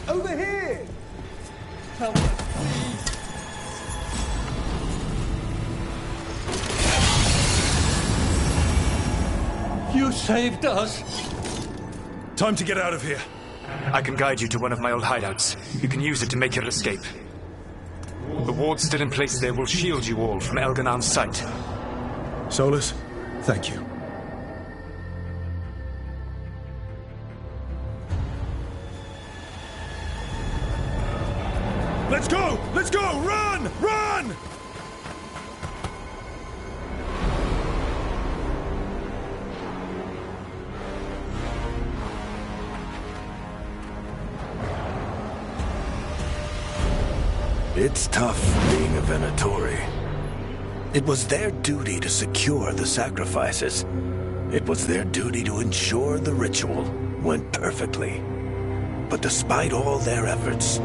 Over here! Help us, please! You saved us! Time to get out of here. I can guide you to one of my old hideouts. You can use it to make your escape. The ward's still in place there will shield you all from Elganon's sight. Solus, thank you. Let's go! Let's go! Run! Run! It's tough being a Venatori. It was their duty to secure the sacrifices. It was their duty to ensure the ritual went perfectly. But despite all their efforts,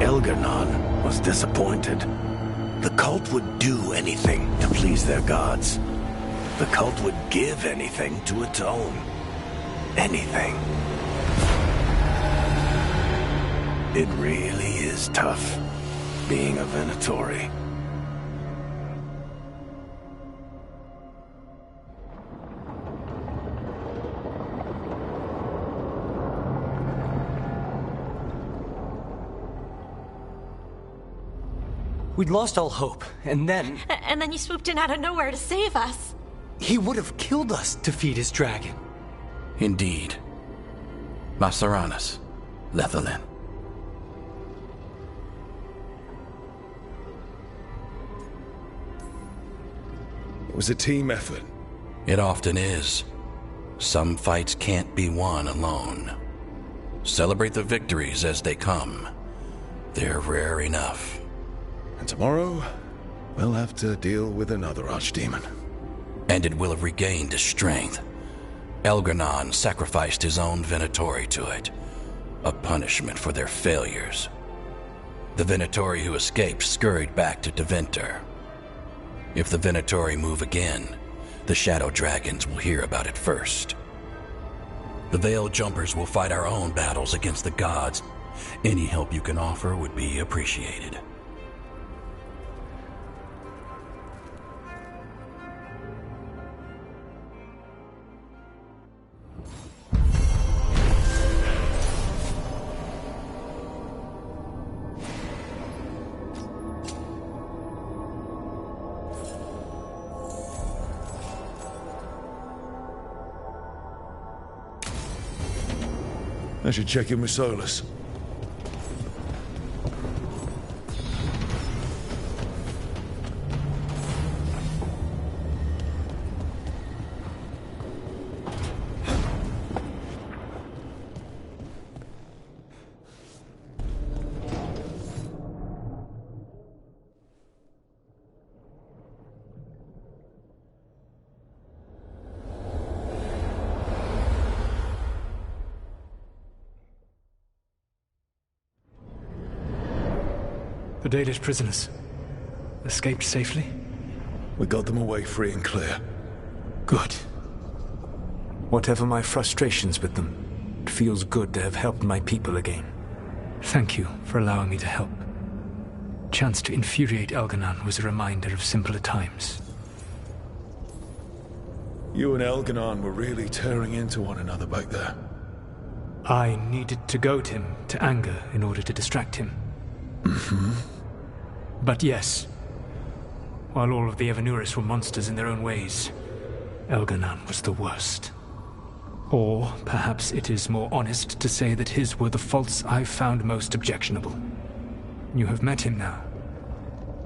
Elganon was disappointed. The cult would do anything to please their gods. The cult would give anything to atone. Anything. It really is tough being a Venatori. We'd lost all hope, and then... And then you swooped in out of nowhere to save us. He would have killed us to feed his dragon. Indeed. Maceranus, Lethalin. It was a team effort. It often is. Some fights can't be won alone. Celebrate the victories as they come. They're rare enough. And tomorrow, we'll have to deal with another archdemon. And it will have regained his strength. Elganon sacrificed his own Venatori to it. A punishment for their failures. The Venatori who escaped scurried back to Deventer. If the Venatori move again, the Shadow Dragons will hear about it first. The Veil Jumpers will fight our own battles against the gods. Any help you can offer would be appreciated. I should check in with Solus. The Dalish prisoners escaped safely? We got them away free and clear. Good. Whatever my frustrations with them, it feels good to have helped my people again. Thank you for allowing me to help. Chance to infuriate Elganon was a reminder of simpler times. You and Elganon were really tearing into one another back there. I needed to goad him to anger in order to distract him. Mm-hmm. But yes, while all of the Evanuris were monsters in their own ways, Elganon was the worst. Or perhaps it is more honest to say that his were the faults I found most objectionable. You have met him now,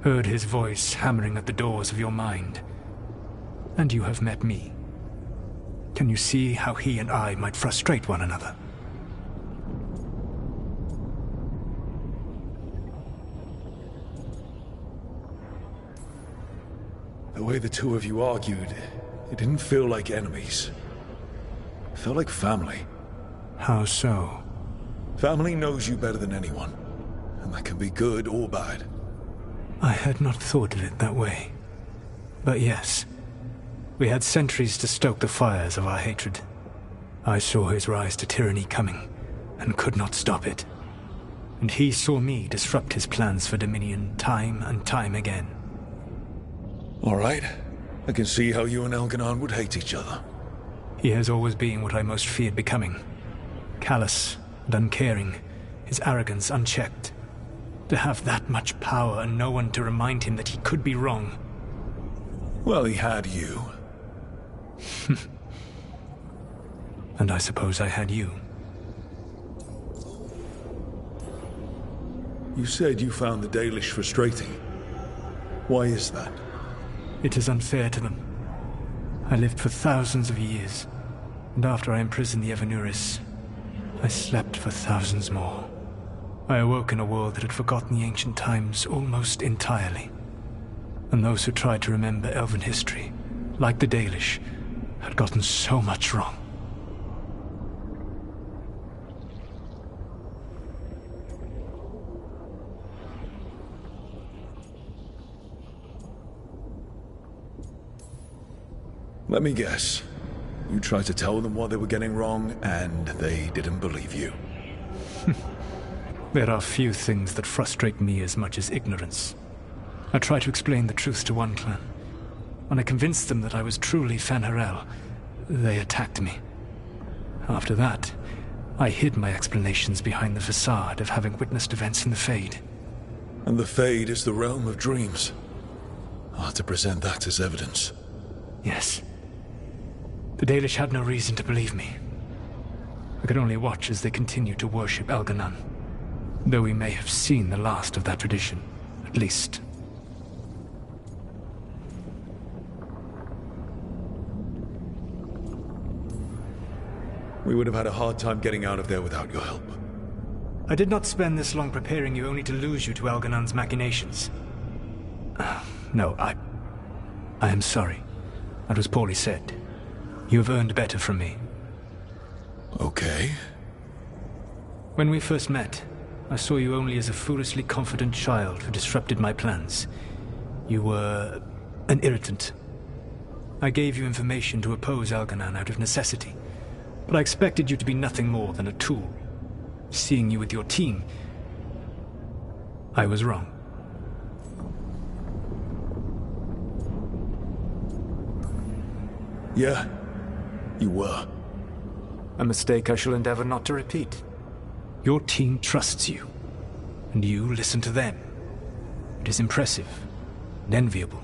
heard his voice hammering at the doors of your mind, and you have met me. Can you see how he and I might frustrate one another? The way the two of you argued, it didn't feel like enemies. It felt like family. How so? Family knows you better than anyone, and that can be good or bad. I had not thought of it that way. But yes, we had centuries to stoke the fires of our hatred. I saw his rise to tyranny coming, and could not stop it. And he saw me disrupt his plans for Dominion time and time again. All right. I can see how you and Elganon would hate each other. He has always been what I most feared becoming. Callous and uncaring, his arrogance unchecked. To have that much power and no one to remind him that he could be wrong. Well, he had you. And I suppose I had you. You said you found the Dalish frustrating. Why is that? It is unfair to them. I lived for thousands of years, and after I imprisoned the Evanuris, I slept for thousands more. I awoke in a world that had forgotten the ancient times almost entirely. And those who tried to remember Elven history, like the Dalish, had gotten so much wrong. Let me guess. You tried to tell them what they were getting wrong, and they didn't believe you. There are few things that frustrate me as much as ignorance. I tried to explain the truth to one clan. When I convinced them that I was truly Fanharel, they attacked me. After that, I hid my explanations behind the facade of having witnessed events in the Fade. And the Fade is the realm of dreams. Hard to present that as evidence. Yes. The Dalish had no reason to believe me. I could only watch as they continued to worship Elganon, though we may have seen the last of that tradition, at least. We would have had a hard time getting out of there without your help. I did not spend this long preparing you only to lose you to Elganon's machinations. No, I am sorry. That was poorly said. You have earned better from me. Okay. When we first met, I saw you only as a foolishly confident child who disrupted my plans. You were an irritant. I gave you information to oppose Elganon out of necessity, but I expected you to be nothing more than a tool. Seeing you with your team, I was wrong. Yeah, you were. A mistake I shall endeavor not to repeat. Your team trusts you, and you listen to them. It is impressive and enviable.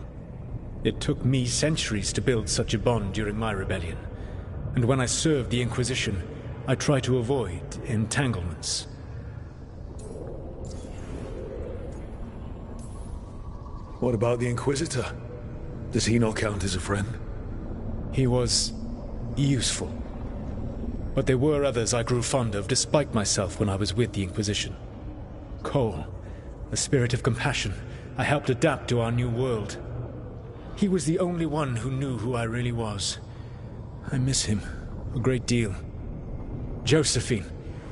It took me centuries to build such a bond during my rebellion, and when I served the Inquisition, I tried to avoid entanglements. What about the Inquisitor? Does he not count as a friend? He was useful. But there were others I grew fond of despite myself when I was with the Inquisition. Cole, a spirit of compassion, I helped adapt to our new world. He was the only one who knew who I really was. I miss him a great deal. Josephine,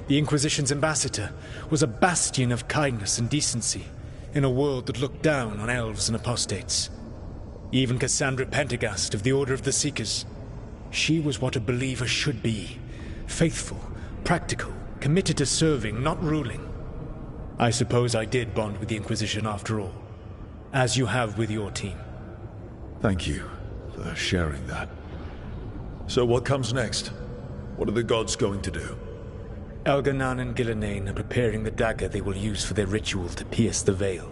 the Inquisition's ambassador, was a bastion of kindness and decency in a world that looked down on elves and apostates. Even Cassandra Pendergast of the Order of the Seekers. She was what a believer should be. Faithful, practical, committed to serving, not ruling. I suppose I did bond with the Inquisition after all, as you have with your team. Thank you for sharing that. So what comes next? What are the gods going to do? Elganon and Gillenane are preparing the dagger they will use for their ritual to pierce the veil.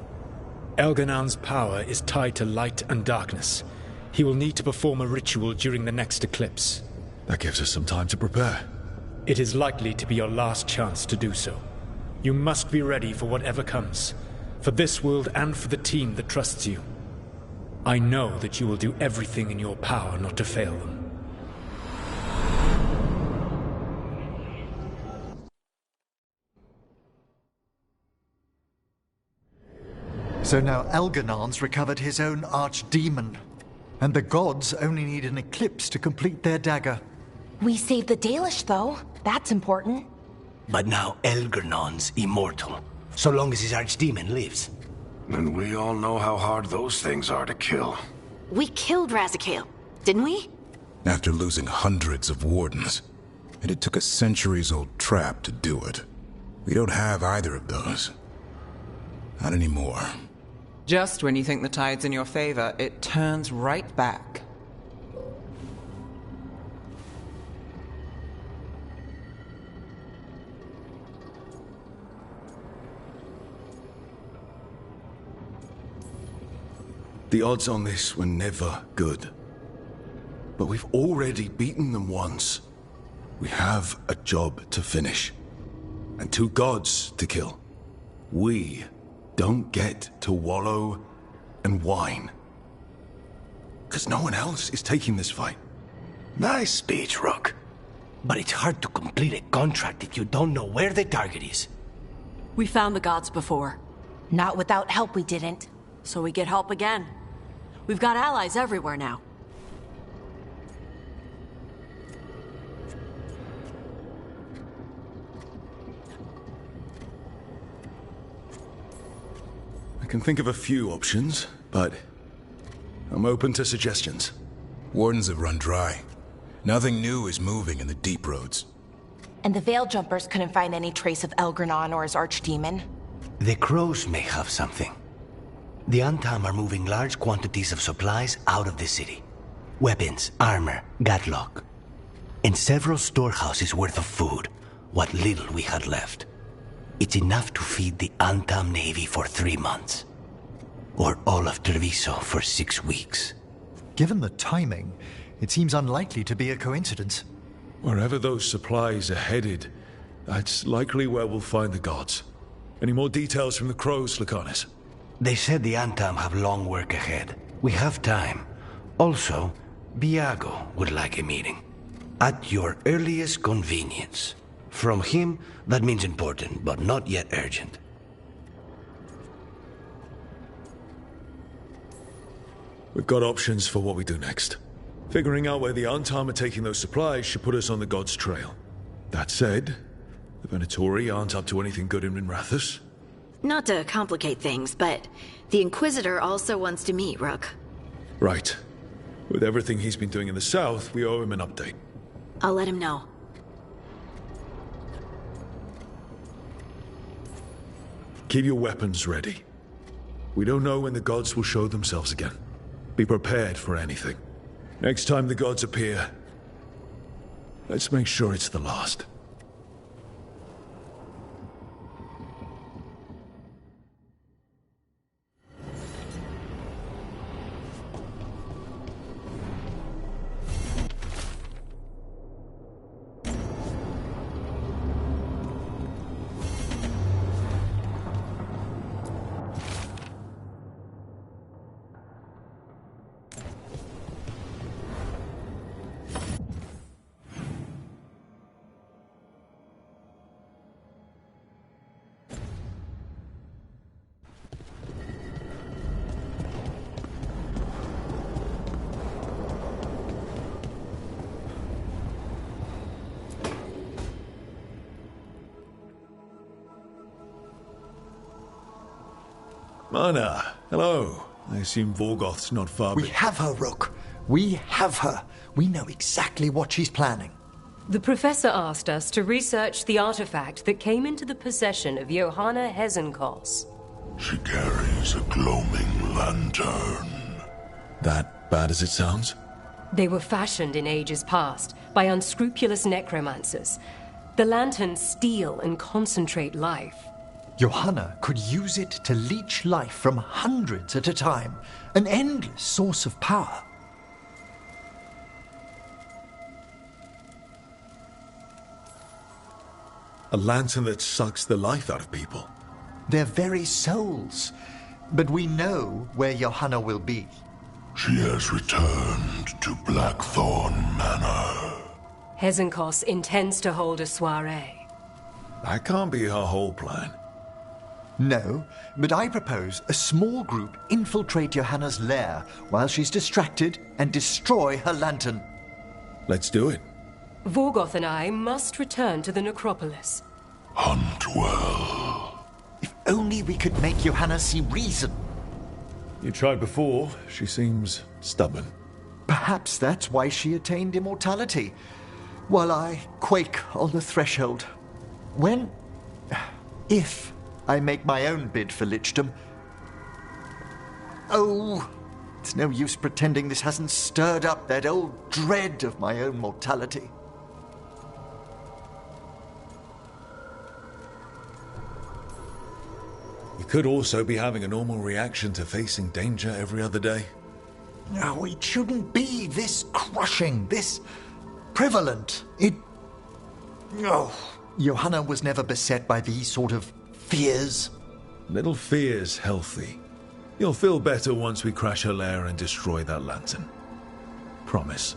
Elganon's power is tied to light and darkness. He will need to perform a ritual during the next eclipse. That gives us some time to prepare. It is likely to be your last chance to do so. You must be ready for whatever comes, for this world and for the team that trusts you. I know that you will do everything in your power not to fail them. So now Elganon's recovered his own archdemon, and the gods only need an eclipse to complete their dagger. We saved the Dalish, though. That's important. But now Elganon's immortal, so long as his archdemon lives. And we all know how hard those things are to kill. We killed Razikale, didn't we? After losing hundreds of wardens. And it took a centuries-old trap to do it. We don't have either of those. Not anymore. Just when you think the tide's in your favor, it turns right back. The odds on this were never good. But we've already beaten them once. We have a job to finish. And 2 gods to kill. We don't get to wallow and whine. Because no one else is taking this fight. Nice speech, Rook. But it's hard to complete a contract if you don't know where the target is. We found the gods before. Not without help, we didn't. So we get help again. We've got allies everywhere now. I can think of a few options, but I'm open to suggestions. Wardens have run dry. Nothing new is moving in the deep roads. And the Veil Jumpers couldn't find any trace of Elgranon or his archdemon. The crows may have something. The Antam are moving large quantities of supplies out of the city. Weapons, armor, gatlock. And several storehouses worth of food, what little we had left. It's enough to feed the Antam Navy for 3 months. Or all of Treviso for 6 weeks. Given the timing, it seems unlikely to be a coincidence. Wherever those supplies are headed, that's likely where we'll find the gods. Any more details from the crows, Lucanus? They said the Antam have long work ahead. We have time. Also, Biago would like a meeting. At your earliest convenience. From him, that means important, but not yet urgent. We've got options for what we do next. Figuring out where the Antam are taking those supplies should put us on the gods' trail. That said, the Venatori aren't up to anything good in Rathus. Not to complicate things, but the Inquisitor also wants to meet Rook. Right. With everything he's been doing in the south, we owe him an update. I'll let him know. Keep your weapons ready. We don't know when the gods will show themselves again. Be prepared for anything. Next time the gods appear, let's make sure it's the last. Mana, hello. I assume Vorgoth's not far. We have her, Rook. We have her. We know exactly what she's planning. The professor asked us to research the artifact that came into the possession of Johanna Hezenkos. She carries a gloaming lantern. That bad as it sounds? They were fashioned in ages past by unscrupulous necromancers. The lanterns steal and concentrate life. Johanna could use it to leech life from hundreds at a time. An endless source of power. A lantern that sucks the life out of people. Their very souls. But we know where Johanna will be. She has returned to Blackthorn Manor. Hezenkos intends to hold a soiree. That can't be her whole plan. No, but I propose a small group infiltrate Johanna's lair while she's distracted and destroy her lantern. Let's do it. Vorgoth and I must return to the necropolis. Hunt well. If only we could make Johanna see reason. You tried before. She seems stubborn. Perhaps that's why she attained immortality, while I quake on the threshold. When If I make my own bid for lichdom... Oh, it's no use pretending this hasn't stirred up that old dread of my own mortality. You could also be having a normal reaction to facing danger every other day. No, it shouldn't be this crushing, this prevalent. No. Johanna was never beset by these sort of fears. Little fear's healthy. You'll feel better once we crash her lair and destroy that lantern. Promise.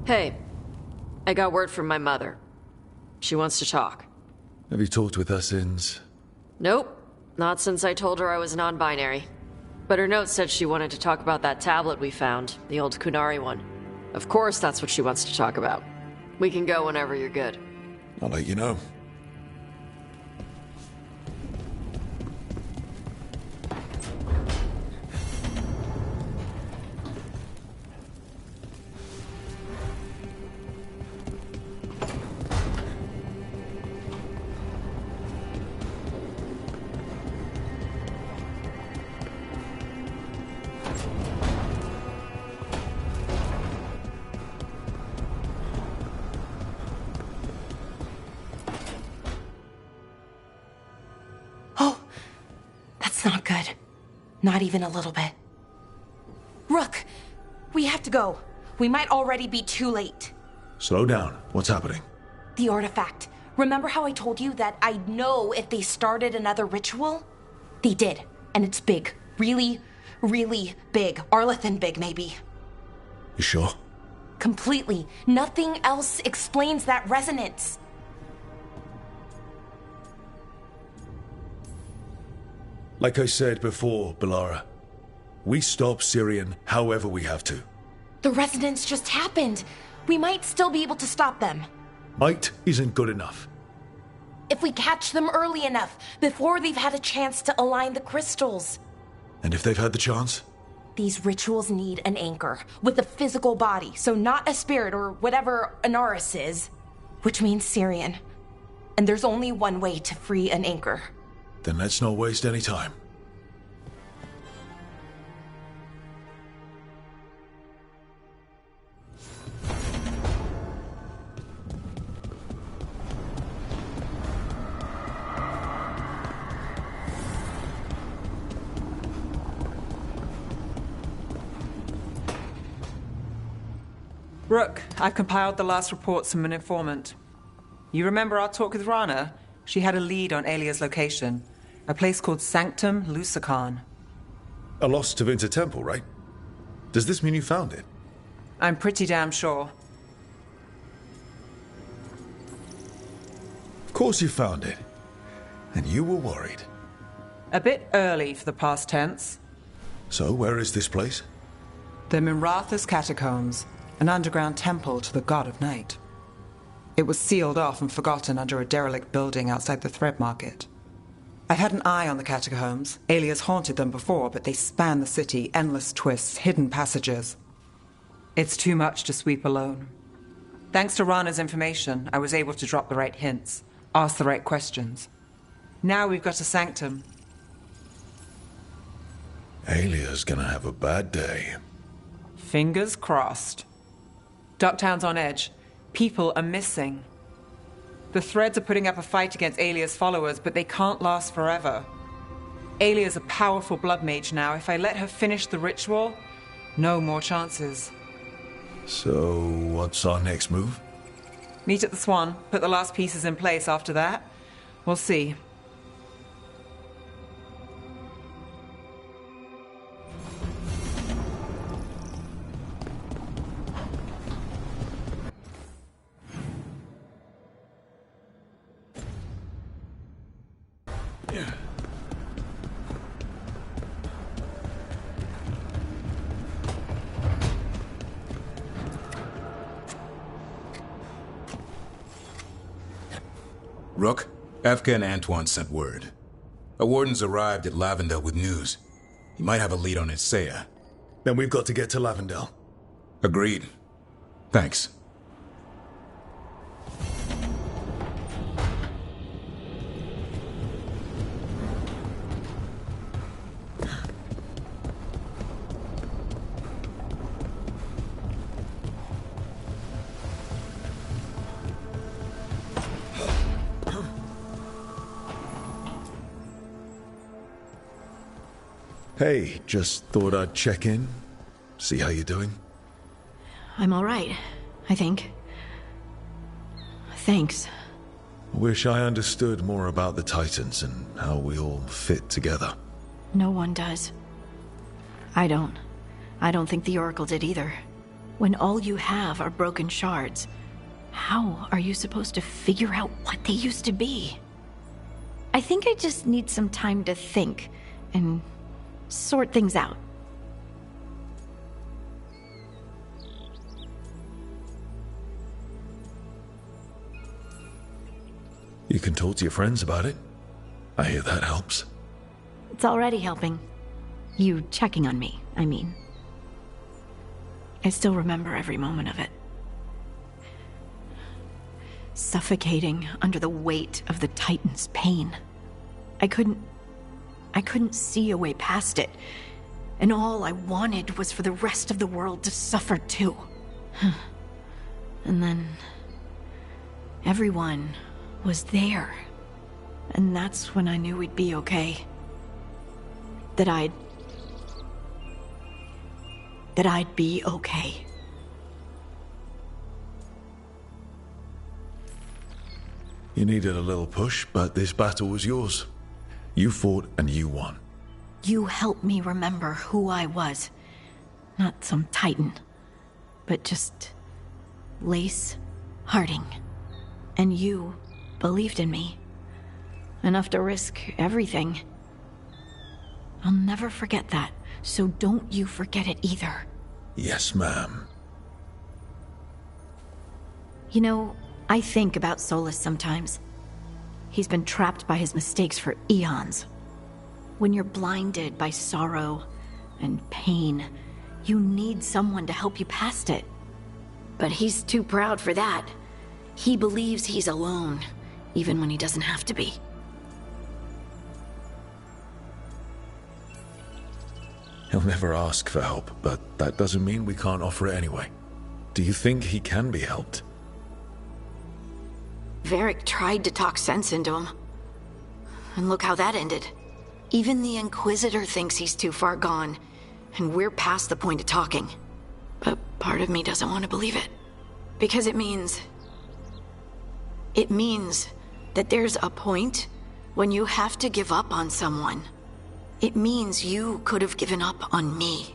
Hey, I got word from my mother. She wants to talk. Have you talked with her since? Nope, not since I told her I was non-binary. But her note said she wanted to talk about that tablet we found, the old Kunari one. Of course that's what she wants to talk about. We can go whenever you're good. I'll let you know. Not good. Not even a little bit. Rook, we have to go. We might already be too late. Slow down. What's happening? The artifact. Remember how I told you that I'd know if they started another ritual? They did, and it's big. Really, really big. Arlathan big, maybe. You sure? Completely. Nothing else explains that resonance. Like I said before, Balara, we stop Syrian however we have to. The resonance just happened. We might still be able to stop them. Might isn't good enough. If we catch them early enough, before they've had a chance to align the crystals. And if they've had the chance? These rituals need an anchor, with a physical body, so not a spirit or whatever Anaris is, which means Syrian. And there's only one way to free an anchor. Then let's not waste any time. Rook, I've compiled the last reports from an informant. You remember our talk with Rana? She had a lead on Alia's location. A place called Sanctum Lucican. A lost Tevinter temple, right? Does this mean you found it? I'm pretty damn sure. Of course you found it. And you were worried. A bit early for the past tense. So, where is this place? The Mimratha's Catacombs, an underground temple to the god of night. It was sealed off and forgotten under a derelict building outside the Thread Market. I've had an eye on the catacombs. Alias haunted them before, but they span the city, endless twists, hidden passages. It's too much to sweep alone. Thanks to Rana's information, I was able to drop the right hints, ask the right questions. Now we've got a sanctum. Alia's gonna have a bad day. Fingers crossed. Ducktown's on edge. People are missing. The Threads are putting up a fight against Alia's followers, but they can't last forever. Alia's a powerful blood mage now. If I let her finish the ritual, no more chances. So, what's our next move? Meet at the Swan, put the last pieces in place after that. We'll see. Rook, Efka and Antoine sent word. A warden's arrived at Lavendel with news. He might have a lead on Isaiah. Then we've got to get to Lavendel. Agreed. Thanks. Hey, just thought I'd check in, see how you're doing. I'm all right, I think. Thanks. Wish I understood more about the Titans and how we all fit together. No one does. I don't. I don't think the Oracle did either. When all you have are broken shards, how are you supposed to figure out what they used to be? I think I just need some time to think and sort things out. You can talk to your friends about it. I hear that helps. It's already helping. You checking on me, I mean. I still remember every moment of it. Suffocating under the weight of the Titan's pain. I couldn't see a way past it. And all I wanted was for the rest of the world to suffer too. And then everyone was there. And that's when I knew we'd be okay. That I'd be okay. You needed a little push, but this battle was yours. You fought and you won. You helped me remember who I was. Not some Titan, but just Lace Harding. And you believed in me. Enough to risk everything. I'll never forget that, so don't you forget it either. Yes, ma'am. You know, I think about Solus sometimes. He's been trapped by his mistakes for eons. When you're blinded by sorrow and pain, you need someone to help you past it. But he's too proud for that. He believes he's alone, even when he doesn't have to be. He'll never ask for help, but that doesn't mean we can't offer it anyway. Do you think he can be helped? Varric tried to talk sense into him. And look how that ended. Even the Inquisitor thinks he's too far gone, and we're past the point of talking. But part of me doesn't want to believe it. Because it means that there's a point when you have to give up on someone. It means you could have given up on me.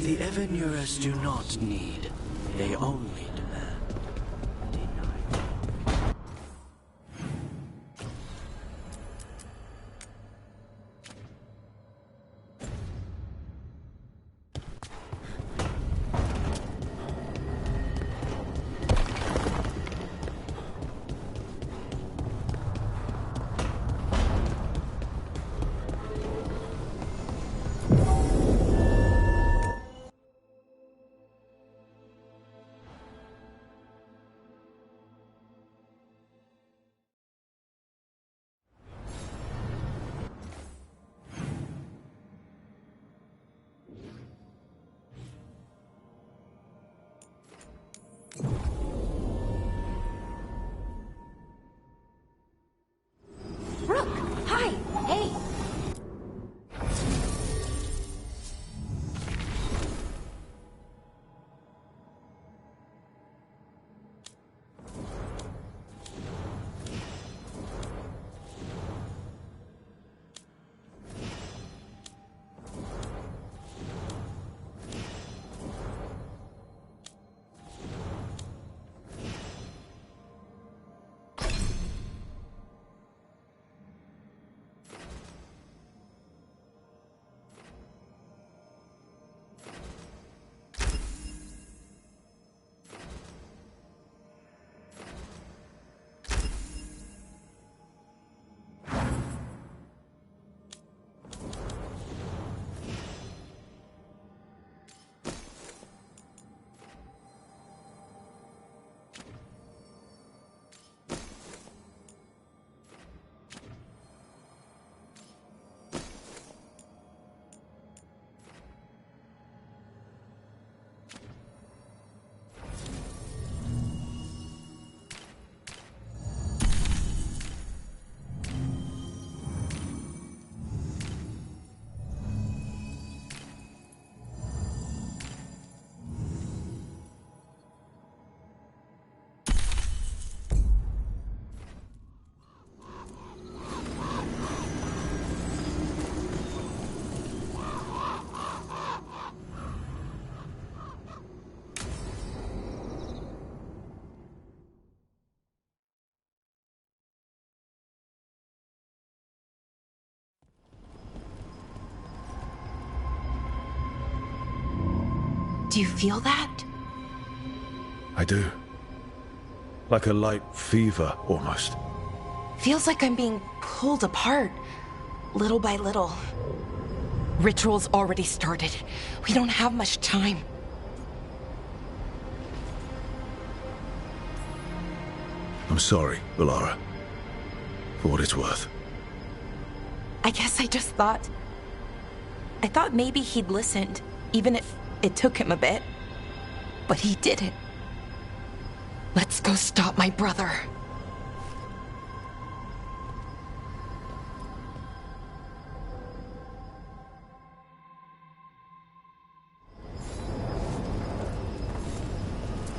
The Evanurus do not need, they only demand. Do you feel that? I do. Like a light fever, almost. Feels like I'm being pulled apart, little by little. Ritual's already started. We don't have much time. I'm sorry, Valara. For what it's worth. I guess I just thought... I thought maybe he'd listened, even if it took him a bit. But he didn't. Let's go stop my brother.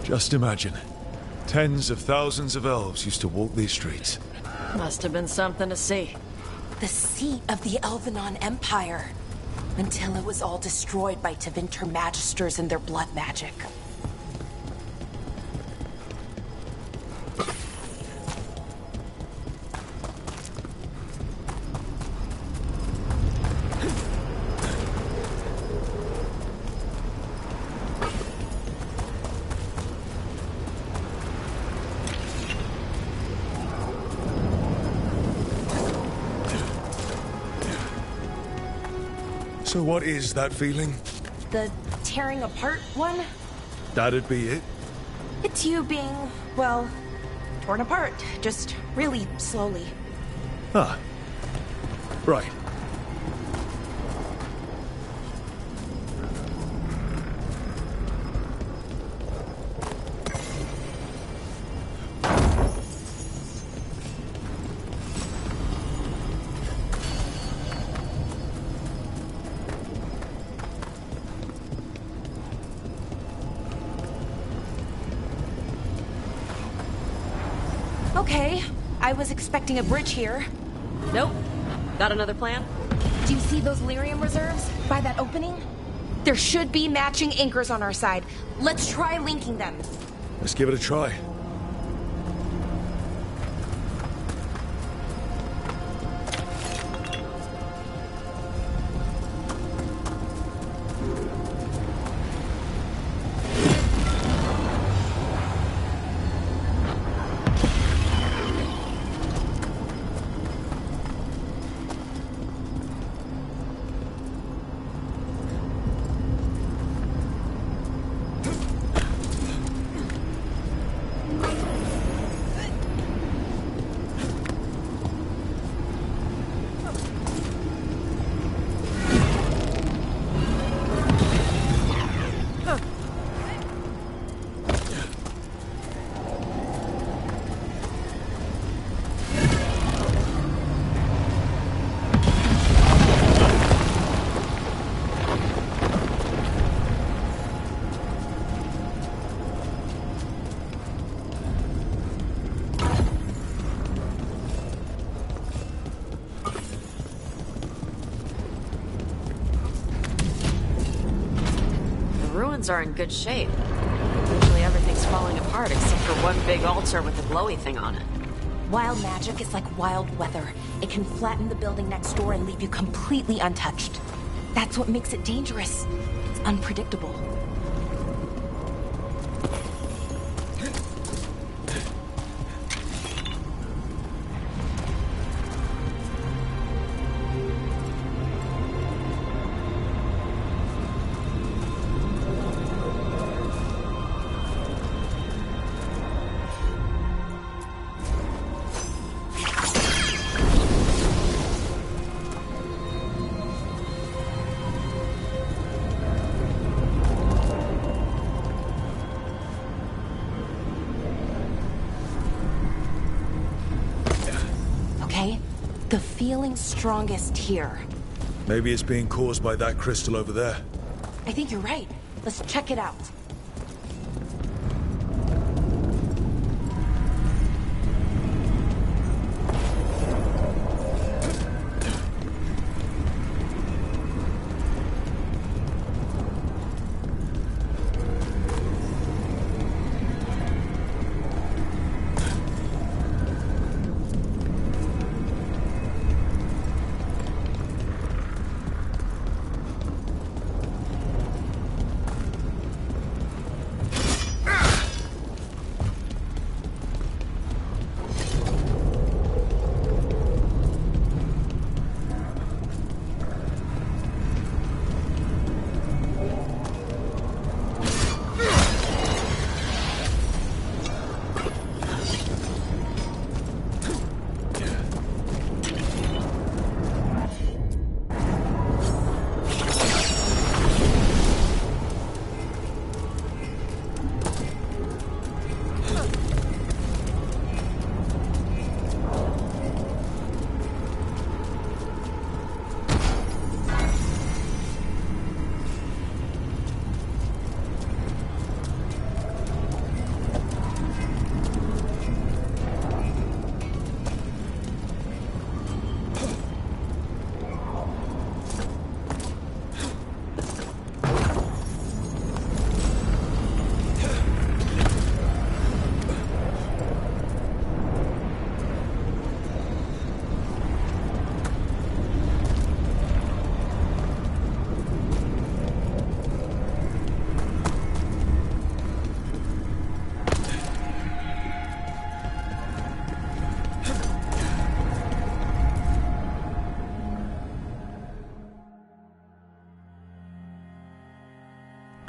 Just imagine. Tens of thousands of elves used to walk these streets. Must have been something to see. The seat of the Elvenon Empire. Until it was all destroyed by Tevinter Magisters and their blood magic. So what is that feeling? The tearing apart one? That'd be it? It's you being, well, torn apart. Just really slowly. Ah. Right. Okay, I was expecting a bridge here. Nope. Got another plan? Do you see those lyrium reserves by that opening? There should be matching anchors on our side. Let's try linking them. Let's give it a try. Are in good shape. Usually everything's falling apart except for one big altar with a glowy thing on it. Wild magic is like wild weather. It can flatten the building next door and leave you completely untouched. That's what makes it dangerous. It's unpredictable. The feeling's strongest here. Maybe it's being caused by that crystal over there. I think you're right. Let's check it out.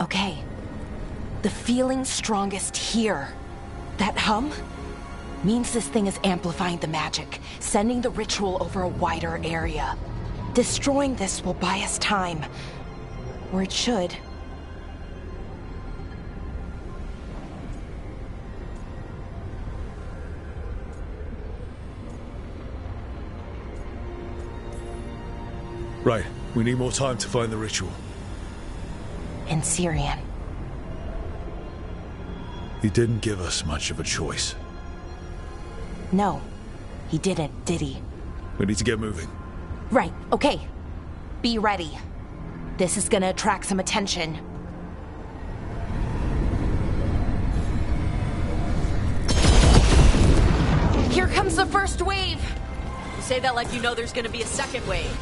Okay. The feeling's strongest here. That hum means this thing is amplifying the magic, sending the ritual over a wider area. Destroying this will buy us time. Or it should. Right. We need more time to find the ritual. In Syrian. He didn't give us much of a choice. No, he didn't, did he? We need to get moving. Right, okay. Be ready. This is gonna attract some attention. Here comes the first wave! You say that like you know there's gonna be a second wave.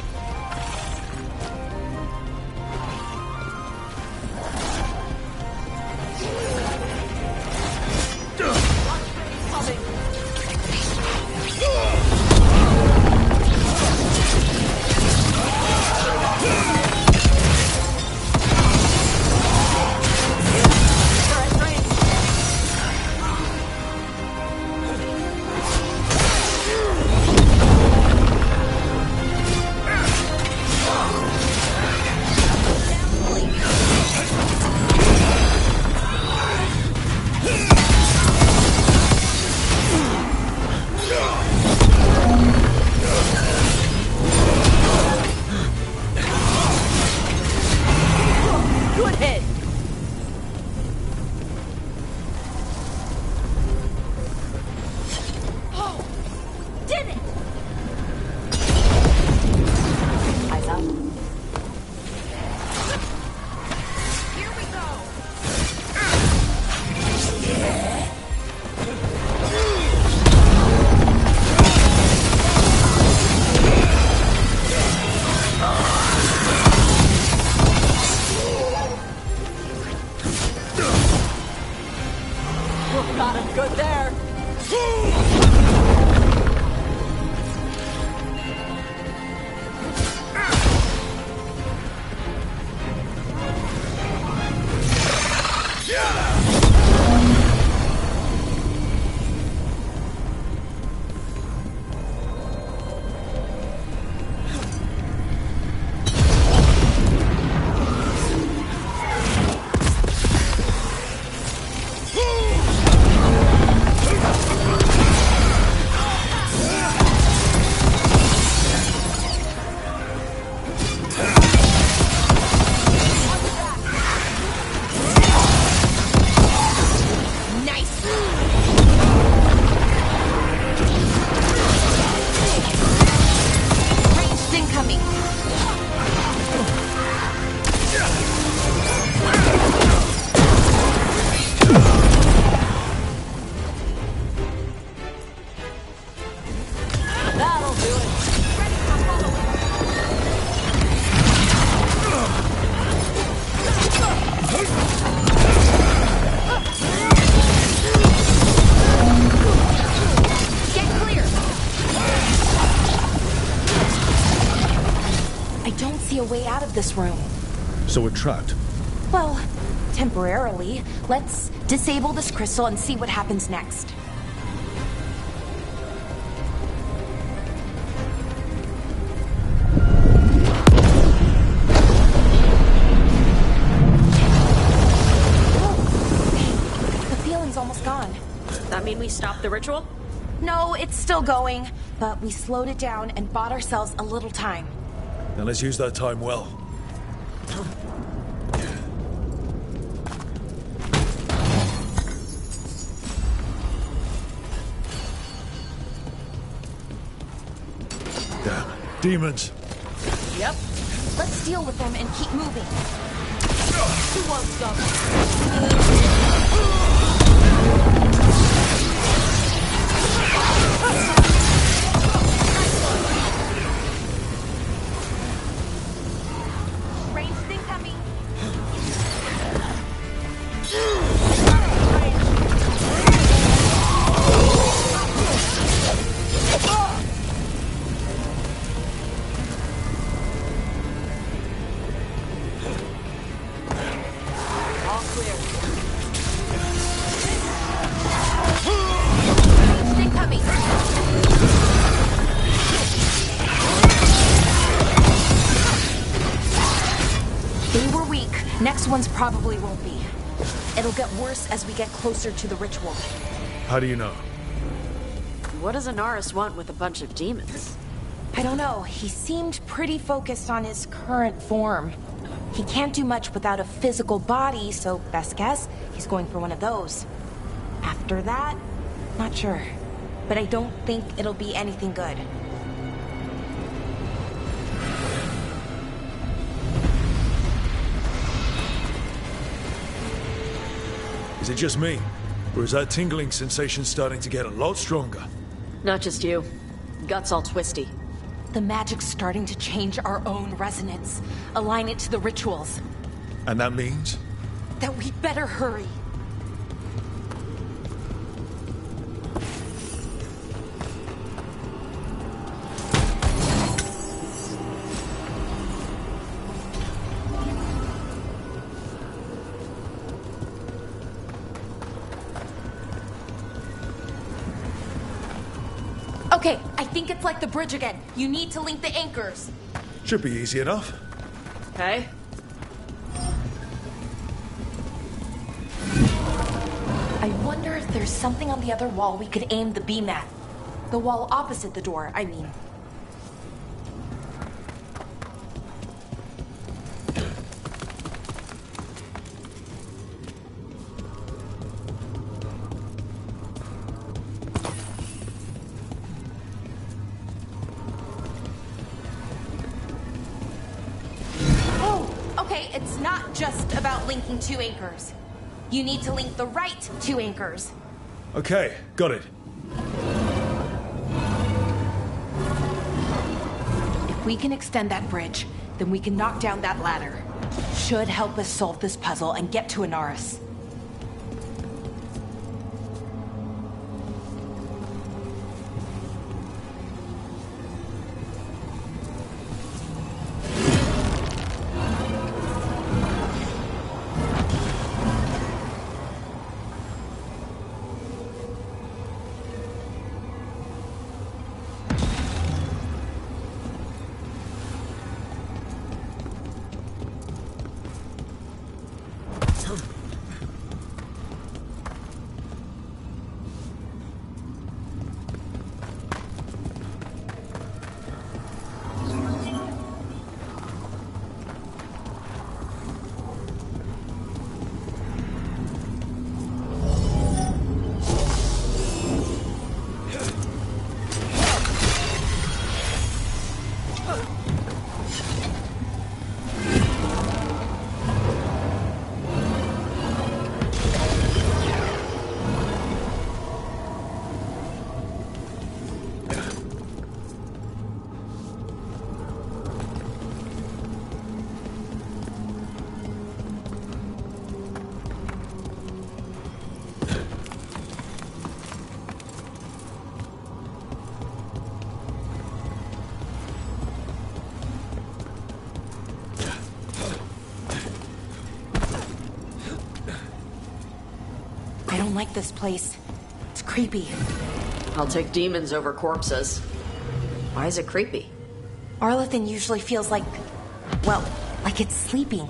This room. So we're trapped? Well, temporarily. Let's disable this crystal and see what happens next. The feeling's almost gone. That mean we stopped the ritual? No, it's still going, but we slowed it down and bought ourselves a little time. Now let's use that time well. Damn. Demons! Yep. Let's deal with them and keep moving. Who wants some? clear. Incoming! They were weak. Next ones probably won't be. It'll get worse as we get closer to the ritual. How do you know? What does Anaris want with a bunch of demons? I don't know. He seemed pretty focused on his current form. He can't do much without a physical body, so best guess, he's going for one of those. After that, not sure. But I don't think it'll be anything good. Is it just me? Or is that tingling sensation starting to get a lot stronger? Not just you. Gut's all twisty. The magic's starting to change our own resonance. Align it to the rituals. And that means? That we'd better hurry. Okay, I think it's like the bridge again. You need to link the anchors. Should be easy enough. Okay. I wonder if there's something on the other wall we could aim the beam at. The wall opposite the door, I mean. Okay, it's not just about linking two anchors. You need to link the right two anchors. Okay, got it. If we can extend that bridge, then we can knock down that ladder. Should help us solve this puzzle and get to Anaris. I don't like this place. It's creepy. I'll take demons over corpses. Why is it creepy? Arlathan usually feels like, well, like it's sleeping.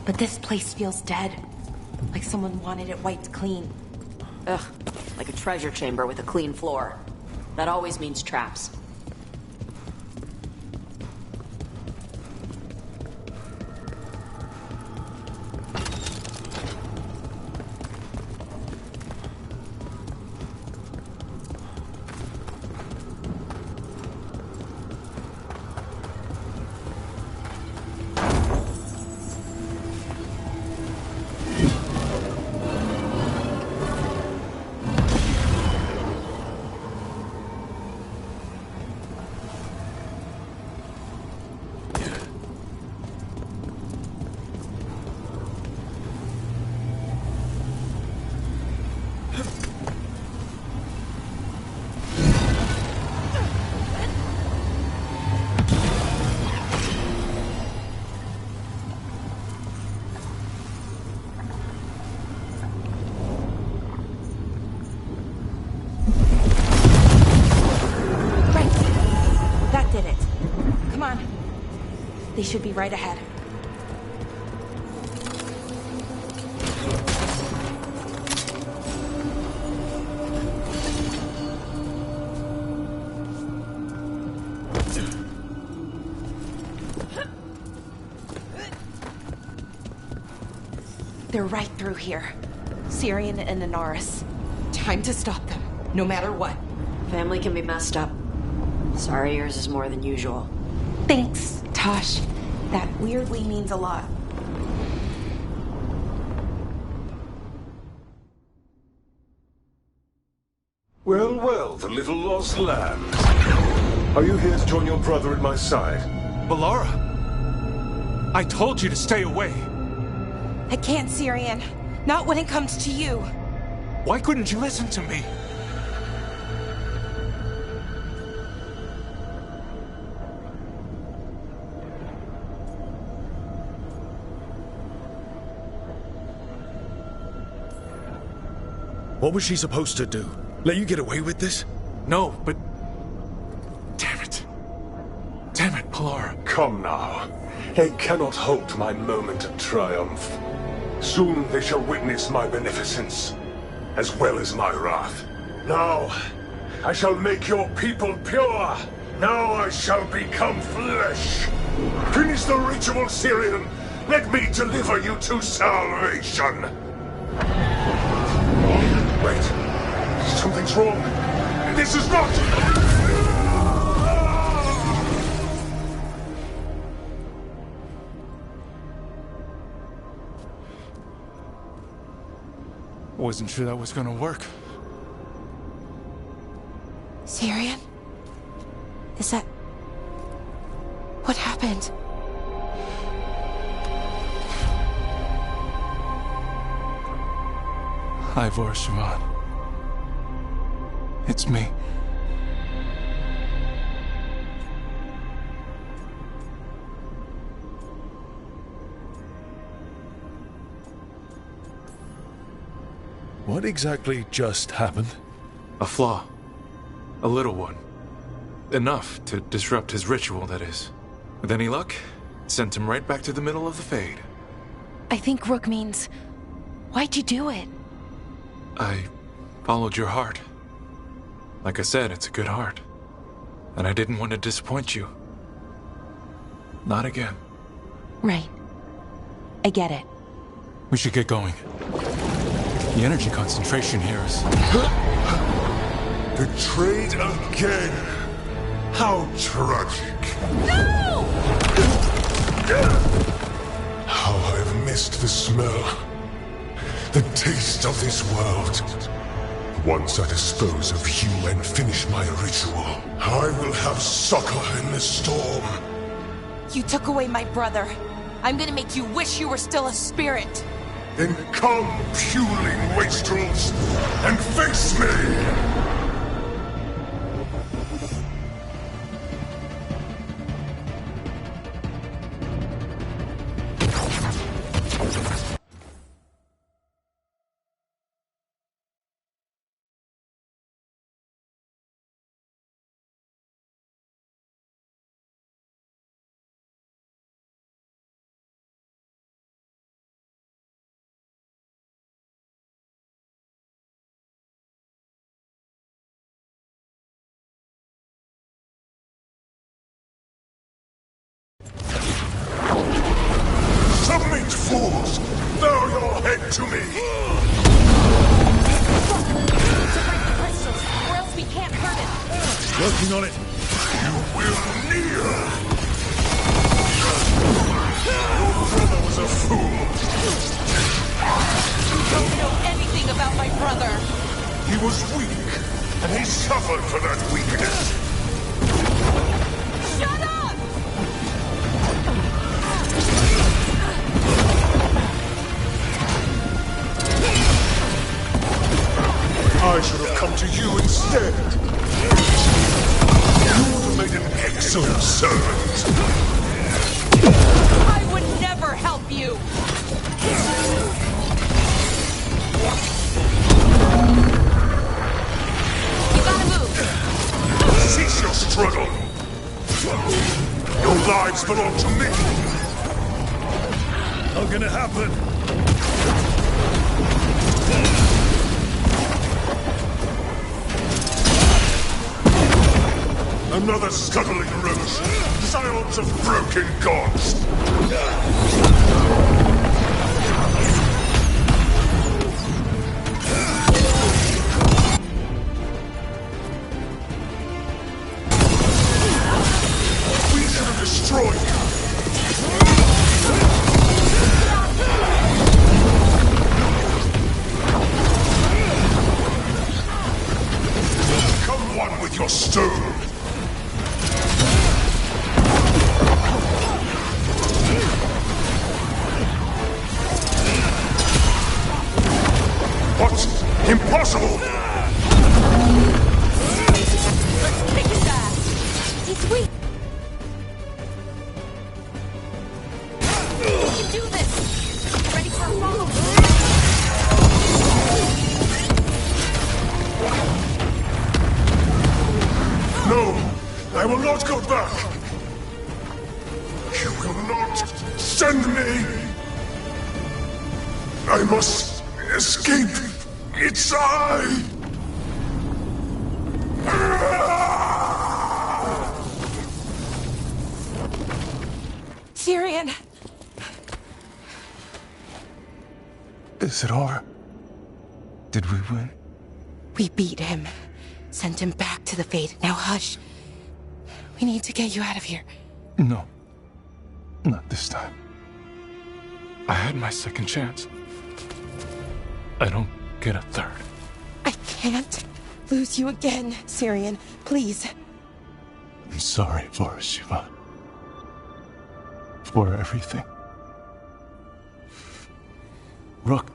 But this place feels dead. Like someone wanted it wiped clean. Ugh, like a treasure chamber with a clean floor. That always means traps. should be right ahead. They're right through here. Syrian and Inaris. Time to stop them, no matter what. Family can be messed up. Sorry yours is more than usual. Thanks, Tosh. That weirdly means a lot. Well, well, the little lost lamb. Are you here to join your brother at my side? Bellara! I told you to stay away! I can't, Syrian. Not when it comes to you. Why couldn't you listen to me? What was she supposed to do? Let you get away with this? No, but... Damn it. Damn it, Bellara. Come now. They cannot halt my moment of triumph. Soon they shall witness my beneficence, as well as my wrath. Now, I shall make your people pure. Now I shall become flesh. Finish the ritual, Syrian. Let me deliver you to salvation. Wait. Something's wrong. This is not... Wasn't sure that was gonna work. Syrian? Is that... What happened? Ivor Siobhan. It's me. What exactly just happened? A flaw. A little one. Enough to disrupt his ritual, that is. With any luck, sent him right back to the middle of the Fade. I think Rook means... Why'd you do it? I followed your heart. Like I said, it's a good heart. And I didn't want to disappoint you. Not again. Right. I get it. We should get going. The energy concentration here is... Betrayed again! How tragic! No! How I've missed the smell. The taste of this world. Once I dispose of you and finish my ritual, I will have succor in the storm. You took away my brother. I'm gonna make you wish you were still a spirit. Then come, puling wastrels, and face me! Submit, fools! Bow your head to me! To break the crystals, or else we can't hurt it. Working on it. You will kneel! Your brother was a fool! You don't know anything about my brother! He was weak, and he suffered for that weakness! Shut up! I should have come to you instead! You would have made an excellent servant! I would never help you! You gotta move! Cease your struggle! Your lives belong to me! not gonna happen! Another scuttling rose! Scions of broken gods! We should have destroyed you! Come one with your stone! What? Impossible! Let's kick his ass! He's weak! We can do this! Ready for a follow? No! I will not go back! You will not send me! I must escape! It's I! Tyrion! Is it over? Did we win? We beat him. Sent him back to the Fate. Now hush. We need to get you out of here. No. Not this time. I had my second chance. I don't get a third. I can't lose you again, Tyrion. Please. I'm sorry for Shiva. For everything. Rook,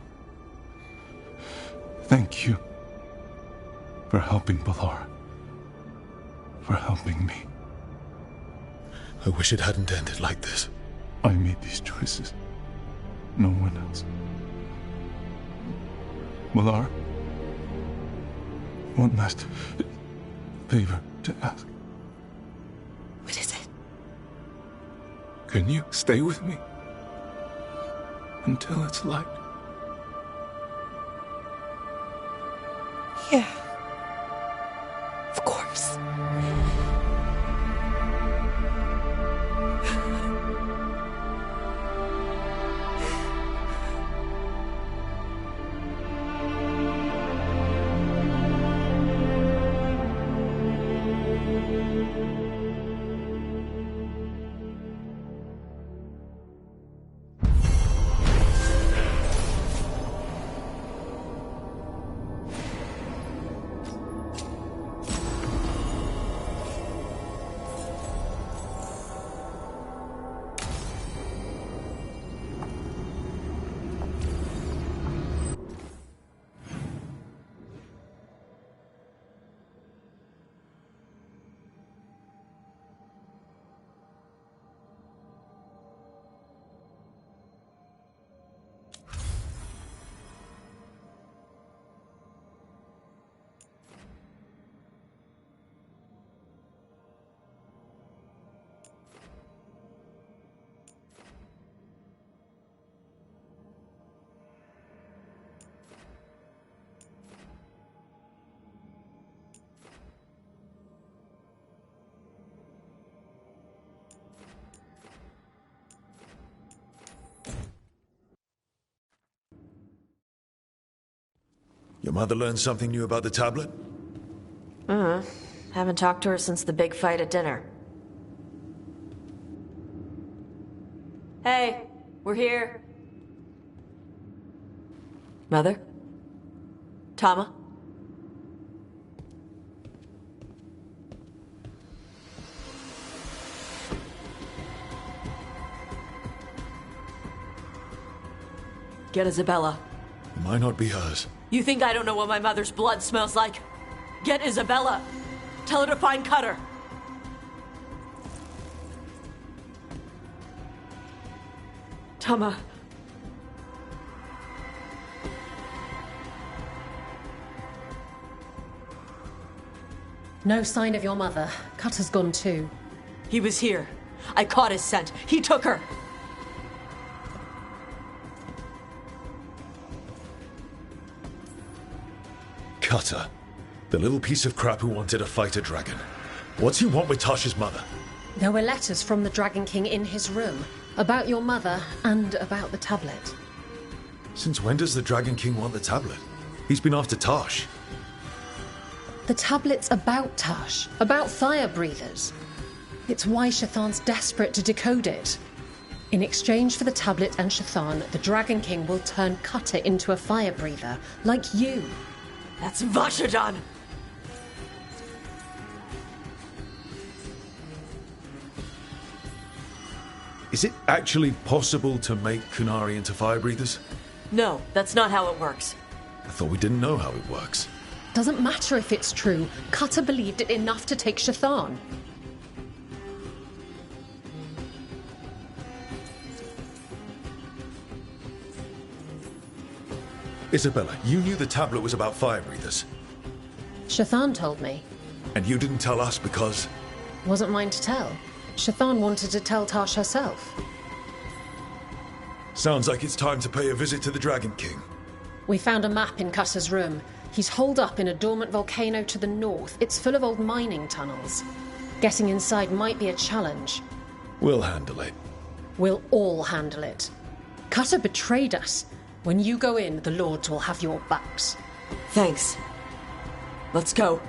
thank you for helping Balara. For helping me. I wish it hadn't ended like this. I made these choices. No one else. Balara, one last favor to ask. What is it? Can you stay with me until it's light? Yeah. Of course. Your mother learned something new about the tablet? Haven't talked to her since the big fight at dinner. Hey, we're here. Mother? Tama? Get Isabella. It might not be hers. You think I don't know what my mother's blood smells like? Get Isabella. Tell her to find Cutter. Tama. No sign of your mother. Cutter's gone too. He was here. I caught his scent. He took her. Cutter. The little piece of crap who wanted to fight a dragon. What's he want with Tasha's mother? There were letters from the Dragon King in his room about your mother and about the tablet. Since when does the Dragon King want the tablet? He's been after Tash. The tablet's about Tash, about fire breathers. It's why Shathan's desperate to decode it. In exchange for the tablet and Shathan, the Dragon King will turn Cutter into a fire breather, like you. That's Vashadan! Is it actually possible to make Kunari into fire breathers? No, that's not how it works. I thought we didn't know how it works. Doesn't matter if it's true. Cutter believed it enough to take Shathan. Isabella, you knew the tablet was about fire breathers. Shathan told me. And you didn't tell us because... Wasn't mine to tell. Shathan wanted to tell Tash herself. Sounds like it's time to pay a visit to the Dragon King. We found a map in Cutter's room. He's holed up in a dormant volcano to the north. It's full of old mining tunnels. Getting inside might be a challenge. We'll handle it. We'll all handle it. Cutter betrayed us. When you go in, the Lords will have your backs. Thanks. Let's go.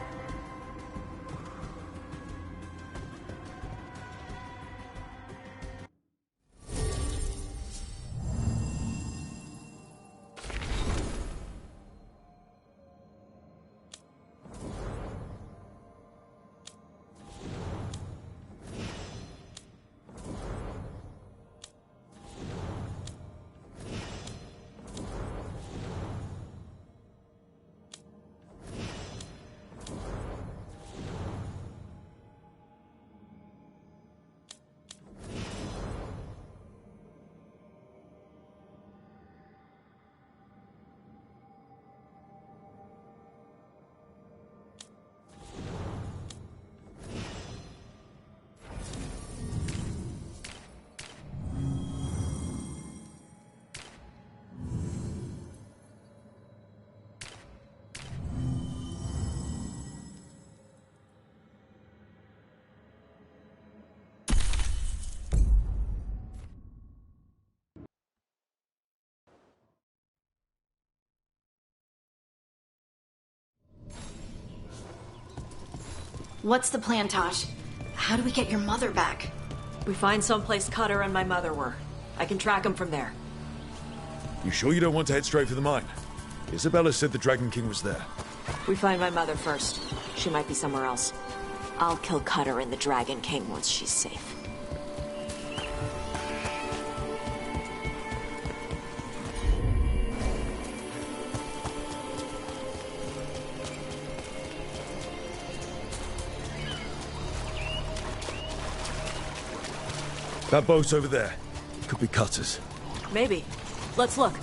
What's the plan, Tosh? How do we get your mother back? We find someplace Cutter and my mother were. I can track them from there. You sure you don't want to head straight for the mine? Isabella said the Dragon King was there. We find my mother first. She might be somewhere else. I'll kill Cutter and the Dragon King once she's safe. That boat's over there. Could be Cutter's. Maybe. Let's look.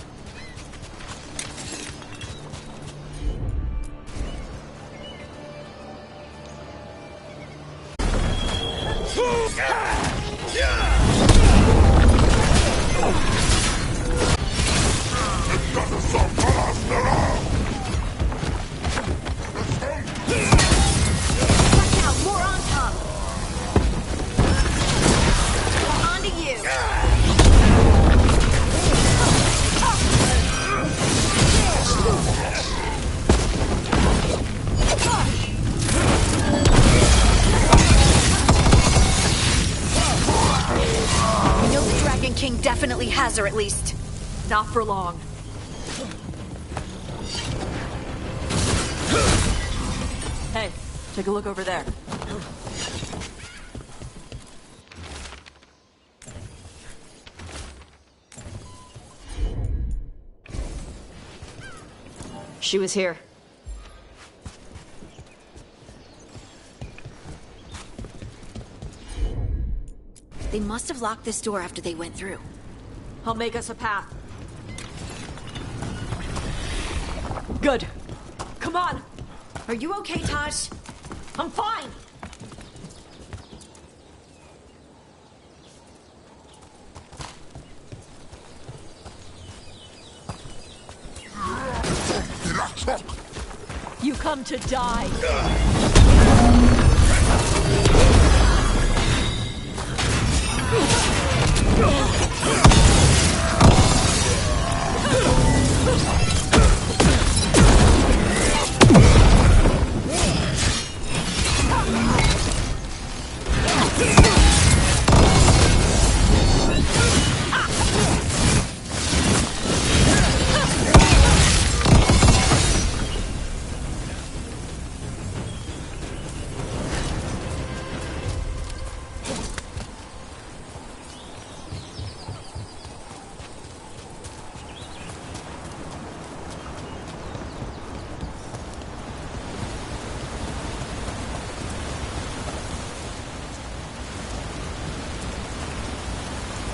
Definitely has her, at least. Not for long. Hey, take a look over there. She was here. They must have locked this door after they went through. I'll make us a path. Good. Come on! Are you okay, Tosh? I'm fine! You come to die.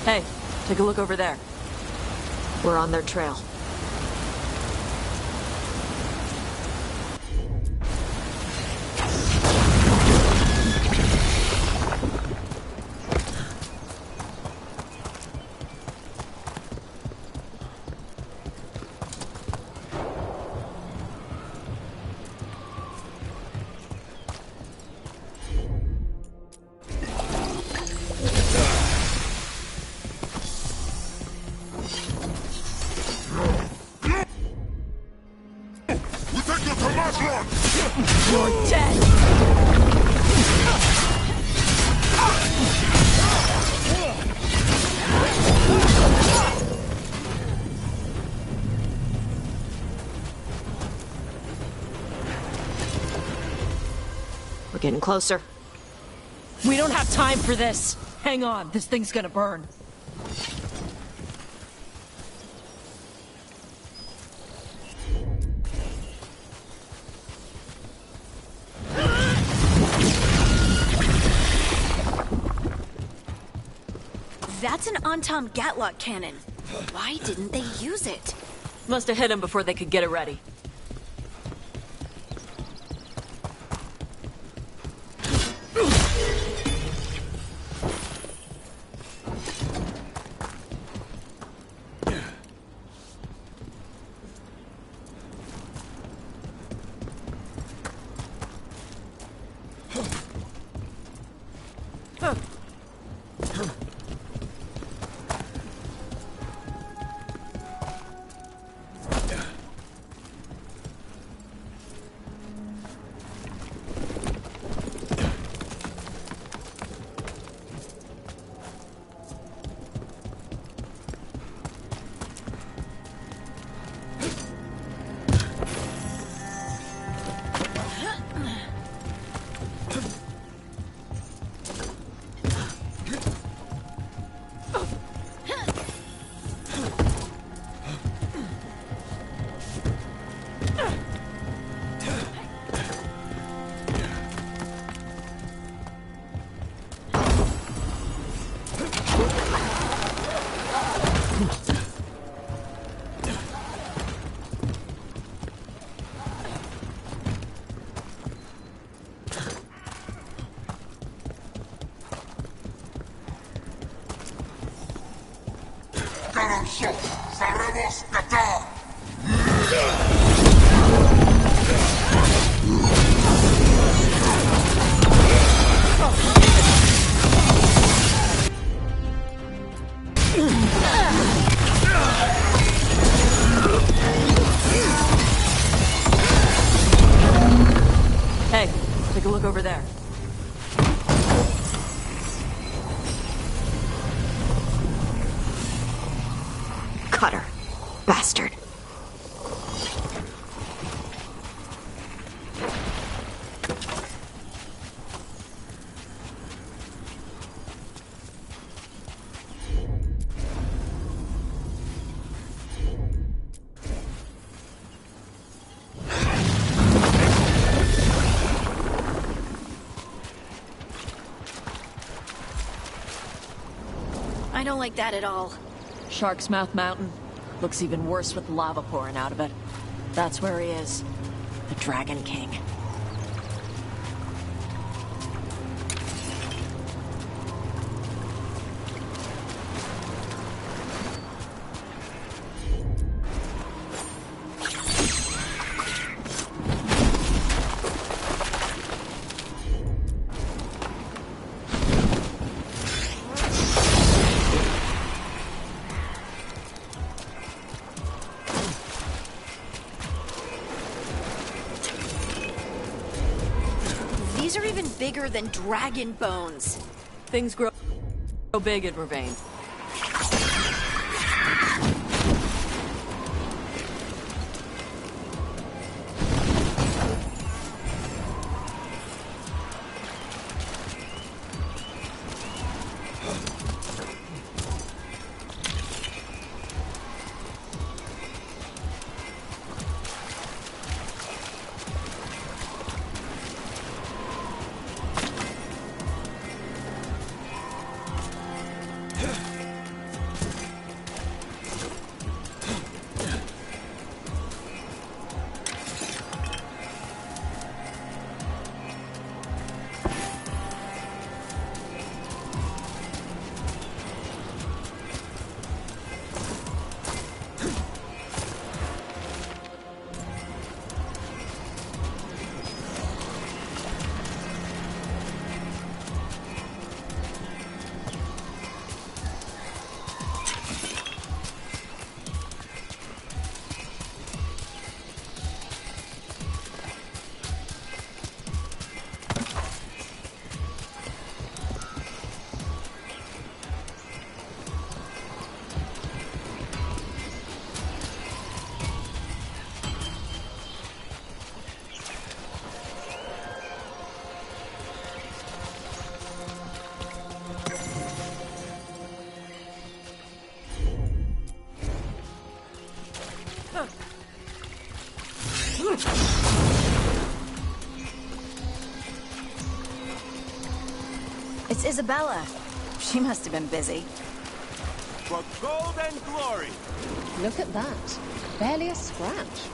Hey, take a look over there. We're on their trail. You're dead! We're getting closer. We don't have time for this. Hang on, this thing's gonna burn. That's an Antam Gatlock cannon. Why didn't they use it? Must have hit him before they could get it ready. ¡Sabremos catar! Hey, take a look over there. Cutter. Bastard. I don't like that at all. Shark's Mouth Mountain. Looks even worse with lava pouring out of it. That's where he is. The Dragon King. These are even bigger than dragon bones. Things grow big in Ravane. It's Isabella. She must have been busy. For gold and glory. Look at that. Barely a scratch.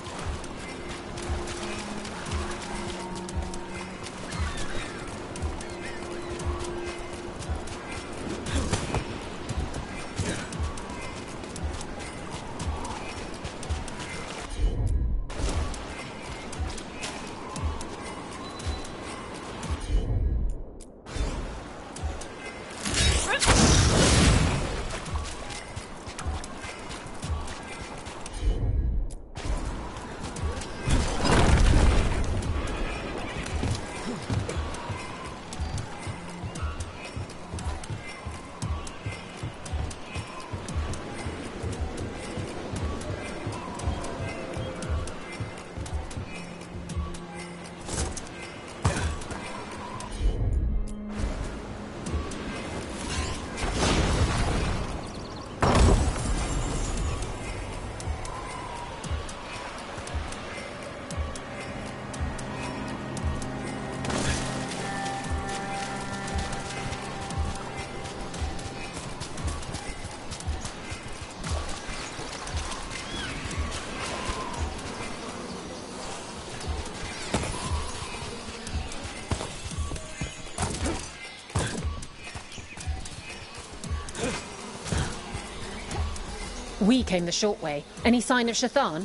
We came the short way. Any sign of Shathan?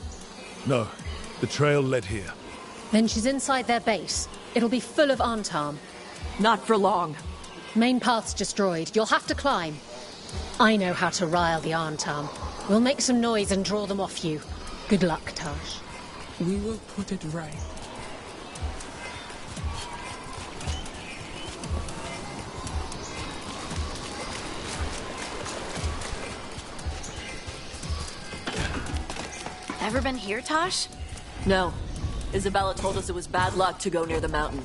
No. The trail led here. Then she's inside their base. It'll be full of Antam. Not for long. Main path's destroyed. You'll have to climb. I know how to rile the Antam. We'll make some noise and draw them off you. Good luck, Tash. We will put it right. Ever been here, Tosh? No. Isabella told us it was bad luck to go near the mountain.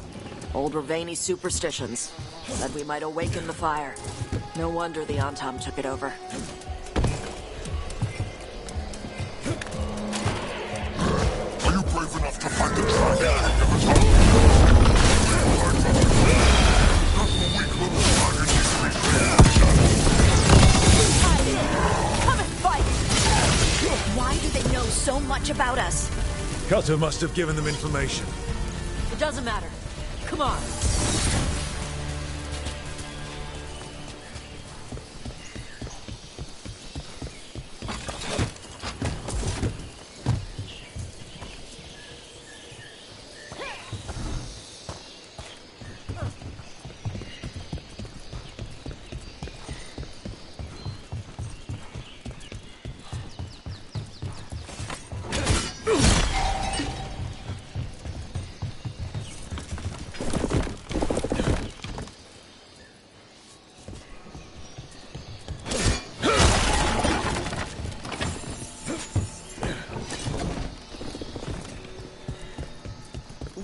Old Ravani superstitions. Said we might awaken the fire. No wonder the Antam took it over. Are you brave enough to fight the dragon? Come and fight! Why do they know so much about us? Cutter must have given them information. It doesn't matter. Come on.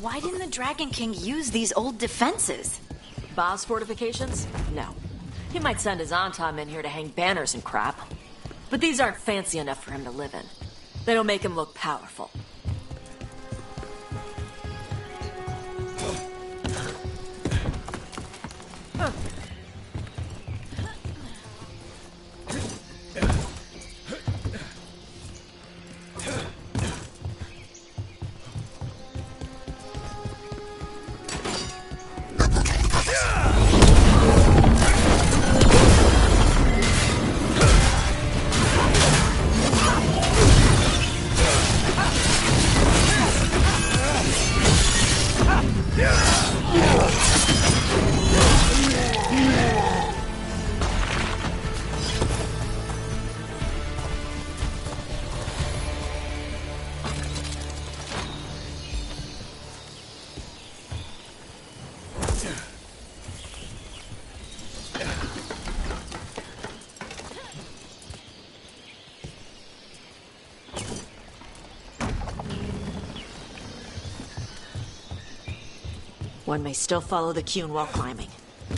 Why didn't the Dragon King use these old defenses? Ba's fortifications? No. He might send his Antam in here to hang banners and crap. But these aren't fancy enough for him to live in. They don't make him look powerful. One may still follow the Qun while climbing.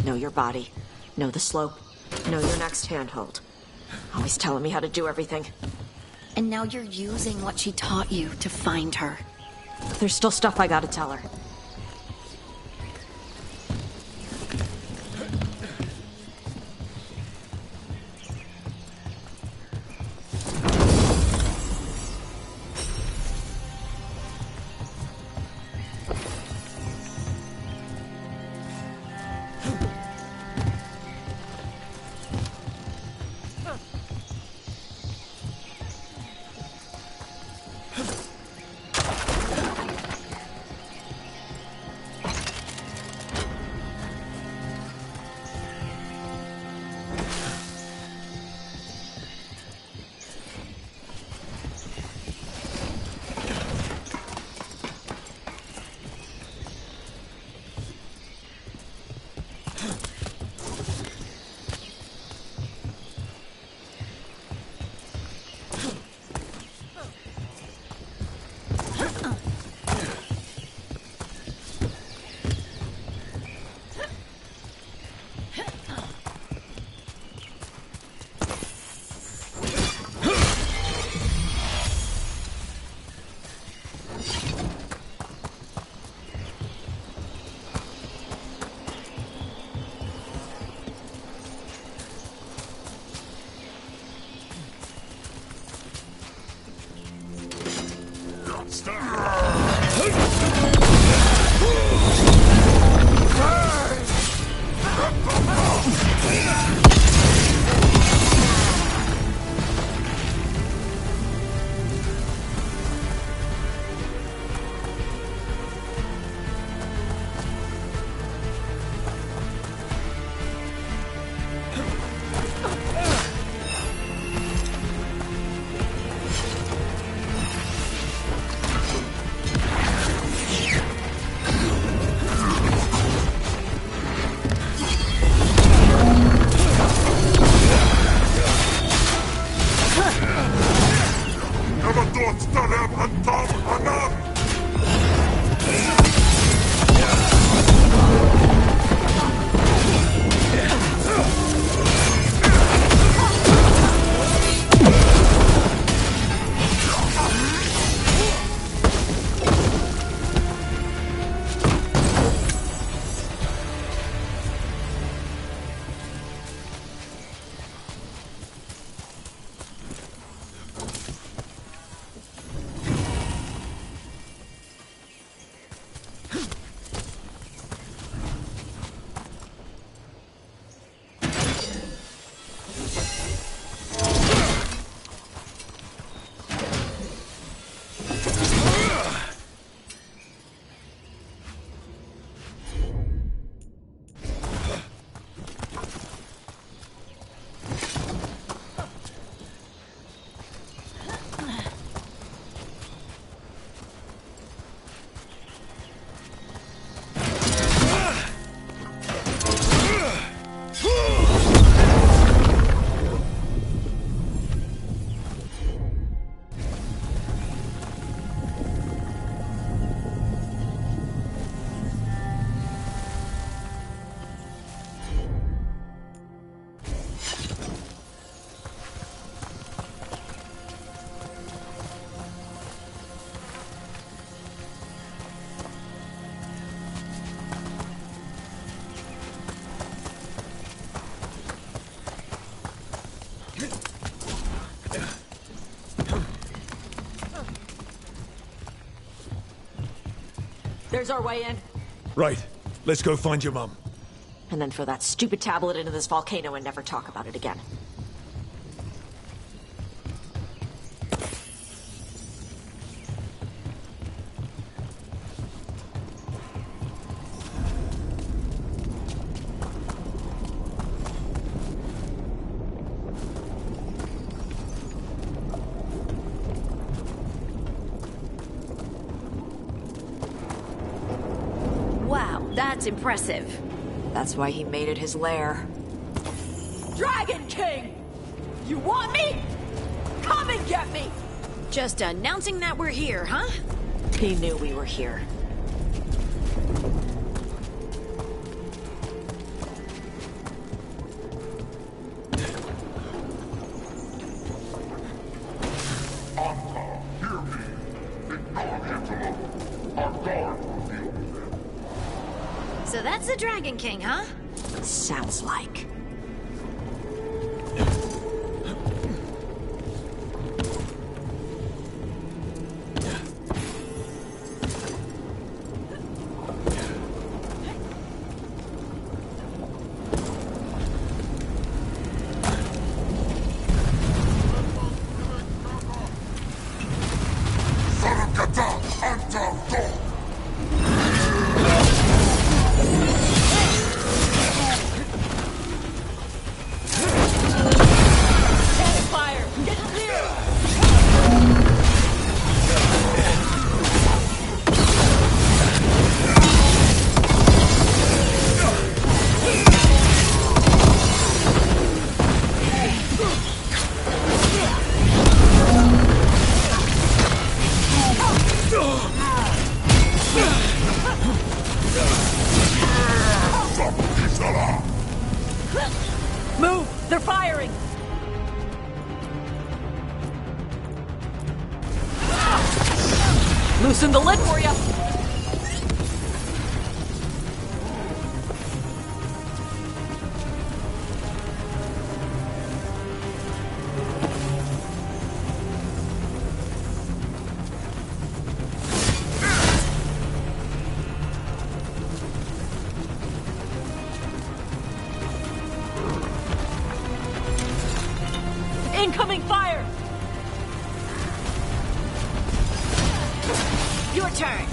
Know your body. Know the slope. Know your next handhold. Always telling me how to do everything. And now you're using what she taught you to find her. There's still stuff I gotta tell her. There's our way in. Right. Let's go find your mum. And then throw that stupid tablet into this volcano and never talk about it again. Wow, that's impressive. That's why he made it his lair. Dragon King! You want me? Come and get me! Just announcing that we're here, huh? He knew we were here. So that's the Dragon King, huh? Sounds like. Move! They're firing! Loosen the lid for you! Incoming fire! Your turn.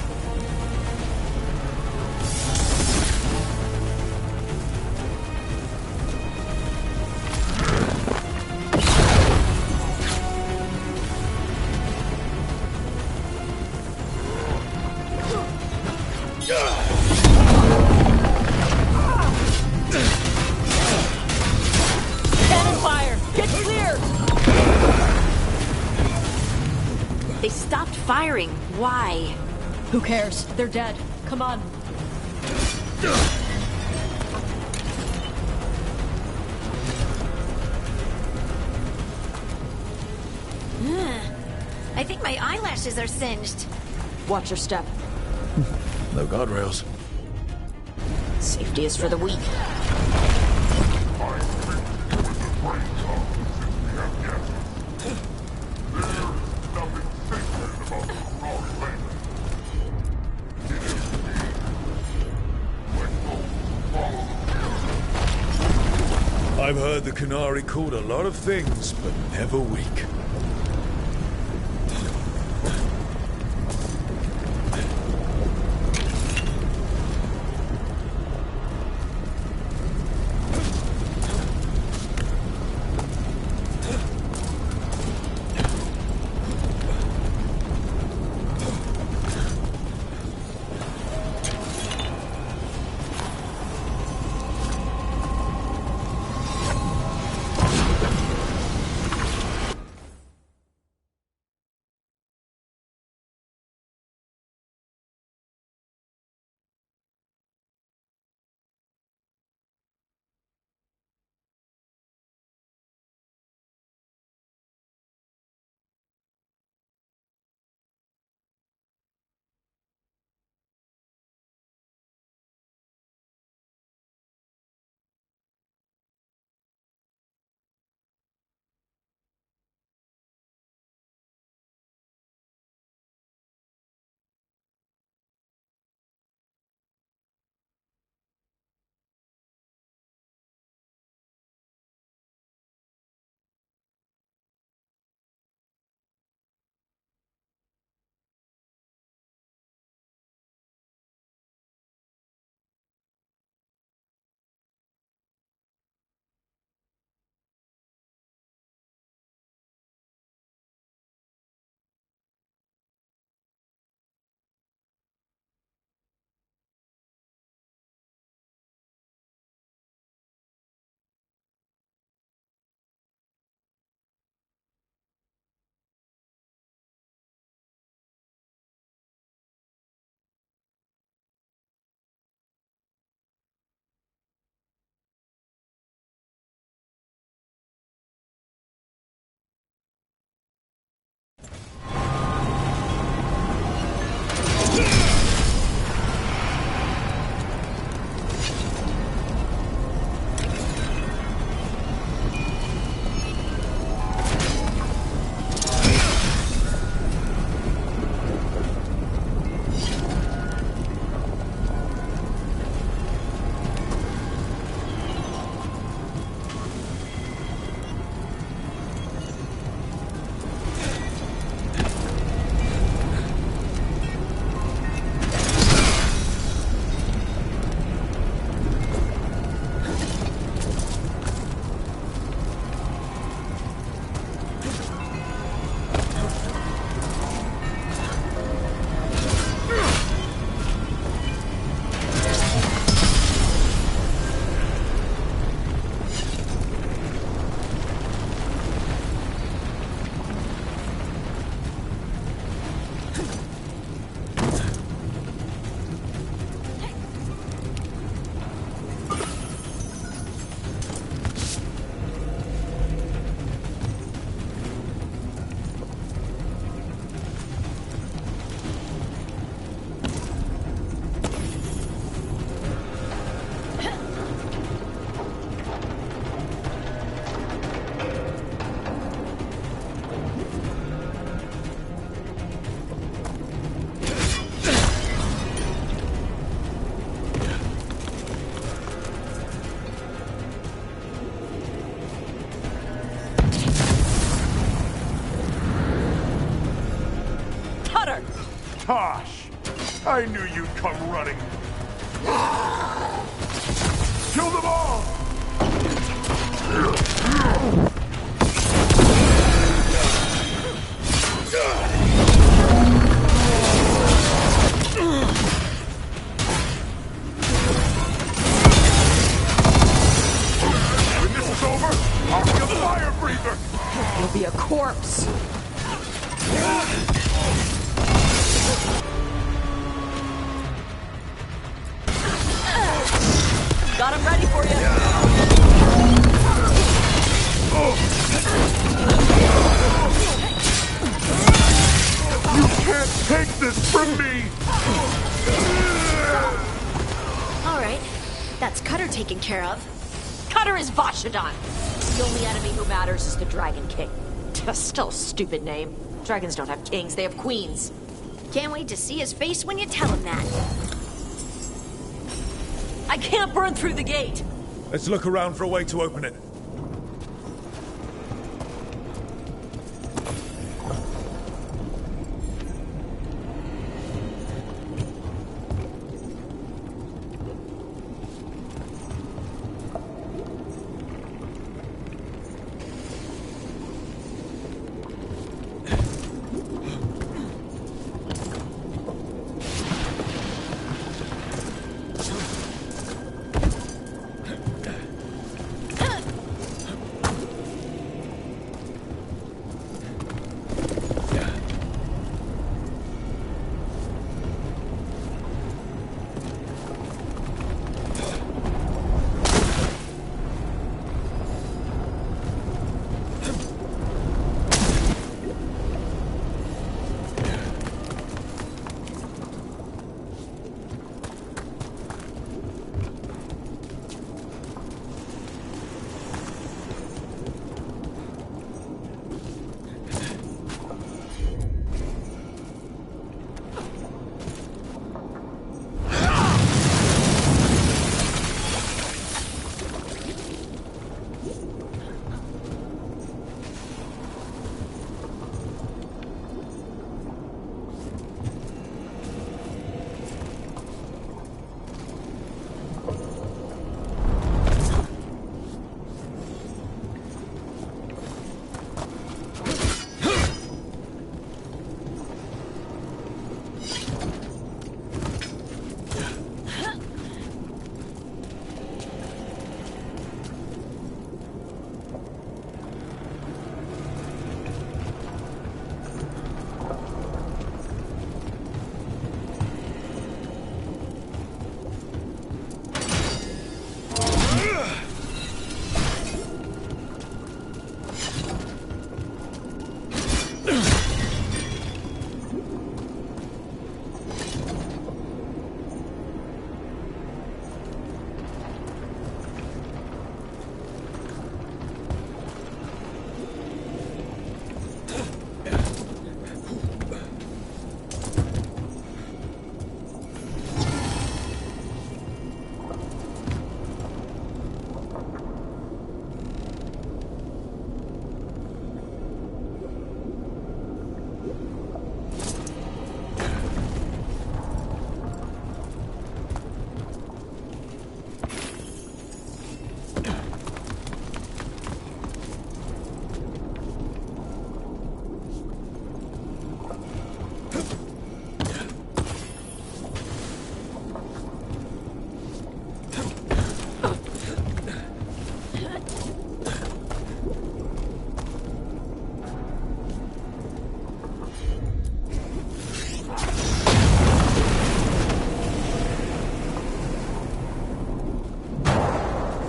Cannon fire! Get clear! They stopped firing. Why? Who cares? They're dead. Come on. I think my eyelashes are singed. Watch your step. No guardrails. Safety is for the weak. I've heard the Qunari called a lot of things, but never weak. Tosh! I knew you'd come running. Kill them all! When this is over, I'll be a fire breather! You'll be a corpse. Got him ready for you. You can't take this from me! All right, that's Cutter taken care of. Cutter is Vashadon. The only enemy who matters is the Dragon King. Still a stupid name. Dragons don't have kings, they have queens. Can't wait to see his face when you tell him that. I can't burn through the gate. Let's look around for a way to open it.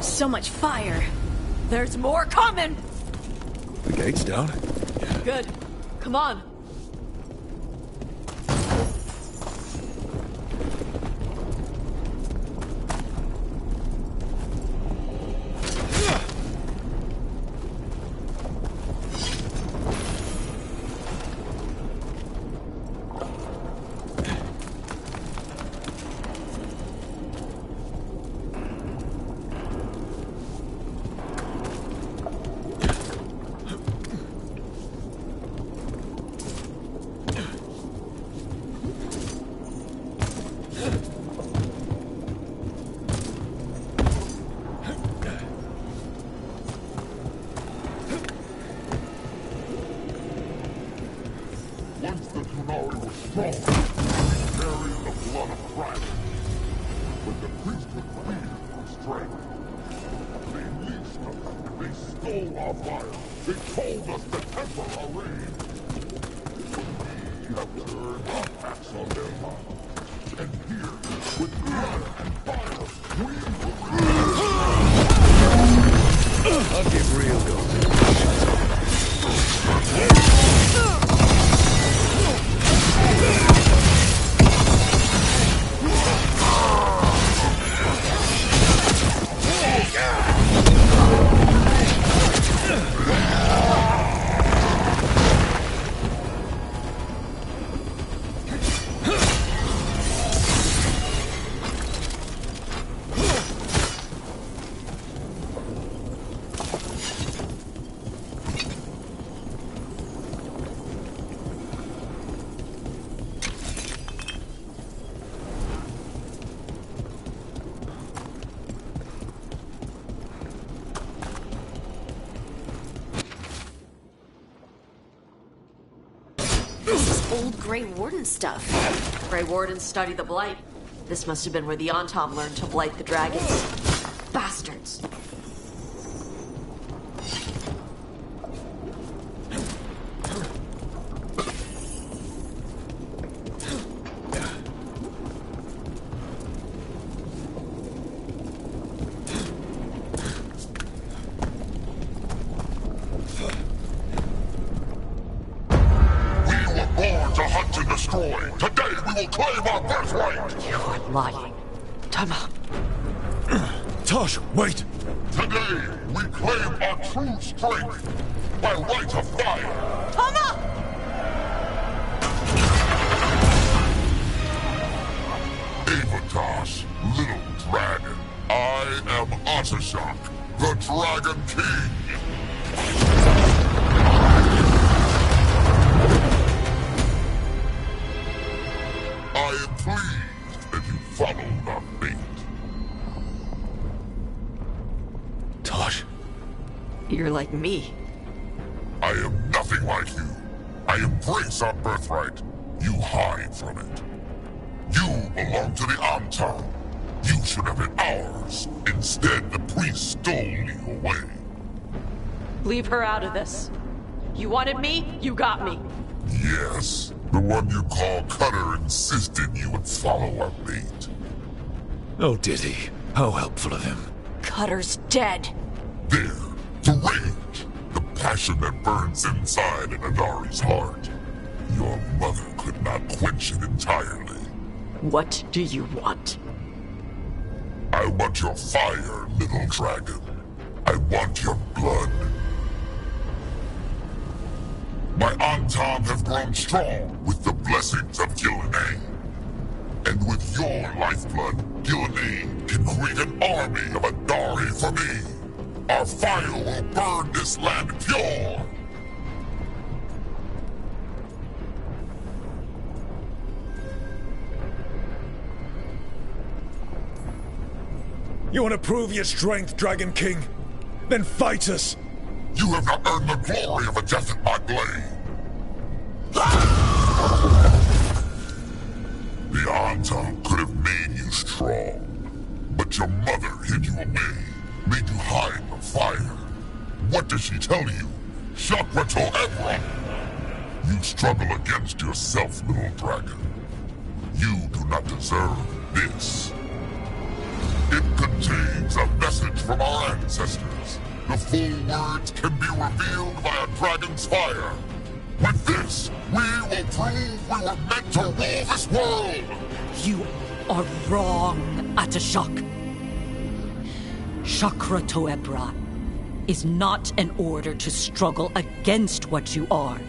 So much fire. There's more coming! The gate's down. Good. Come on. the Kunari were strong, carrying the blood of Christ. When the priesthood feared for strength, they leased us, they stole our fire, they told us to temper our rage. We have turned our backs on their love. And here, with blood and fire, we will... I'll get real going. Old Grey Warden stuff. Grey Wardens study the Blight. This must have been where the Antom learned to blight the dragons. Bastards. Today we will claim our birthright! You are lying. Tama. Tosh, wait! Today we claim our true strength by right of fire! Tama! Avatosh, little dragon. I am Atashok, the Dragon King! I am pleased that you followed our fate. Tosh. You're like me. I am nothing like you. I embrace our birthright. You hide from it. You belong to the Antom. You should have been ours. Instead, the priest stole you away. Leave her out of this. You wanted me, you got me. Yes. The one you call Cutter insisted you would follow our fate. Oh, did he? How helpful of him. Cutter's dead. There, the rage, the passion that burns inside Adari's heart. Your mother could not quench it entirely. What do you want? I want your fire, little dragon. I want your blood. My Antom have grown strong with the blessings of Gillenay. And with your lifeblood, Gillenay can create an army of Adari for me. Our fire will burn this land pure. You want to prove your strength, Dragon King? Then fight us! You have not earned the glory of a death at my blade. The Antom could have made you strong, but your mother hid you away, made you hide the fire. What does she tell you? Shakrato Ebra! You struggle against yourself, little dragon. You do not deserve this. It contains a message from our ancestors. The full words can be revealed by a dragon's fire. With this, we will prove we were meant to rule this world! You are wrong, Atashok. Shakrato Ebra is not an order to struggle against what you are.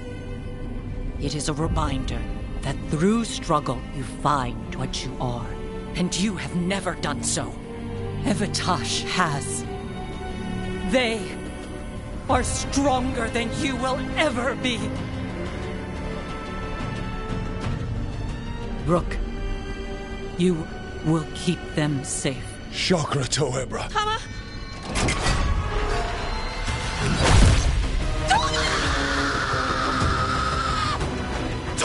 It is a reminder that through struggle you find what you are. And you have never done so. Evatosh has. They are stronger than you will ever be. Rook, you will keep them safe. Shakrato Ebra. Tama!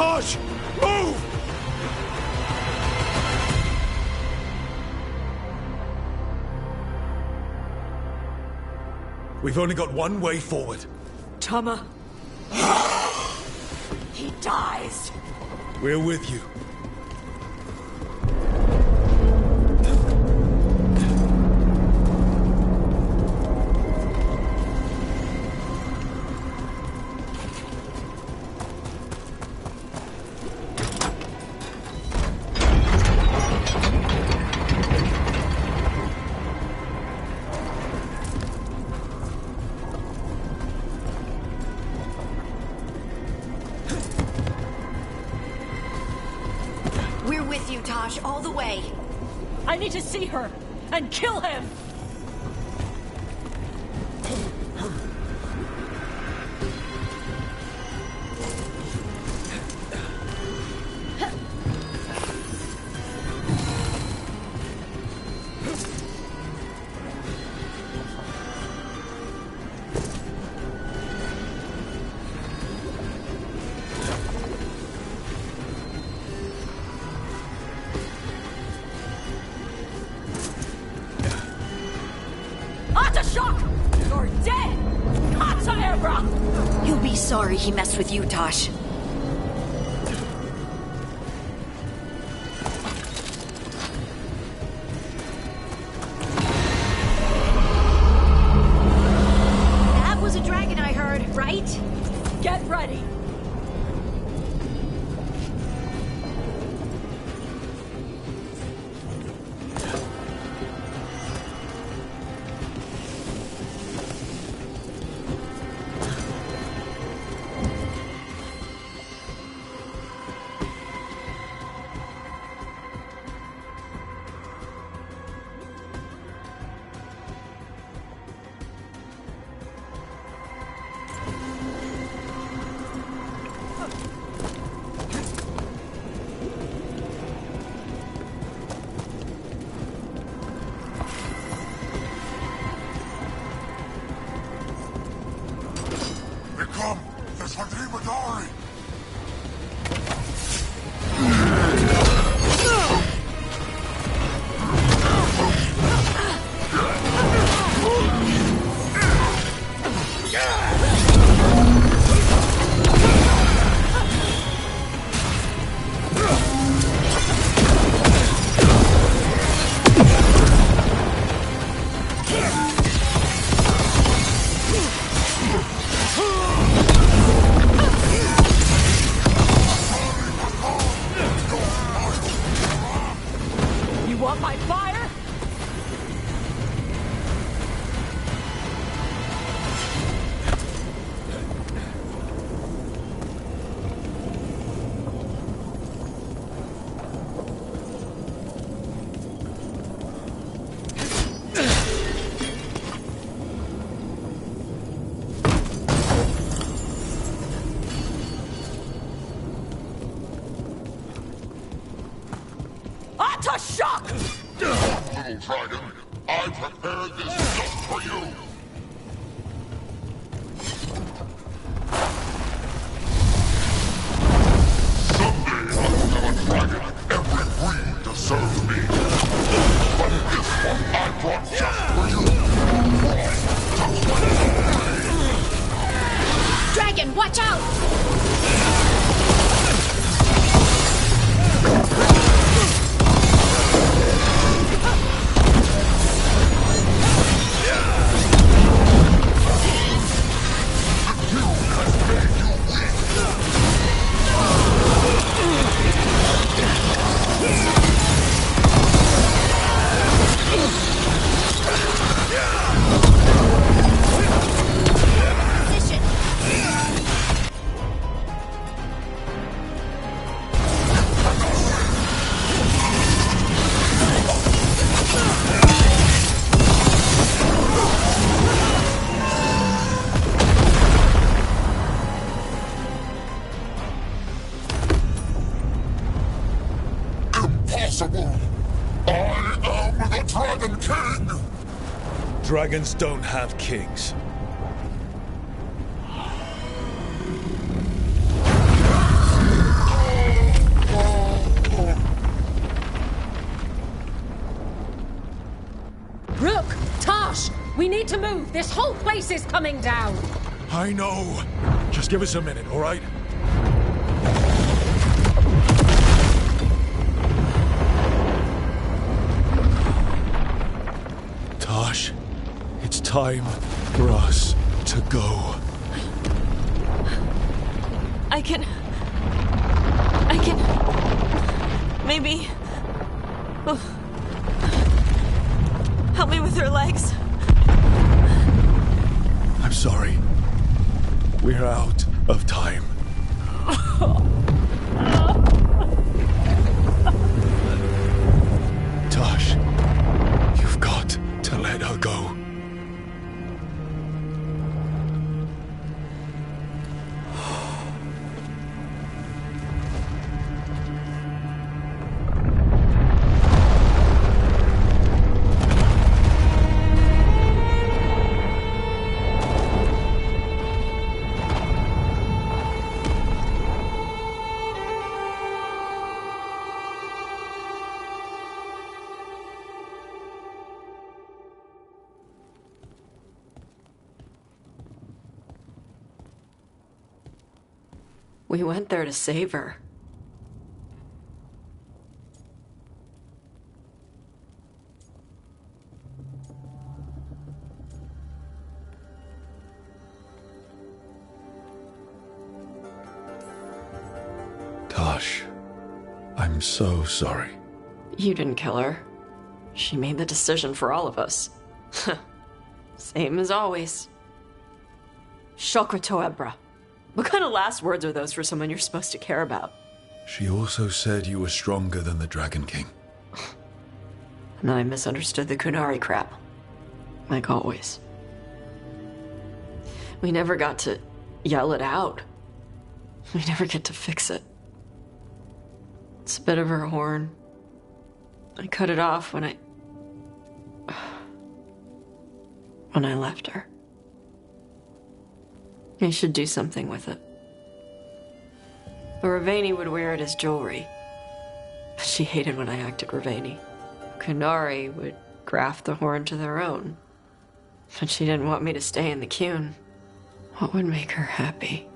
Taj! Move! We've only got one way forward. Tama. He dies. We're with you. We're with you, Tosh, all the way. I need to see her and kill him. You're dead! He'll be sorry he messed with you, Tosh. That was a dragon I heard, right? Get ready! Little dragon, I prepared this just for you! Someday I will have a dragon every breed to serve me. But this one I brought just for you! Dragon, watch out! Dragons don't have kings. We need to move! This whole place is coming down! I know. Just give us a minute, all right? Tosh, it's time for us to go. I can... Maybe... Oh. Help me with her legs. I'm sorry. We're out of time. Tosh, you've got to let her go. We went there to save her. Tosh, I'm so sorry. You didn't kill her. She made the decision for all of us. Same as always. Shokrato Ebra. What kind of last words are those for someone you're supposed to care about? She also said you were stronger than the Dragon King. And then I misunderstood the Kunari crap. Like always. We never got to yell it out. We never get to fix it. It's a bit of her horn. I cut it off when I left her. I should do something with it. But Ravani would wear it as jewelry. But she hated when I acted Ravani. Kunari would graft the horn to their own. But she didn't want me to stay in the Qun. What would make her happy?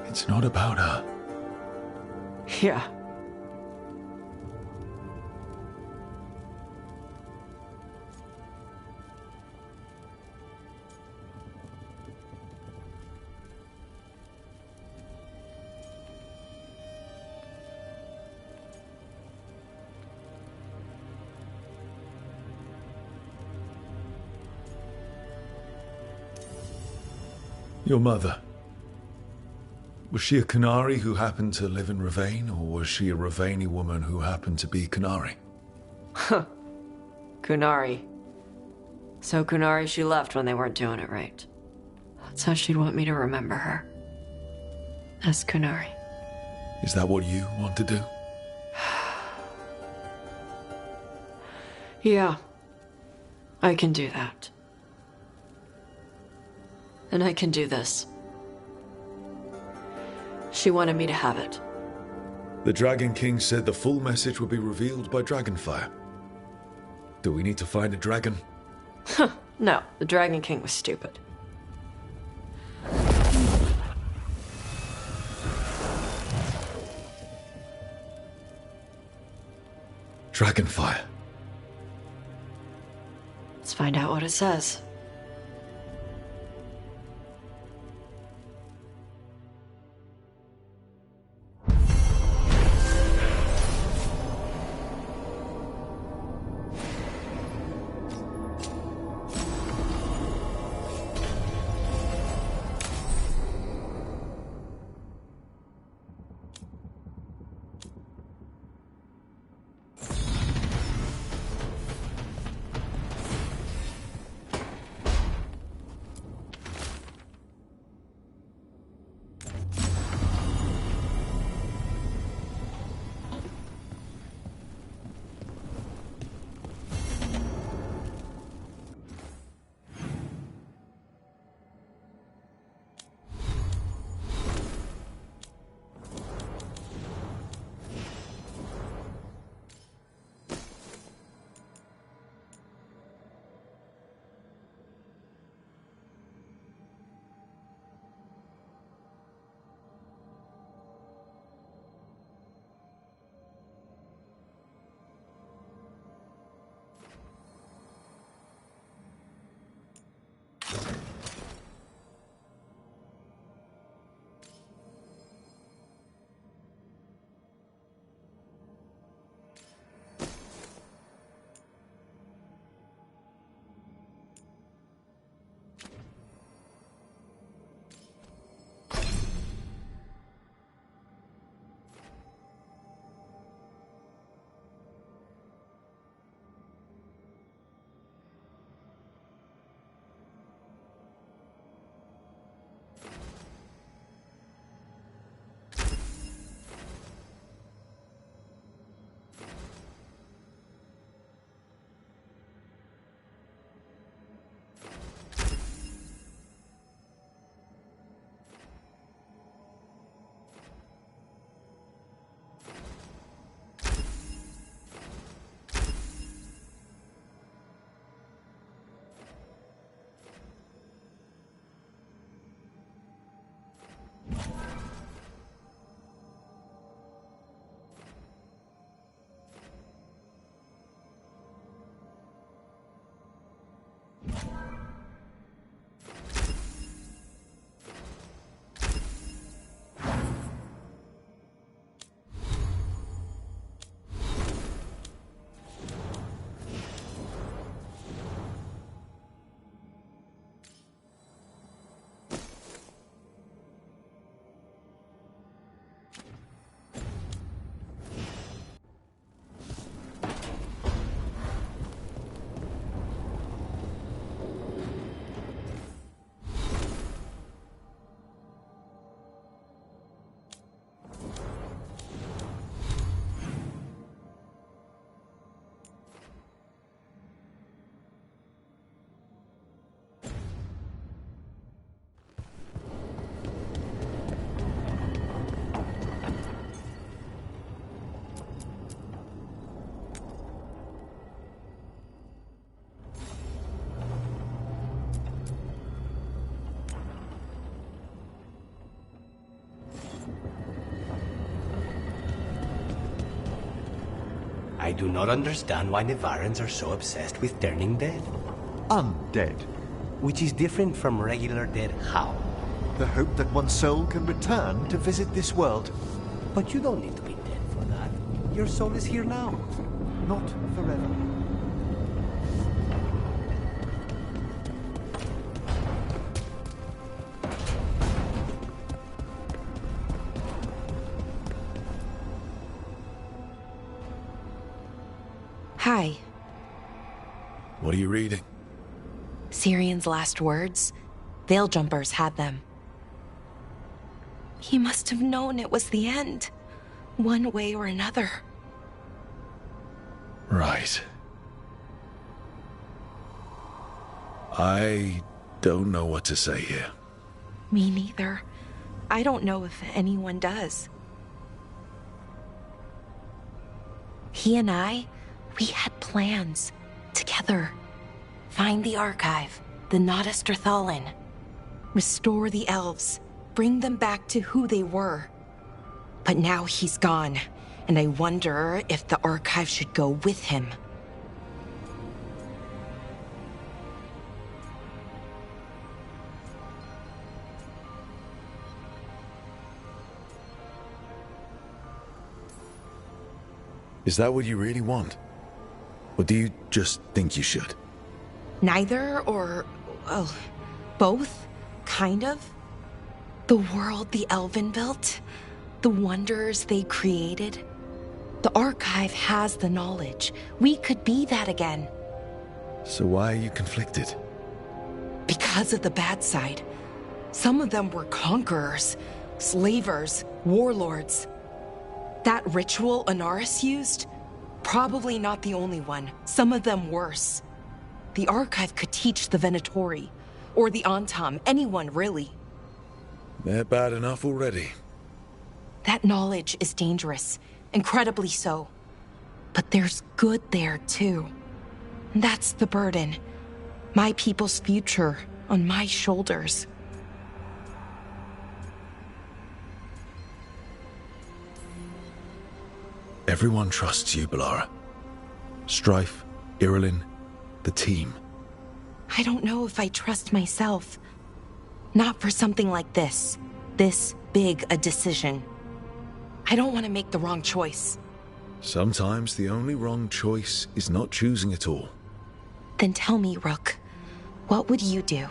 It's not about her. Yeah. Your mother. Was she a Kunari who happened to live in Ravane, or was she a Ravani woman who happened to be Kunari? Huh. Kunari. So Kunari she left when they weren't doing it right. That's how she'd want me to remember her. As Kunari. Is that what you want to do? Yeah. I can do that. And I can do this. She wanted me to have it. The Dragon King said the full message would be revealed by Dragonfire. Do we need to find a dragon? No, the Dragon King was stupid. Dragonfire. Let's find out what it says. I do not understand why Nevarans are so obsessed with turning dead. Undead. Which is different from regular dead how? The hope that one's soul can return to visit this world. But you don't need to be dead for that. Your soul is here now. Not forever. Hi. What are you reading? Syrion's last words? Veil Jumpers had them. He must have known it was the end, one way or another. Right. I don't know what to say here. Me neither. I don't know if anyone does. He and I, we had plans together. Find the archive, the Nodaster Thalin. Restore the elves, bring them back to who they were. But now he's gone, and I wonder if the archive should go with him. Is that what you really want? Or do you just think you should? Neither, or, well, both, kind of. The world the Elven built, the wonders they created. The archive has the knowledge. We could be that again. So why are you conflicted? Because of the bad side. Some of them were conquerors, slavers, warlords. That ritual Anaris used? Probably not the only one. Some of them worse. The archive could teach the Venatori, or the Antam, anyone really. They're bad enough already. That knowledge is dangerous, incredibly so. But there's good there too. That's the burden. My people's future on my shoulders. Everyone trusts you, Balara. Strife, Irilyn, the team. I don't know if I trust myself. Not for something like this. This big a decision. I don't want to make the wrong choice. Sometimes the only wrong choice is not choosing at all. Then tell me, Rook, what would you do?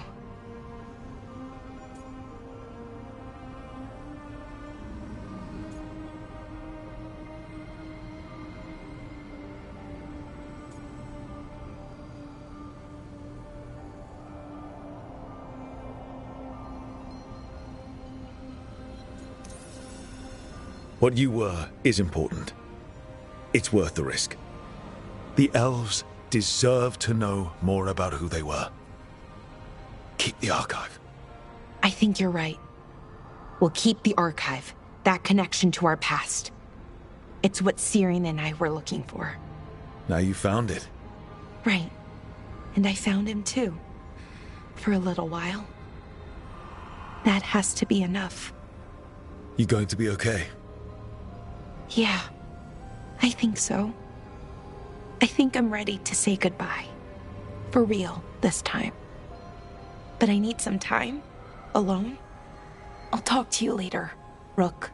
What you were is important. It's worth the risk. The elves deserve to know more about who they were. Keep the archive. I think you're right. We'll keep the archive, that connection to our past. It's what Syrian and I were looking for. Now you found it. Right. And I found him too. For a little while. That has to be enough. You going to be okay? Yeah, I think so. I think I'm ready to say goodbye. For real, this time. But I need some time, alone. I'll talk to you later, Rook.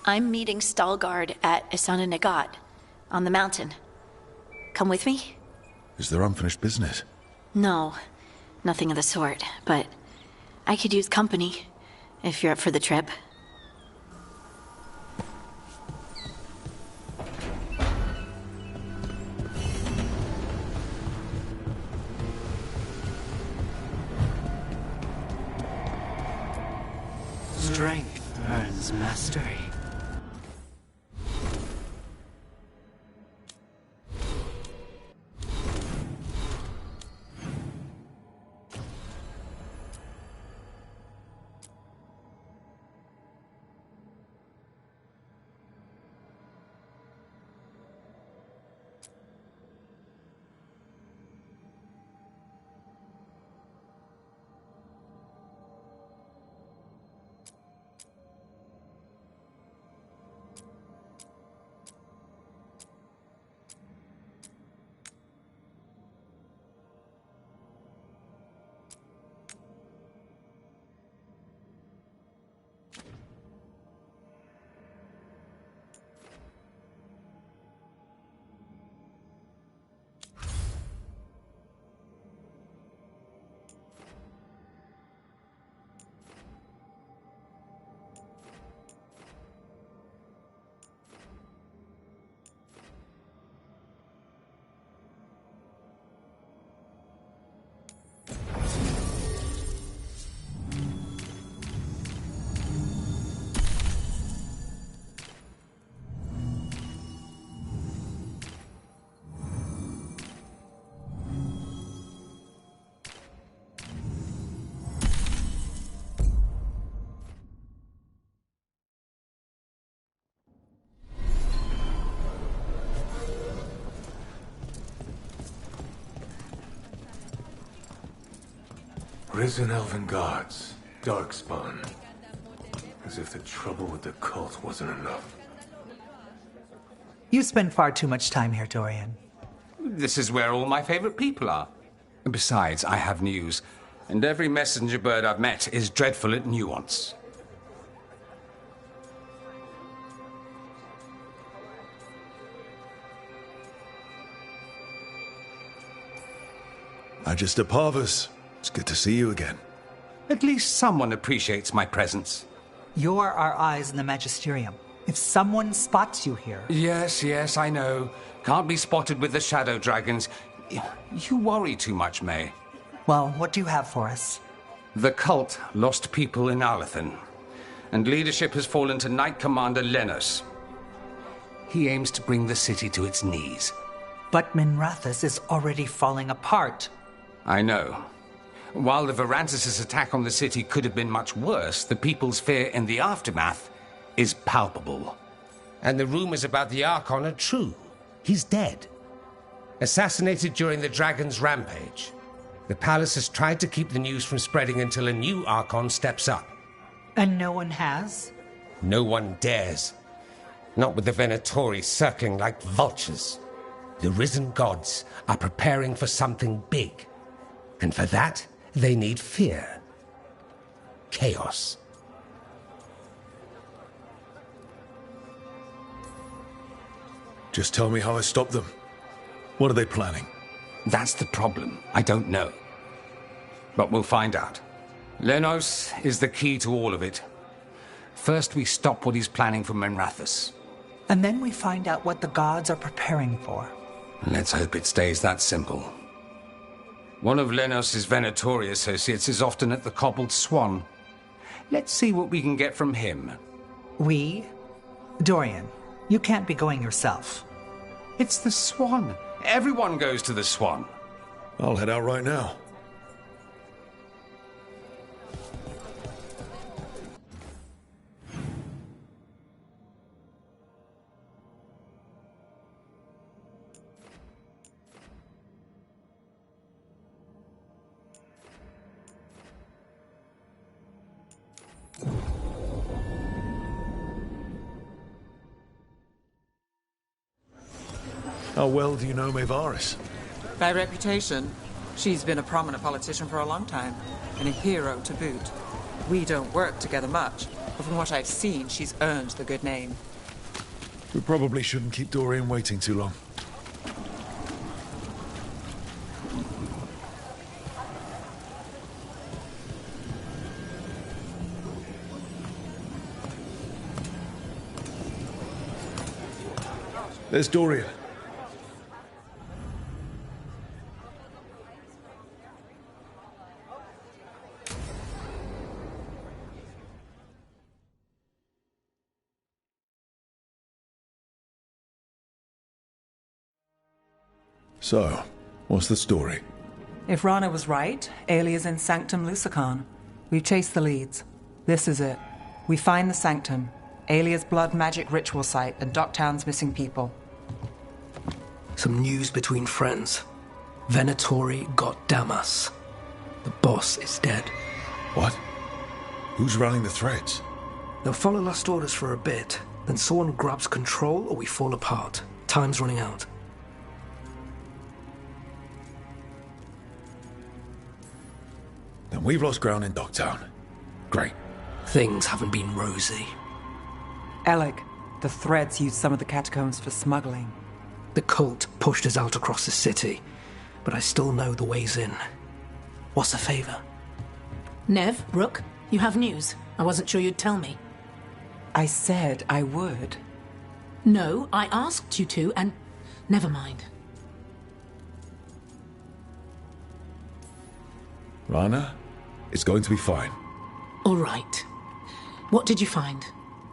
I'm meeting Stalgard at Isana Nagat, on the mountain. Come with me? Is there unfinished business? No, nothing of the sort, but I could use company, if you're up for the trip. Strength earns mastery. Risen elven gods, darkspawn. As if the trouble with the cult wasn't enough. You spend far too much time here, Dorian. This is where all my favorite people are. Besides, I have news, and every messenger bird I've met is dreadful at nuance. Magister Parvus, it's good to see you again. At least someone appreciates my presence. You're our eyes in the Magisterium. If someone spots you here... Yes, I know. Can't be spotted with the shadow dragons. You worry too much, May. Well, what do you have for us? The cult lost people in Alathan, and leadership has fallen to Knight Commander Lenos. He aims to bring the city to its knees. But Minrathous is already falling apart. I know. While the Varantis' attack on the city could have been much worse, the people's fear in the aftermath is palpable. And the rumors about the Archon are true. He's dead. Assassinated during the Dragon's rampage. The palace has tried to keep the news from spreading until a new Archon steps up. And no one has? No one dares. Not with the Venatori circling like vultures. The risen gods are preparing for something big. And for that, they need fear. Chaos. Just tell me how I stop them. What are they planning? That's the problem. I don't know. But we'll find out. Lenos is the key to all of it. First, we stop what he's planning for Minrathous. And then we find out what the gods are preparing for. Let's hope it stays that simple. One of Lenos' Venatori associates is often at the Cobbled Swan. Let's see what we can get from him. We? Dorian, you can't be going yourself. It's the Swan. Everyone goes to the Swan. I'll head out right now. How well do you know Maevaris? By reputation, she's been a prominent politician for a long time, and a hero to boot. We don't work together much, but from what I've seen, she's earned the good name. We probably shouldn't keep Dorian waiting too long. There's Dorian. So, what's the story? If Rana was right, Alia's in Sanctum Lucican. We've chased the leads. This is it. We find the Sanctum, Alia's blood magic ritual site, and Docktown's missing people. Some news between friends. Venatori got Damas. The boss is dead. What? Who's running the threads? They'll follow last orders for a bit, then someone grabs control or we fall apart. Time's running out. Then we've lost ground in Docktown. Great. Things haven't been rosy. Alec, the threads used some of the catacombs for smuggling. The cult pushed us out across the city, but I still know the ways in. What's the favor? Nev, Rook, you have news. I wasn't sure you'd tell me. I said I would. No, I asked you to, and never mind. Rana, it's going to be fine. All right. What did you find?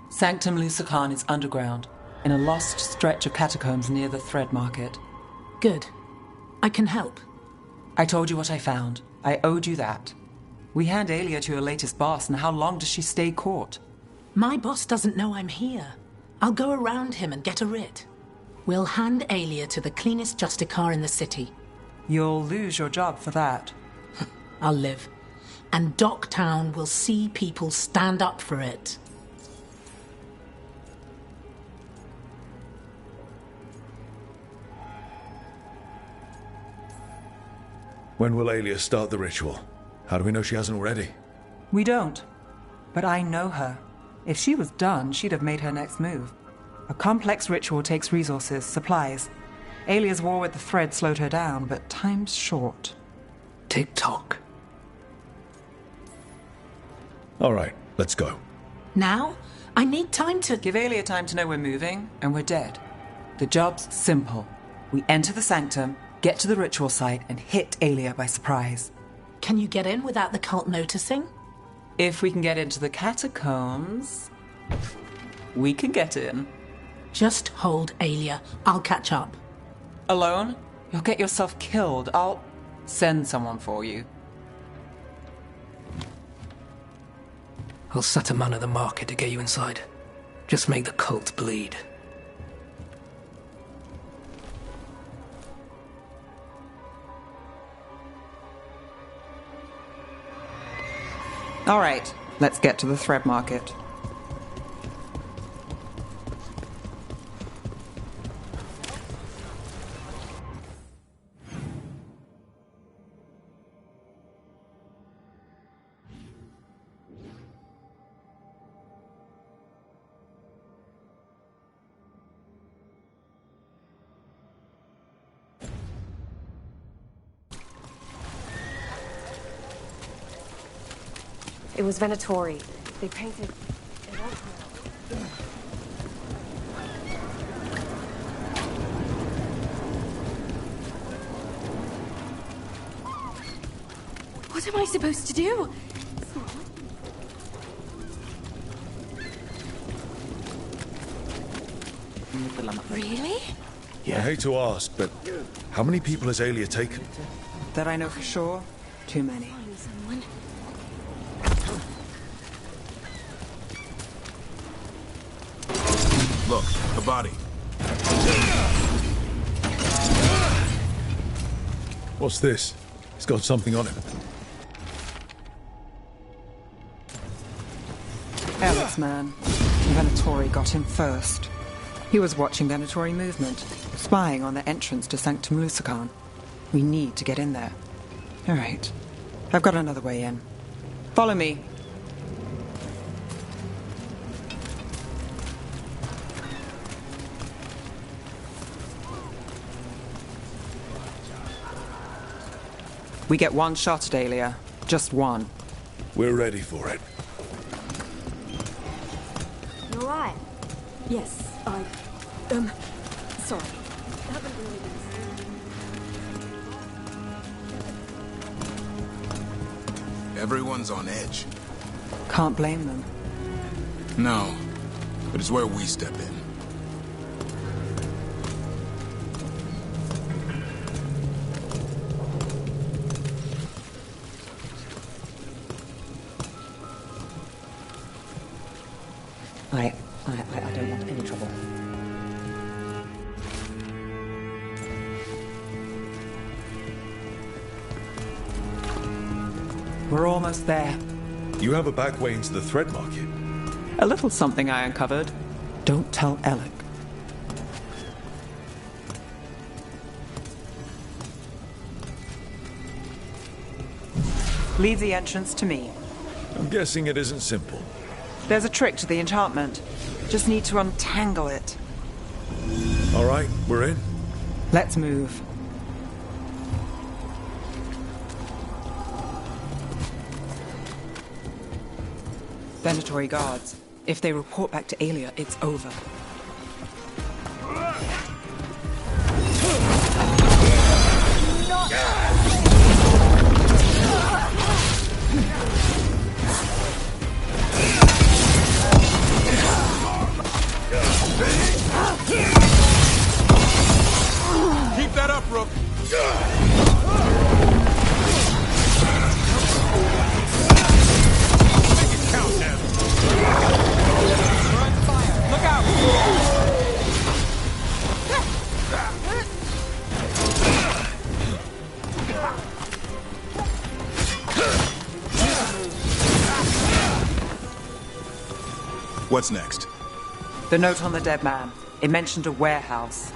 Sanctum Lucican is underground, in a lost stretch of catacombs near the Thread Market. Good. I can help. I told you what I found. I owed you that. We hand Alia to your latest boss, and how long does she stay caught? My boss doesn't know I'm here. I'll go around him and get a writ. We'll hand Alia to the cleanest Justicar in the city. You'll lose your job for that. I'll live. And Docktown will see people stand up for it. When will Alia start the ritual? How do we know she hasn't already? We don't. But I know her. If she was done, she'd have made her next move. A complex ritual takes resources, supplies. Alia's war with the Thread slowed her down, but time's short. Tick-tock. All right, let's go. Now? I need time to... Give Alia time to know we're moving, and we're dead. The job's simple. We enter the Sanctum, get to the ritual site, and hit Alia by surprise. Can you get in without the cult noticing? If we can get into the catacombs, we can get in. Just hold Alia. I'll catch up. Alone? You'll get yourself killed. I'll send someone for you. I'll set a man at the market to get you inside. Just make the cult bleed. All right, let's get to the Thread Market. It was Venatori. They painted it up. What am I supposed to do? Really? I hate to ask, but how many people has Alia taken? That I know for sure, too many. Look, a body. What's this? He's got something on him. Alec's man. Venatori got him first. He was watching Venatori movement, spying on the entrance to Sanctum Lucican. We need to get in there. All right. I've got another way in. Follow me. We get one shot at Aelia. Just one. We're ready for it. You alright? Yes, sorry. Haven't really been Everyone's on edge. Can't blame them. No, but it's where we step in. I don't want any trouble. We're almost there. You have a back way into the thread market. A little something I uncovered. Don't tell Alec. Leave the entrance to me. I'm guessing it isn't simple. There's a trick to the enchantment. Just need to untangle it. All right, we're in. Let's move. Venatory guards. If they report back to Aelia, it's over. Keep that up, Rook. Make it count, Ned. We're on fire. Look out! What's next? The note on the dead man. It mentioned a warehouse.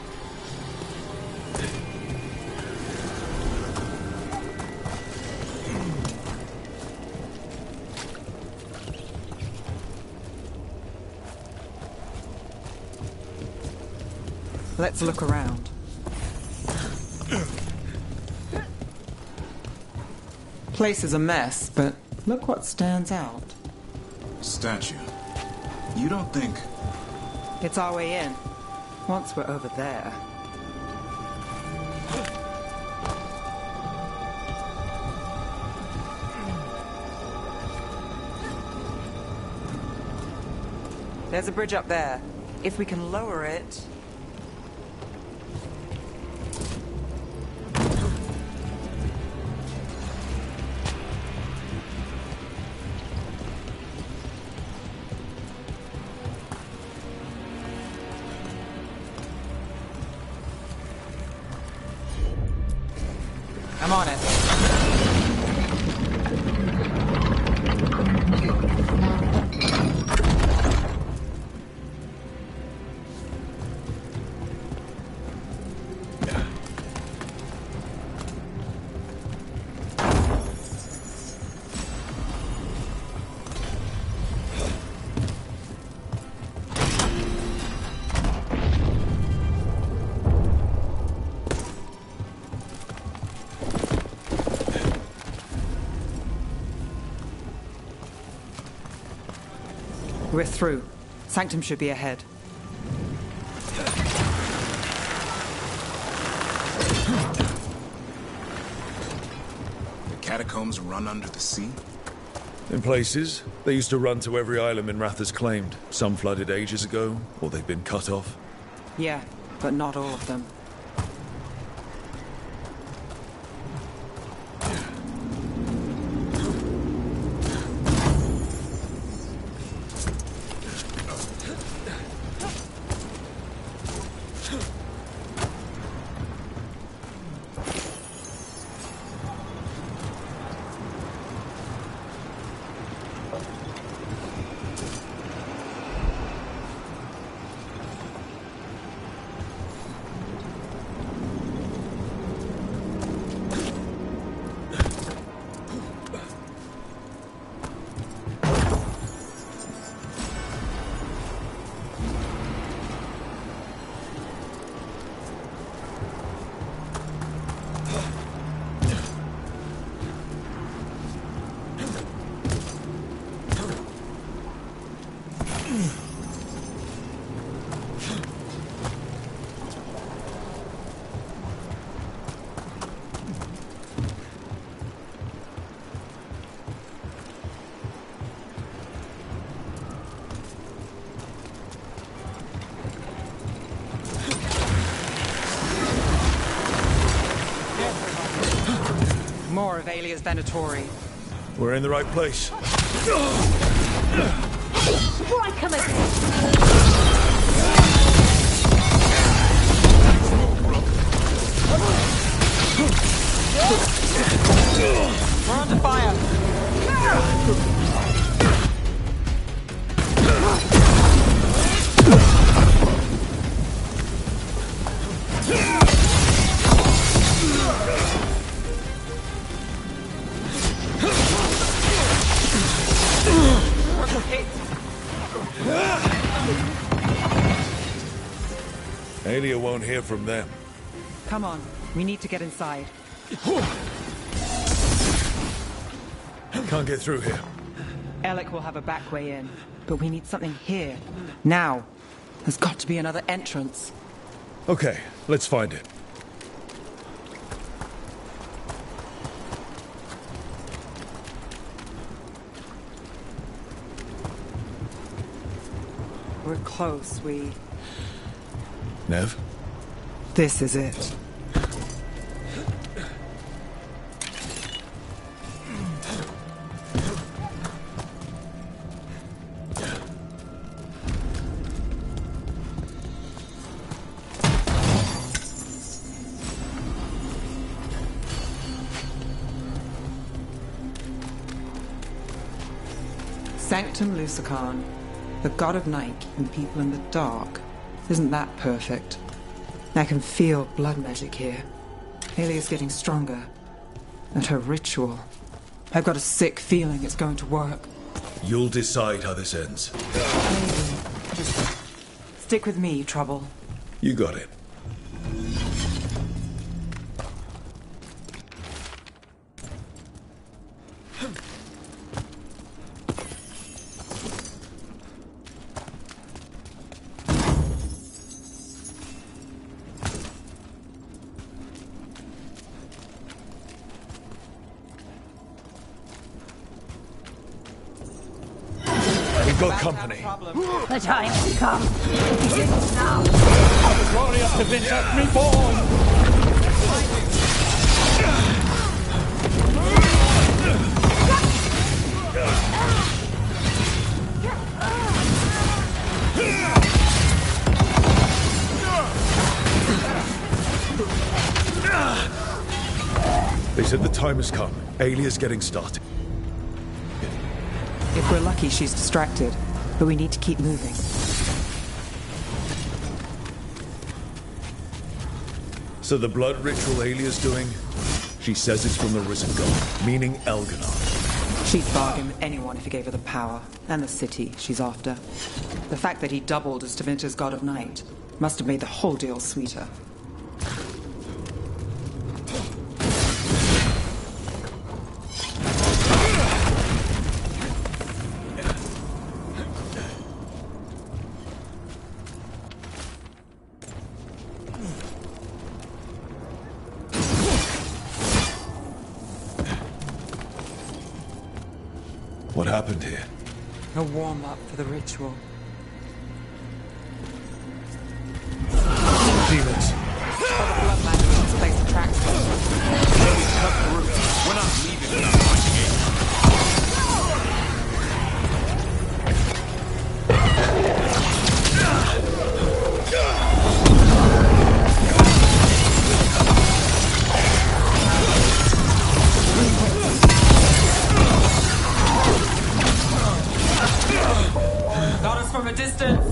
Let's look around. Place is a mess, but look what stands out. Statue. You don't think... It's our way in. Once we're over there. There's a bridge up there. If we can lower it... I'm on it. We're through. Sanctum should be ahead. The catacombs run under the sea? In places, they used to run to every island Minratha's claimed. Some flooded ages ago, or they've been cut off. Yeah, but not all of them. Alia's Venatori. We're in the right place. Strike him again! We're under fire! Alia won't hear from them. Come on, we need to get inside. Can't get through here. Alec will have a back way in, but we need something here. Now. There's got to be another entrance. Okay, let's find it. We're close, Nev? This is it. Sanctum Lucican, the god of night keeping people in the dark. Isn't that perfect? I can feel blood magic here. Alia's getting stronger. And her ritual. I've got a sick feeling it's going to work. You'll decide how this ends. Maybe. Just stick with me, Trouble. You got it. Got company. The time has come. It is now. The glorious Divinity reborn. They said the time has come. Alia's getting started. If we're lucky, she's distracted, but we need to keep moving. So the blood ritual Alia's doing, she says it's from the risen god, meaning Elganar. She'd bargain with anyone if he gave her the power, and the city she's after. The fact that he doubled as Tevinter's god of night must have made the whole deal sweeter. What happened here? A warm-up for the ritual. Demons. Blood magic in this place attracts them. Cut through. We're not leaving without punching it. Got us from a distance.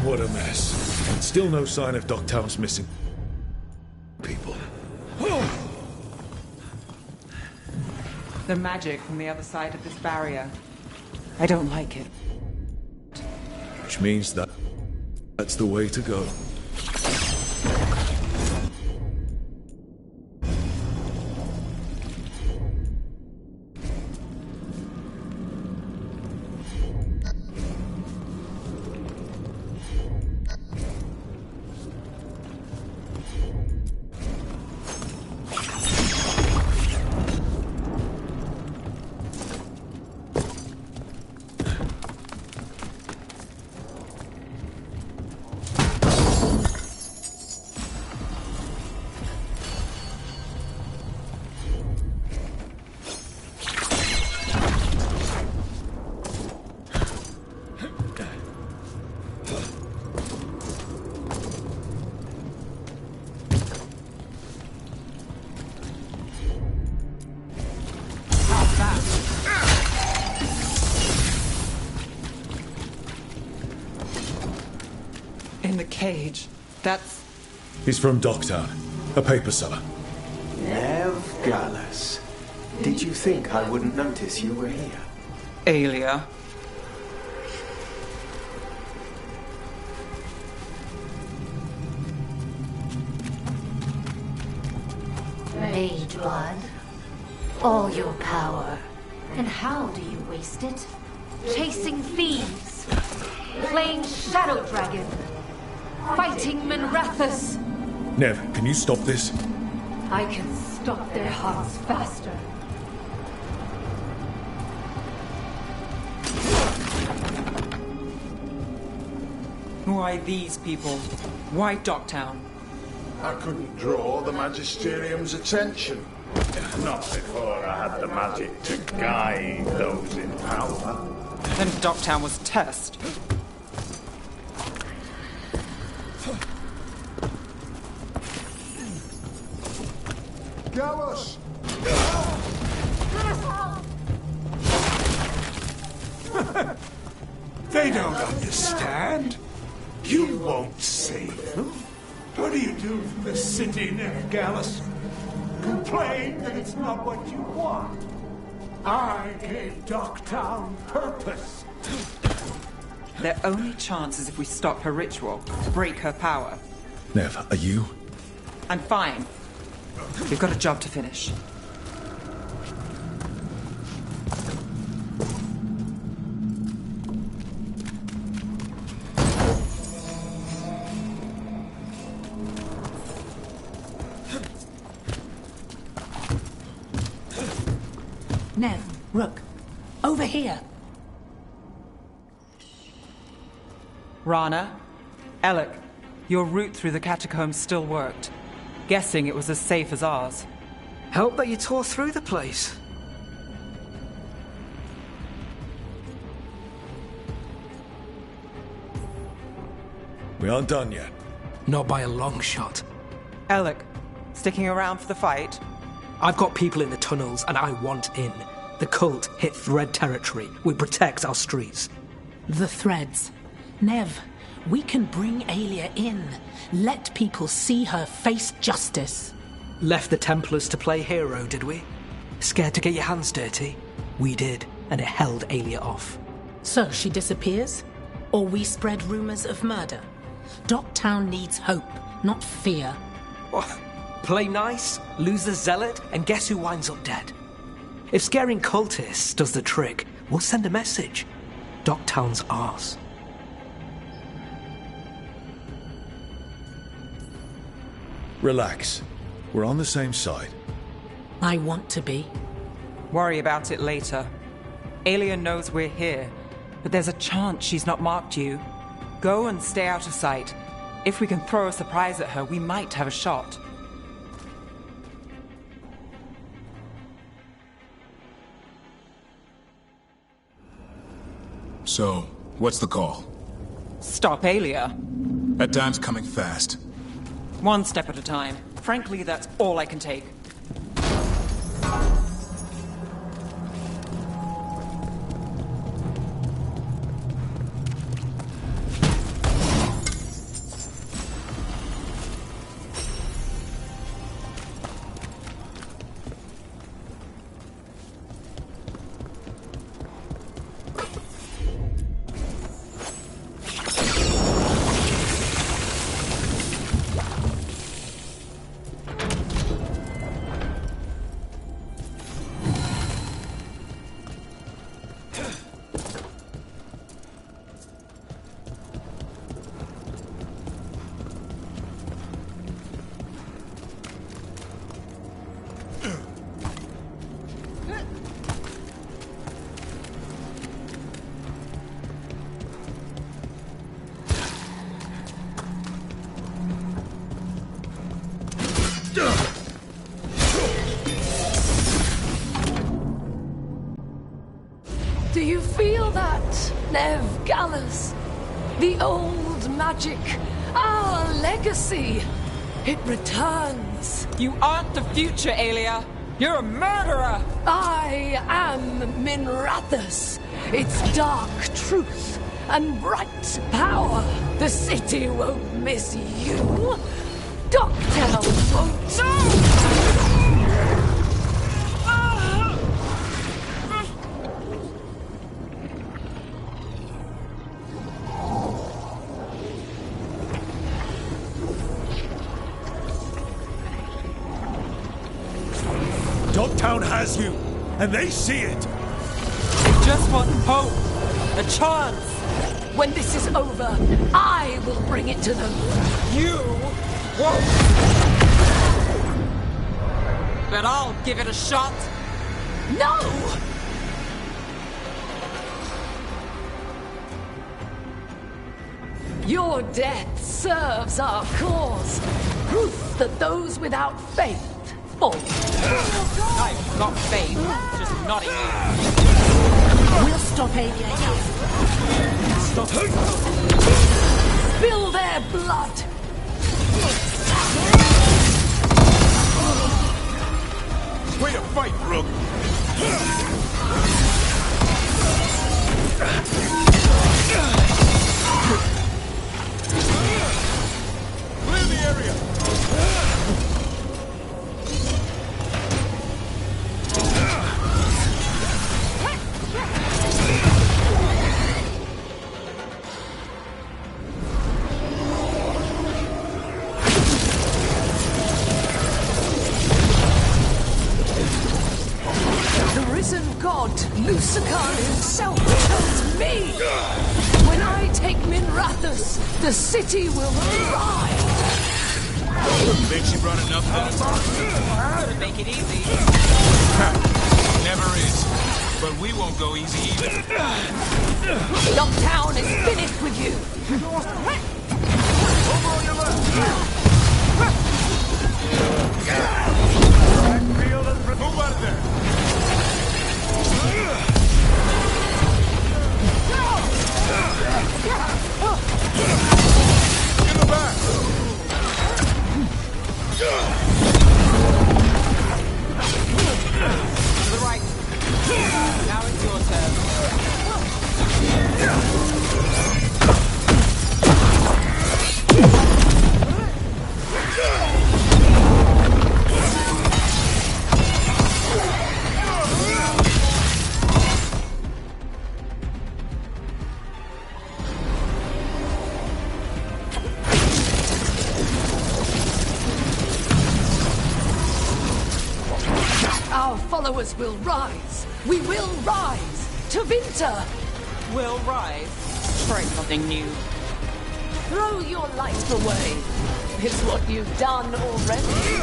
What a mess. Still no sign of Dogtown's missing people. The magic from the other side of this barrier. I don't like it. Which means that's the way to go. That's... He's from Docktown, a paper seller. Nev Gallus. Did you think I wouldn't notice you were here? Aelia. Mage blood. All your power. And how do you waste it? Chasing thieves. Playing Shadow Dragon. Fighting Minrathous. Nev, can you stop this? I can stop their hearts faster. Why these people? Why Docktown? I couldn't draw the Magisterium's attention. Not before I had the magic to guide those in power. Then Docktown was test. Gallus! They don't understand. You won't save them. What do you do from the city, Nev Gallus? Complain that it's not what you want. I gave Docktown purpose. Their only chance is if we stop her ritual, break her power. Nev, are you? I'm fine. We've got a job to finish. Nev, Rook, over here. Rana, Alec, your route through the catacombs still worked. Guessing it was as safe as ours. Help that you tore through the place. We aren't done yet. Not by a long shot. Alec, sticking around for the fight? I've got people in the tunnels and I want in. The cult hit Thread territory. We protect our streets. The Threads. Nev, we can bring Aelia in. Let people see her face justice. Left the Templars to play hero, did we? Scared to get your hands dirty? We did, and it held Aelia off. So she disappears? Or we spread rumors of murder? Docktown needs hope, not fear. What? Play nice, lose the zealot, and guess who winds up dead? If scaring cultists does the trick, we'll send a message. Docktown's ours. Relax. We're on the same side. I want to be. Worry about it later. Aelia knows we're here, but there's a chance she's not marked you. Go and stay out of sight. If we can throw a surprise at her, we might have a shot. So, what's the call? Stop Aelia. That time's coming fast. One step at a time. Frankly, that's all I can take. Do you feel that, Nev Gallus? The old magic, our legacy. It returns. You aren't the future, Aelia. You're a murderer. I am Minrathous, its dark truth, and bright power. The city won't miss you. Dogtown won't. Dogtown has you, and they see it. I just want hope. A chance. When this is over, I will bring it to them. You won't. But I'll give it a shot. No! Your death serves our cause. Proof that those without faith fall. I've got faith, just not in you. We'll stop Alia here. Spill their blood. Way to fight, Rook. Clear the area. God, Lucifer himself tells me. When I take Minrathous, the city will rise. Think she brought enough To make it easy. Never is. But we won't go easy either. Dogtown is finished with you. Over on your left. Move out of there. In the back! To the right. Now it's your turn. Our followers will rise. We will rise. To Vinter. Will rise. Try something new. Throw your life away. It's what you've done already.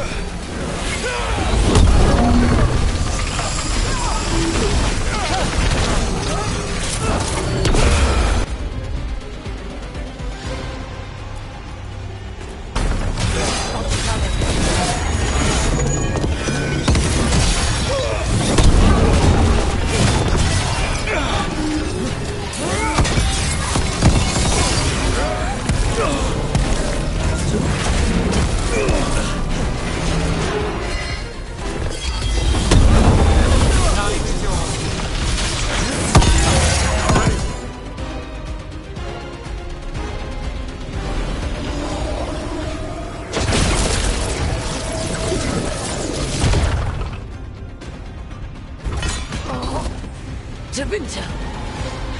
Winter,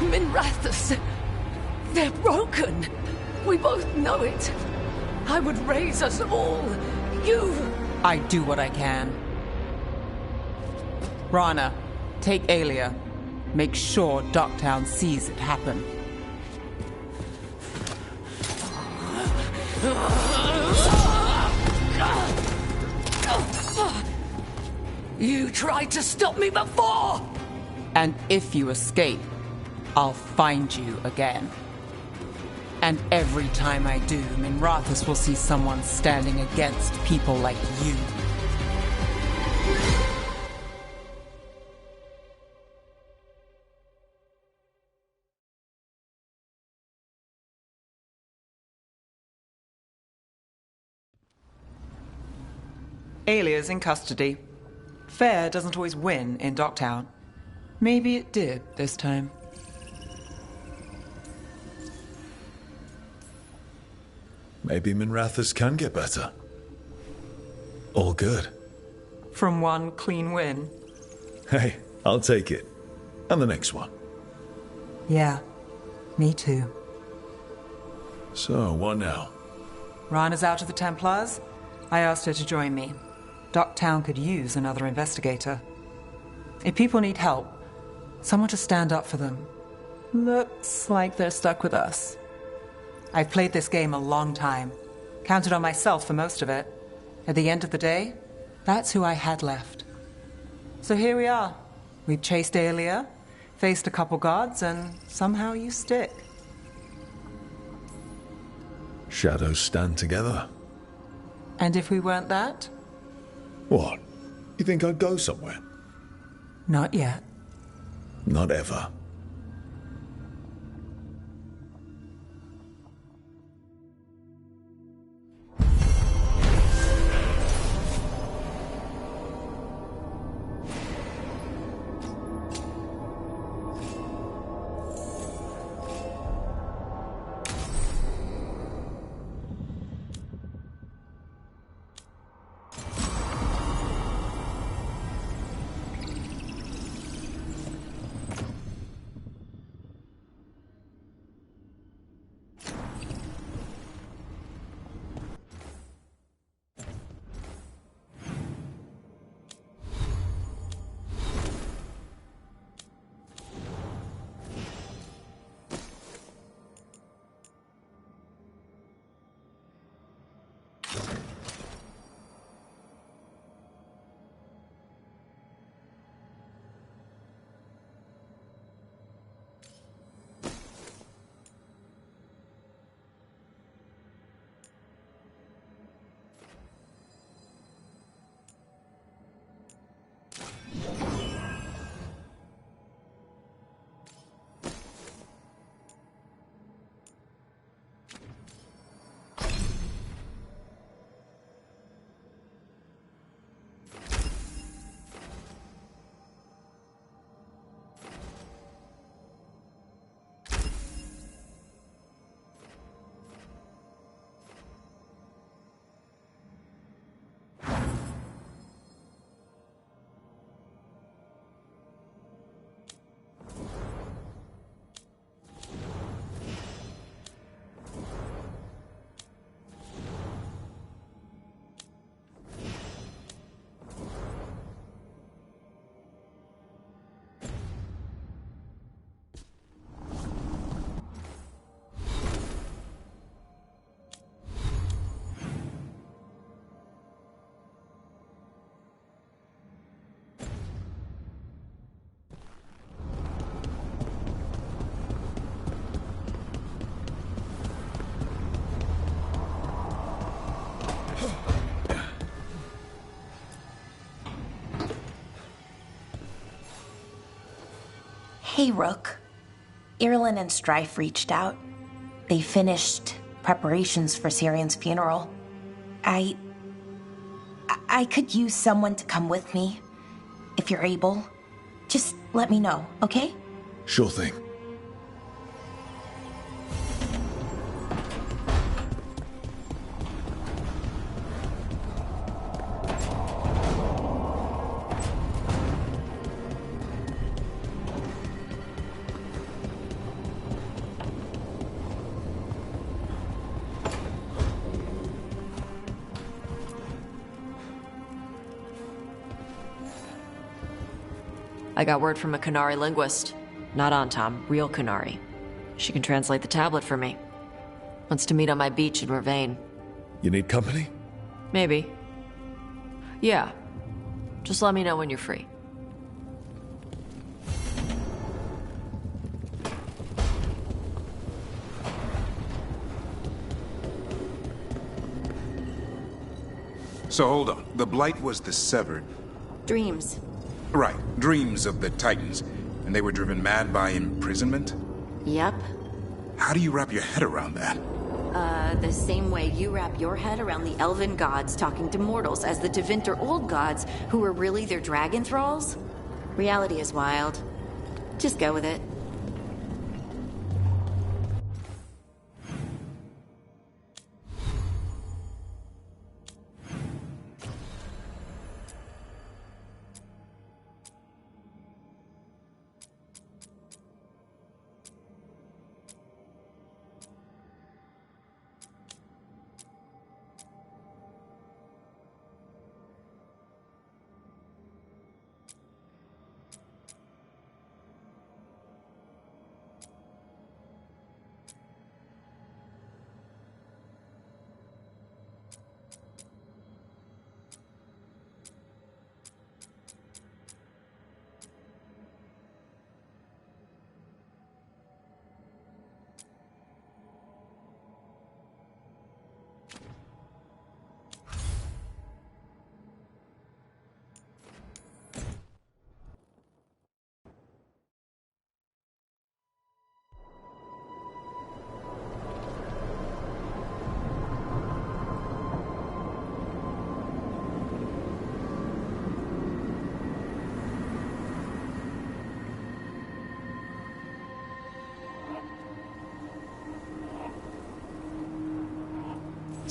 Minrathous, they're broken. We both know it. I would raise us all. You... I do what I can. Rana, take Alia. Make sure Dogtown sees it happen. You tried to stop me before! And if you escape, I'll find you again. And every time I do, Minrathous will see someone standing against people like you. Alia's in custody. Fair doesn't always win in Dogtown. Maybe it did this time. Maybe Minrathous can get better. All good. From one clean win. Hey, I'll take it. And the next one. Yeah, me too. So, what now? Rana's out of the Templars. I asked her to join me. Docktown could use another investigator. If people need help, someone to stand up for them. Looks like they're stuck with us. I've played this game a long time. Counted on myself for most of it. At the end of the day, that's who I had left. So here we are. We've chased Aelia, faced a couple guards, and somehow you stick. Shadows stand together. And if we weren't that? What? You think I'd go somewhere? Not yet. Not ever. Hey, Rook. Irulan and Strife reached out. They finished preparations for Syrian's funeral. I could use someone to come with me, if you're able. Just let me know, okay? Sure thing. I got word from a Qunari linguist. Not Antam, real Qunari. She can translate the tablet for me. Wants to meet on my beach in Vervain. You need company? Maybe. Yeah. Just let me know when you're free. So hold on. The Blight was the Severed. Dreams. Right. Dreams of the Titans. And they were driven mad by imprisonment? Yep. How do you wrap your head around that? The same way you wrap your head around the elven gods talking to mortals as the Tevinter old gods who were really their dragon thralls. Reality is wild. Just go with it.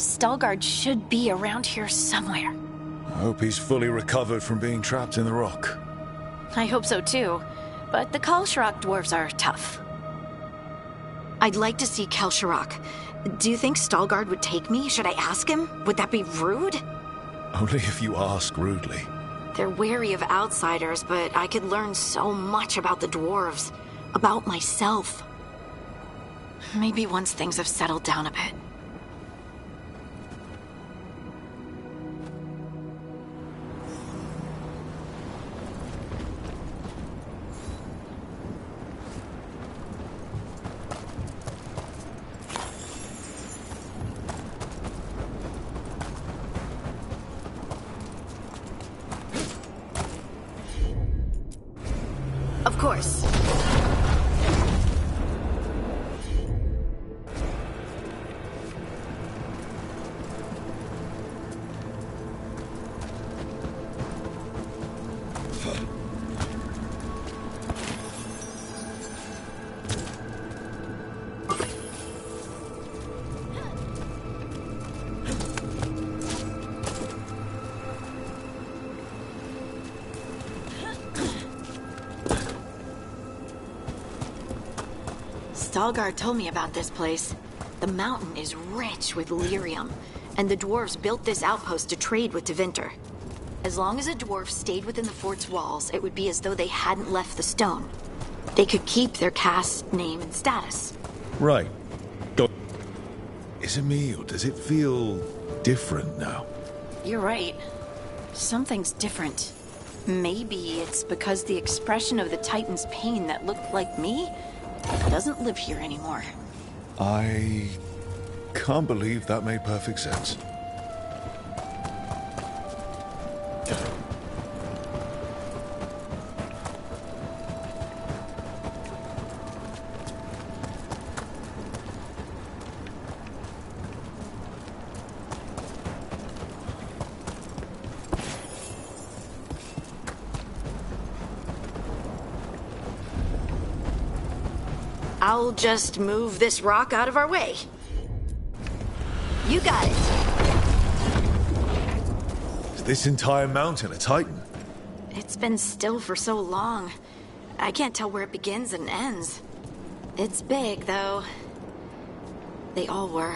Stalgard should be around here somewhere. I hope he's fully recovered from being trapped in the rock. I hope so too, but the Kalsharak dwarves are tough. I'd like to see Kalsharak. Do you think Stalgard would take me? Should I ask him? Would that be rude? Only if you ask rudely. They're wary of outsiders, but I could learn so much about the dwarves. About myself. Maybe once things have settled down a bit. Of course. Stalgard told me about this place. The mountain is rich with lyrium, and the dwarves built this outpost to trade with Tevinter. As long as the dwarves stayed within the fort's walls, it would be as though they hadn't left the stone. They could keep their caste name and status. Right. Is it me, or does it feel different now? You're right. Something's different. Maybe it's because the expression of the Titan's pain that looked like me doesn't live here anymore. I can't believe that made perfect sense. I'll just move this rock out of our way. You got it. Is this entire mountain a Titan? It's been still for so long. I can't tell where it begins and ends. It's big, though. They all were.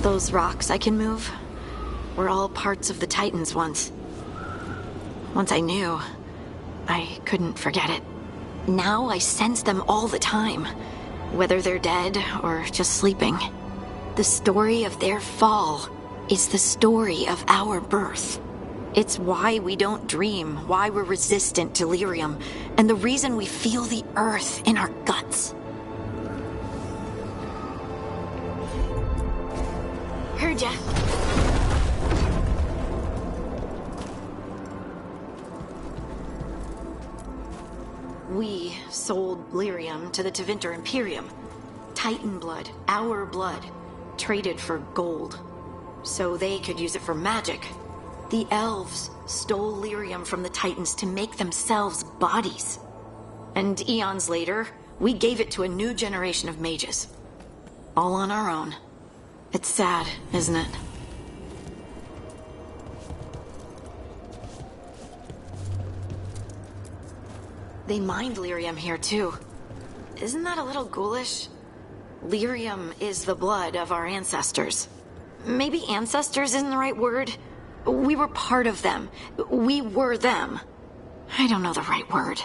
Those rocks I can move were all parts of the Titans once. Once I knew, I couldn't forget it. Now I sense them all the time, whether they're dead or just sleeping. The story of their fall is the story of our birth. It's why we don't dream, why we're resistant to lyrium, and the reason we feel the earth in our guts. Heard ya. We sold lyrium to the Tevinter Imperium. Titan blood, our blood, traded for gold. So they could use it for magic. The elves stole lyrium from the Titans to make themselves bodies. And eons later, we gave it to a new generation of mages. All on our own. It's sad, isn't it? They mined lyrium here, too. Isn't that a little ghoulish? Lyrium is the blood of our ancestors. Maybe ancestors isn't the right word. We were part of them. We were them. I don't know the right word.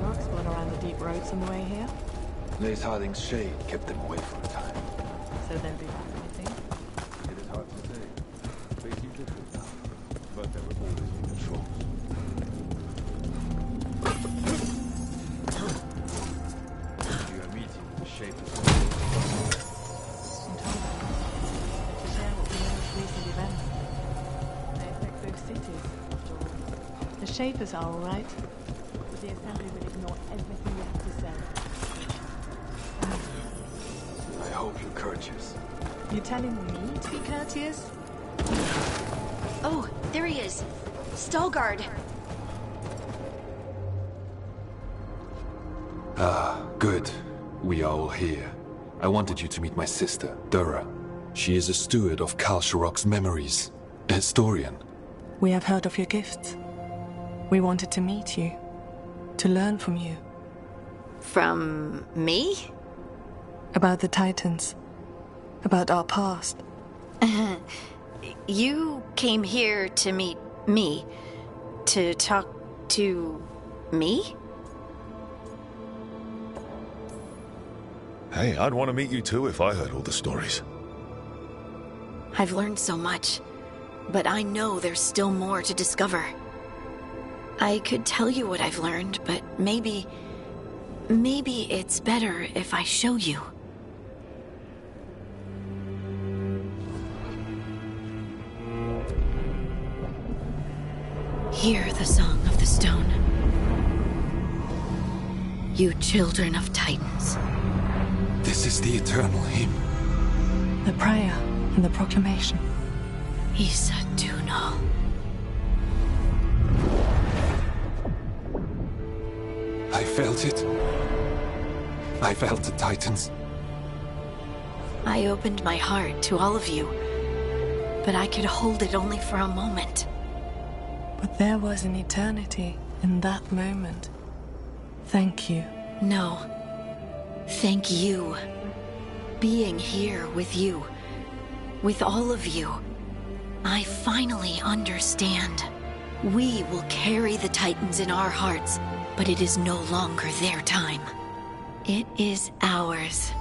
Dogs went around the deep roads on the way here. Lace Harding's shade kept them away for a time. So they'll be back, I think. It is hard to say. They seem different now, but there will always be patrols. You are meeting the Shapers. I'm told to share what we know of recent events. They affect both cities, after all. The Shapers are all right, but the Assembly will ignore everything You telling me to be courteous? Oh, there he is. Stalguard. Ah, good. We are all here. I wanted you to meet my sister, Dura. She is a steward of Kal Sharok's memories. A historian. We have heard of your gifts. We wanted to meet you. To learn from you. From me? About the Titans. About our past. You came here to meet me. To talk to me? Hey, I'd want to meet you too if I heard all the stories. I've learned so much, but I know there's still more to discover. I could tell you what I've learned, but maybe it's better if I show you. Hear the song of the stone. You children of Titans. This is the eternal hymn. The prayer and the proclamation. Isa Dunal. I felt it. I felt the Titans. I opened my heart to all of you, but I could hold it only for a moment. But there was an eternity in that moment. Thank you. No. Thank you. Being here with you. With all of you. I finally understand. We will carry the Titans in our hearts, but it is no longer their time. It is ours.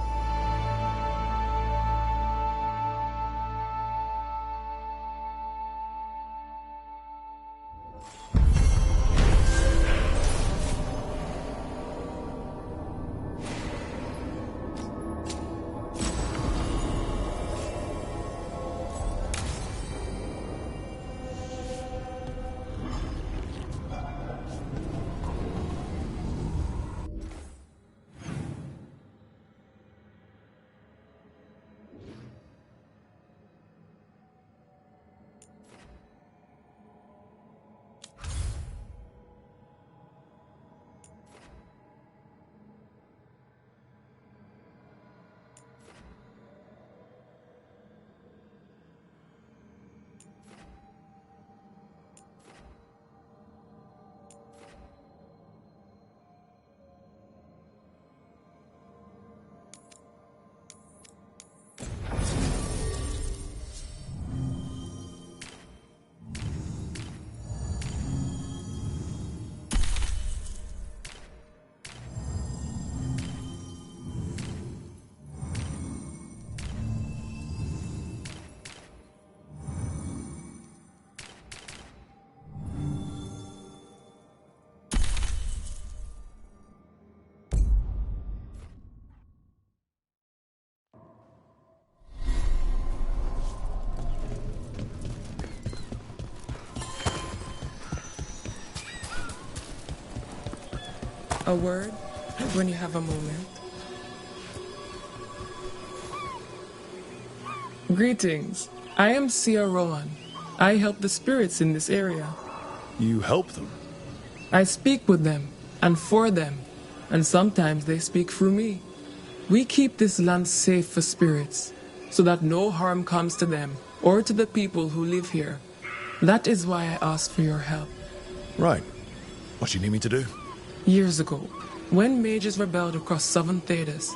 A word when you have a moment. Greetings. I am Sia Rowan. I help the spirits in this area. You help them? I speak with them and for them, and sometimes they speak through me. We keep this land safe for spirits, so that no harm comes to them or to the people who live here. That is why I ask for your help. Right. What do you need me to do? Years ago, when mages rebelled across southern Thedas,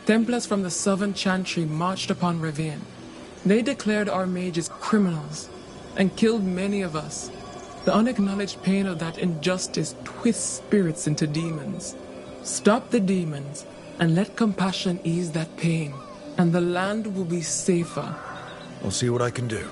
Templars from the southern Chantry marched upon Ravine. They declared our mages criminals and killed many of us. The unacknowledged pain of that injustice twists spirits into demons. Stop the demons and let compassion ease that pain, and the land will be safer. I'll see what I can do.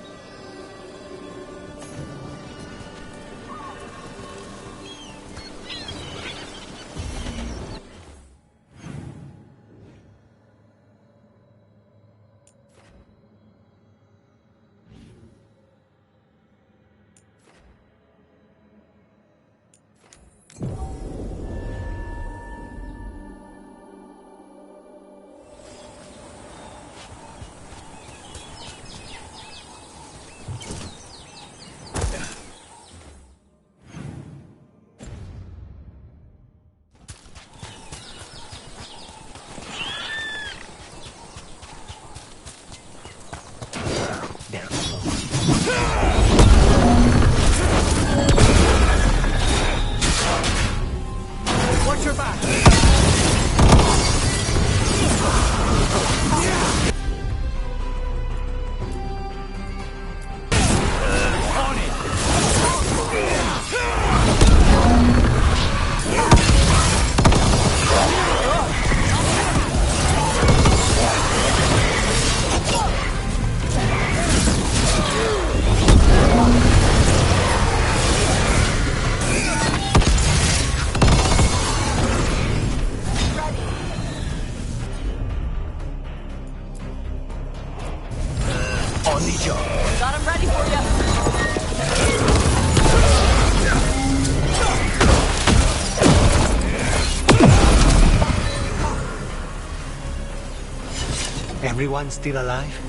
Everyone still alive?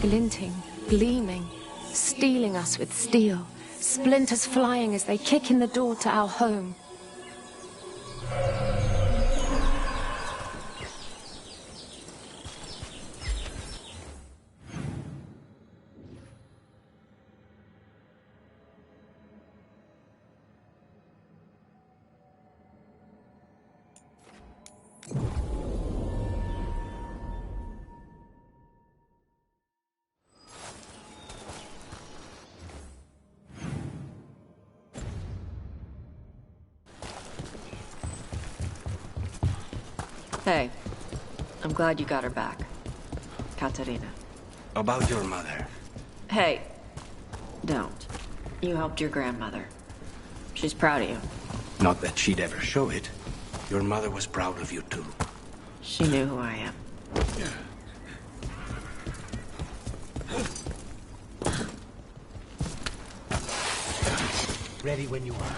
Glinting, gleaming, stealing us with steel. Splinters flying as they kick in the door to our home. Hey, I'm glad you got her back. Katerina. About your mother. Hey, don't. You helped your grandmother. She's proud of you. Not that she'd ever show it. Your mother was proud of you too. She knew who I am. Ready when you are.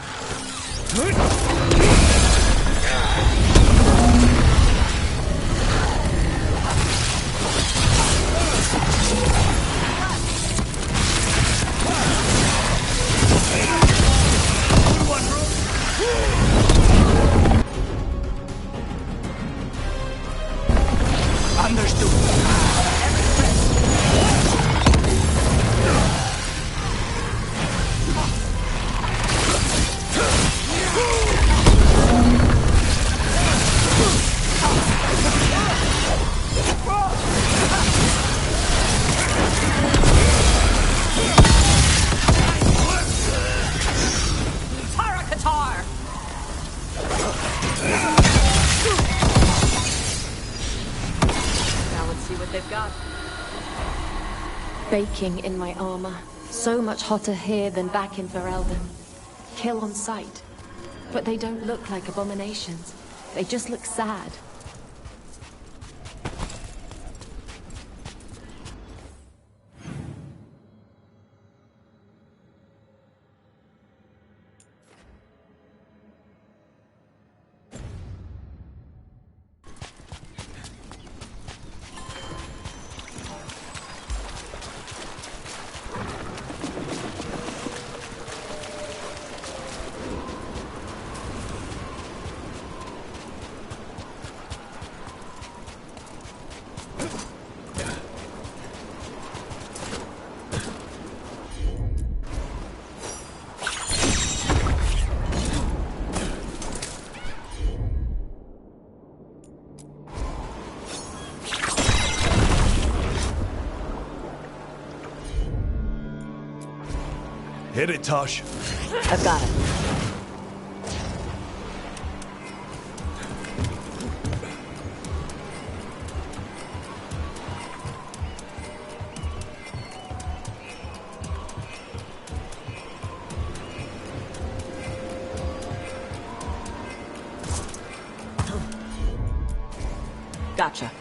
Baking in my armor. So much hotter here than back in Ferelden. Kill on sight. But they don't look like abominations. They just look sad. Hit it, Tosh. I've got it. Gotcha.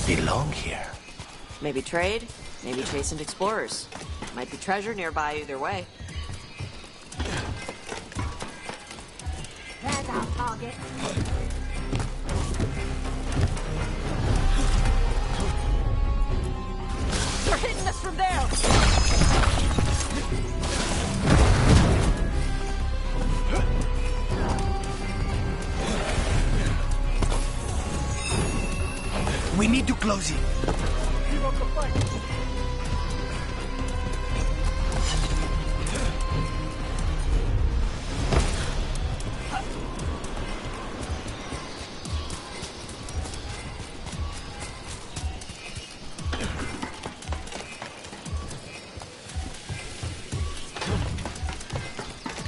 Belong here. Maybe trade, maybe chasing explorers. Might be treasure nearby either way. There's our target. They're hitting us from there! We need to close it.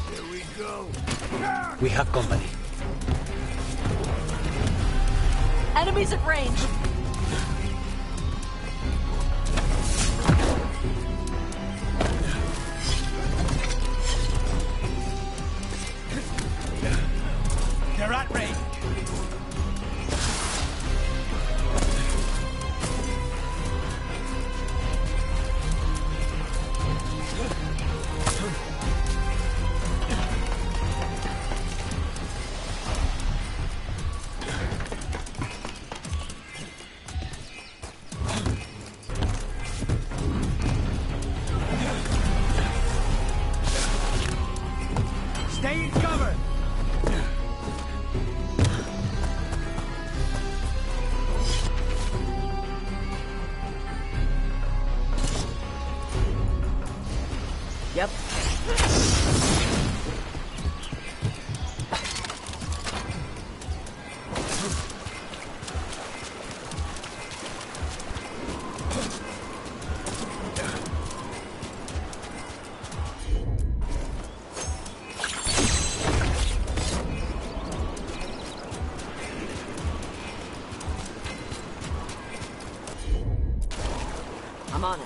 Here we go. We have company. Enemies at range. They're at range. Stay in cover. Yep. I'm on it.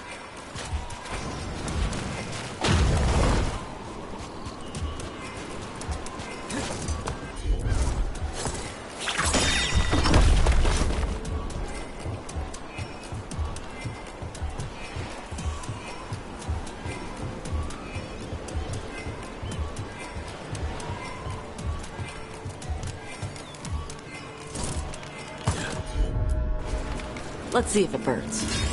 Let's see if it burns.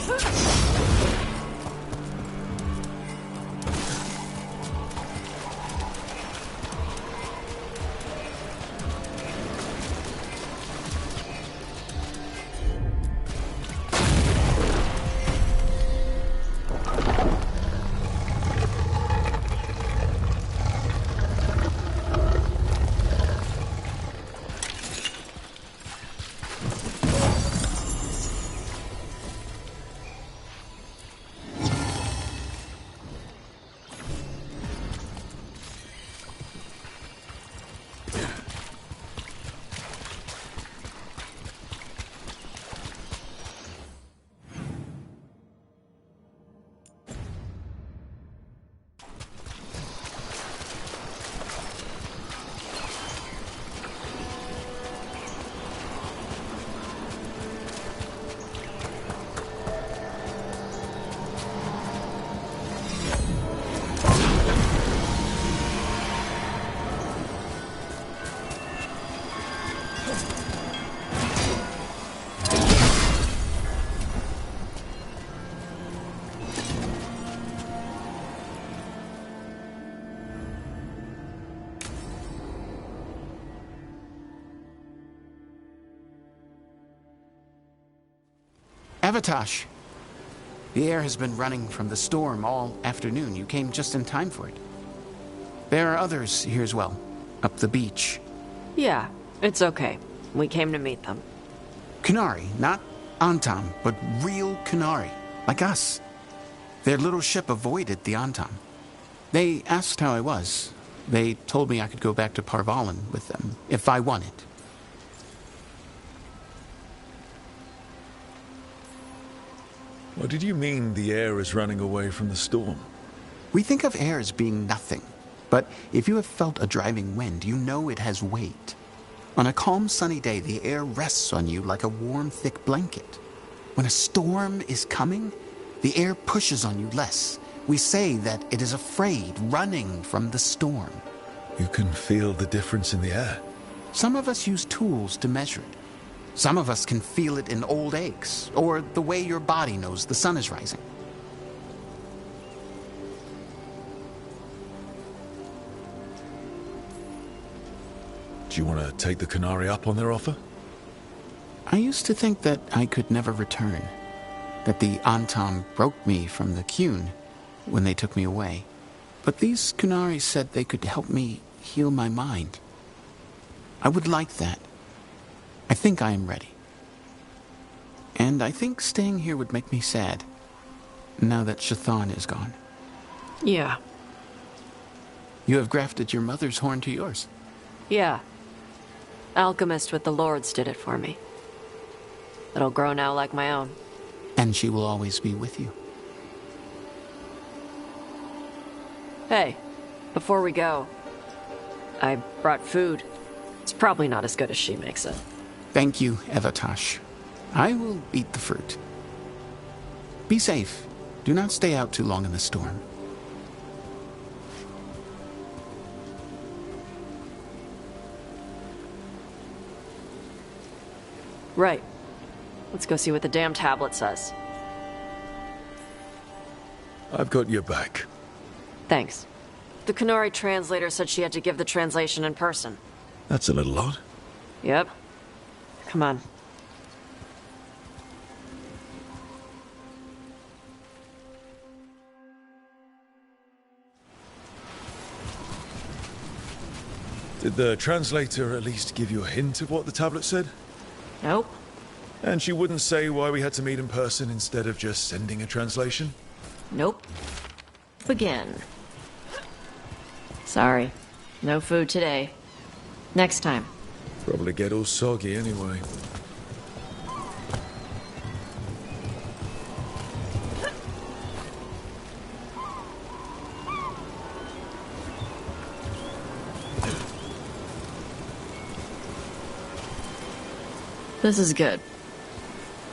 Avatosh! The air has been running from the storm all afternoon. You came just in time for it. There are others here as well, up the beach. Yeah, it's okay. We came to meet them. Kunari, not Antam, but real Kunari, like us. Their little ship avoided the Antam. They asked how I was. They told me I could go back to Parvalan with them, if I wanted. What did you mean the air is running away from the storm? We think of air as being nothing, but if you have felt a driving wind, you know it has weight. On a calm, sunny day, the air rests on you like a warm, thick blanket. When a storm is coming, the air pushes on you less. We say that it is afraid, running from the storm. You can feel the difference in the air. Some of us use tools to measure it. Some of us can feel it in old aches, or the way your body knows the sun is rising. Do you want to take the Kunari up on their offer? I used to think that I could never return, that the Antam broke me from the Qun when they took me away. But these Kunari said they could help me heal my mind. I would like that. I think I am ready. And I think staying here would make me sad, now that Shathan is gone. Yeah. You have grafted your mother's horn to yours. Yeah. Alchemist with the Lords did it for me. It'll grow now like my own. And she will always be with you. Hey, before we go, I brought food. It's probably not as good as she makes it. Thank you, Evatash. I will eat the fruit. Be safe. Do not stay out too long in the storm. Right. Let's go see what the damn tablet says. I've got your back. Thanks. The Qunari translator said she had to give the translation in person. That's a little odd. Yep. Come on. Did the translator at least give you a hint of what the tablet said? Nope. And she wouldn't say why we had to meet in person instead of just sending a translation? Nope. Begin. Sorry. No food today. Next time. Probably get all soggy anyway. This is good.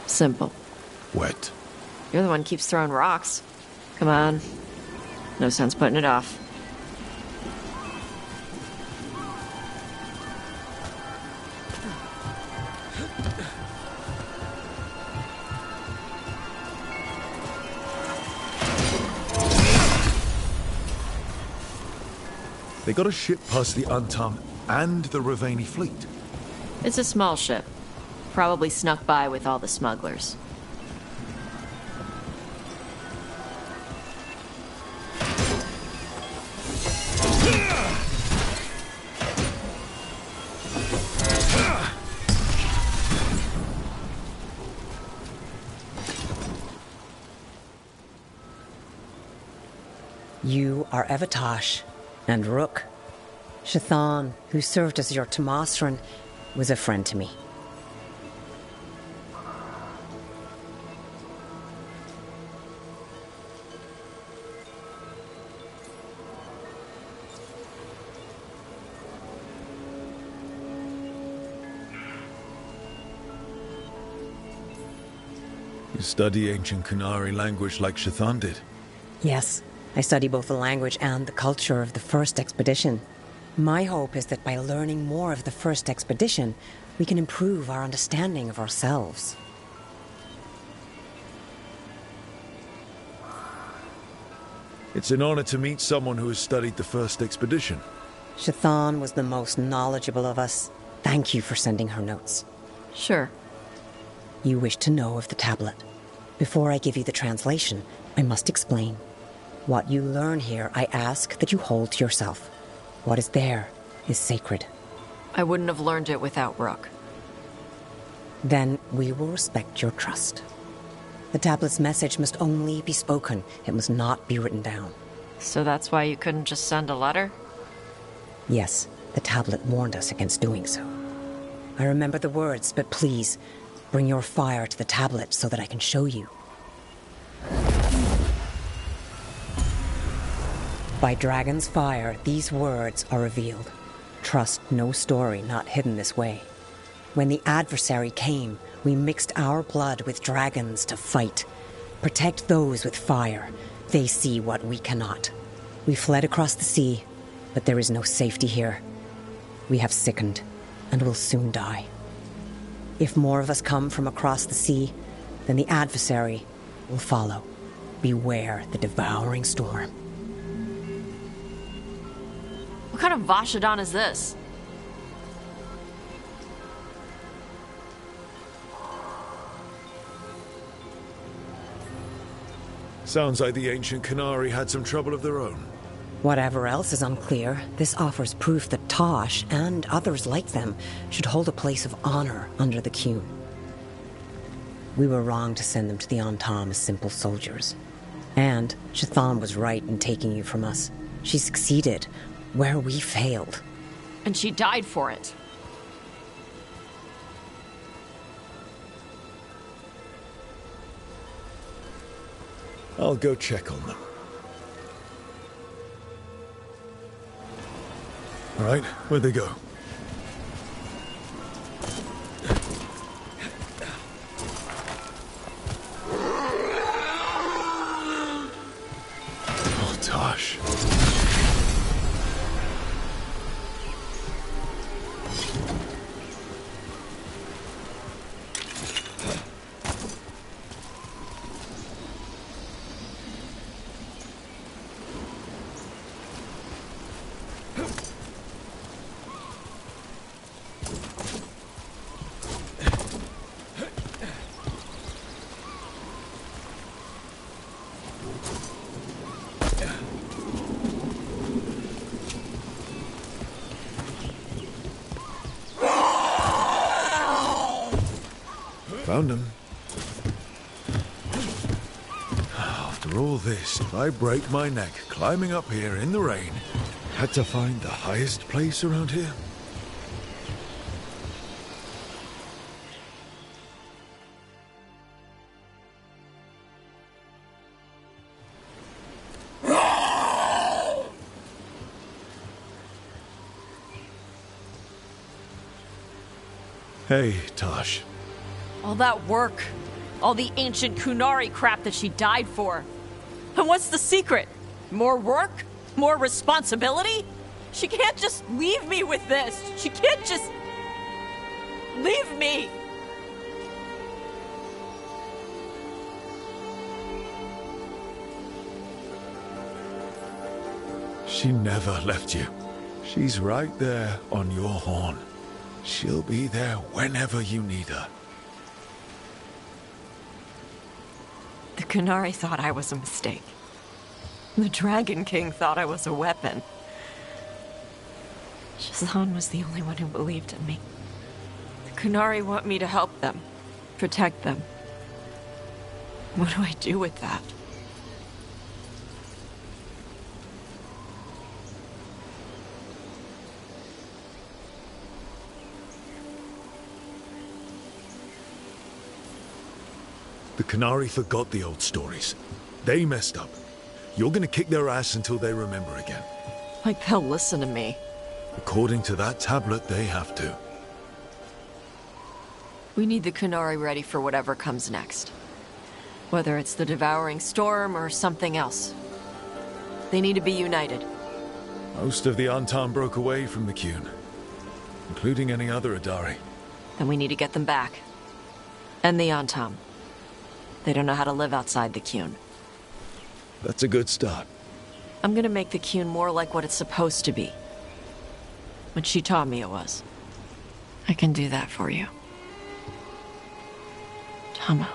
Simple. Wet. You're the one who keeps throwing rocks. Come on. No sense putting it off. They got a ship past the Untum and the Ravani fleet. It's a small ship. Probably snuck by with all the smugglers. You are Evatash and Rook. Shathan, who served as your Tomasran, was a friend to me. You study ancient Qunari language like Shathan did? Yes, I study both the language and the culture of the first expedition. My hope is that by learning more of the first expedition, we can improve our understanding of ourselves. It's an honor to meet someone who has studied the first expedition. Shathan was the most knowledgeable of us. Thank you for sending her notes. Sure. You wish to know of the tablet. Before I give you the translation, I must explain. What you learn here, I ask that you hold to yourself. What is there is sacred. I wouldn't have learned it without Rook. Then we will respect your trust. The tablet's message must only be spoken. It must not be written down. So that's why you couldn't just send a letter? Yes, the tablet warned us against doing so. I remember the words, but please, bring your fire to the tablet so that I can show you. By Dragon's fire, these words are revealed. Trust no story not hidden this way. When the adversary came, we mixed our blood with dragons to fight. Protect those with fire. They see what we cannot. We fled across the sea, but there is no safety here. We have sickened, and will soon die. If more of us come from across the sea, then the adversary will follow. Beware the devouring storm. What kind of Vashadan is this? Sounds like the ancient Qunari had some trouble of their own. Whatever else is unclear, this offers proof that Tosh and others like them should hold a place of honor under the Qun. We were wrong to send them to the Antam as simple soldiers. And Shathan was right in taking you from us. She succeeded where we failed. And she died for it. I'll go check on them. All right, where'd they go? Oh, Tosh. Found him. After all this, if I break my neck climbing up here in the rain, had to find the highest place around here. Hey, Tosh. All that work, all the ancient Kunari crap that she died for. And what's the secret? More work? More responsibility? She can't just leave me with this. She can't just leave me. She never left you. She's right there on your horn. She'll be there whenever you need her. The Kunari thought I was a mistake. The Dragon King thought I was a weapon. Shazan was the only one who believed in me. The Kunari want me to help them, protect them. What do I do with that? The Kunari forgot the old stories. They messed up. You're gonna kick their ass until they remember again. Like they'll listen to me. According to that tablet, they have to. We need the Kunari ready for whatever comes next. Whether it's the Devouring Storm or something else. They need to be united. Most of the Antam broke away from the Qun, including any other Adari. Then we need to get them back. And the Antam. They don't know how to live outside the Qun. That's a good start. I'm gonna make the Qun more like what it's supposed to be. What she taught me it was. I can do that for you. Tama.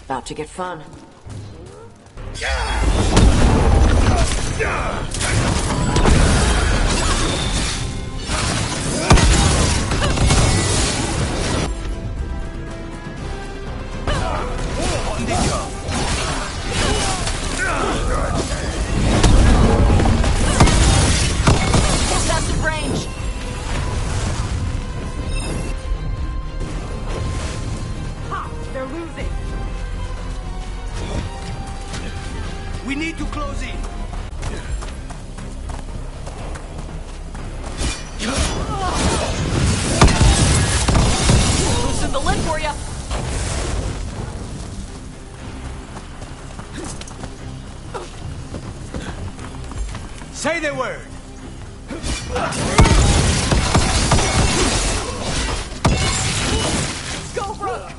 About to get fun. Excessive range. Ha! They're losing. We need to close in. they were! Go, Rook!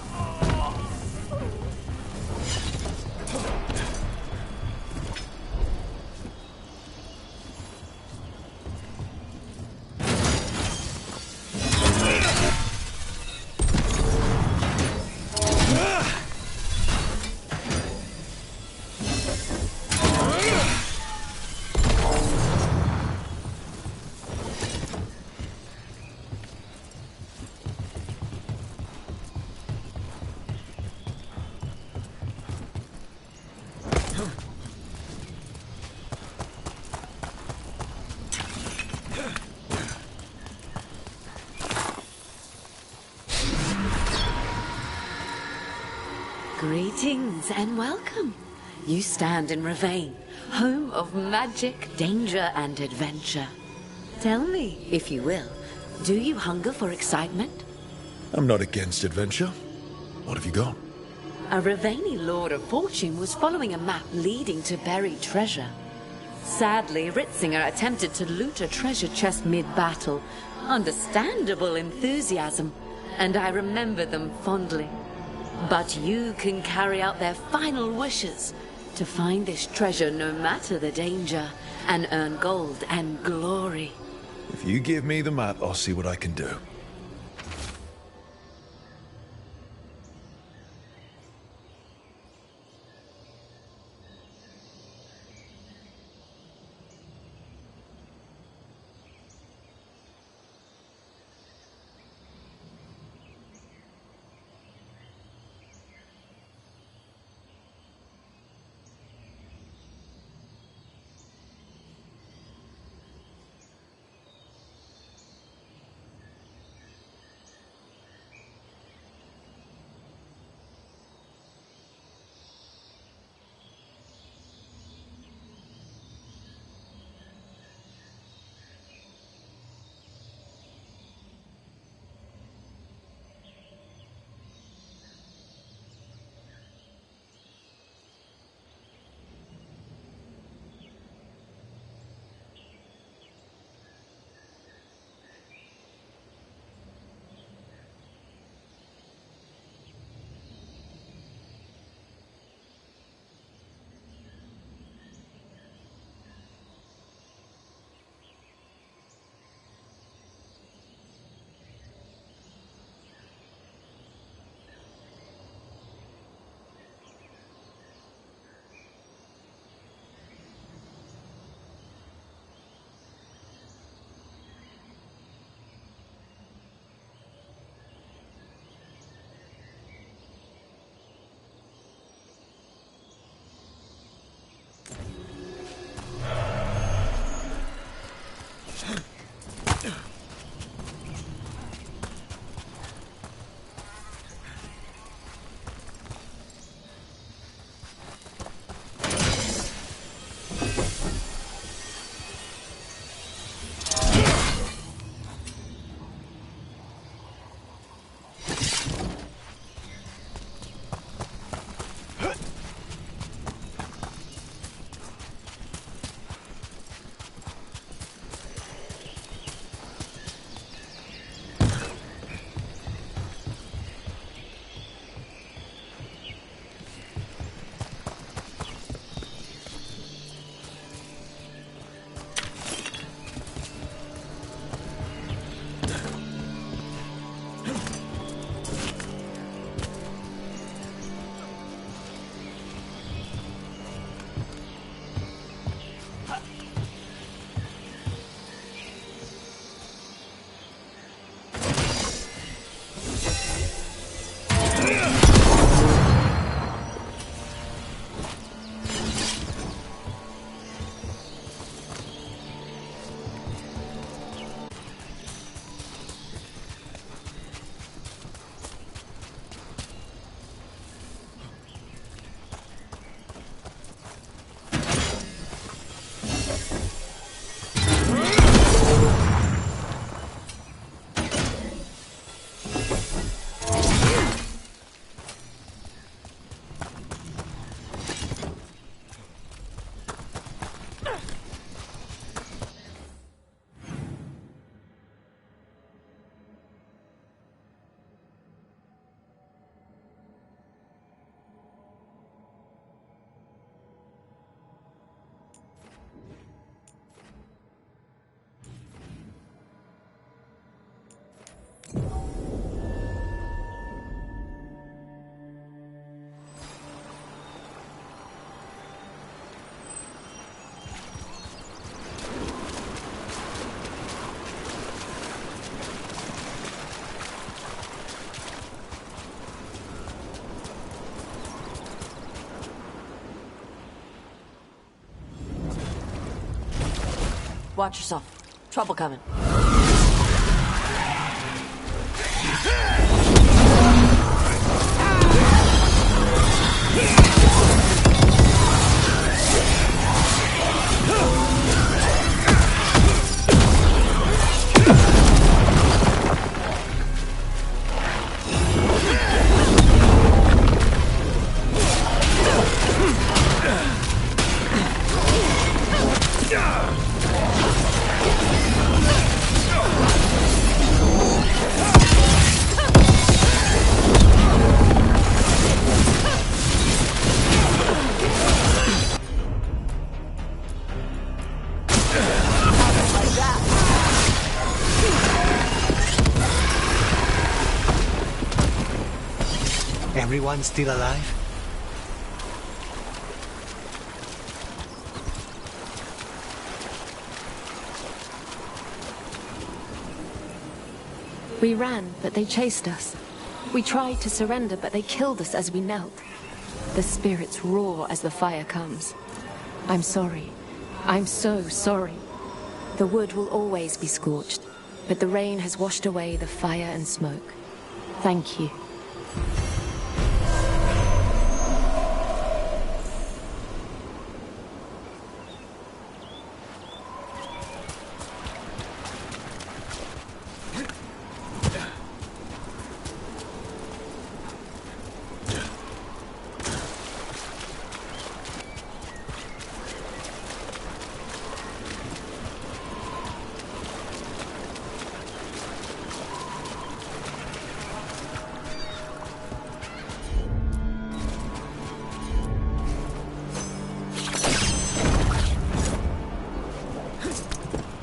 Greetings and welcome. You stand in Ravane, home of magic, danger, and adventure. Tell me, if you will, do you hunger for excitement? I'm not against adventure. What have you got? A Ravani Lord of Fortune was following a map leading to buried treasure. Sadly, Ritzinger attempted to loot a treasure chest mid-battle. Understandable enthusiasm, and I remember them fondly. But you can carry out their final wishes to find this treasure no matter the danger, and earn gold and glory. If you give me the map, I'll see what I can do. Watch yourself. Trouble coming. Everyone still alive? We ran, but they chased us. We tried to surrender, but they killed us as we knelt. The spirits roar as the fire comes. I'm sorry. I'm so sorry. The wood will always be scorched, but the rain has washed away the fire and smoke. Thank you.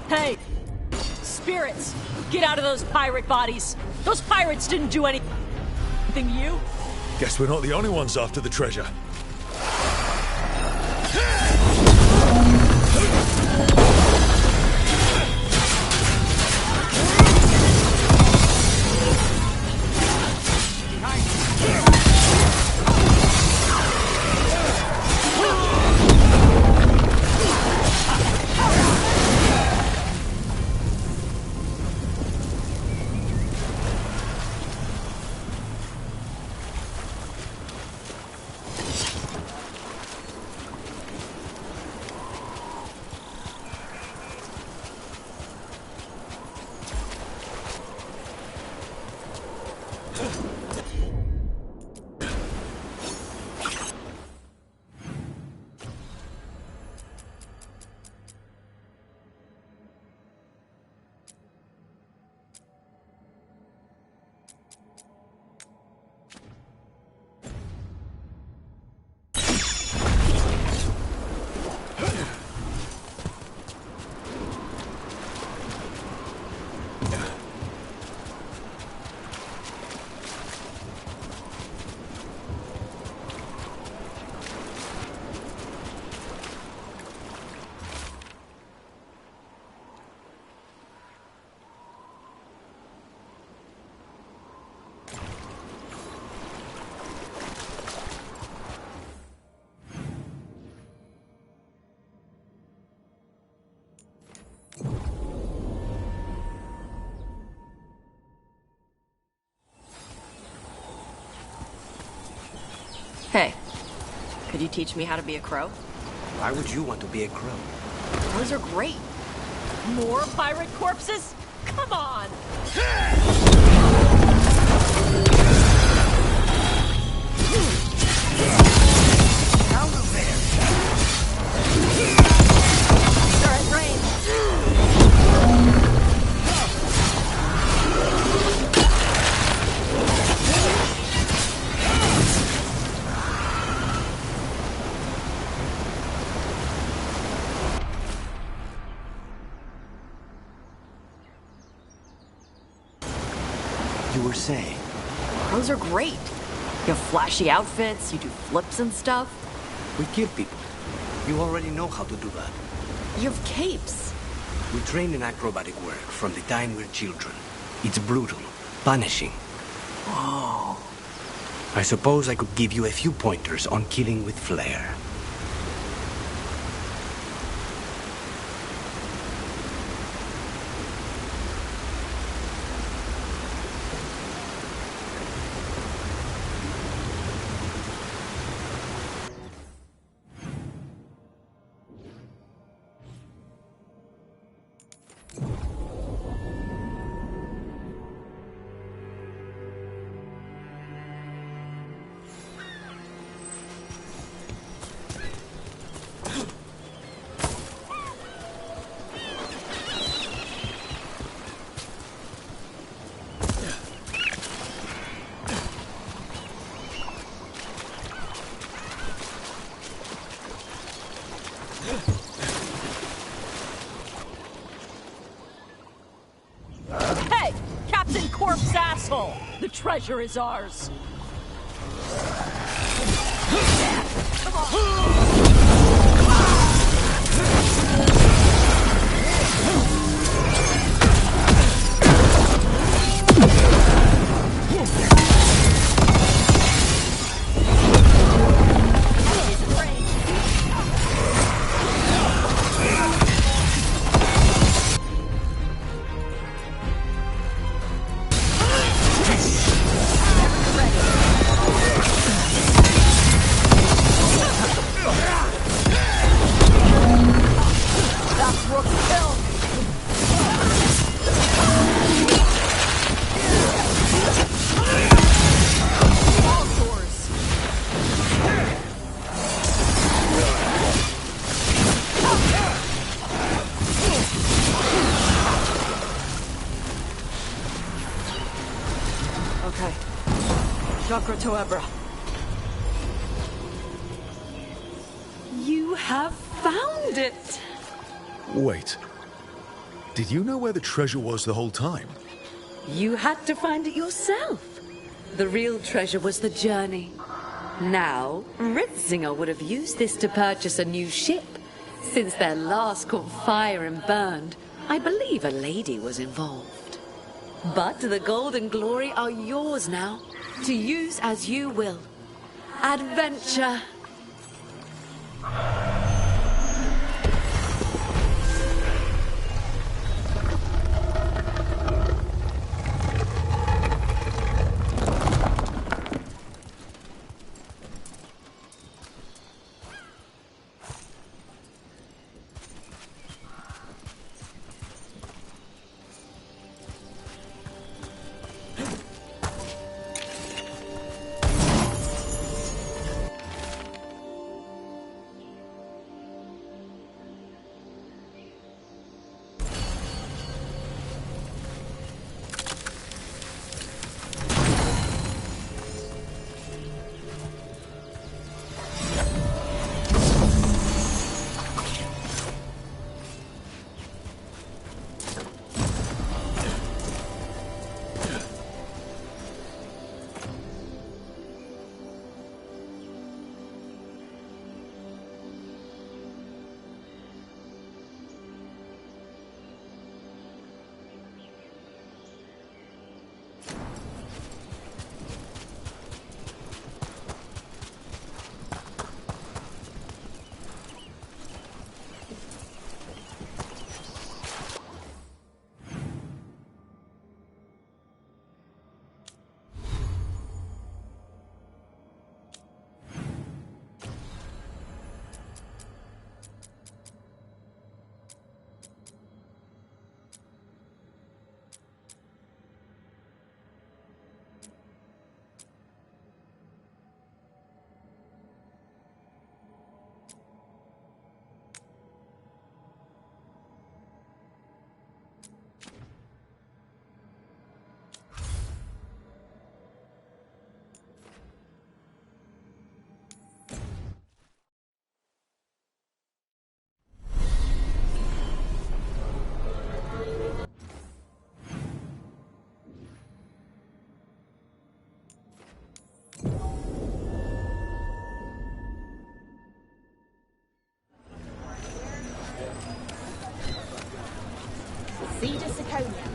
Hey! Spirits! Get out of those pirate bodies! Those pirates didn't do anything to you! Guess we're not the only ones after the treasure. Hey, could you teach me how to be a crow? Why would you want to be a crow? Those are great. More pirate corpses? Come on! Out of there! They're at range. You were saying? Those are great. You have flashy outfits, you do flips and stuff. We kill people. You already know how to do that. You have capes. We train in acrobatic work from the time we're children. It's brutal, punishing. Whoa. I suppose I could give you a few pointers on killing with flair. dwarf's asshole! The treasure is ours! Come on! To Ebra. You have found it! Wait. Did you know where the treasure was the whole time? You had to find it yourself. The real treasure was the journey. Now, Ritzinger would have used this to purchase a new ship. Since their last caught fire and burned, I believe a lady was involved. But the gold and glory are yours now, to use as you will. Adventure!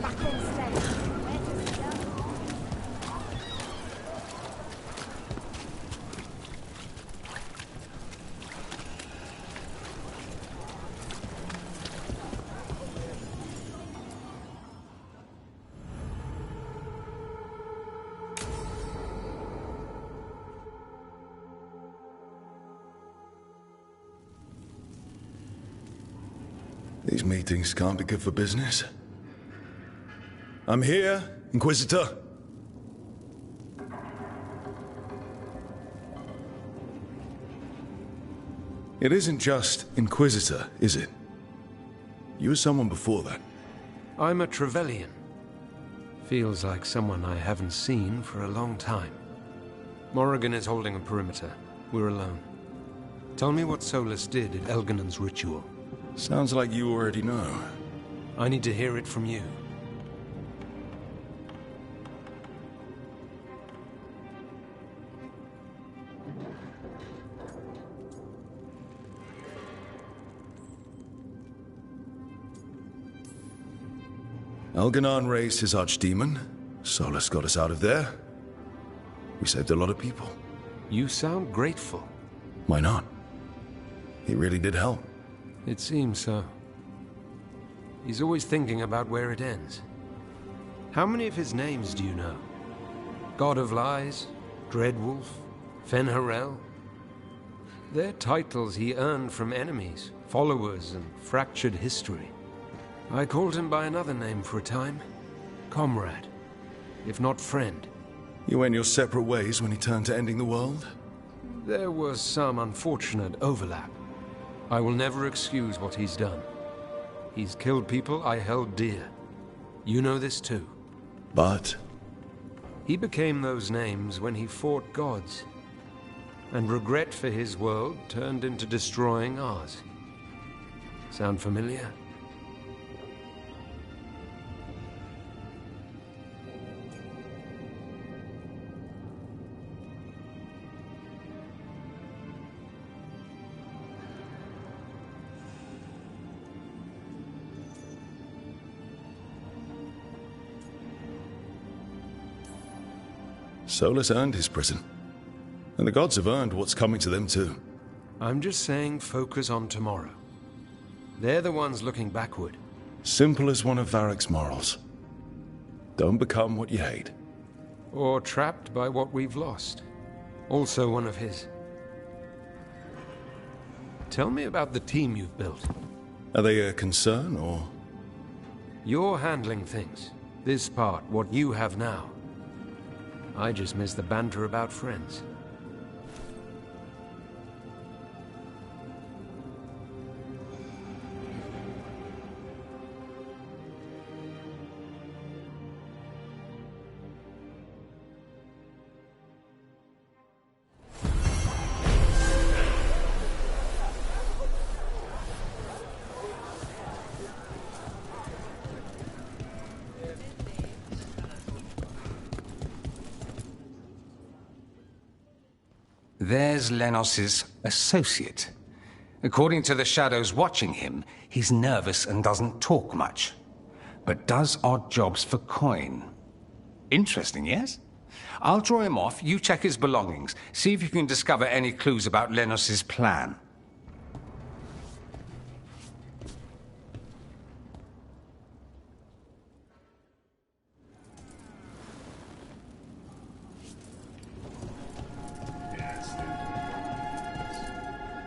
Back on stage. These meetings can't be good for business. I'm here, Inquisitor. It isn't just Inquisitor, is it? You were someone before that. I'm a Trevelyan. Feels like someone I haven't seen for a long time. Morrigan is holding a perimeter. We're alone. Tell me what Solus did at Elginan's ritual. Sounds like you already know. I need to hear it from you. Elganon raised his archdemon. Solus got us out of there. We saved a lot of people. You sound grateful. Why not? He really did help. It seems so. He's always thinking about where it ends. How many of his names do you know? God of Lies, Dreadwolf, Fen'Harel? They're titles he earned from enemies, followers, and fractured history. I called him by another name for a time. Comrade, if not friend. You went your separate ways when he turned to ending the world? There was some unfortunate overlap. I will never excuse what he's done. He's killed people I held dear. You know this too. But? He became those names when he fought gods. And regret for his world turned into destroying ours. Sound familiar? Solus earned his prison. And the gods have earned what's coming to them too. I'm just saying focus on tomorrow. They're the ones looking backward. Simple as one of Varric's morals. Don't become what you hate. Or trapped by what we've lost. Also one of his. Tell me about the team you've built. Are they a concern, or...? You're handling things. This part, what you have now. I just miss the banter about friends. There's Lenos's associate. According to the shadows watching him, he's nervous and doesn't talk much, but does odd jobs for coin. Interesting, yes? I'll draw him off, you check his belongings, see if you can discover any clues about Lenos's plan.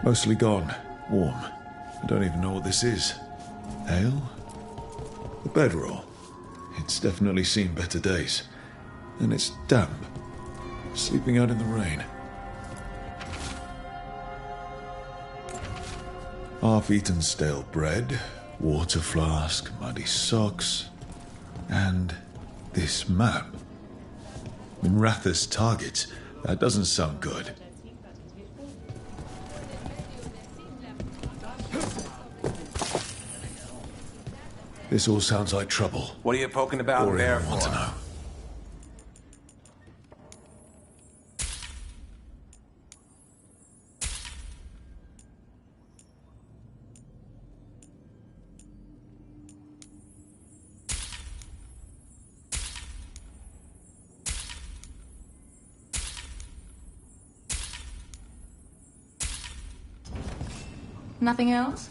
Mostly gone. Warm. I don't even know what this is. Ale? A bedroll. It's definitely seen better days. And it's damp. Sleeping out in the rain. Half-eaten stale bread, water flask, muddy socks, and this map. Minratha's targets. That doesn't sound good. This all sounds like trouble. What are you poking about there for? Want to know. Nothing else?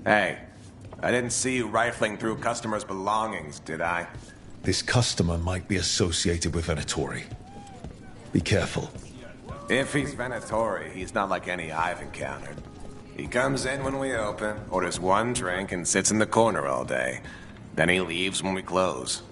Hey, I didn't see you rifling through customers' belongings, did I? This customer might be associated with Venatori. Be careful. If he's Venatori, he's not like any I've encountered. He comes in when we open, orders one drink, and sits in the corner all day. Then he leaves when we close.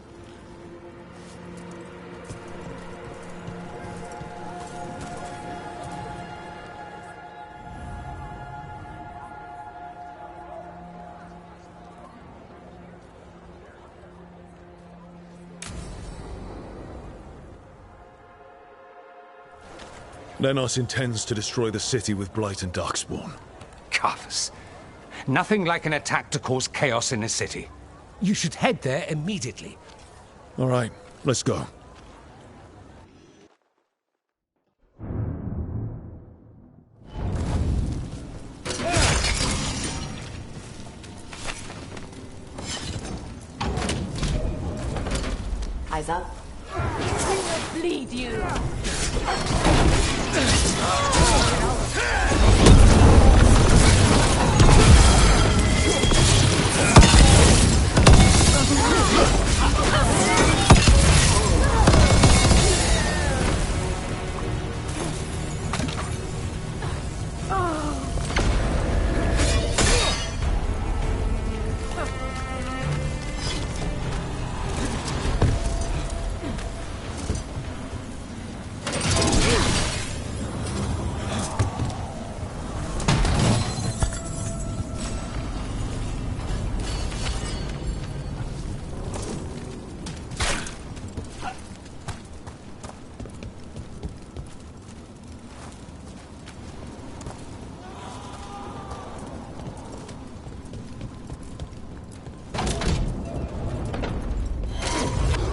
Lenos intends to destroy the city with Blight and Darkspawn. Carthus. Nothing like an attack to cause chaos in a city. You should head there immediately. All right, let's go. Eyes up. We will bleed you!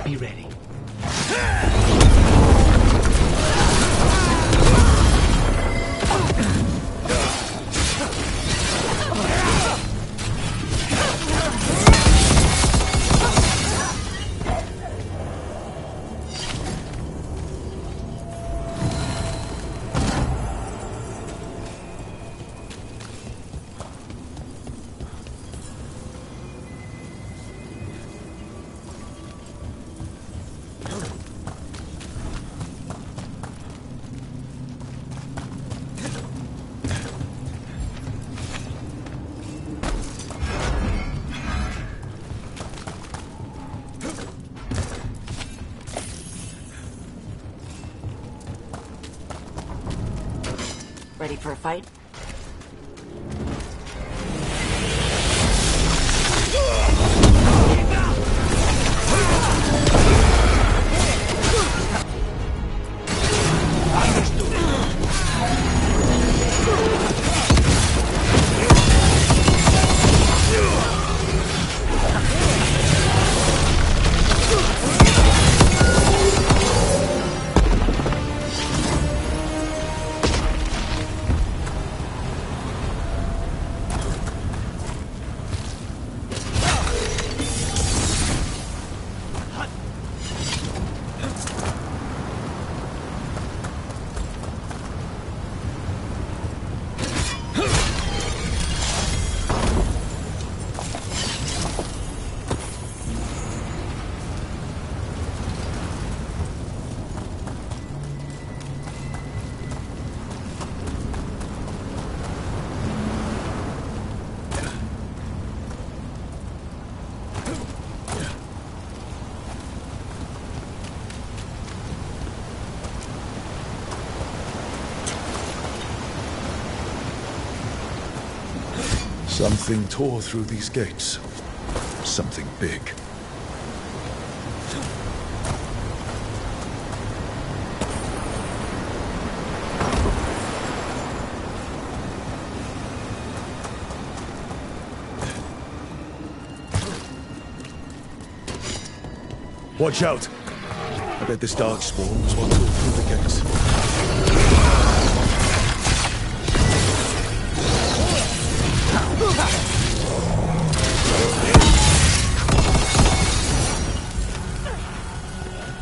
Be ready. Ready for a fight? Something tore through these gates. Something big. Watch out! I bet this darkspawn was what tore through the gates.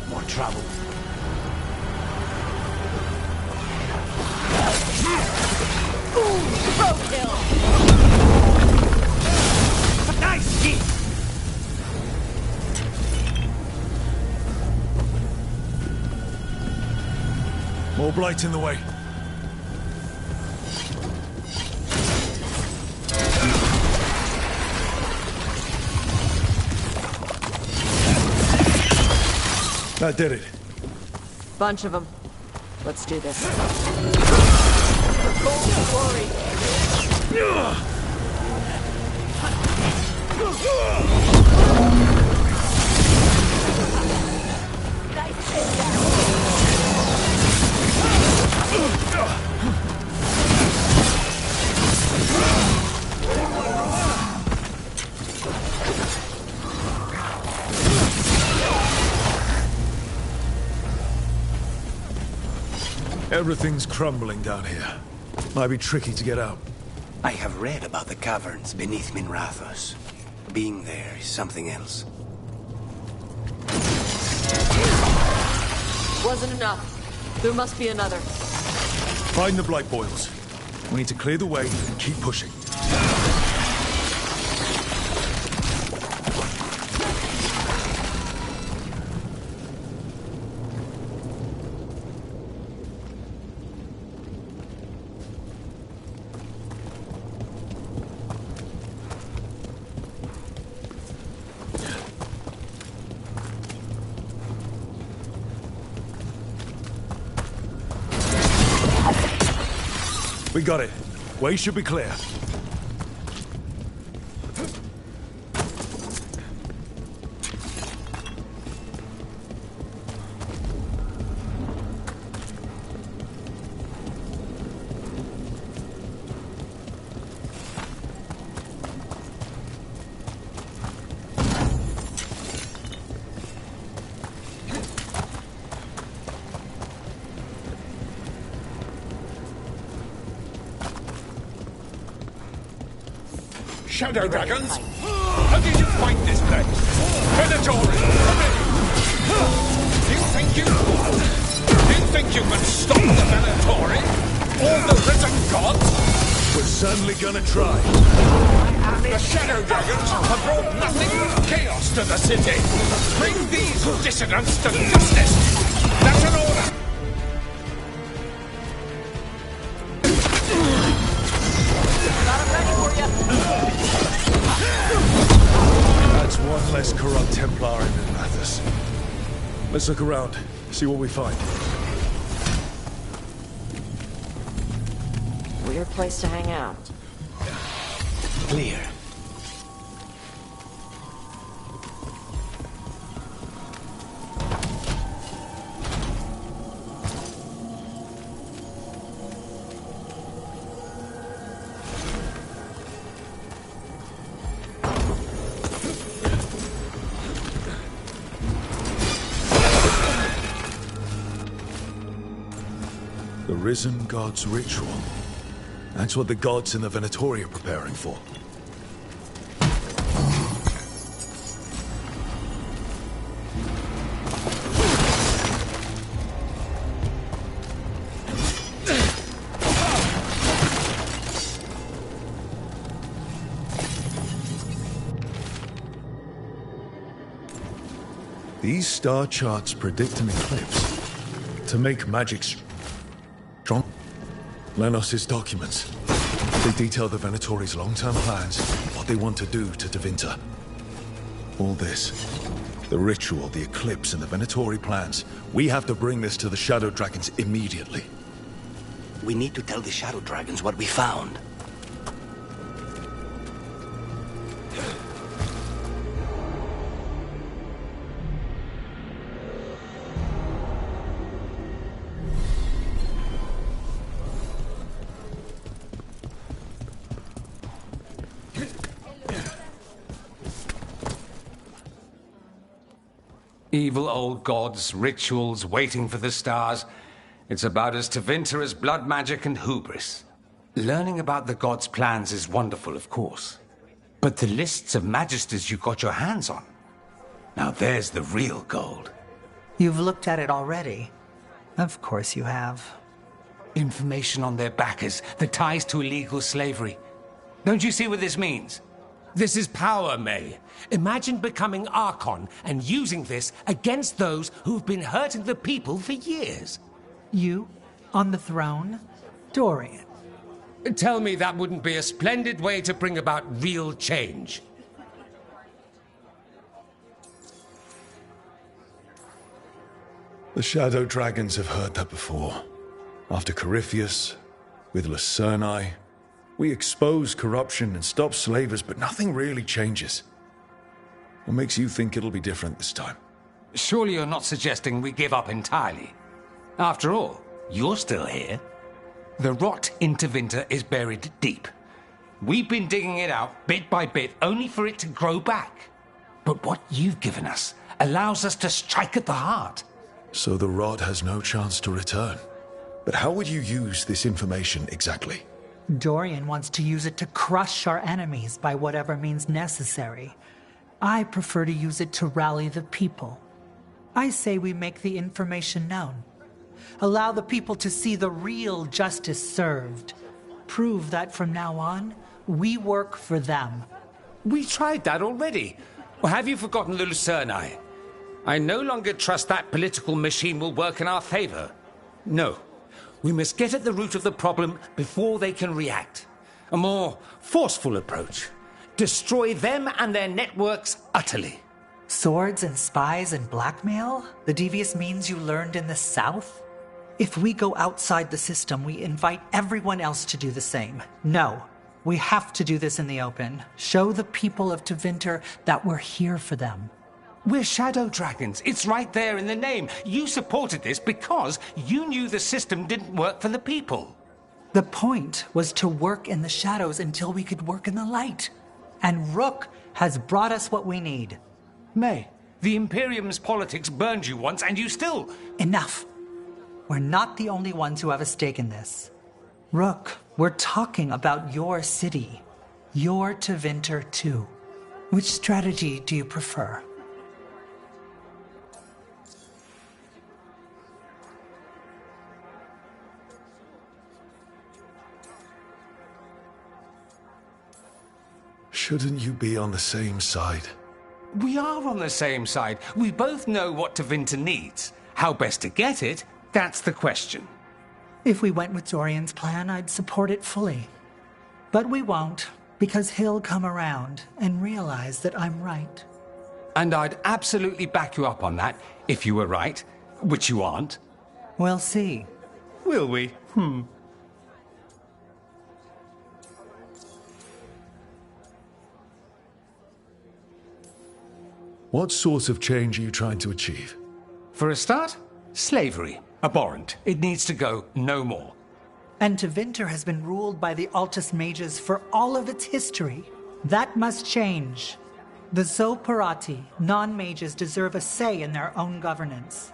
More trouble. Roadkill! Nice hit! More blight in the way. That did it. Bunch of them. Let's do this. Cold glory! Everything's crumbling down here. Might be tricky to get out. I have read about the caverns beneath Minrathos. Being there is something else. Wasn't enough. There must be another. Find the blight boils. We need to clear the way and keep pushing. We got it. Way should be clear. Shadow dragons? How did you find this place? Venatori, come in! Do you think you can stop the Venatori? All the risen gods? We're certainly gonna try. The Shadow Dragons have brought nothing but chaos to the city. Bring these dissidents to justice. That's an order. That's one less corrupt Templar in Athos. Let's look around, see what we find. Weird place to hang out. Clear. The Risen God's ritual. That's what the gods in the Venatori are preparing for. These star charts predict an eclipse. To make magic strong. Lenos's documents. They detail the Venatori's long-term plans, what they want to do to Tevinter. All this, the ritual, the eclipse, and the Venatori plans, we have to bring this to the Shadow Dragons immediately. We need to tell the Shadow Dragons what we found. Evil old gods, rituals, waiting for the stars. It's about as Tevinter as blood magic and hubris. Learning about the gods' plans is wonderful, of course. But the lists of magisters you got your hands on, now there's the real gold. You've looked at it already. Of course you have. Information on their backers, the ties to illegal slavery. Don't you see what this means? This is power, May. Imagine becoming Archon and using this against those who've been hurting the people for years. You? On the throne? Dorian. Tell me that wouldn't be a splendid way to bring about real change. The Shadow Dragons have heard that before. After Corypheus, with Lucerni, we expose corruption and stop slavers, but nothing really changes. What makes you think it'll be different this time? Surely you're not suggesting we give up entirely. After all, you're still here. The rot in Tevinter is buried deep. We've been digging it out bit by bit, only for it to grow back. But what you've given us allows us to strike at the heart. So the rot has no chance to return. But how would you use this information exactly? Dorian wants to use it to crush our enemies by whatever means necessary. I prefer to use it to rally the people. I say we make the information known. Allow the people to see the real justice served. Prove that from now on, we work for them. We tried that already. Or have you forgotten the Lucerni? I no longer trust that political machine will work in our favor. No. We must get at the root of the problem before they can react. A more forceful approach. Destroy them and their networks utterly. Swords and spies and blackmail? The devious means you learned in the South? If we go outside the system, we invite everyone else to do the same. No. We have to do this in the open. Show the people of Tevinter that we're here for them. We're shadow dragons. It's right there in the name. You supported this because you knew the system didn't work for the people. The point was to work in the shadows until we could work in the light. And Rook has brought us what we need. May, the Imperium's politics burned you once and you still... Enough. We're not the only ones who have a stake in this. Rook, we're talking about your city. Your Tevinter too. Which strategy do you prefer? Shouldn't you be on the same side? We are on the same side. We both know what Tevinter needs. How best to get it, that's the question. If we went with Dorian's plan, I'd support it fully. But we won't, because he'll come around and realize that I'm right. And I'd absolutely back you up on that, if you were right, which you aren't. We'll see. Will we? What sort of change are you trying to achieve? For a start, slavery. Abhorrent. It needs to go no more. And Tevinter has been ruled by the Altus Mages for all of its history. That must change. The Zoparati, non-mages, deserve a say in their own governance.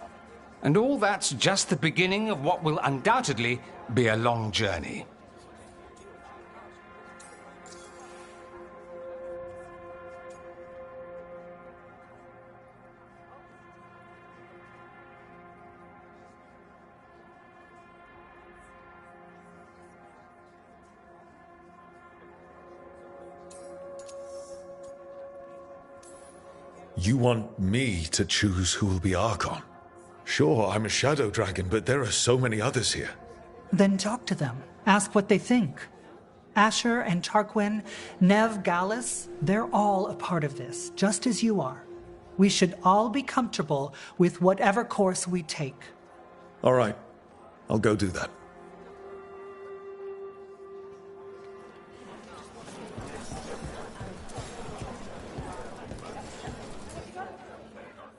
And all that's just the beginning of what will undoubtedly be a long journey. You want me to choose who will be Archon? Sure, I'm a shadow dragon, but there are so many others here. Then talk to them. Ask what they think. Asher and Tarquin, Nev, Gallus, they're all a part of this, just as you are. We should all be comfortable with whatever course we take. All right. I'll go do that.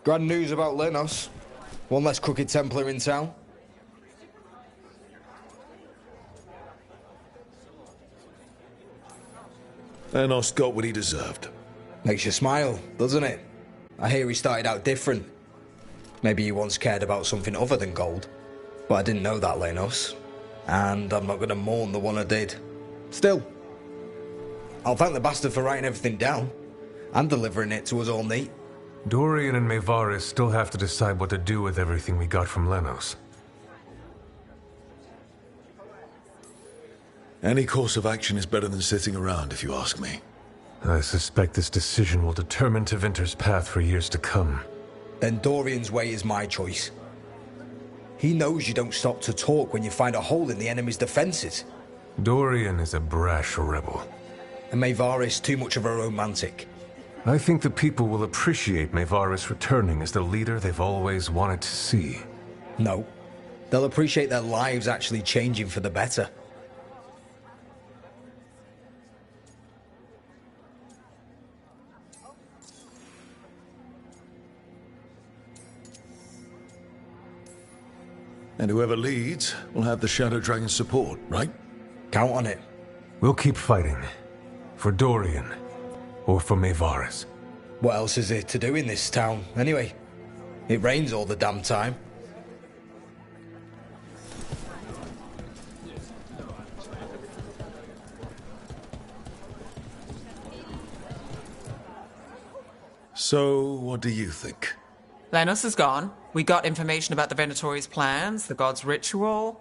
Grand news about Lenos. One less crooked Templar in town. Lenos got what he deserved. Makes you smile, doesn't it? I hear he started out different. Maybe he once cared about something other than gold. But I didn't know that, Lenos. And I'm not going to mourn the one I did. Still, I'll thank the bastard for writing everything down. And delivering it to us all neat. Dorian and Maevaris still have to decide what to do with everything we got from Lenos. Any course of action is better than sitting around, if you ask me. I suspect this decision will determine Tevinter's path for years to come. Then Dorian's way is my choice. He knows you don't stop to talk when you find a hole in the enemy's defenses. Dorian is a brash rebel. And Maevaris too much of a romantic. I think the people will appreciate Maevaris returning as the leader they've always wanted to see. No. They'll appreciate their lives actually changing for the better. And whoever leads will have the Shadow Dragon's support, right? Count on it. We'll keep fighting. For Dorian. Or for Maevaris. What else is there to do in this town, anyway? It rains all the damn time. So, what do you think? Lenos is gone. We got information about the Venatori's plans, the god's ritual.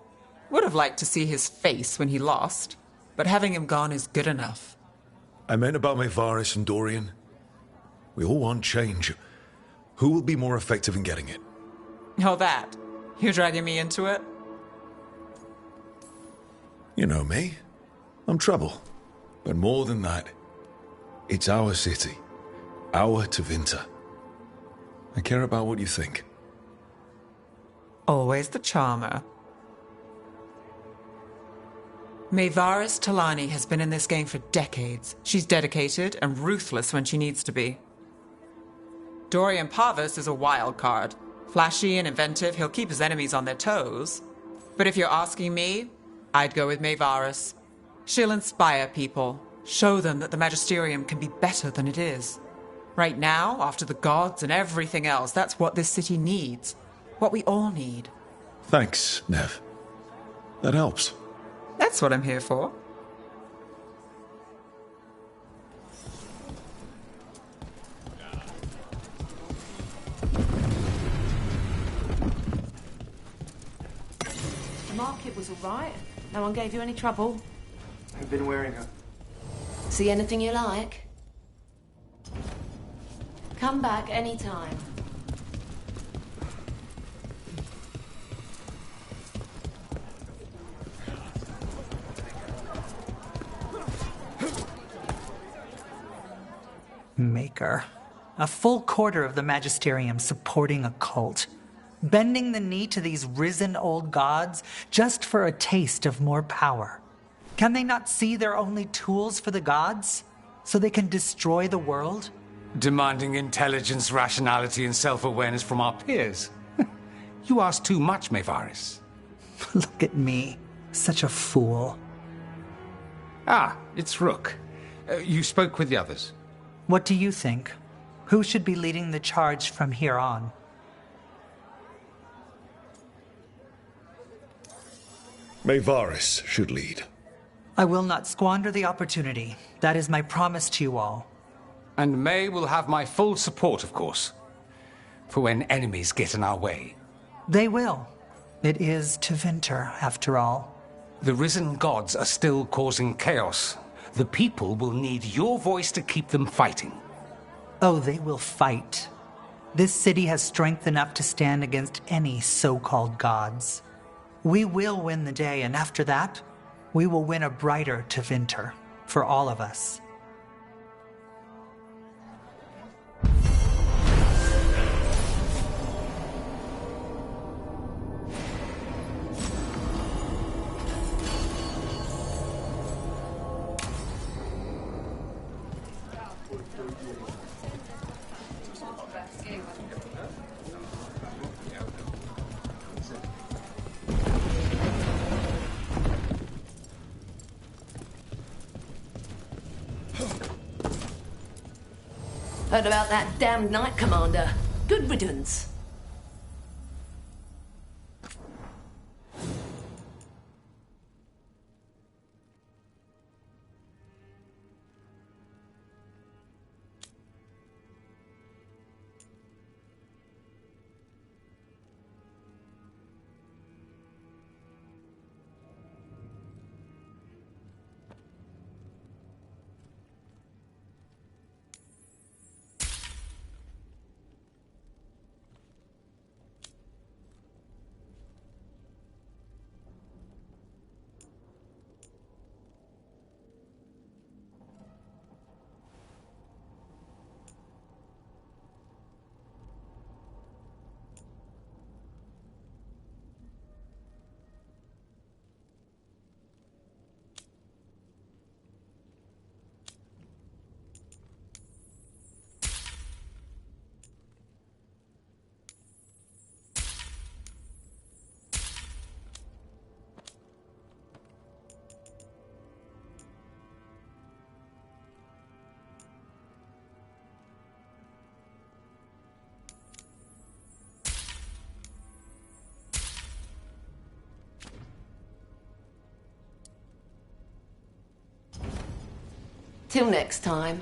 Would have liked to see his face when he lost, but having him gone is good enough. I meant about Maevaris and Dorian. We all want change. Who will be more effective in getting it? Oh, that. You're dragging me into it? You know me. I'm trouble. But more than that, it's our city. Our Tevinter. I care about what you think. Always the charmer. Maevaris Talani has been in this game for decades. She's dedicated and ruthless when she needs to be. Dorian Parvis is a wild card. Flashy and inventive, he'll keep his enemies on their toes. But if you're asking me, I'd go with Maevaris. She'll inspire people, show them that the Magisterium can be better than it is. Right now, after the gods and everything else, that's what this city needs. What we all need. Thanks, Nev. That helps. That's what I'm here for. The market was all right. No one gave you any trouble. I've been wearing her. See anything you like? Come back anytime. Maker. A full quarter of the Magisterium supporting a cult. Bending the knee to these risen old gods just for a taste of more power. Can they not see they're only tools for the gods? So they can destroy the world? Demanding intelligence, rationality, and self-awareness from our peers. You ask too much, Maevaris. Look at me. Such a fool. Ah, it's Rook. You spoke with the others. What do you think? Who should be leading the charge from here on? Maevaris should lead. I will not squander the opportunity. That is my promise to you all. And May will have my full support, of course. For when enemies get in our way. They will. It is Tevinter, after all. The risen gods are still causing chaos. The people will need your voice to keep them fighting. Oh, they will fight. This city has strength enough to stand against any so-called gods. We will win the day, and after that, we will win a brighter Tevinter for all of us. Heard about that damned Knight Commander. Good riddance. Till next time.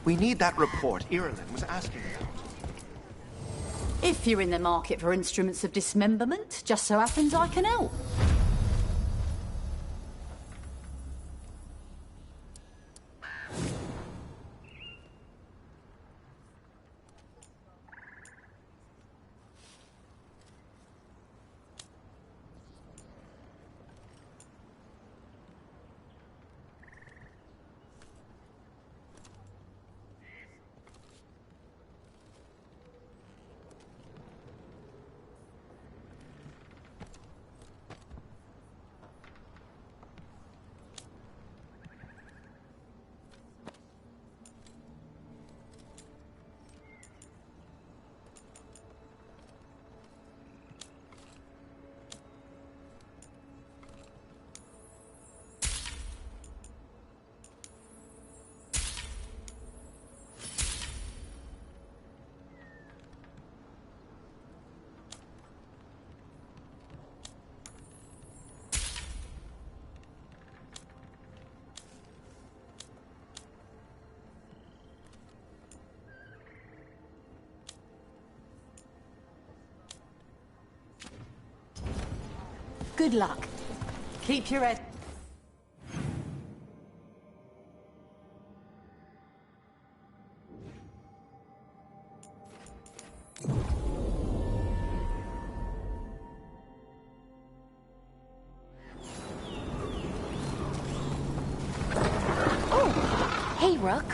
We need that report Irulan was asking about. If you're in the market for instruments of dismemberment, just so happens I can help. Good luck. Keep your head. Oh, hey, Rook.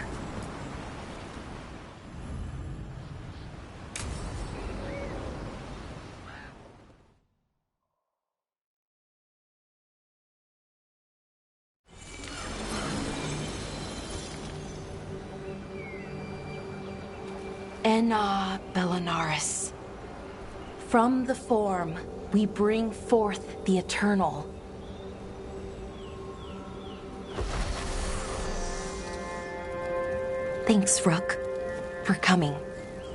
Enna Bellinaris. From the form, we bring forth the eternal. Thanks, Rook, for coming.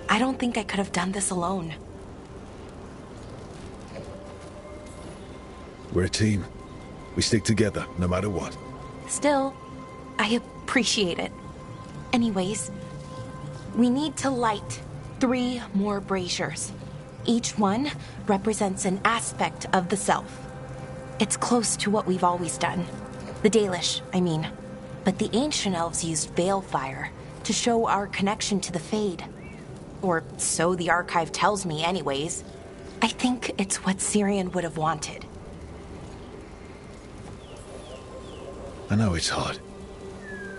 I don't think I could have done this alone. We're a team. We stick together, no matter what. Still, I appreciate it. Anyways, we need to light 3 more braziers. Each one represents an aspect of the self. It's close to what we've always done. The Dalish, I mean. But the ancient elves used veil fire to show our connection to the Fade. Or so the archive tells me anyways. I think it's what Syrian would have wanted. I know it's hard,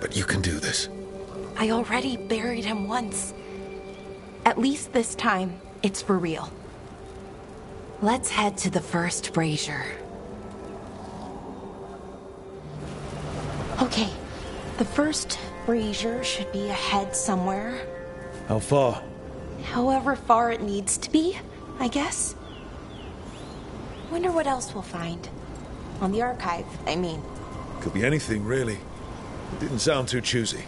but you can do this. I already buried him once. At least this time, it's for real. Let's head to the first brazier. Okay, the first brazier should be ahead somewhere. How far? However far it needs to be, I guess. Wonder what else we'll find. On the archive, I mean. Could be anything, really. It didn't sound too choosy.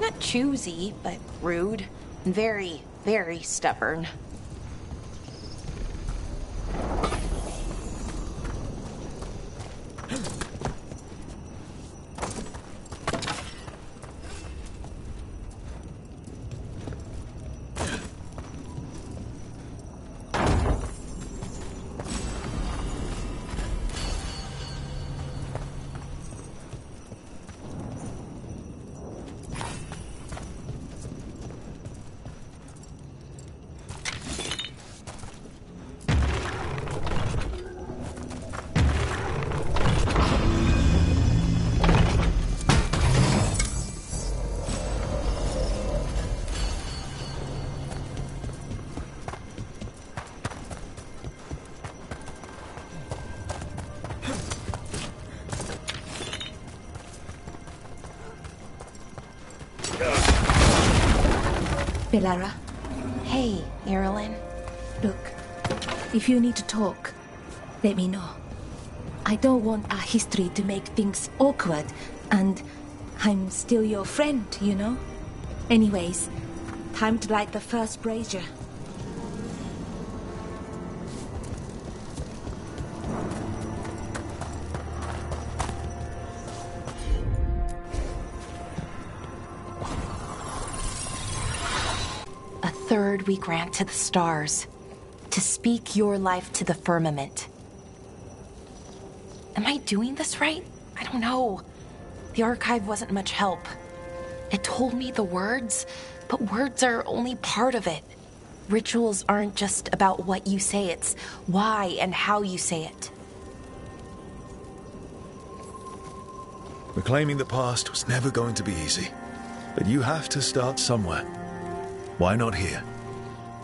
Not choosy, but rude. And very, very stubborn. Belara. Hey, Irulan. Look, if you need to talk, let me know. I don't want our history to make things awkward, and I'm still your friend, you know? Anyways, time to light the first brazier. third we grant to the stars, to speak your life to the firmament. Am I doing this right? I don't know. The archive wasn't much help. It told me the words, but words are only part of it. Rituals aren't just about what you say, it's why and how you say it. Reclaiming the past was never going to be easy. But you have to start somewhere. Why not here?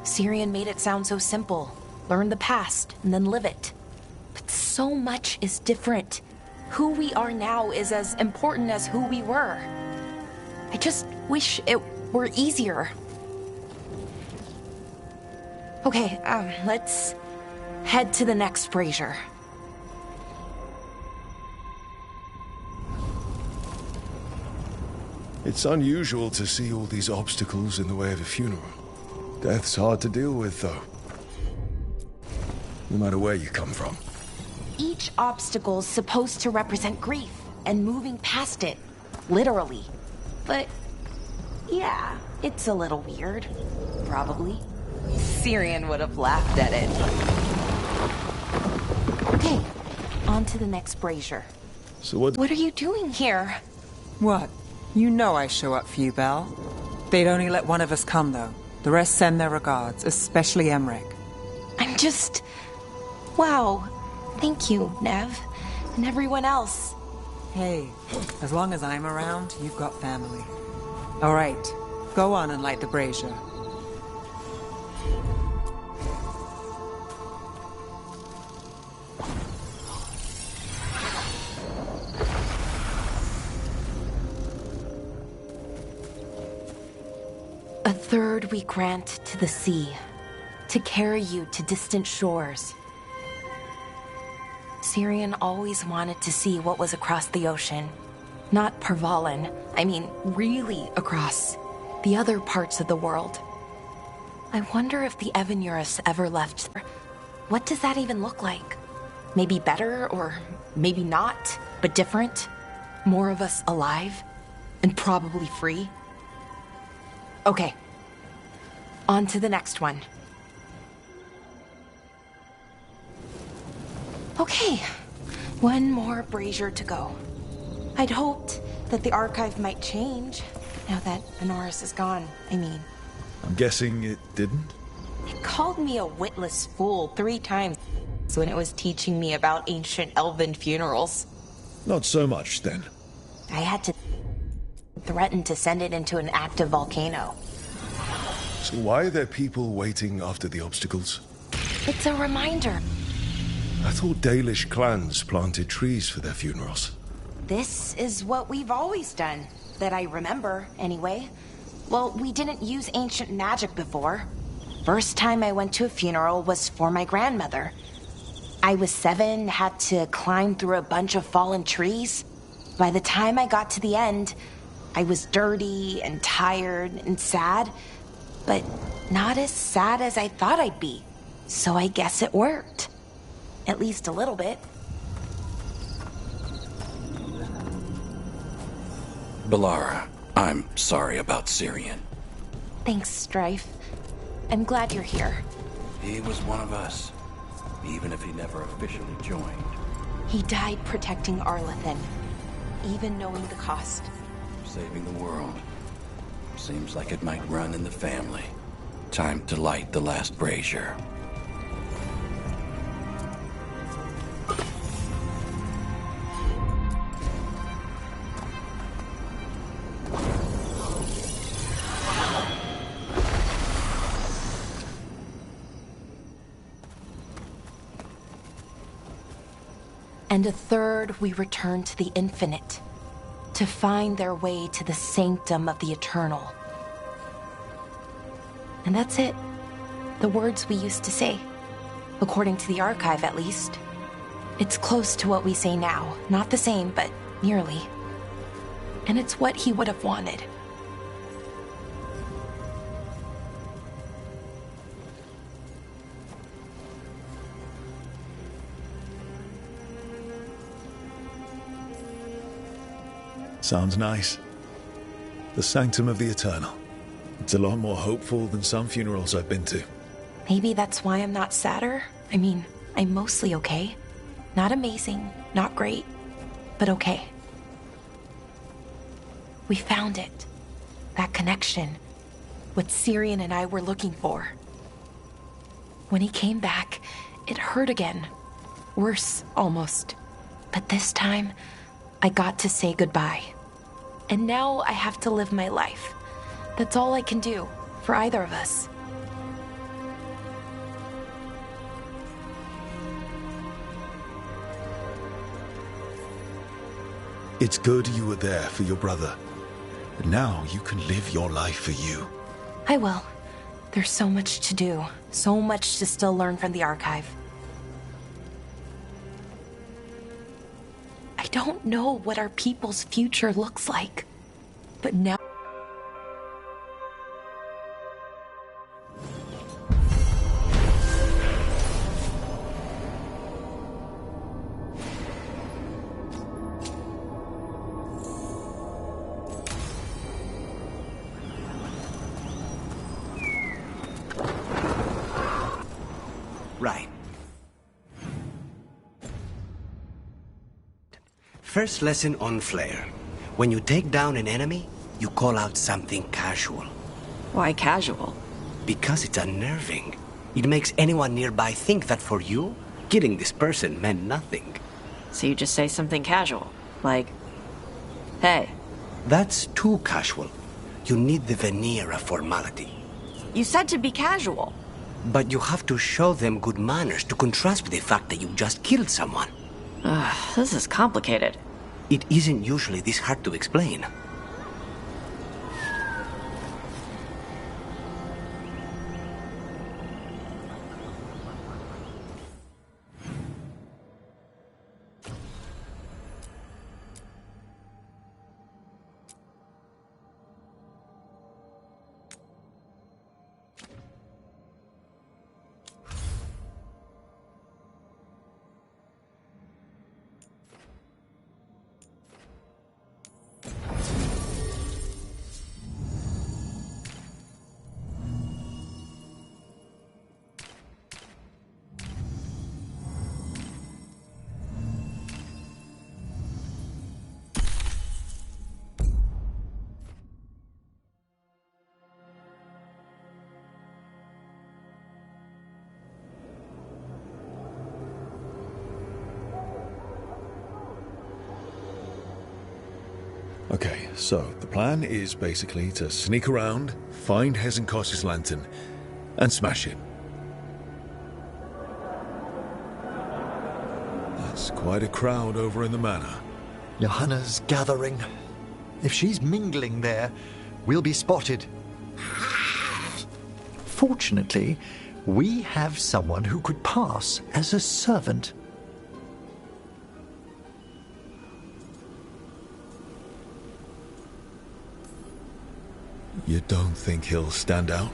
Syrian made it sound so simple. Learn the past and then live it. But so much is different. Who we are now is as important as who we were. I just wish it were easier. Okay, let's head to the next brazier. It's unusual to see all these obstacles in the way of a funeral. Death's hard to deal with, though. No matter where you come from. Each obstacle's supposed to represent grief and moving past it, literally. But, yeah, it's a little weird. Probably. Syrian would have laughed at it. Okay, on to the next brazier. So what are you doing here? What? You know I show up for you, Belle. They'd only let one of us come, though. The rest send their regards, especially Emmerich. I'm just... Wow. Thank you, Nev. And everyone else. Hey, as long as I'm around, you've got family. All right, go on and light the brazier. A third we grant to the sea, to carry you to distant shores. Syrian always wanted to see what was across the ocean. Not Parvalan, I mean really across. The other parts of the world. I wonder if the Evanurus ever left there. What does that even look like? Maybe better, or maybe not, but different? More of us alive? And probably free? Okay. On to the next one. Okay. One more brazier to go. I'd hoped that the archive might change, now that Honoris is gone, I mean. I'm guessing it didn't? It called me a witless fool 3 times when it was teaching me about ancient elven funerals. Not so much, then. I had to threaten to send it into an active volcano. So why are there people waiting after the obstacles? It's a reminder. I thought Dalish clans planted trees for their funerals. This is what we've always done, that I remember, anyway. Well, we didn't use ancient magic before. First time I went to a funeral was for my grandmother. I was 7, had to climb through a bunch of fallen trees. By the time I got to the end, I was dirty and tired and sad, but not as sad as I thought I'd be. So I guess it worked. At least a little bit. Balara, I'm sorry about Syrian. Thanks, Strife. I'm glad you're here. He was one of us, even if he never officially joined. He died protecting Arlathan, even knowing the cost. Saving the world. Seems like it might run in the family. Time to light the last brazier. And a third we return to the infinite, to find their way to the sanctum of the eternal. And that's it. The words we used to say. According to the archive, at least. It's close to what we say now. Not the same, but nearly. And it's what he would have wanted. Sounds nice. The sanctum of the eternal. It's a lot more hopeful than some funerals I've been to. Maybe that's why I'm not sadder. I mean, I'm mostly okay. Not amazing, not great, but okay. We found it. That connection. What Syrian and I were looking for. When he came back, it hurt again. Worse, almost. But this time, I got to say goodbye. And now I have to live my life. That's all I can do, for either of us. It's good you were there for your brother. And now you can live your life for you. I will. There's so much to do. So much to still learn from the archive. I don't know what our people's future looks like. But now... Right. First lesson on Flare. When you take down an enemy, you call out something casual. Why casual? Because it's unnerving. It makes anyone nearby think that for you, killing this person meant nothing. So you just say something casual, like, hey. That's too casual. You need the veneer of formality. You said to be casual. But you have to show them good manners to contrast with the fact that you just killed someone. This is complicated. It isn't usually this hard to explain. Okay, so the plan is basically to sneak around, find Hezenkos's lantern, and smash it. That's quite a crowd over in the manor. Johanna's gathering. If she's mingling there, we'll be spotted. Fortunately, we have someone who could pass as a servant. You don't think he'll stand out?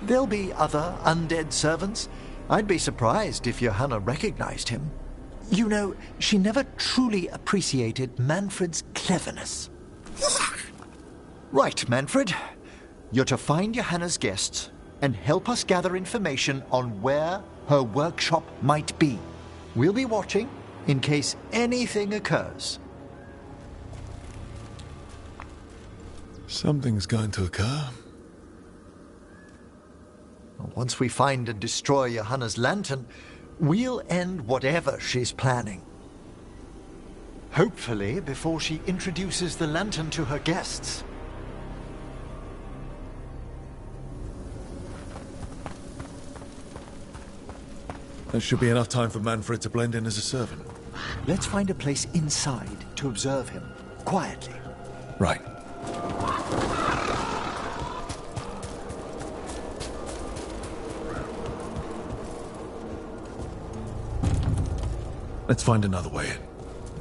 There'll be other undead servants. I'd be surprised if Johanna recognized him. You know, she never truly appreciated Manfred's cleverness. Right, Manfred. You're to find Johanna's guests and help us gather information on where her workshop might be. We'll be watching in case anything occurs. Something's going to occur. Once we find and destroy Johanna's lantern, we'll end whatever she's planning. Hopefully before she introduces the lantern to her guests. There should be enough time for Manfred to blend in as a servant. Let's find a place inside to observe him, quietly. Right. Let's find another way in.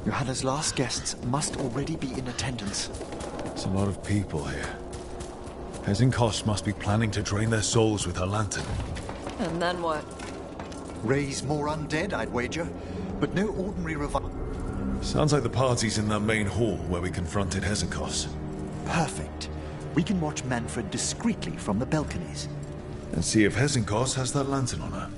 Johanna's last guests must already be in attendance. There's a lot of people here. Hezenkos must be planning to drain their souls with her lantern. And then what? Raise more undead, I'd wager. But no ordinary revival. Sounds like the party's in that main hall where we confronted Hezenkos. Perfect. We can watch Manfred discreetly from the balconies. And see if Hesenkos has that lantern on her.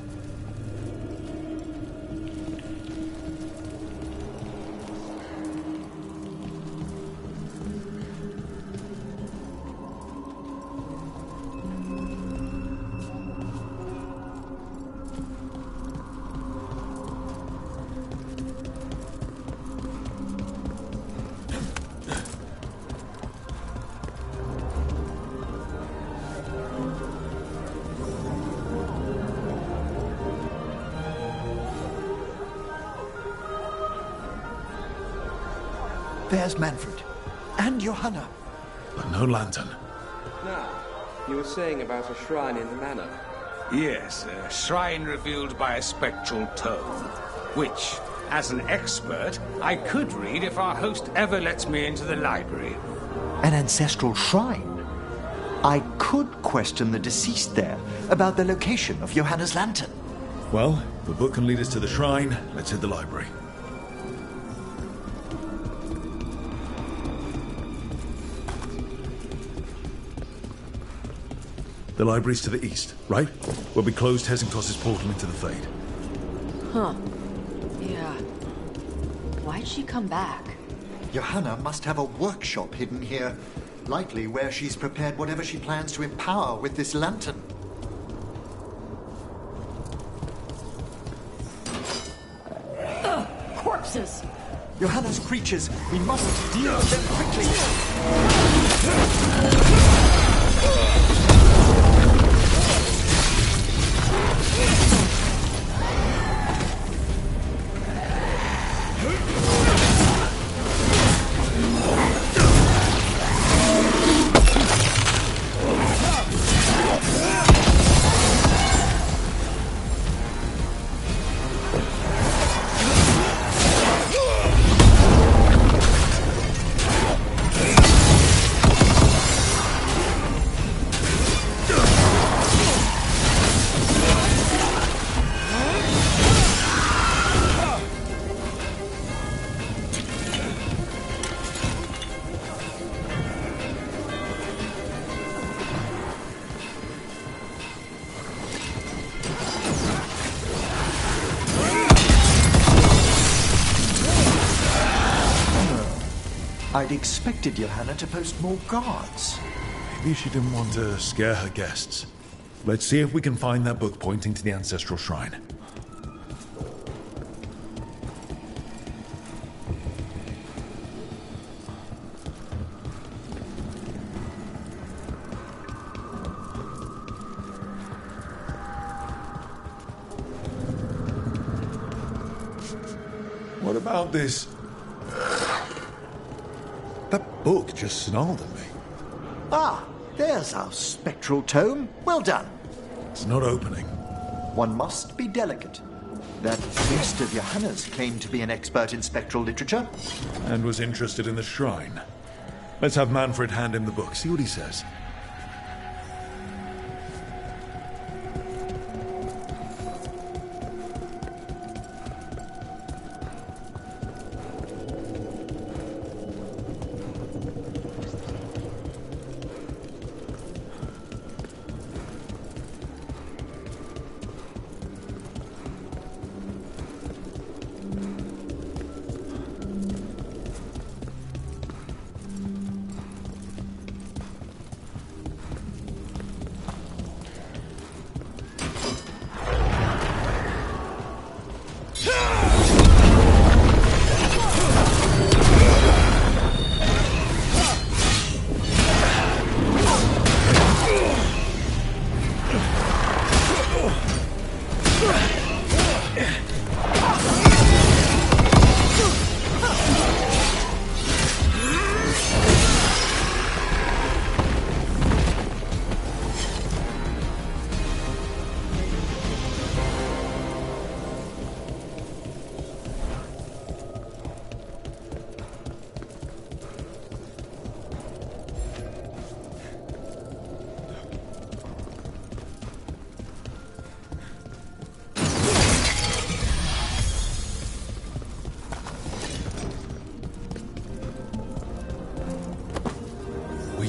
There's Manfred. And Johanna. But no lantern. Now, you were saying about a shrine in the manor. Yes, a shrine revealed by a spectral tome, which, as an expert, I could read if our host ever lets me into the library. An ancestral shrine? I could question the deceased there about the location of Johanna's lantern. Well, if the book can lead us to the shrine, let's hit the library. The library's to the east, right? Where we closed Hesenkos' portal into the Fade. Huh. Yeah. Why'd she come back? Johanna must have a workshop hidden here. Likely where she's prepared whatever she plans to empower with this lantern. Ugh, corpses! Johanna's creatures, we must deal with them quickly. I'd expected Johanna to post more guards. Maybe she didn't want to scare her guests. Let's see if we can find that book pointing to the ancestral shrine. What about this? That book just snarled at me. Ah, there's our spectral tome. Well done. It's not opening. One must be delicate. That priest of Johanna's claimed to be an expert in spectral literature. And was interested in the shrine. Let's have Manfred hand him the book, see what he says.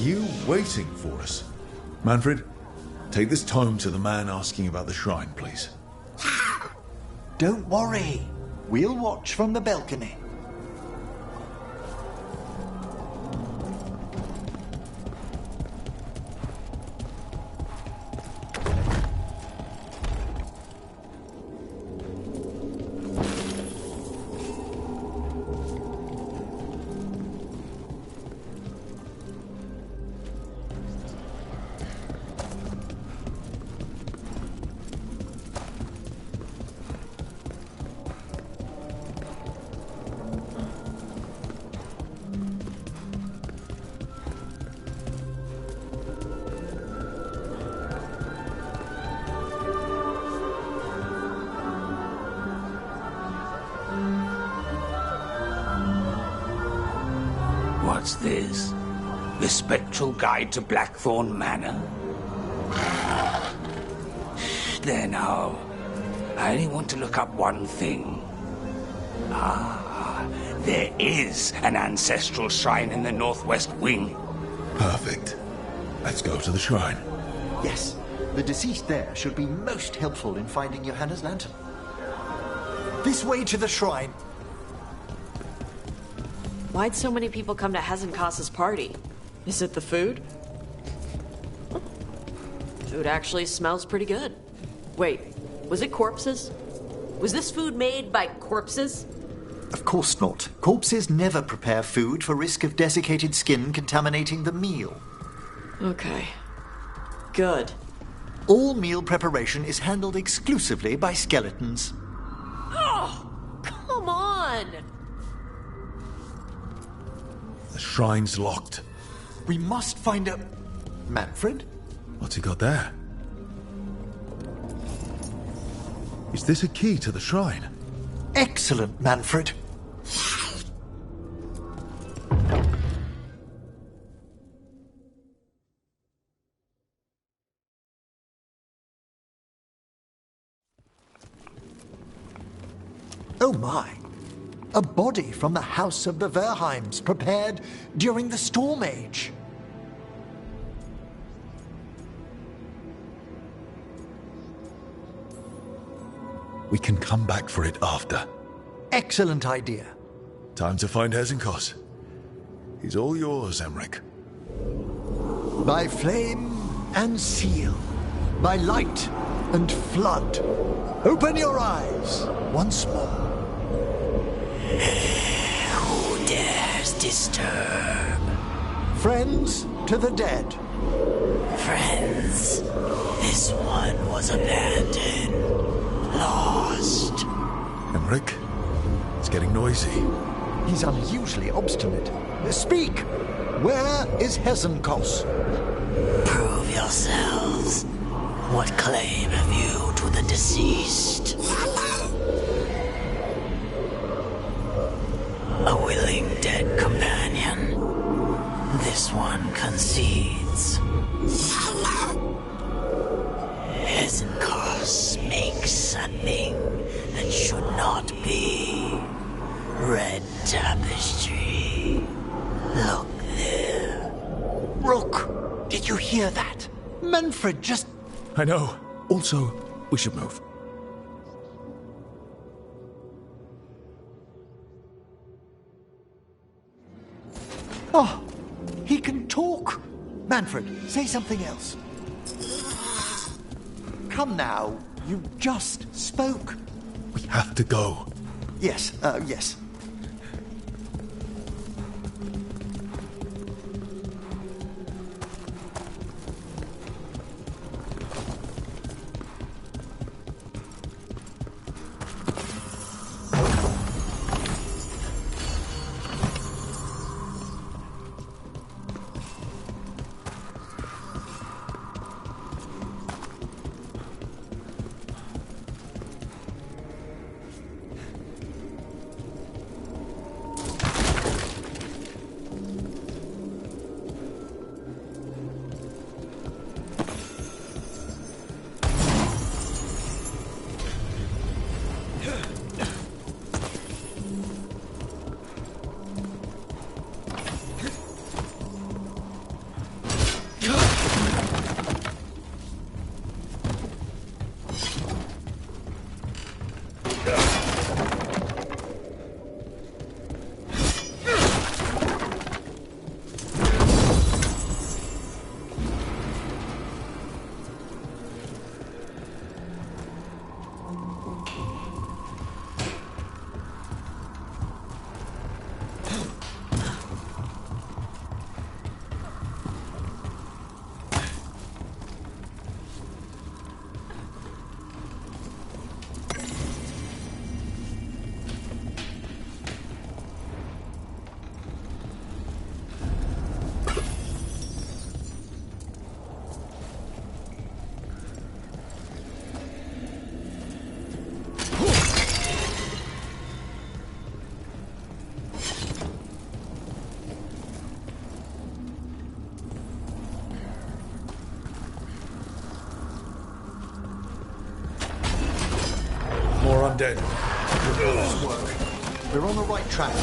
you waiting for us? Manfred, take this tome to the man asking about the shrine, please. Don't worry. We'll watch from the balcony. What's this? The Spectral Guide to Blackthorn Manor? There now. I only want to look up one thing. Ah, there is an ancestral shrine in the northwest wing. Perfect. Let's go to the shrine. Yes, the deceased there should be most helpful in finding Johanna's lantern. This way to the shrine. Why'd so many people come to Hezenkos's party? Is it the food? Food actually smells pretty good. Wait, was it corpses? Was this food made by corpses? Of course not. Corpses never prepare food for risk of desiccated skin contaminating the meal. Okay. Good. All meal preparation is handled exclusively by skeletons. Oh, come on! The shrine's locked. We must find a... Manfred? What's he got there? Is this a key to the shrine? Excellent, Manfred. Oh my! A body from the House of the Verheims, prepared during the Storm Age. We can come back for it after. Excellent idea. Time to find Hezenkos. He's all yours, Emmerich. By flame and seal, by light and flood, open your eyes once more. Who dares disturb? Friends to the dead. Friends, this one was abandoned, lost. Emmerich, it's getting noisy. He's unusually obstinate. Speak! Where is Hezenkos? Prove yourselves. What claim have you to the deceased? A willing dead companion. This one concedes. Hezenkos makes a thing that should not be. Red tapestry. Look there. Rook, did you hear that? Manfred just... I know. Also, we should move. Oh, he can talk. Manfred, say something else. Come now, you just spoke. We have to go. Yes, yes. undead. Nice work. We're on the right track.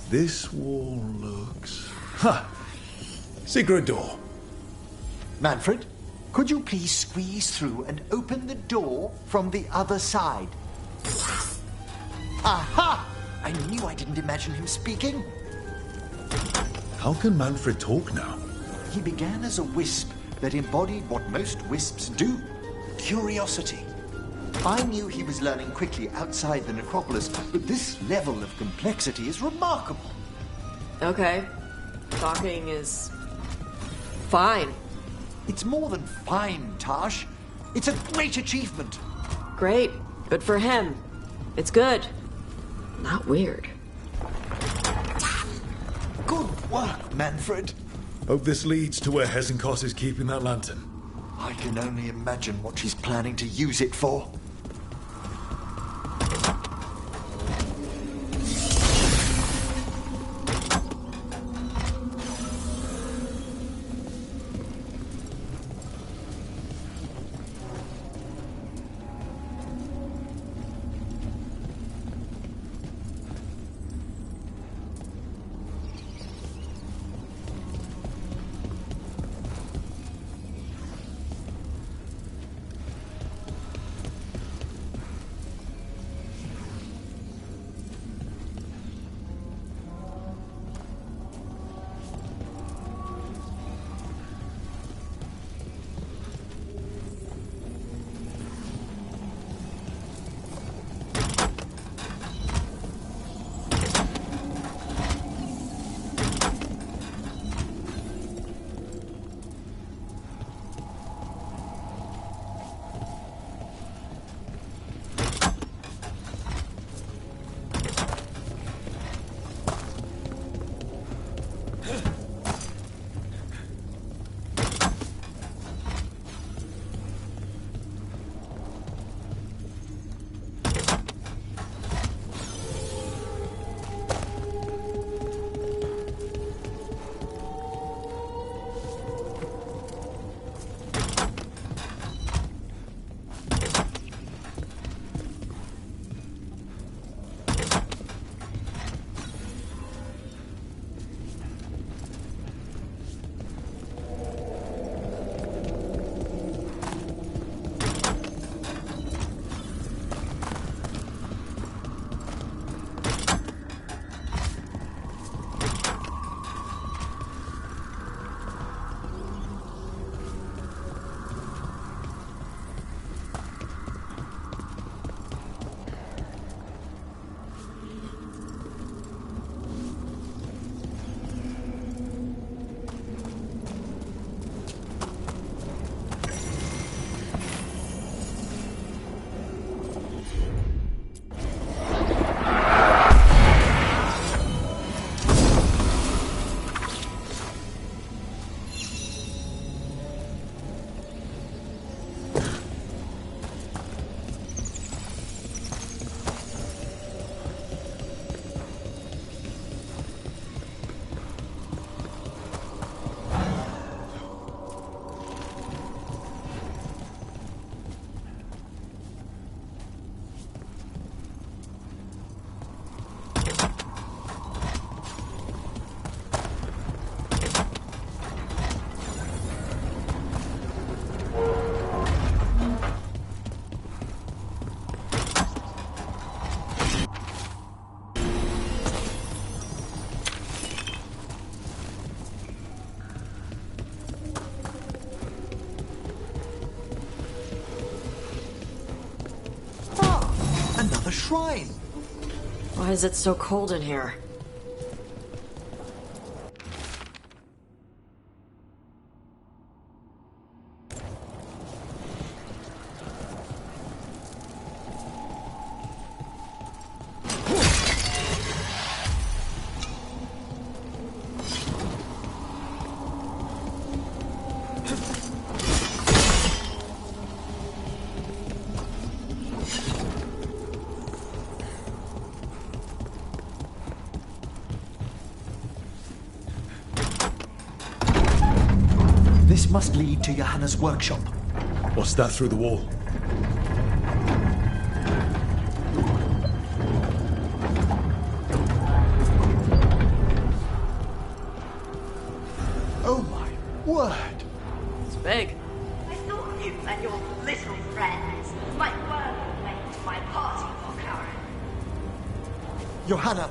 This wall looks... Ha! Secret door. Manfred, could you please squeeze through and open the door from the other side? Aha! I knew I didn't imagine him speaking. How can Manfred talk now? He began as a wisp that embodied what most wisps do, curiosity. I knew he was learning quickly outside the necropolis, but this level of complexity is remarkable. Okay. Talking is... fine. It's more than fine, Tash. It's a great achievement. Great. Good for him. It's good. Not weird. Good work, Manfred. Hope this leads to where Hesenkos is keeping that lantern. I can only imagine what she's planning to use it for. Another shrine. Why is it so cold in here? This must lead to Johanna's workshop. What's that through the wall? Oh my word! It's big. I thought you and your little friends might work your way to my party for Karen. Johanna,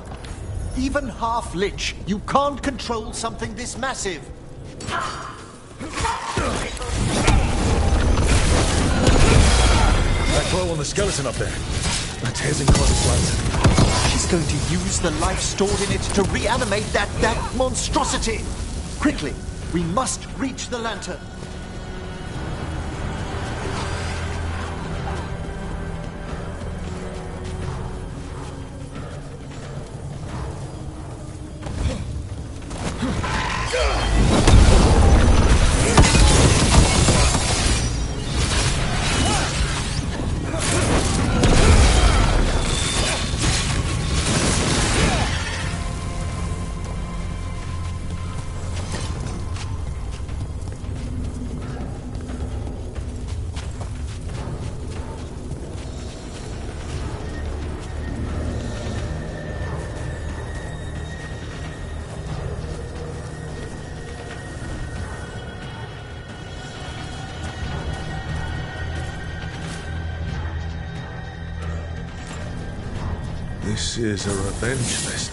even half Lich, you can't control something this massive. That glow on the skeleton up there. That's Hezekiah's lantern. She's going to use the life stored in it to reanimate that monstrosity. Quickly, we must reach the lantern. This is a revenge fest.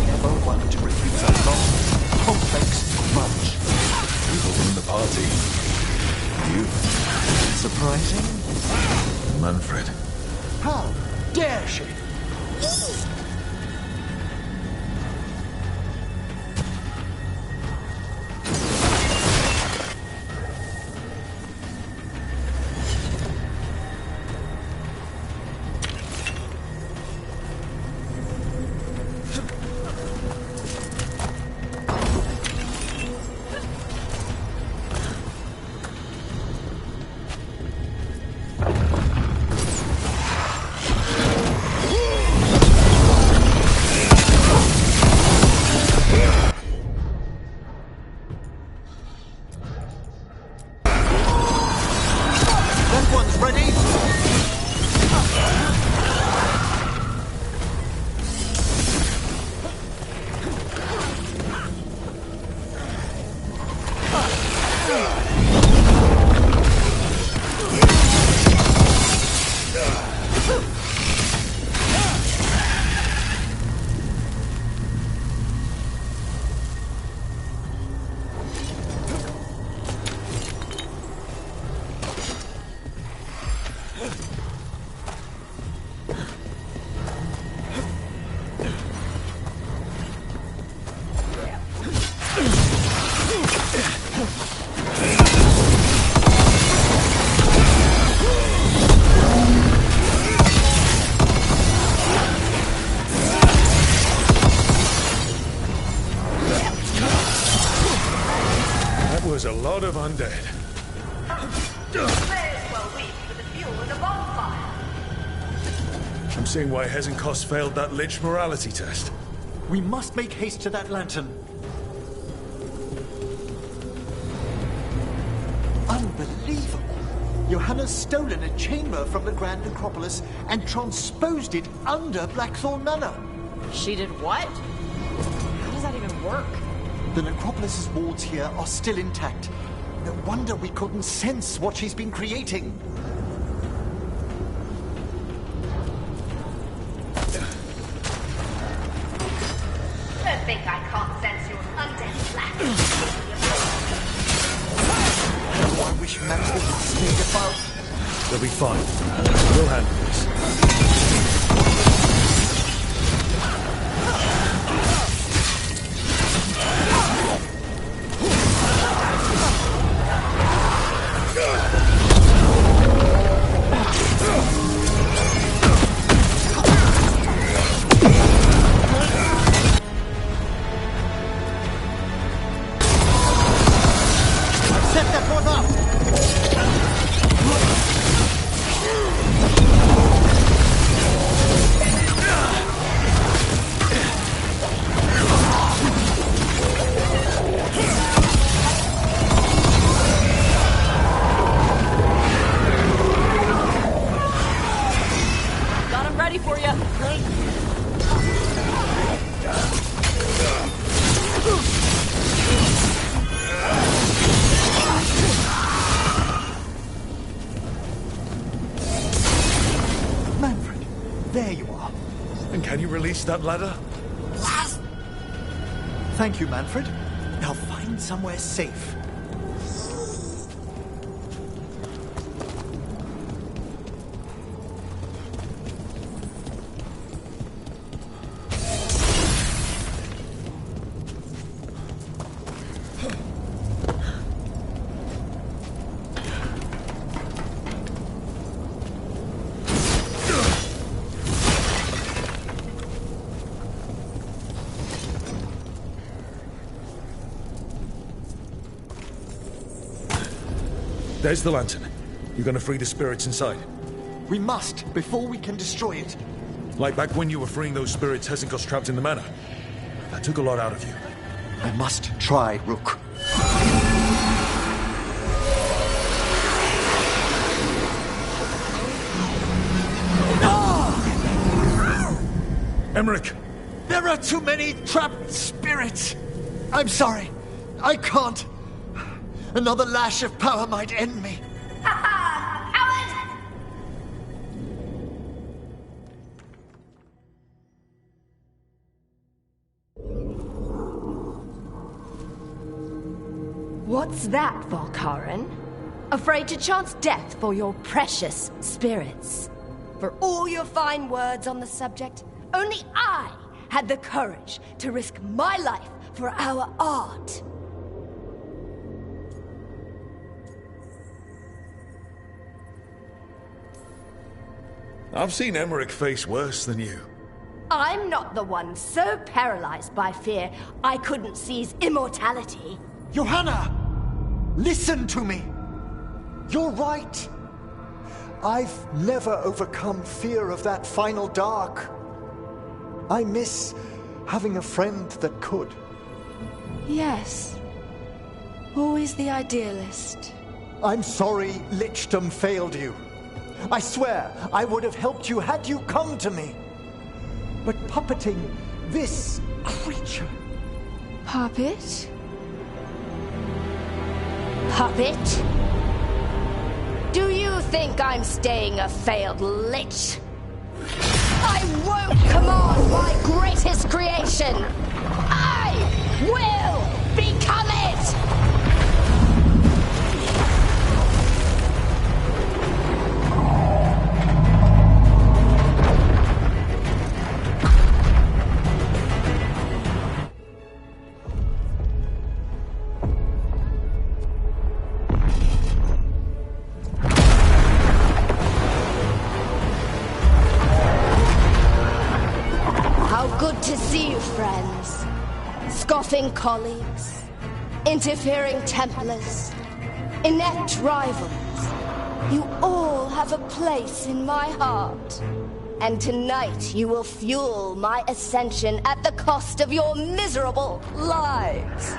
Never one to repeat a long, complex grudge. People in the party. You. Surprising? Manfred. How dare she? Was a lot of undead. May as well wait for the fuel in the bonfire. I'm seeing why Hezekiah failed that Lich morality test. We must make haste to that lantern. Unbelievable! Johanna's stolen a chamber from the Grand Necropolis and transposed it under Blackthorn Manor. She did what? How does that even work? The Necropolis's walls here are still intact. No wonder we couldn't sense what she's been creating. Don't think I can't sense your undead flash. Oh, I wish Manfred had stayed above. They'll be fine. We'll handle this. Set that one up! release that ladder? Thank you, Manfred. Now find somewhere safe. There's the lantern. You're gonna free the spirits inside? We must, before we can destroy it. Like back when you were freeing those spirits Hesenkos trapped in the manor. That took a lot out of you. I must try, Rook. Emmerich! There are too many trapped spirits! I'm sorry. I can't. Another lash of power might end me. Coward! What's that, Volkaren? Afraid to chance death for your precious spirits? For all your fine words on the subject, only I had the courage to risk my life for our art. I've seen Emmerich face worse than you. I'm not the one so paralyzed by fear I couldn't seize immortality. Johanna! Listen to me! You're right. I've never overcome fear of that final dark. I miss having a friend that could. Yes. Always the idealist. I'm sorry Lichdom failed you. I swear I would have helped you had you come to me. But puppeting this creature... Puppet? Puppet? Do you think I'm staying a failed lich? I won't command my greatest creation! I will become it! To see you, friends. Scoffing colleagues, interfering Templars, inept rivals. You all have a place in my heart. And tonight you will fuel my ascension at the cost of your miserable lives.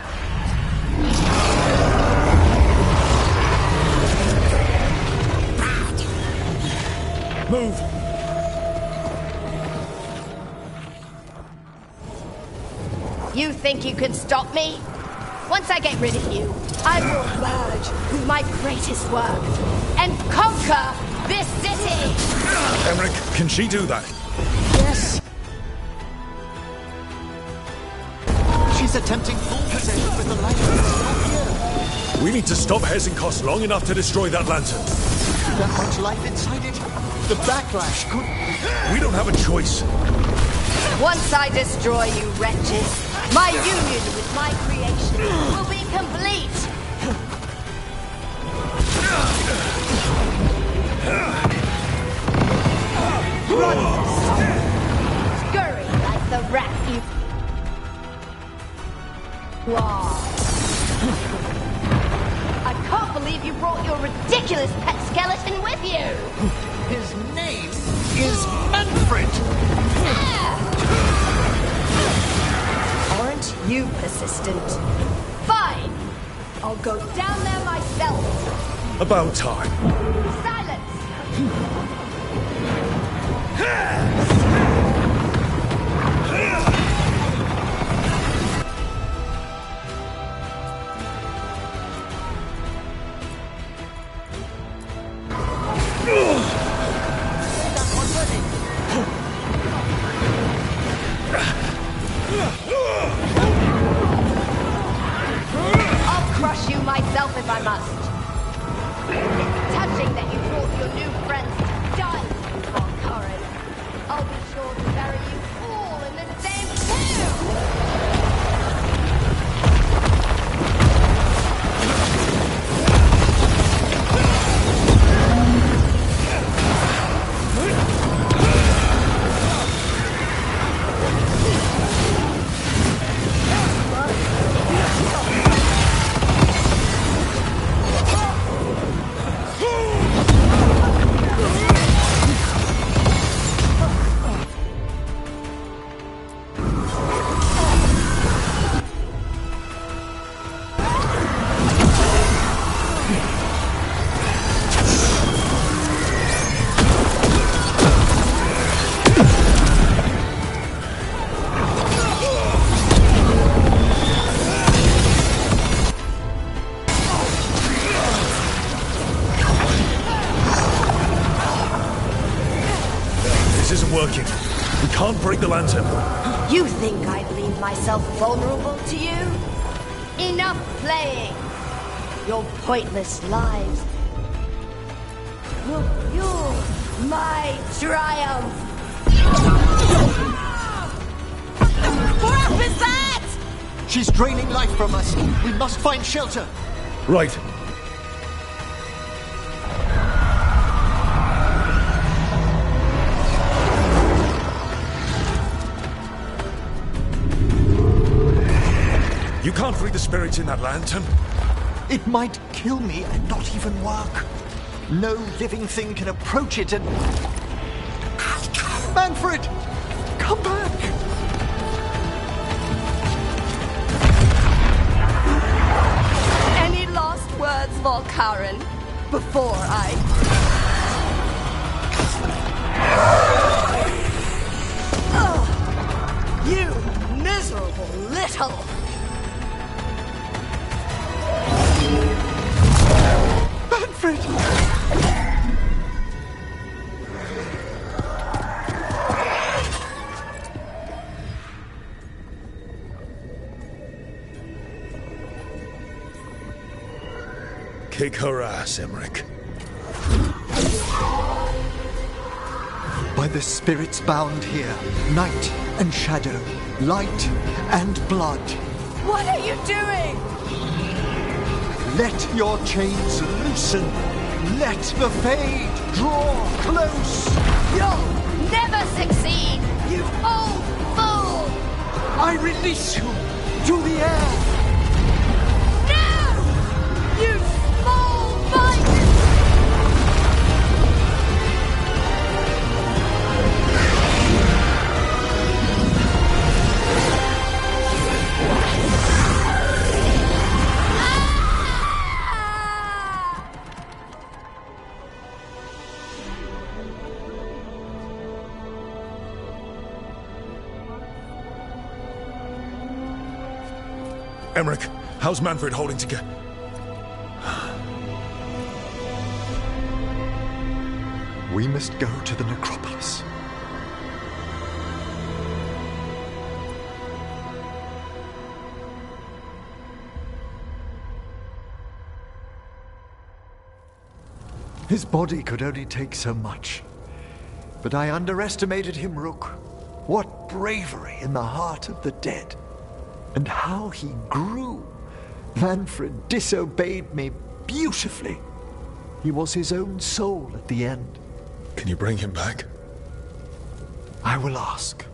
Move! You think you can stop me? Once I get rid of you, I will merge with my greatest work and conquer this city! Emmerich, can she do that? Yes! She's attempting full possession with the light still here. We need to stop Hesenkos long enough to destroy that lantern. With that much life inside it, the backlash could... We don't have a choice. Once I destroy you wretches, my union with my creation will be complete! Run! Scurry like the rat you are. I can't believe you brought your ridiculous pet skeleton with you! His name is Manfred! Aren't you persistent? Fine! I'll go down there myself! About time. Silence! myself if I must. Touching that you brought your new friends to die with you, Valkyrie. I'll be sure to bury you all in the same tomb! Working. We can't break the lantern. You think I believe myself vulnerable to you? Enough playing! Your pointless lives will fuel my triumph! What is that? She's draining life from us. We must find shelter. Right. You can't free the spirits in that lantern. It might kill me and not even work. No living thing can approach it and... Manfred! Come back! Any last words, Valkyrie, before I... Oh, you miserable little... Manfred! Kick her ass, Emmerich. By the spirits bound here, night and shadow, light and blood. What are you doing? Let your chains loosen. Let the Fade draw close. You'll never succeed, you old fool! I release you to the air. No! You small bite! Emmerich, how's Manfred holding together? We must go to the necropolis. His body could only take so much. But I underestimated him, Rook. What bravery in the heart of the dead. And how he grew. Manfred disobeyed me beautifully. He was his own soul at the end. Can you bring him back? I will ask.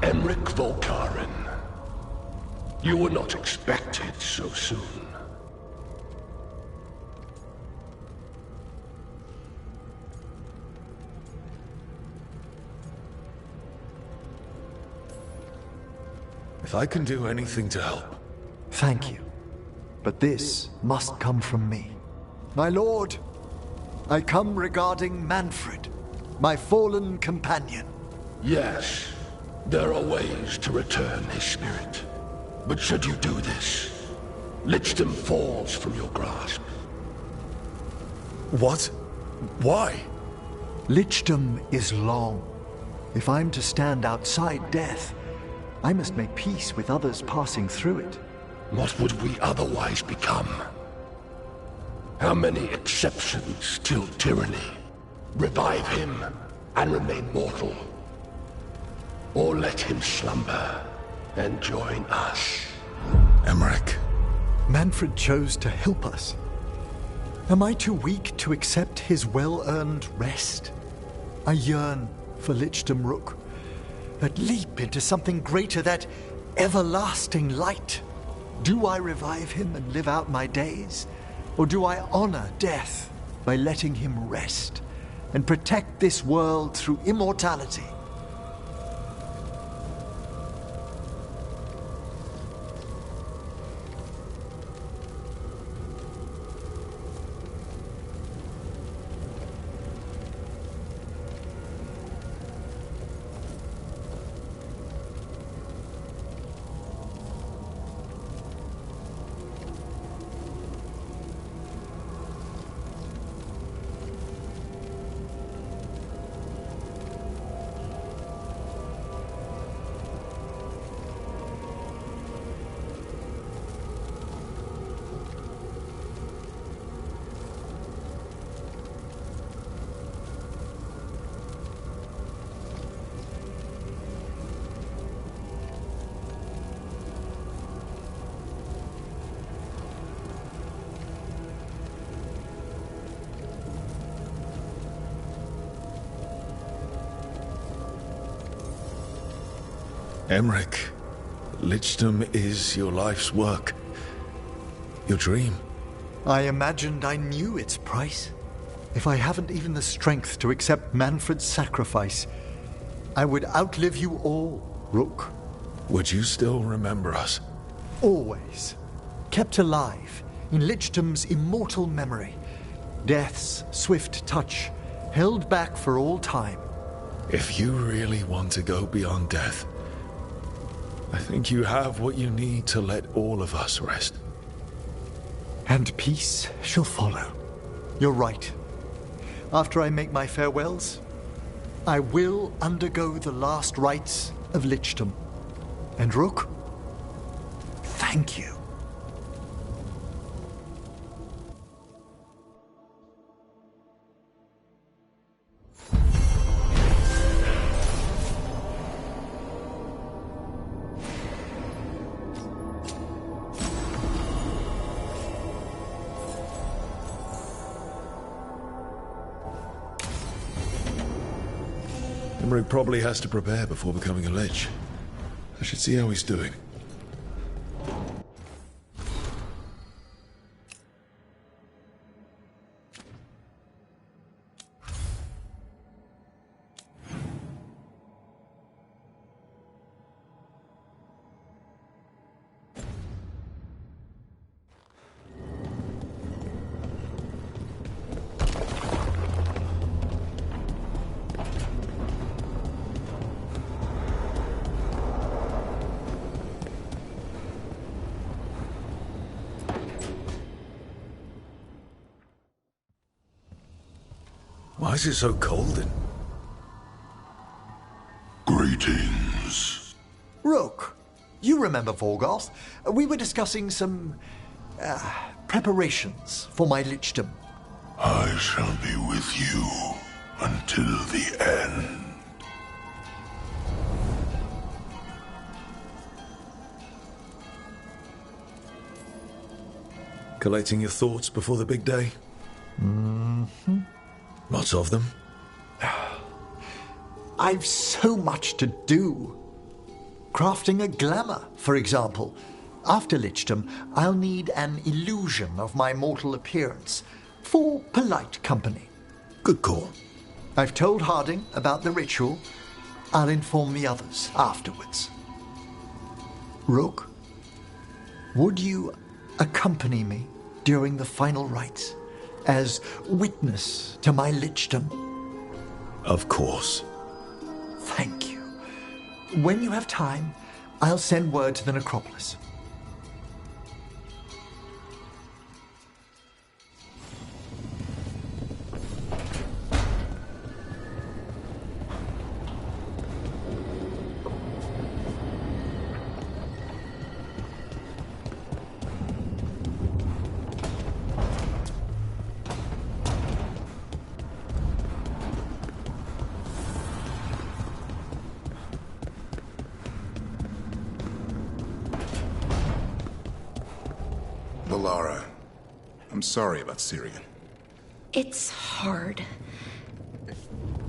Emmerich Volkaren. You were not expected so soon. If I can do anything to help. Thank you. But this must come from me. My lord, I come regarding Manfred, my fallen companion. Yes, there are ways to return his spirit. But should you do this, Lichdom falls from your grasp. What? Why? Lichdom is long. If I'm to stand outside death, I must make peace with others passing through it. What would we otherwise become? How many exceptions till tyranny? Revive him and remain mortal. Or let him slumber and join us. Emmerich. Manfred chose to help us. Am I too weak to accept his well-earned rest? I yearn for Lichdom Rook, that leap into something greater, that everlasting light. Do I revive him and live out my days? Or do I honor death by letting him rest and protect this world through immortality? Emmerich, Lichdom is your life's work. Your dream. I imagined I knew its price. If I haven't even the strength to accept Manfred's sacrifice, I would outlive you all, Rook. Would you still remember us? Always. Kept alive in Lichdom's immortal memory. Death's swift touch, held back for all time. If you really want to go beyond death, I think you have what you need to let all of us rest. And peace shall follow. You're right. After I make my farewells, I will undergo the last rites of Lichdom. And Rook, thank you. Emmerich probably has to prepare before becoming a Lich. I should see how he's doing. Why is it so cold in? Greetings. Rook, you remember Vorgoth? We were discussing some preparations for my Lichdom. I shall be with you until the end. Collecting your thoughts before the big day? Mm-hmm. Lots of them? I've so much to do. Crafting a glamour, for example. After Lichdom, I'll need an illusion of my mortal appearance for polite company. Good call. I've told Harding about the ritual. I'll inform the others afterwards. Rook, would you accompany me during the final rites as witness to my Lichdom? Of course. Thank you. When you have time, I'll send word to the necropolis. Lara. I'm sorry about Syrian. It's hard.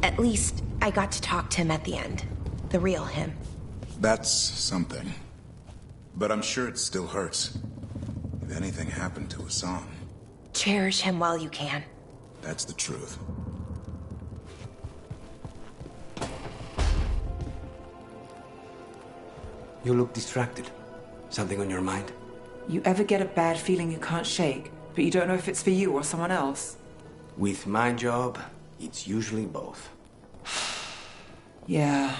At least I got to talk to him at the end. The real him. That's something. But I'm sure it still hurts. If anything happened to Hassan. Cherish him while you can. That's the truth. You look distracted. Something on your mind? You ever get a bad feeling you can't shake, but you don't know if it's for you or someone else? With my job, it's usually both. Yeah.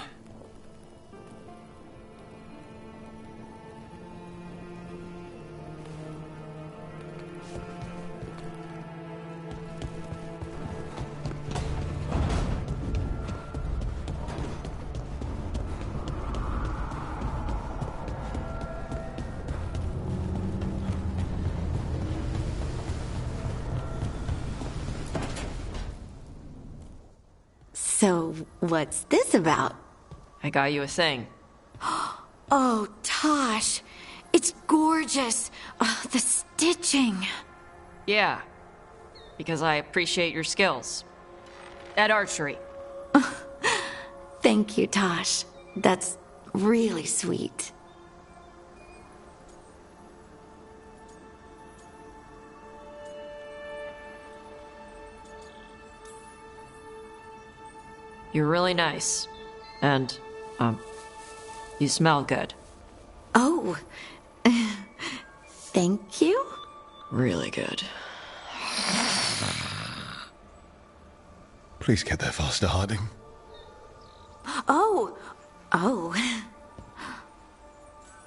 So, what's this about? I got you a thing. Oh, Tosh. It's gorgeous. Oh, the stitching. Yeah. Because I appreciate your skills. At archery. Thank you, Tosh. That's really sweet. You're really nice. And, you smell good. Oh. Thank you? Really good. Please get there faster, Harding. Oh.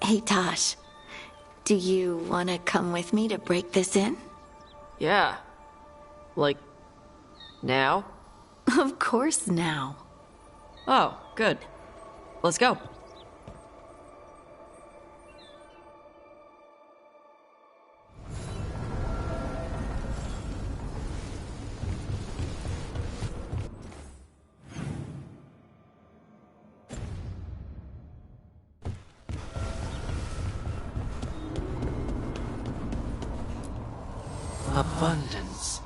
Hey, Tosh. Do you want to come with me to break this in? Yeah. Like, now? Of course now. Oh, good. Let's go. Abundance.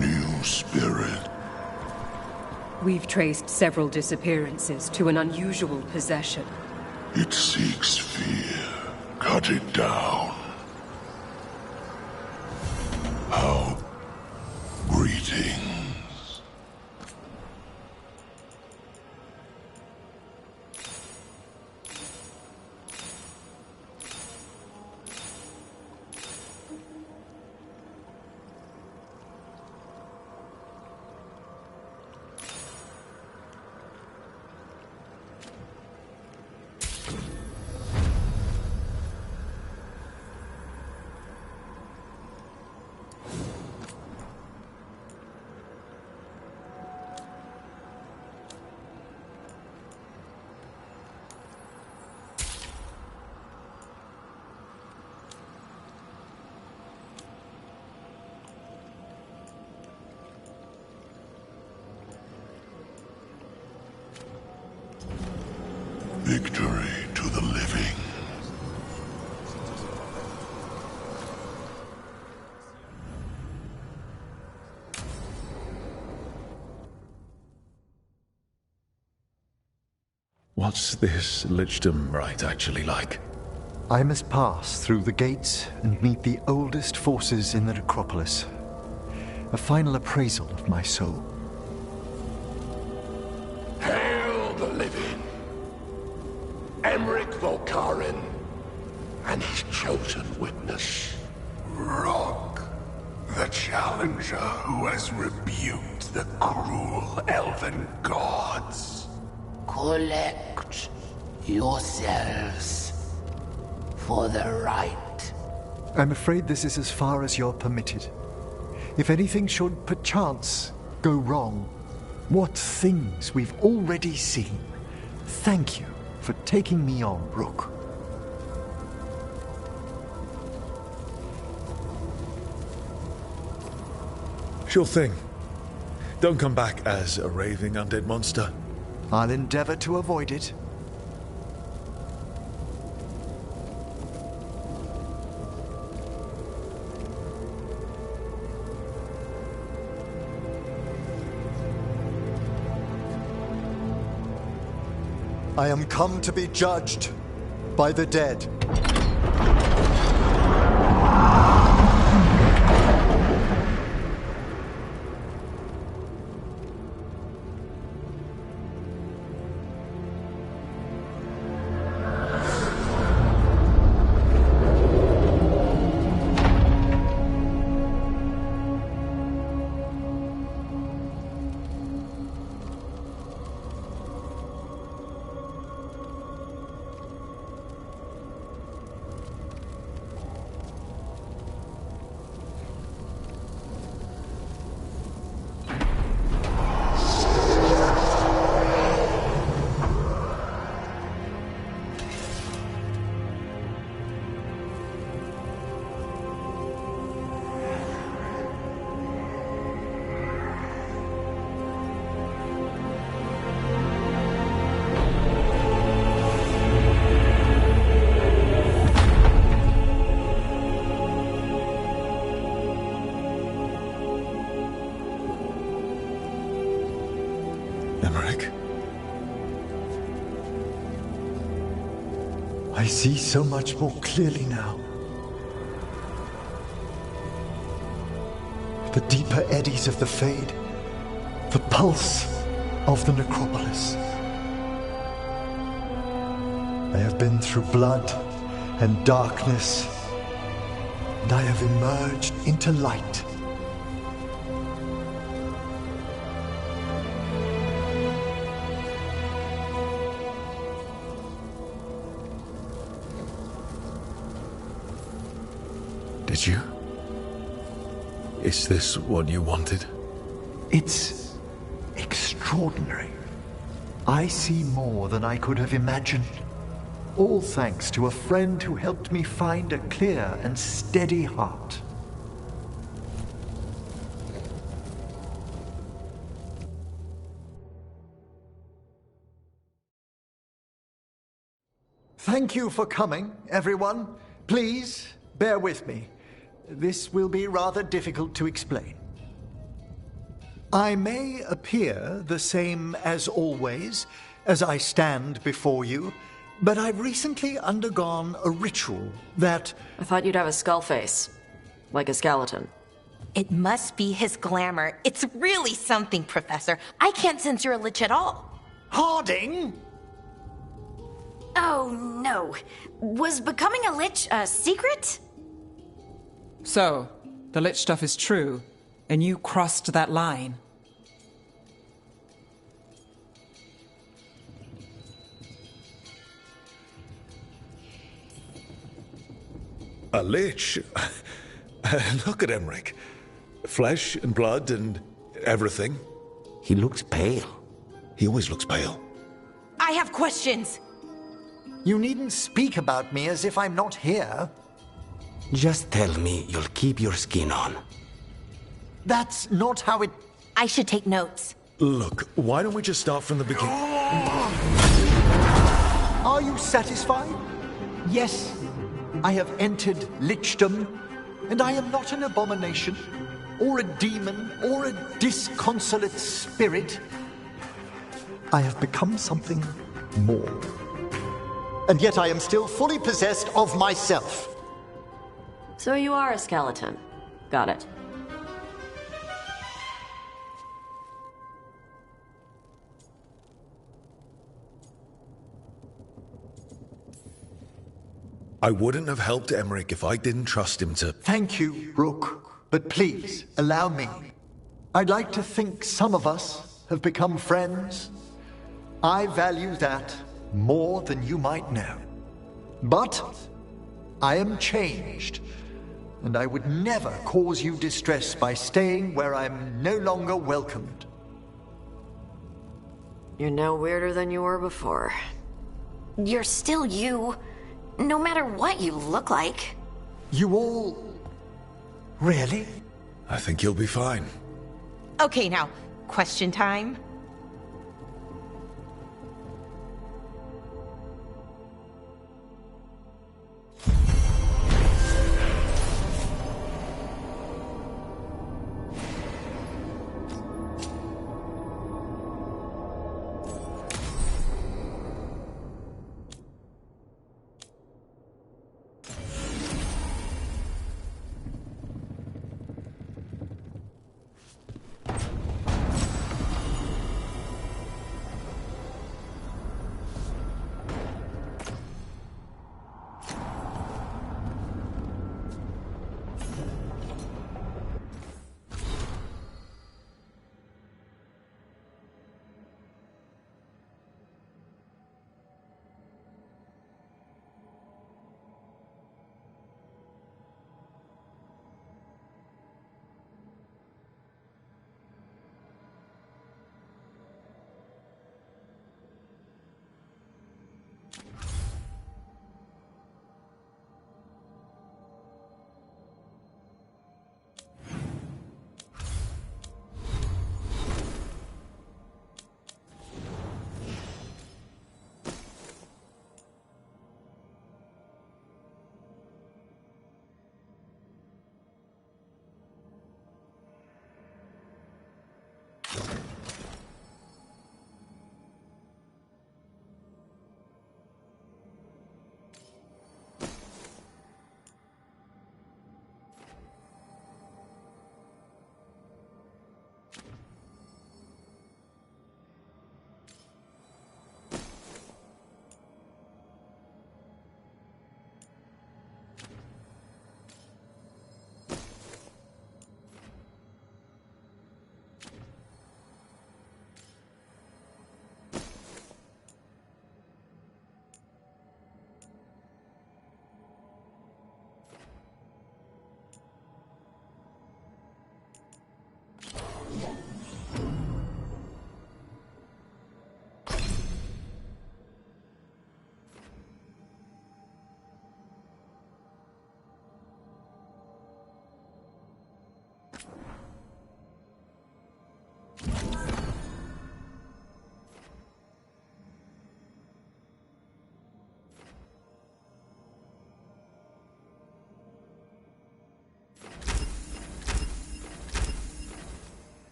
new spirit. We've traced several disappearances to an unusual possession. It seeks fear. Cut it down. How? Greetings. Victory to the living. What's this Lichdom rite actually like? I must pass through the gates and meet the oldest forces in the necropolis. A final appraisal of my soul. Hail the living! Emmerich Volkaren and his chosen witness, Rock, the challenger who has rebuked the cruel elven gods. Collect yourselves for the right. I'm afraid this is as far as you're permitted. If anything should perchance go wrong, what things we've already seen. Thank you for taking me on, Rook. Sure thing. Don't come back as a raving undead monster. I'll endeavor to avoid it. I am come to be judged by the dead. I see so much more clearly now. The deeper eddies of the Fade, the pulse of the necropolis. I have been through blood and darkness, and I have emerged into light. Did you? Is this what you wanted? It's extraordinary. I see more than I could have imagined. All thanks to a friend who helped me find a clear and steady heart. Thank you for coming, everyone. Please, bear with me. This will be rather difficult to explain. I may appear the same as always, as I stand before you, but I've recently undergone a ritual that... I thought you'd have a skull face. Like a skeleton. It must be his glamour. It's really something, Professor. I can't sense you're a lich at all. Harding? Oh, no. Was becoming a lich a secret? So, the lich stuff is true, and you crossed that line. A lich? Look at Emmerich. Flesh and blood and everything. He looks pale. He always looks pale. I have questions. You needn't speak about me as if I'm not here. Just tell me you'll keep your skin on. That's not how it... I should take notes. Look, why don't we just start from the beginning? Are you satisfied? Yes, I have entered lichdom, and I am not an abomination, or a demon, or a disconsolate spirit. I have become something more. And yet I am still fully possessed of myself. So you are a skeleton. Got it. I wouldn't have helped Emmerich if I didn't trust him to... Thank you, Rook. But please, allow me. I'd like to think some of us have become friends. I value that more than you might know. But I am changed, and I would never cause you distress by staying where I'm no longer welcomed. You're no weirder than you were before. You're still you, no matter what you look like. You all... Really? I think you'll be fine. Okay, now, question time.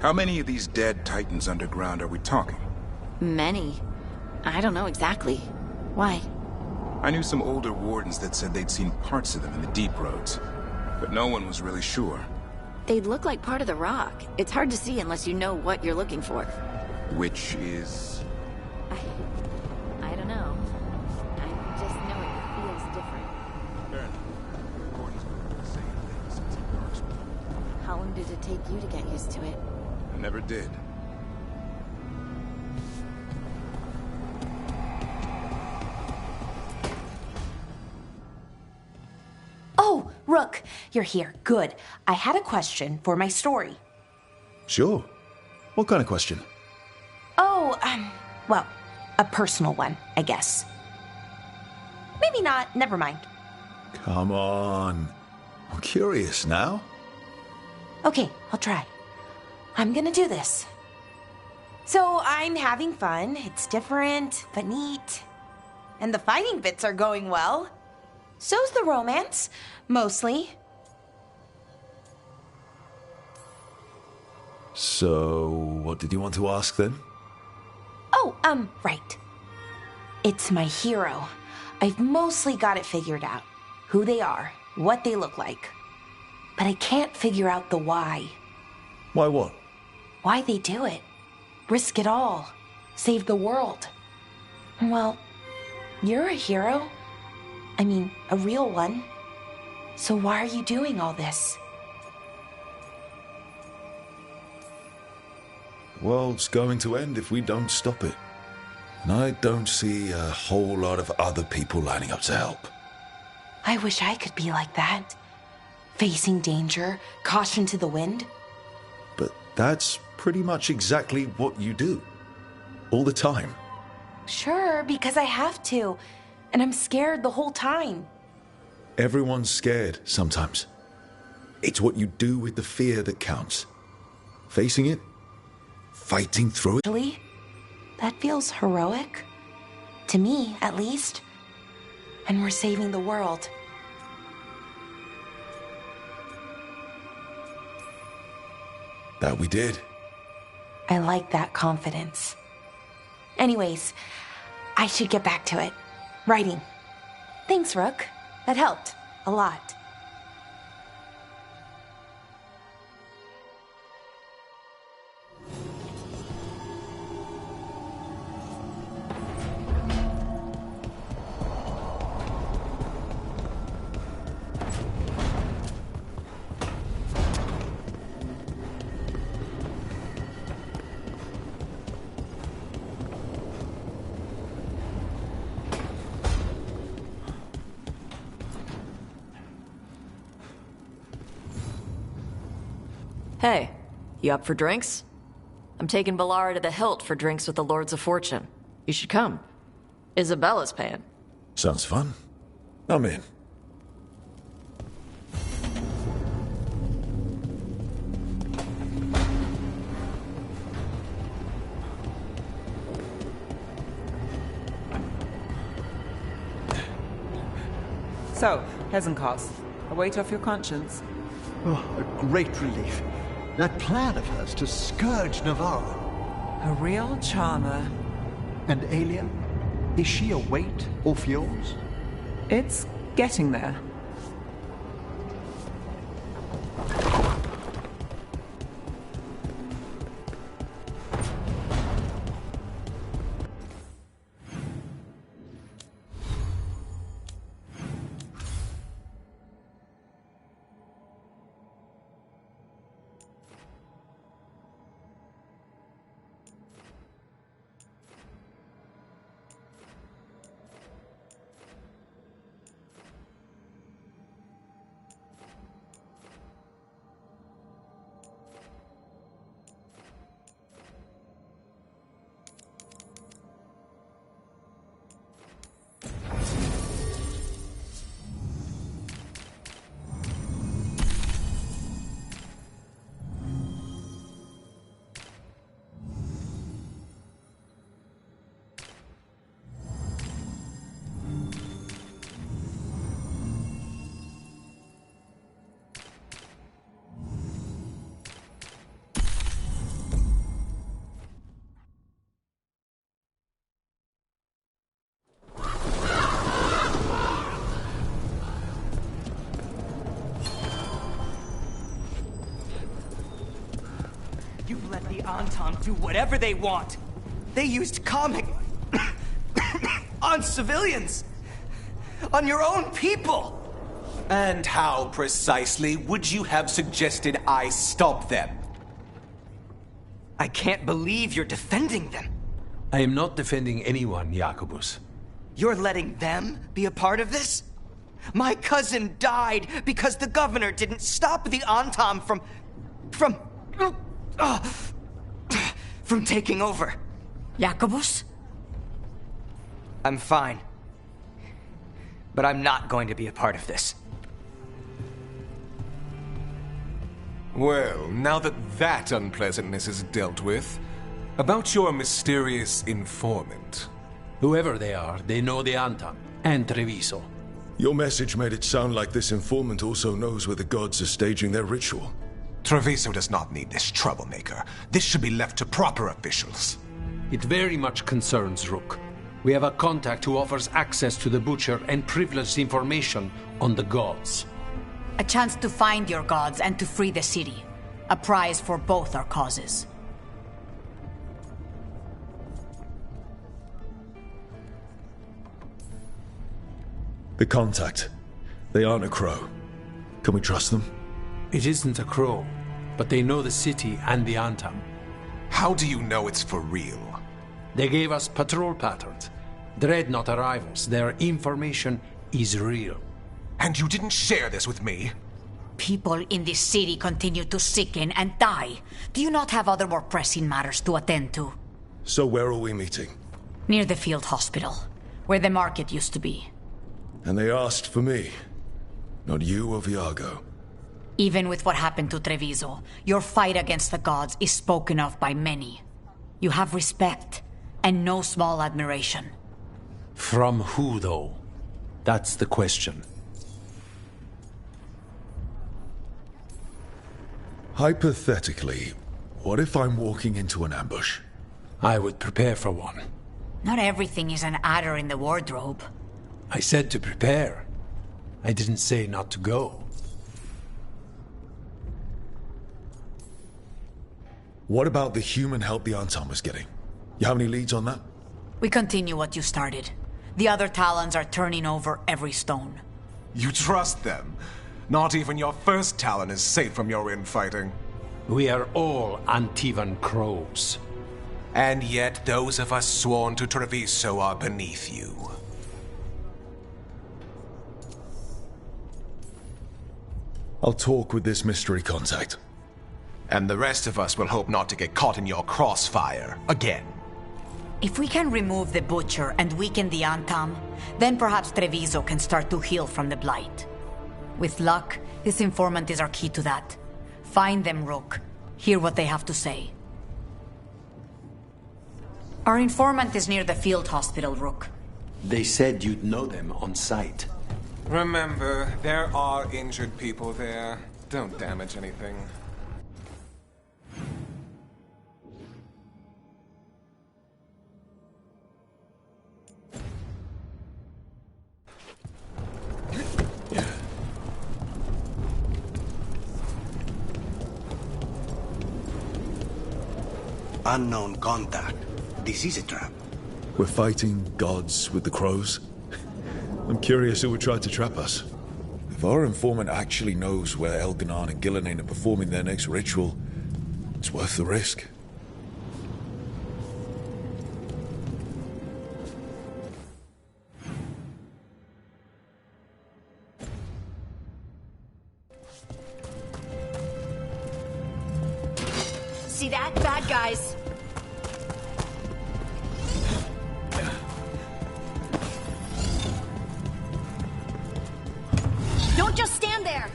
How many of these dead Titans underground are we talking? Many. I don't know exactly. Why? I knew some older wardens that said they'd seen parts of them in the deep roads, but no one was really sure. They look like part of the rock. It's hard to see unless you know what you're looking for. Which is... I don't know. I just know it feels different. Fair enough. Gordon's been the same thing since he first. How long did it take you to get used to it? I never did. Oh, Rook, you're here. Good. I had a question for my story. Sure. What kind of question? Oh, well, a personal one, I guess. Maybe not. Never mind. Come on. I'm curious now. Okay, I'll try. I'm gonna do this. So I'm having fun. It's different, but neat. And the fighting bits are going well. So's the romance, mostly. So, what did you want to ask then? Oh, right. It's my hero. I've mostly got it figured out. Who they are, what they look like. But I can't figure out the why. Why what? Why they do it. Risk it all. Save the world. Well, you're a hero. I mean, a real one. So why are you doing all this? The world's going to end if we don't stop it. And I don't see a whole lot of other people lining up to help. I wish I could be like that. Facing danger, caution to the wind. But that's pretty much exactly what you do. All the time. Sure, because I have to. And I'm scared the whole time. Everyone's scared sometimes. It's what you do with the fear that counts. Facing it, fighting through it. Actually, that feels heroic. To me, at least. And we're saving the world. That we did. I like that confidence. Anyways, I should get back to it. Writing. Thanks, Rook. That helped. A lot. Hey, you up for drinks? I'm taking Balara to the Hilt for drinks with the Lords of Fortune. You should come. Isabella's paying. Sounds fun. I'm in. So, Hezenkos, a weight off your conscience. Oh, a great relief. That plan of hers to scourge Navarro. A real charmer. And Alia? Is she a weight off yours? It's getting there. Anton do whatever they want. They used comic on civilians. On your own people. And how precisely would you have suggested I stop them? I can't believe you're defending them. I am not defending anyone, Jacobus. You're letting them be a part of this? My cousin died because the governor didn't stop the Antam from taking over. Jacobus? I'm fine. But I'm not going to be a part of this. Well, now that unpleasantness is dealt with, about your mysterious informant. Whoever they are, they know the Antam and Treviso. Your message made it sound like this informant also knows where the gods are staging their ritual. Treviso does not need this troublemaker. This should be left to proper officials. It very much concerns Rook. We have a contact who offers access to the Butcher and privileged information on the gods. A chance to find your gods and to free the city. A prize for both our causes. The contact. They aren't a crow. Can we trust them? It isn't a crow, but they know the city and the Antam. How do you know it's for real? They gave us patrol patterns. Dreadnought arrivals. Their information is real. And you didn't share this with me? People in this city continue to sicken and die. Do you not have other more pressing matters to attend to? So where are we meeting? Near the field hospital, where the market used to be. And they asked for me. Not you or Viago. Even with what happened to Treviso, your fight against the gods is spoken of by many. You have respect, and no small admiration. From who, though? That's the question. Hypothetically, what if I'm walking into an ambush? I would prepare for one. Not everything is an adder in the wardrobe. I said to prepare. I didn't say not to go. What about the human help the Antam was getting? You have any leads on that? We continue what you started. The other Talons are turning over every stone. You trust them? Not even your first Talon is safe from your infighting. We are all Antivan crows. And yet those of us sworn to Treviso are beneath you. I'll talk with this mystery contact. And the rest of us will hope not to get caught in your crossfire again. If we can remove the Butcher and weaken the Antam, then perhaps Treviso can start to heal from the Blight. With luck, this informant is our key to that. Find them, Rook. Hear what they have to say. Our informant is near the field hospital, Rook. They said you'd know them on sight. Remember, there are injured people there. Don't damage anything. Unknown contact. This is a trap. We're fighting gods with the crows? I'm curious who would try to trap us. If our informant actually knows where Elganon and Gillenane are performing their next ritual, it's worth the risk. See that? Bad guys. Don't just stand there!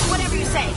Whatever you say.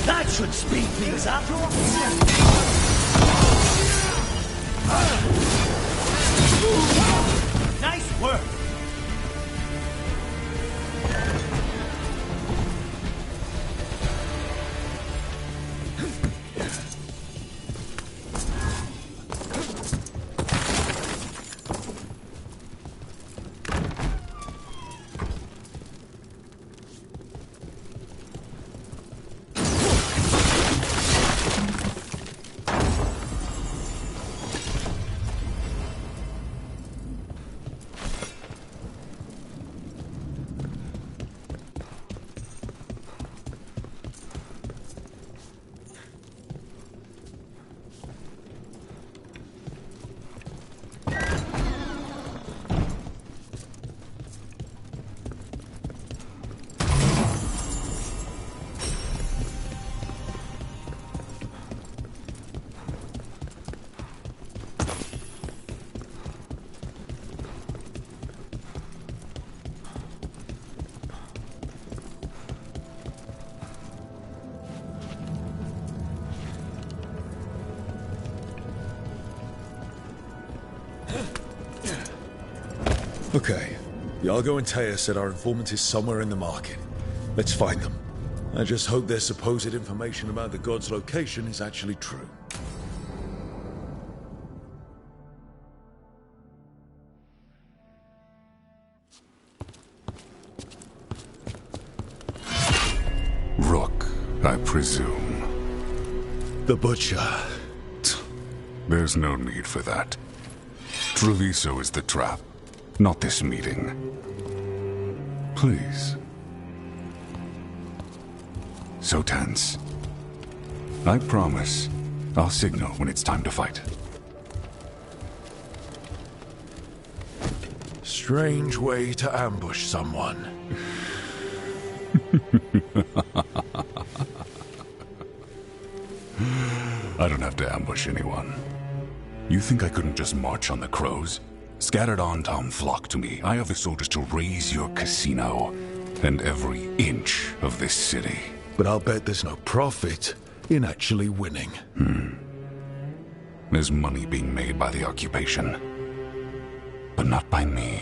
That should speed things up. Nice work. Okay. Iago and Taya said our informant is somewhere in the market. Let's find them. I just hope their supposed information about the god's location is actually true. Rook, I presume. The Butcher. There's no need for that. Treviso is the trap, not this meeting. Please. So tense. I promise I'll signal when it's time to fight. Strange way to ambush someone. I don't have to ambush anyone. You think I couldn't just march on the crows? Scattered Antom flock to me. I have the soldiers to raise your casino and every inch of this city. But I'll bet there's no profit in actually winning. There's money being made by the occupation. But not by me.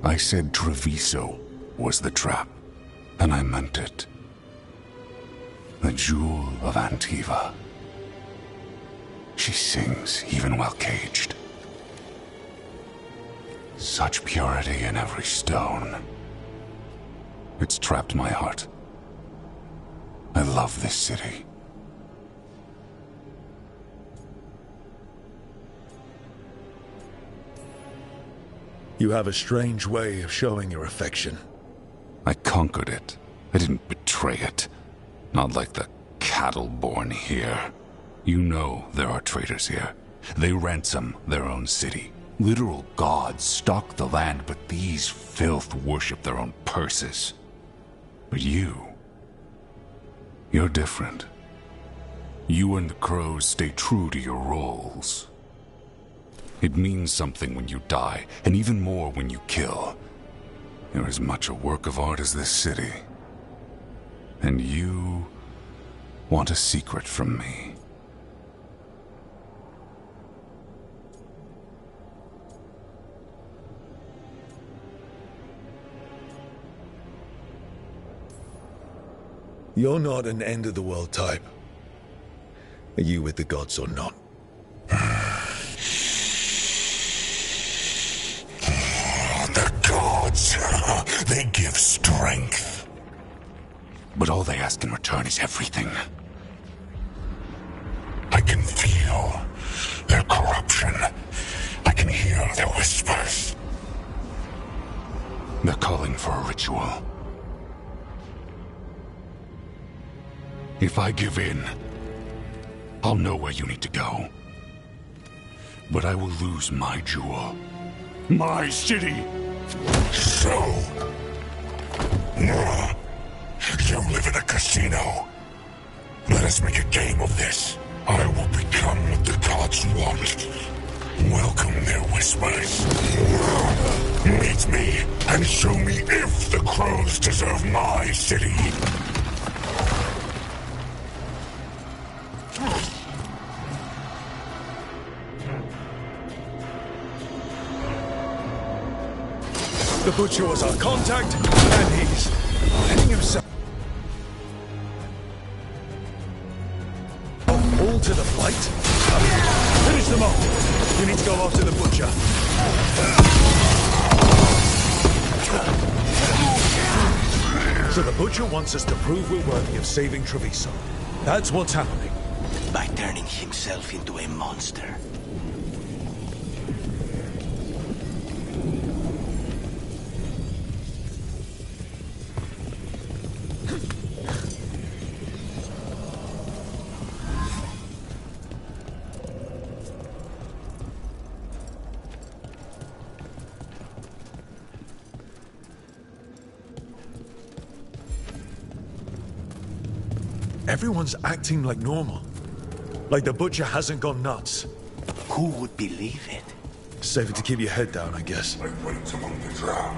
I said Treviso was the trap, and I meant it. The Jewel of Antiva. She sings even while caged. Such purity in every stone. It's trapped my heart. I love this city. You have a strange way of showing your affection. I conquered it. I didn't betray it. Not like the cattle born here. You know there are traitors here. They ransom their own city. Literal gods stalk the land, but these filth worship their own purses. But you're different. You and the crows stay true to your roles. It means something when you die, and even more when you kill. You're as much a work of art as this city. And you want a secret from me. You're not an end-of-the-world type. Are you with the gods or not? The gods, they give strength. But all they ask in return is everything. I can feel their corruption. I can hear their whispers. They're calling for a ritual. If I give in, I'll know where you need to go. But I will lose my jewel. My city! So... you live in a casino. Let us make a game of this. I will become what the gods want. Welcome their whispers. Meet me and show me if the crows deserve my city. The Butcher was our contact, and he's letting himself all to the Blight. Finish them off. You need to go after the Butcher. So the Butcher wants us to prove we're worthy of saving Treviso. That's what's happening. By turning himself into a monster. Everyone's acting like normal. Like the Butcher hasn't gone nuts. Who would believe it? Safer to keep your head down, I guess. I wait among the drowned.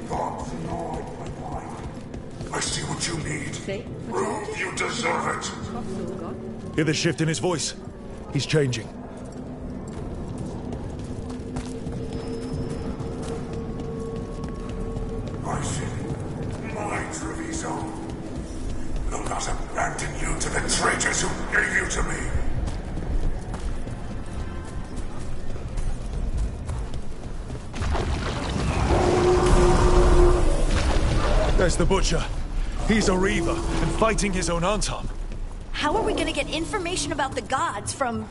Gods annoyed my life. I see what you need. Prove you deserve it. Hear the shift in his voice. He's changing. I see. My Treviso. Will not abandon you to the traitors who gave you to me. There's the Butcher. He's a Reaver and fighting his own Antom. How are we gonna get information about the gods from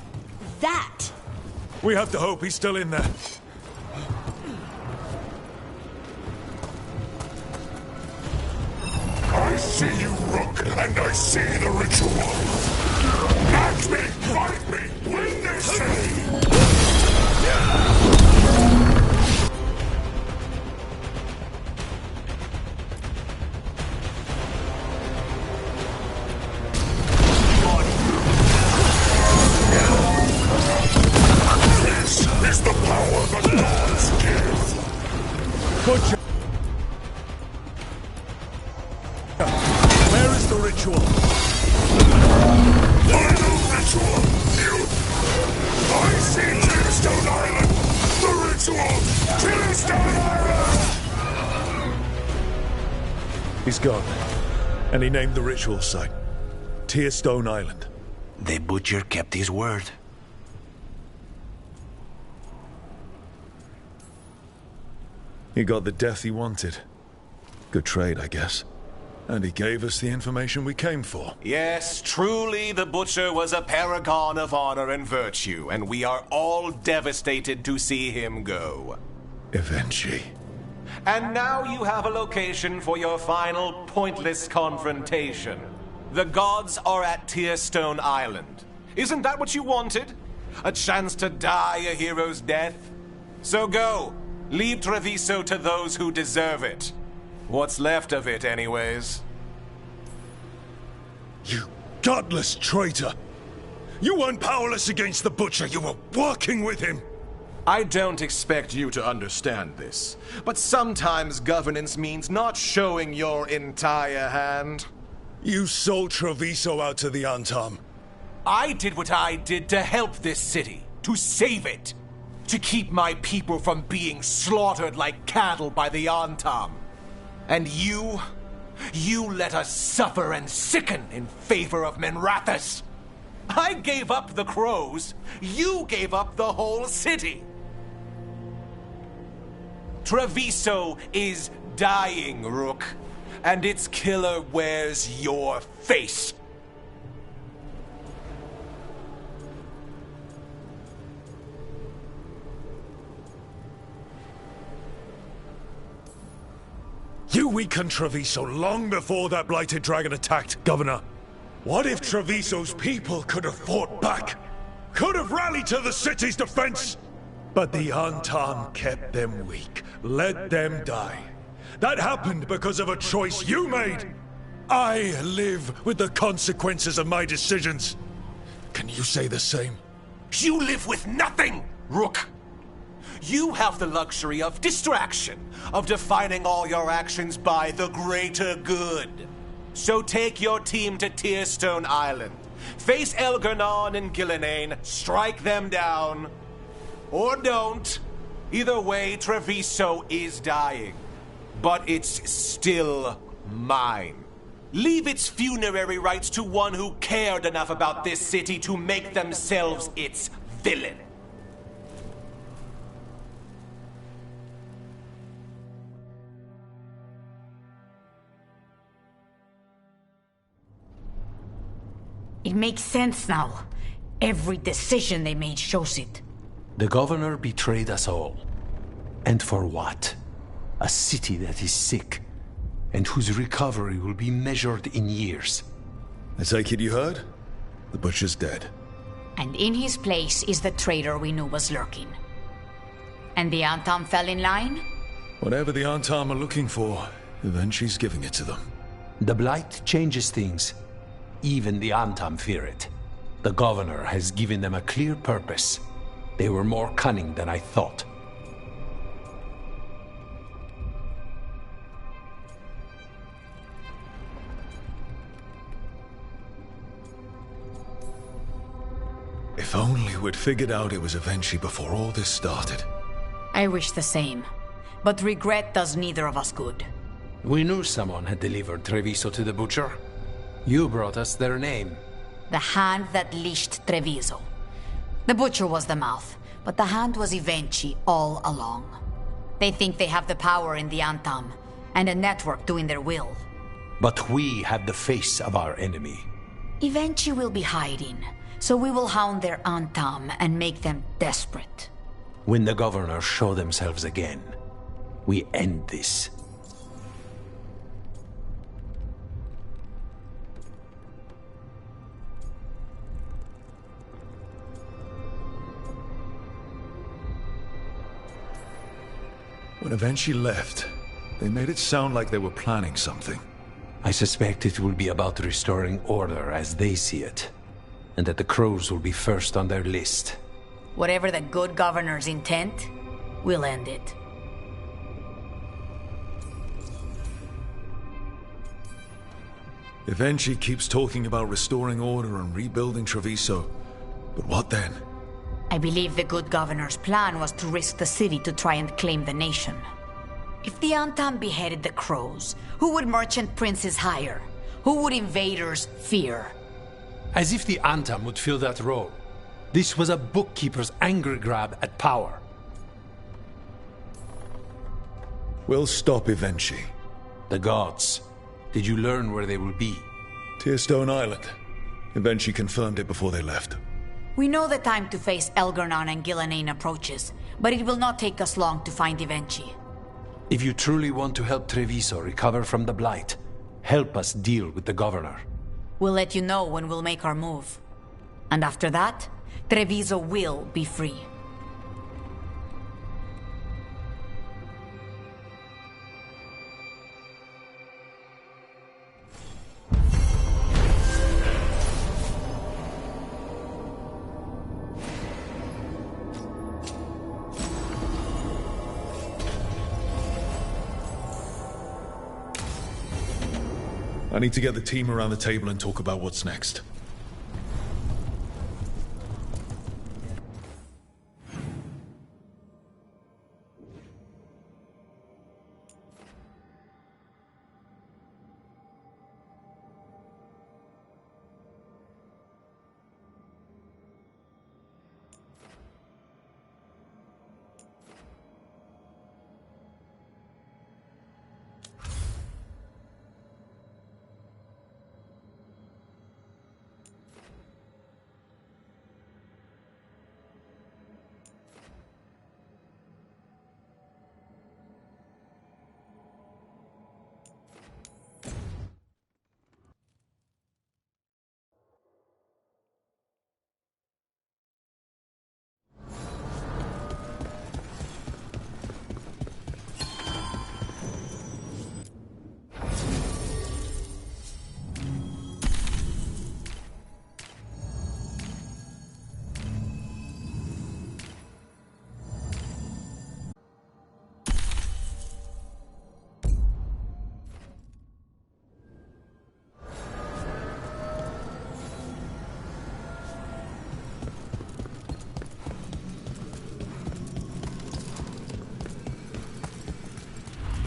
that? We have to hope he's still in there. I see you, Rook, and I see the ritual. Match me, fight me, win this city! This is the power the gods give. Butcher! Where is the ritual? Final ritual! You! I see Tearstone Island! The ritual! Tearstone Island! He's gone. And he named the ritual site. Tearstone Island. The Butcher kept his word. He got the death he wanted. Good trade, I guess. And he gave us the information we came for. Yes, truly the Butcher was a paragon of honor and virtue, and we are all devastated to see him go. Eventually. And now you have a location for your final pointless confrontation. The gods are at Tearstone Island. Isn't that what you wanted? A chance to die a hero's death? So go. Leave Treviso to those who deserve it. What's left of it, anyways. You godless traitor! You weren't powerless against the Butcher, you were working with him! I don't expect you to understand this, but sometimes governance means not showing your entire hand. You sold Treviso out to the Antom. I did what I did to help this city, to save it, to keep my people from being slaughtered like cattle by the Antom. And you let us suffer and sicken in favor of Menrathus. I gave up the crows, you gave up the whole city. Treviso is dying, Rook, and its killer wears your face. You weakened Treviso long before that blighted dragon attacked, Governor. What if Treviso's people could have fought back? Could have rallied to the city's defense? But the Antom kept them weak, let them die. That happened because of a choice you made! I live with the consequences of my decisions. Can you say the same? You live with nothing, Rook! You have the luxury of distraction, of defining all your actions by the greater good. So take your team to Tearstone Island. Face Elgarnon and Gillenane, strike them down. Or don't. Either way, Treviso is dying. But it's still mine. Leave its funerary rites to one who cared enough about this city to make themselves its villain. It makes sense now. Every decision they made shows it. The governor betrayed us all. And for what? A city that is sick, and whose recovery will be measured in years. I take it you heard? The butcher's dead. And in his place is the traitor we knew was lurking. And the Antam fell in line? Whatever the Antam are looking for, Eventually's giving it to them. The Blight changes things. Even the Antam fear it. The governor has given them a clear purpose. They were more cunning than I thought. If only we'd figured out it was Eventually before all this started. I wish the same. But regret does neither of us good. We knew someone had delivered Treviso to the butcher. You brought us their name. The hand that leashed Treviso. The butcher was the mouth, but the hand was Evenchi all along. They think they have the power in the Antam, and a network doing their will. But we have the face of our enemy. Evenchi will be hiding, so we will hound their Antam and make them desperate. When the governors show themselves again, we end this. When Eventually left, they made it sound like they were planning something. I suspect it will be about restoring order as they see it, and that the crows will be first on their list. Whatever the good governor's intent, we'll end it. Eventually keeps talking about restoring order and rebuilding Treviso. But what then? I believe the good governor's plan was to risk the city to try and claim the nation. If the Antam beheaded the crows, who would merchant princes hire? Who would invaders fear? As if the Antam would fill that role. This was a bookkeeper's angry grab at power. We'll stop Eventually. The gods. Did you learn where they will be? Tearstone Island. Eventually confirmed it before they left. We know the time to face Elgarnon and Gillenane approaches, but it will not take us long to find Evenchi. If you truly want to help Treviso recover from the Blight, help us deal with the governor. We'll let you know when we'll make our move. And after that, Treviso will be free. I need to get the team around the table and talk about what's next.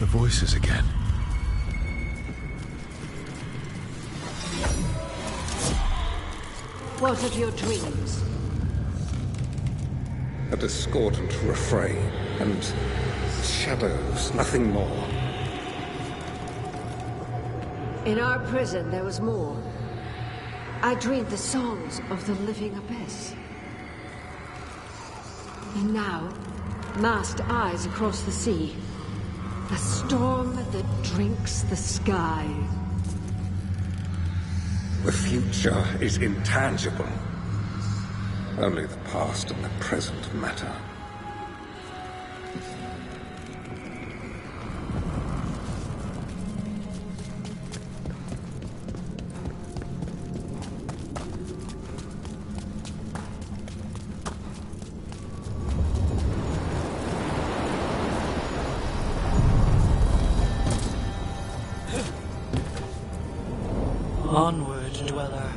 The voices again. What of your dreams? A discordant refrain and shadows, nothing more. In our prison, there was more. I dreamed the songs of the living abyss. And now, masked eyes across the sea. A storm that drinks the sky. The future is intangible. Only the past and the present matter. Onward, dweller.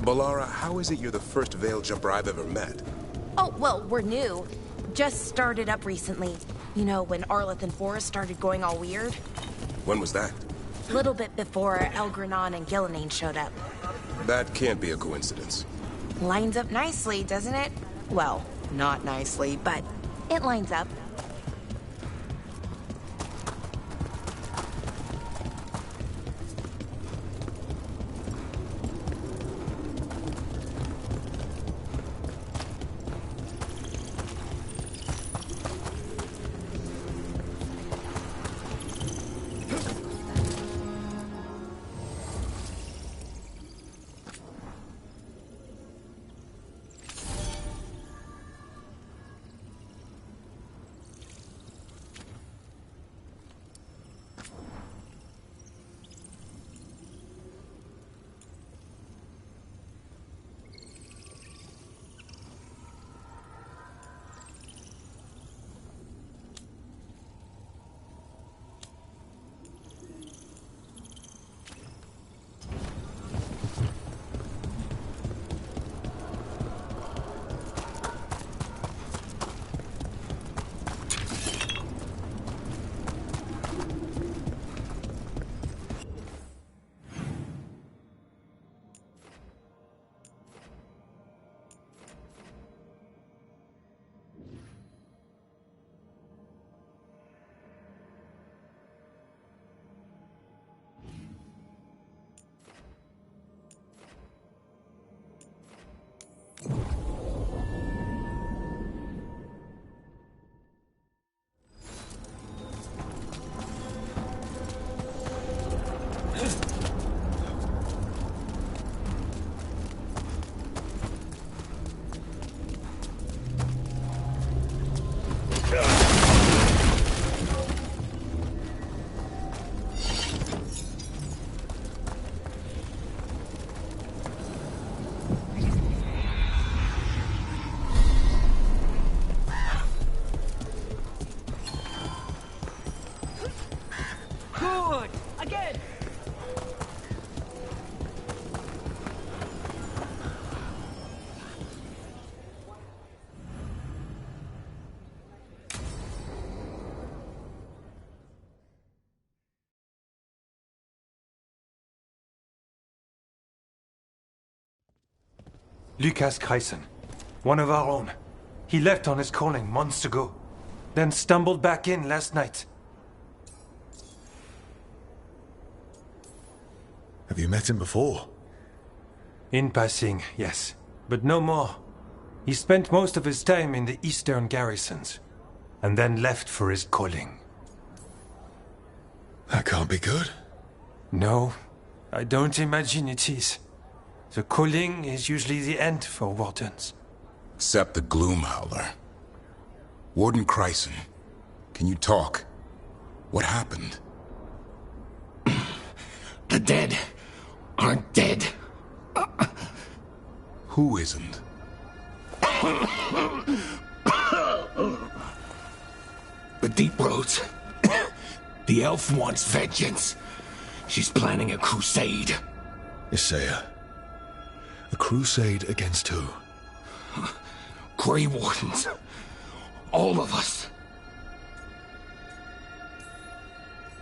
Balara, how is it you're the first Veil Jumper I've ever met? Oh, well, we're new. Just started up recently. You know, when Arleth and Forrest started going all weird? When was that? Little bit before Elgranon and Gillinane showed up. That can't be a coincidence. Lines up nicely, doesn't it? Well, not nicely, but it lines up. Good! Again! Lucas Kreisen, one of our own. He left on his calling months ago, then stumbled back in last night. Have you met him before? In passing, yes, but no more. He spent most of his time in the eastern garrisons, and then left for his calling. That can't be good. No, I don't imagine it is. The calling is usually the end for wardens. Except the Gloomhowler. Warden Kreisen, can you talk? What happened? The dead aren't dead. Who isn't? The Deep Roads. The elf wants vengeance. She's planning a crusade. Isaiah. A crusade against who? Grey Wardens. All of us.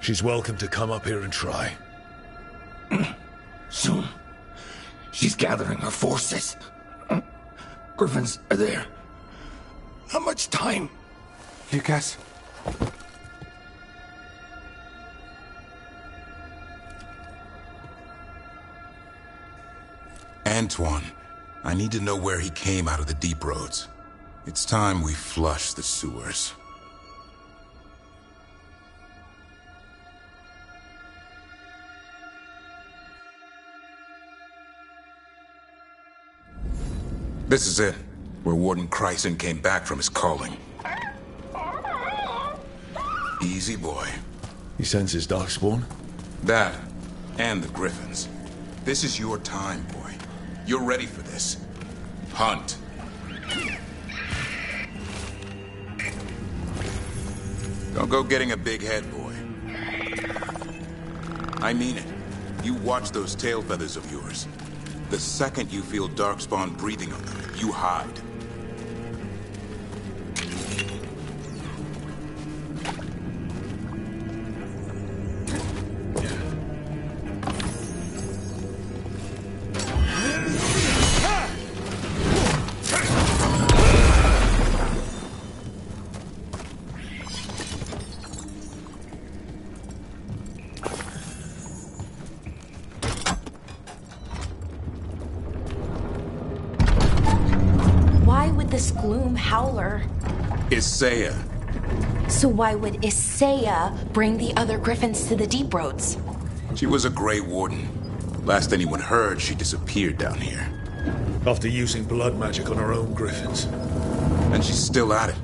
She's welcome to come up here and try. Soon. She's gathering her forces. Griffins are there. How much time? Lucas? Antoine, I need to know where he came out of the deep roads. It's time we flush the sewers. This is it, where Warden Chryson came back from his calling. Easy, boy. He sends his darkspawn? That, and the Griffins. This is your time, boy. You're ready for this. Hunt. Don't go getting a big head, boy. I mean it. You watch those tail feathers of yours. The second you feel Darkspawn breathing on them, you hide. This gloom howler. Isaiah. So why would Isaiah bring the other griffins to the deep roads? She was a Grey Warden. Last anyone heard, she disappeared down here. After using blood magic on her own griffins. And she's still at it.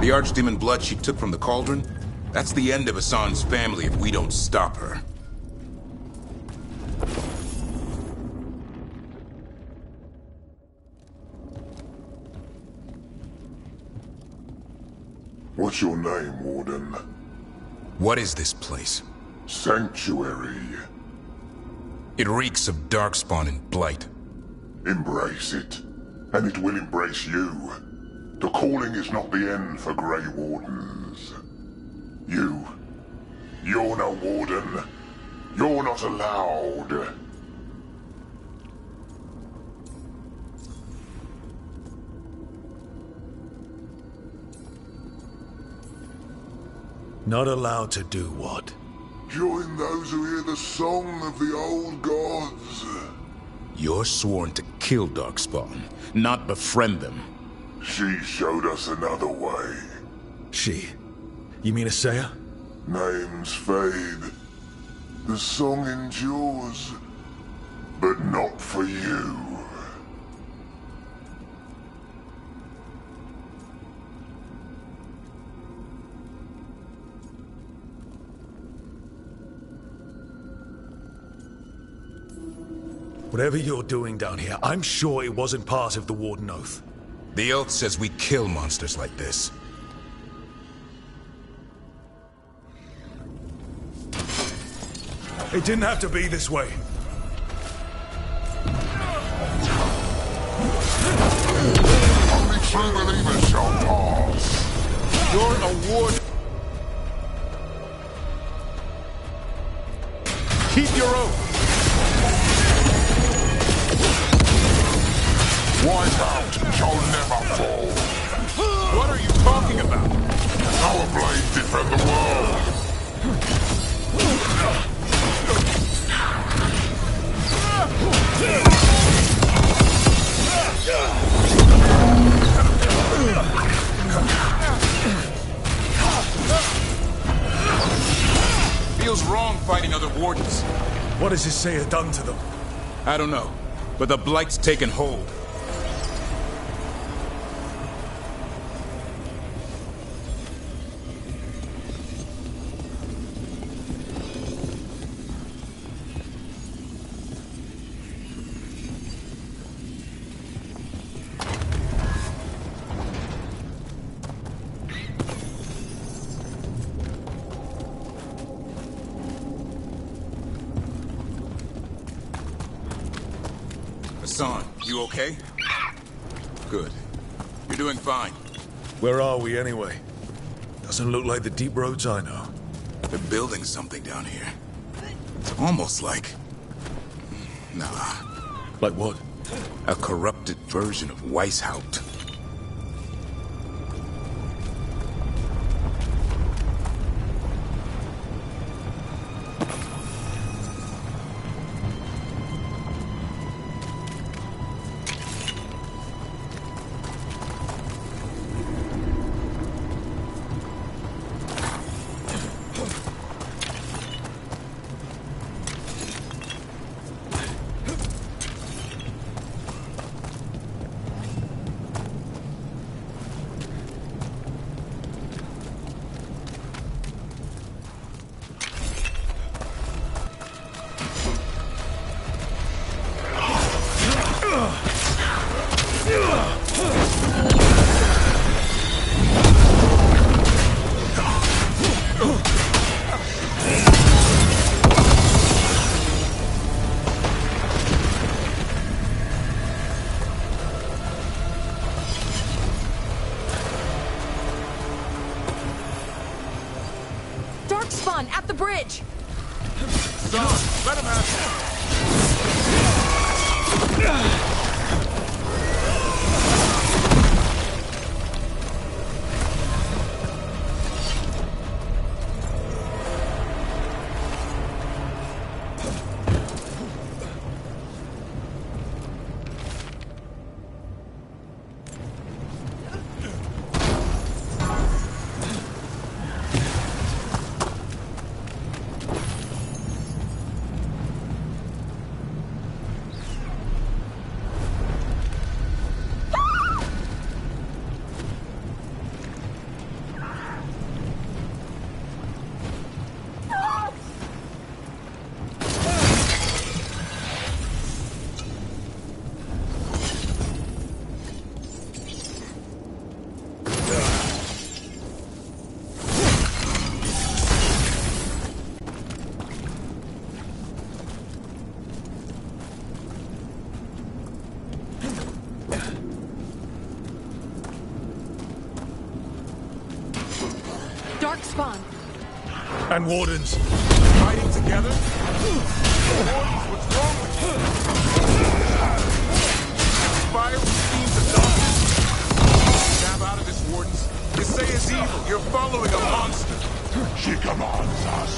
The archdemon blood she took from the cauldron, that's the end of Hassan's family if we don't stop her. What's your name, Warden? What is this place? Sanctuary. It reeks of Darkspawn and Blight. Embrace it, and it will embrace you. The calling is not the end for Grey Wardens. You're no Warden. You're not allowed. Not allowed to do what? Join those who hear the song of the old gods. You're sworn to kill Darkspawn, not befriend them. She showed us another way. She? You mean Isaiah? Names fade. The song endures. But not for you. Whatever you're doing down here, I'm sure it wasn't part of the Warden Oath. The Oath says we kill monsters like this. It didn't have to be this way. Only true believers shall pass. You're a warden. Keep your oath. Wipe out shall never fall. What are you talking about? Our blades defend the world. Feels wrong fighting other wardens. What has Isaiah done to them? I don't know, but the Blight's taken hold. Hassan, you okay? Good. You're doing fine. Where are we anyway? Doesn't look like the deep roads I know. They're building something down here. It's almost like... Nah. Like what? A corrupted version of Weishaupt. Darkspawn at the bridge! Son, let him have Darkspawn! And Wardens. Fighting together? Wardens, what's wrong with you? Fire with schemes of darkness. Snap out of this, Wardens. Yasei is evil. You're following a monster. She commands us.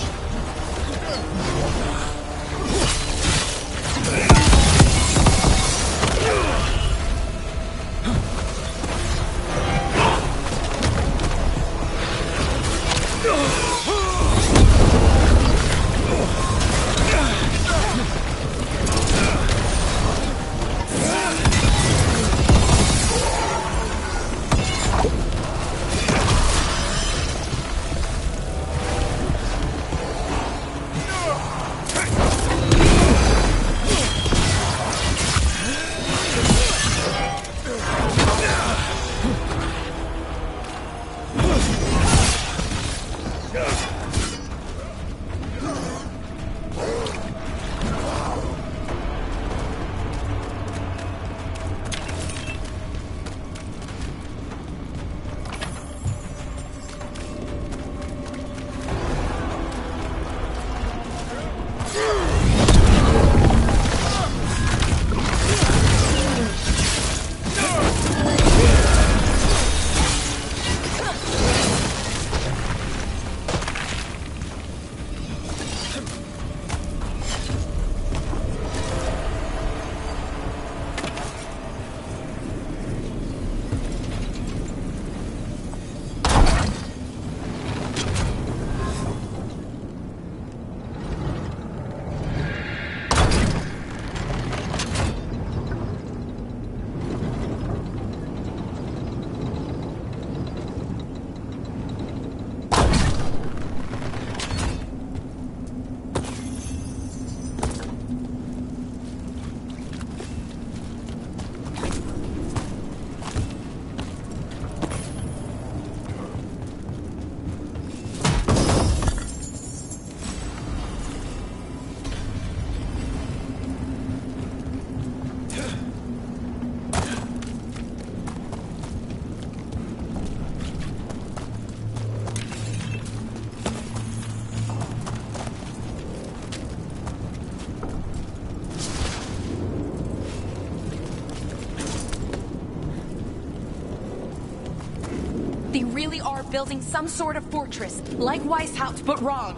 building some sort of fortress, like Weishaupt, but wrong.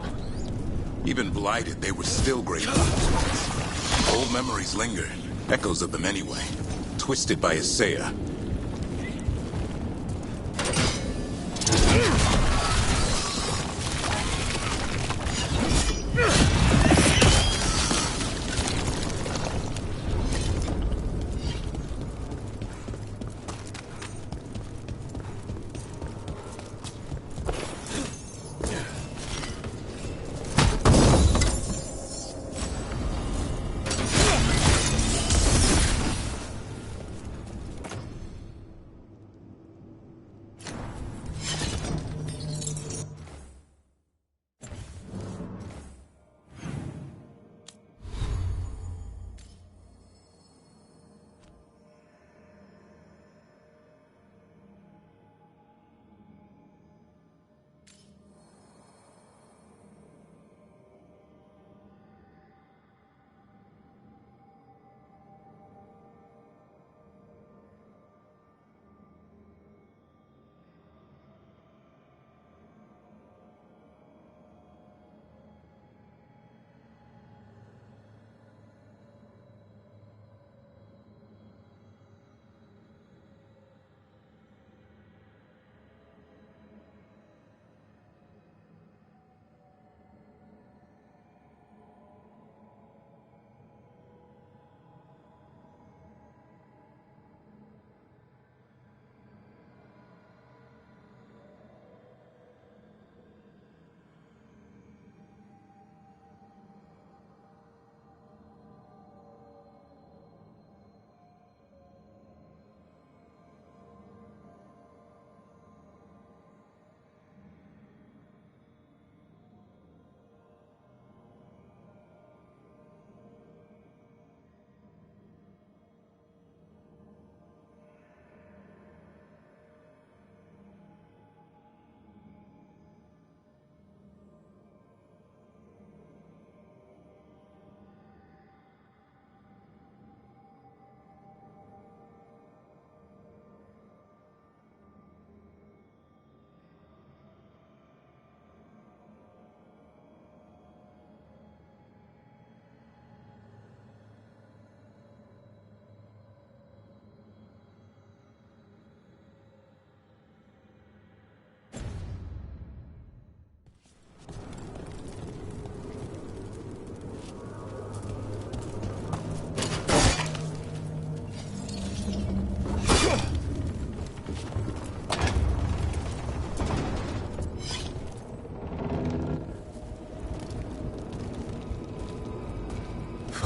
Even blighted, they were still great lords. Old memories linger, echoes of them anyway, twisted by Isaiah.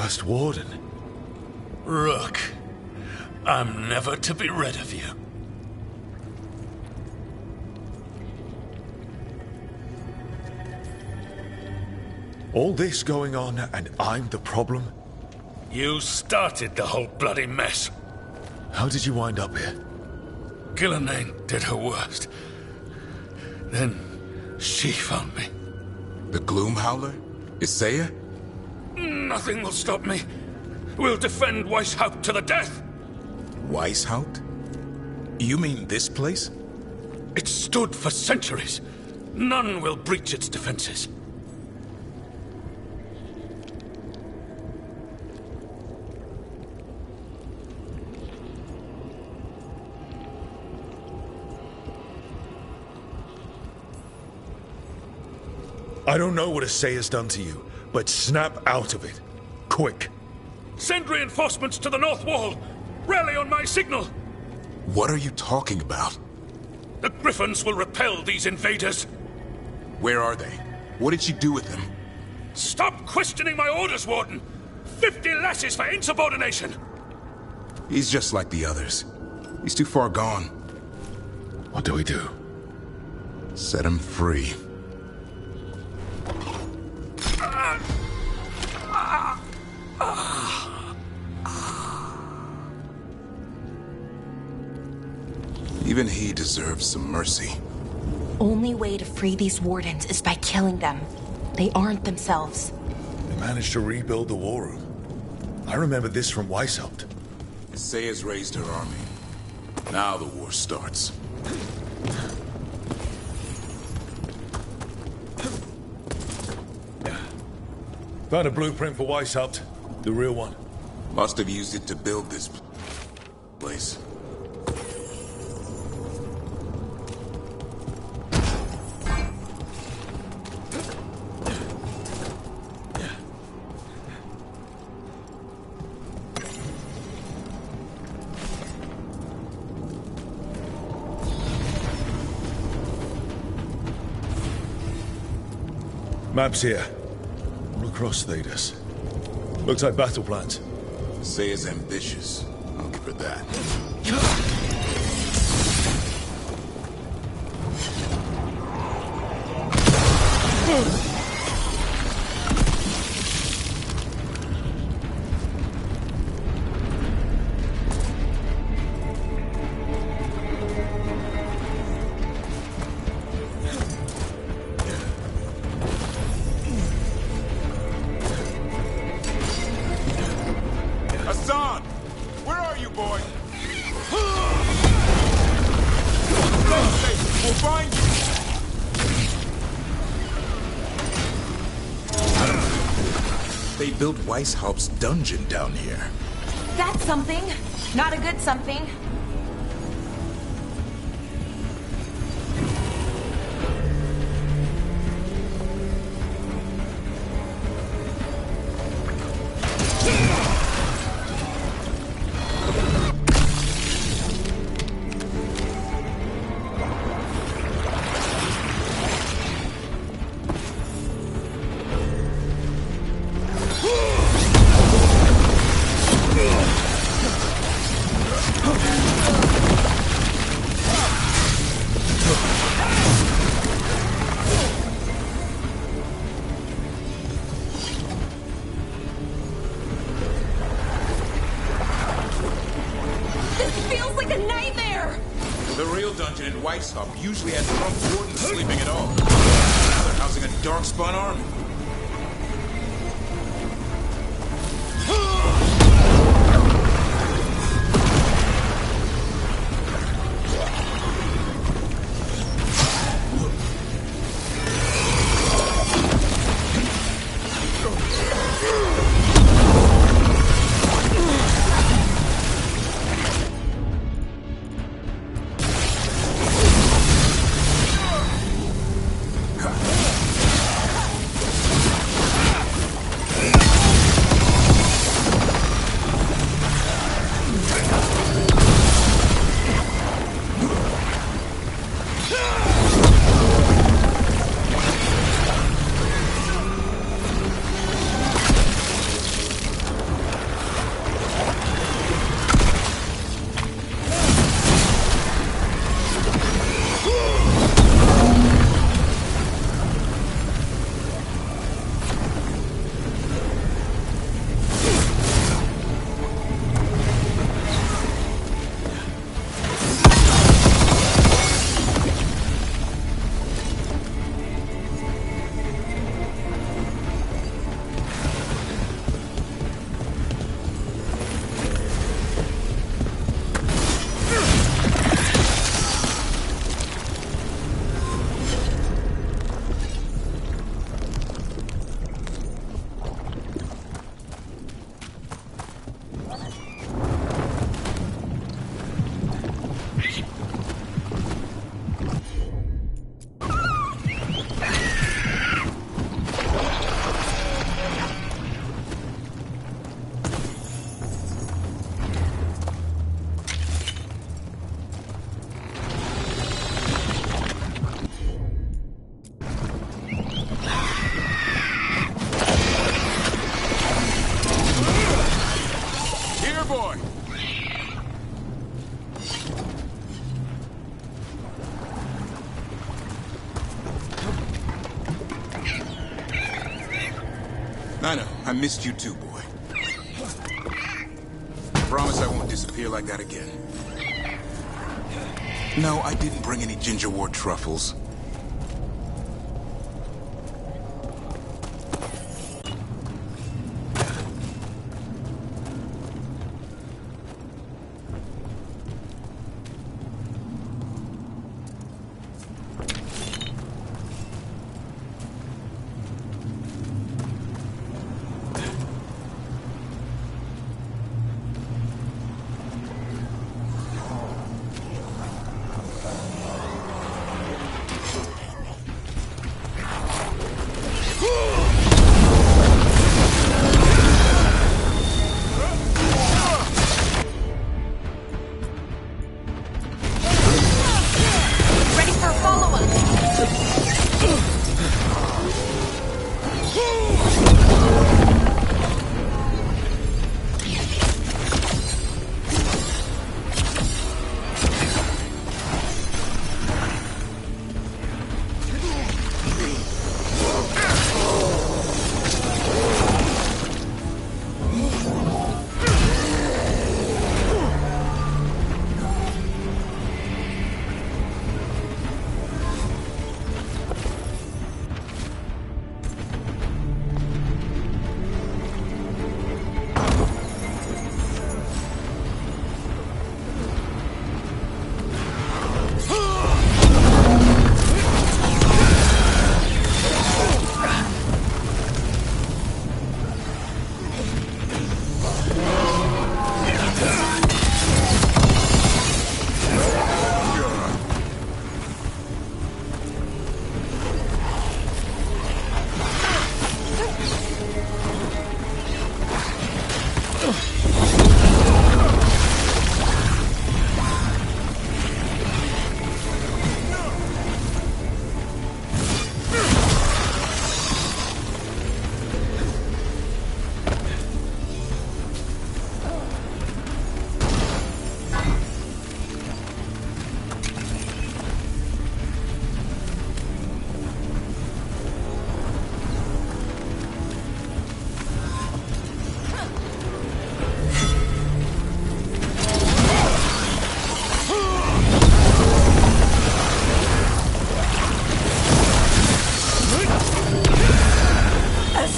First Warden. Rook, I'm never to be rid of you. All this going on, and I'm the problem? You started the whole bloody mess. How did you wind up here? Gillenane did her worst. Then she found me. The Gloom Howler? Isaiah? Nothing will stop me. We'll defend Weishaupt to the death. Weishaupt? You mean this place? It stood for centuries. None will breach its defenses. I don't know what Isaiah's done to you, but snap out of it. Quick. Send reinforcements to the north wall. Rally on my signal. What are you talking about? The Griffins will repel these invaders. Where are they? What did she do with them? Stop questioning my orders, Warden. 50 lashes for insubordination. He's just like the others. He's too far gone. What do we do? Set him free. Even he deserves some mercy. Only way to free these wardens is by killing them. They aren't themselves. They managed to rebuild the war room. I remember this from Weishaupt. Isaiah's raised her army. Now the war starts. Found a blueprint for Weishaupt. The real one. Must have used it to build this place. Maps here. All across Thedas. Looks like battle plans. Say is ambitious. I'll give her that. Hassan! Where are you, boy? Stay safe. We'll find you. They built Weishaupt's dungeon down here. That's something. Not a good something. Dungeon in Weishaupt usually has drunk wardens sleeping at all. Now they're housing a darkspawn army. I know. I missed you too, boy. Promise I won't disappear like that again. No, I didn't bring any ginger wort truffles.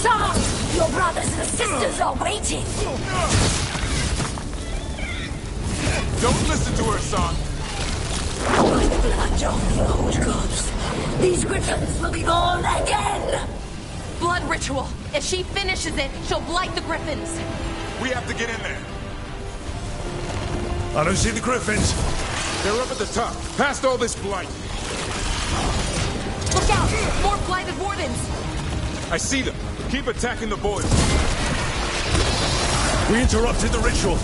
Son! Your brothers and sisters are waiting! Don't listen to her, son! By the blood of the old gods, these griffins will be born again! Blood ritual. If she finishes it, she'll blight the griffins. We have to get in there. I don't see the griffins. They're up at the top, past all this blight. Look out! More blighted wardens! I see them. Keep attacking the boils. We interrupted the ritual.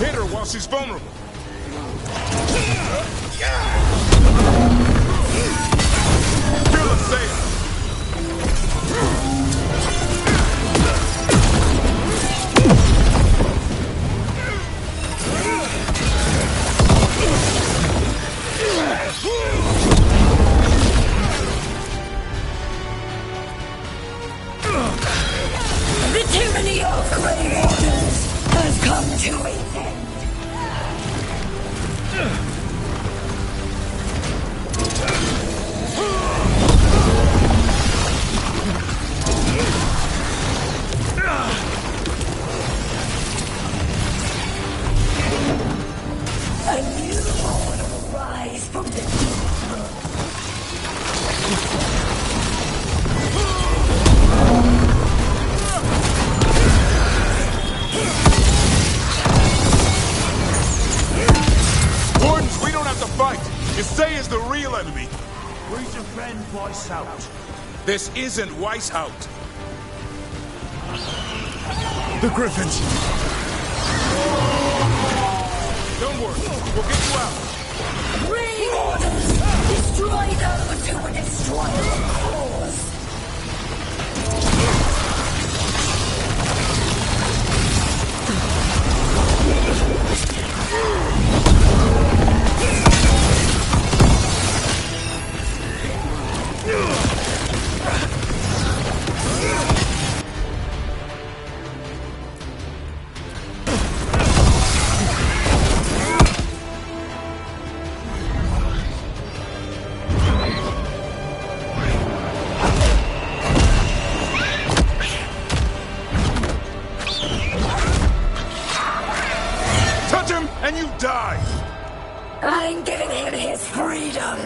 Hit her while she's vulnerable. Kill her, Saya. The tyranny of Grey Wardens has come to its end. A new horde will rise from the deep. Wardens, we don't have to fight. Isaya's the real enemy. We defend Weishaupt. This isn't Weishaupt. The griffins. Don't worry, we'll get you out. Grey Wardens! Destroy those who would destroy the cause! Touch him and you die! I'm giving him his freedom!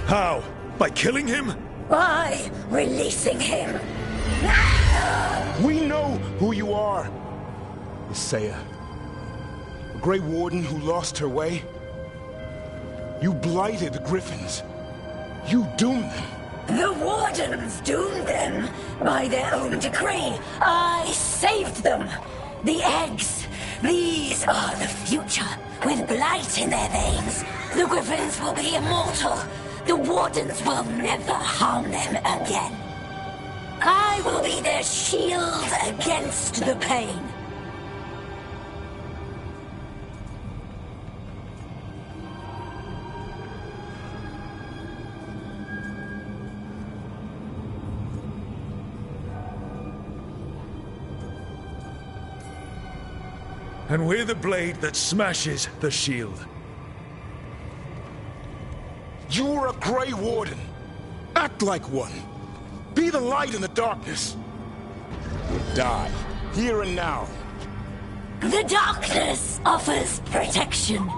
How? By killing him? By releasing him! We know who you are. Isaiah. A Grey Warden who lost her way. You blighted the Griffins. You doomed them. The Wardens doomed them by their own decree. I saved them. The eggs. These are the future. With blight in their veins, the Griffins will be immortal. The Wardens will never harm them again. I will be their shield against the pain. And we're the blade that smashes the shield. You're a Grey Warden. Act like one. Be the light in the darkness. Or die, here and now. The darkness offers protection.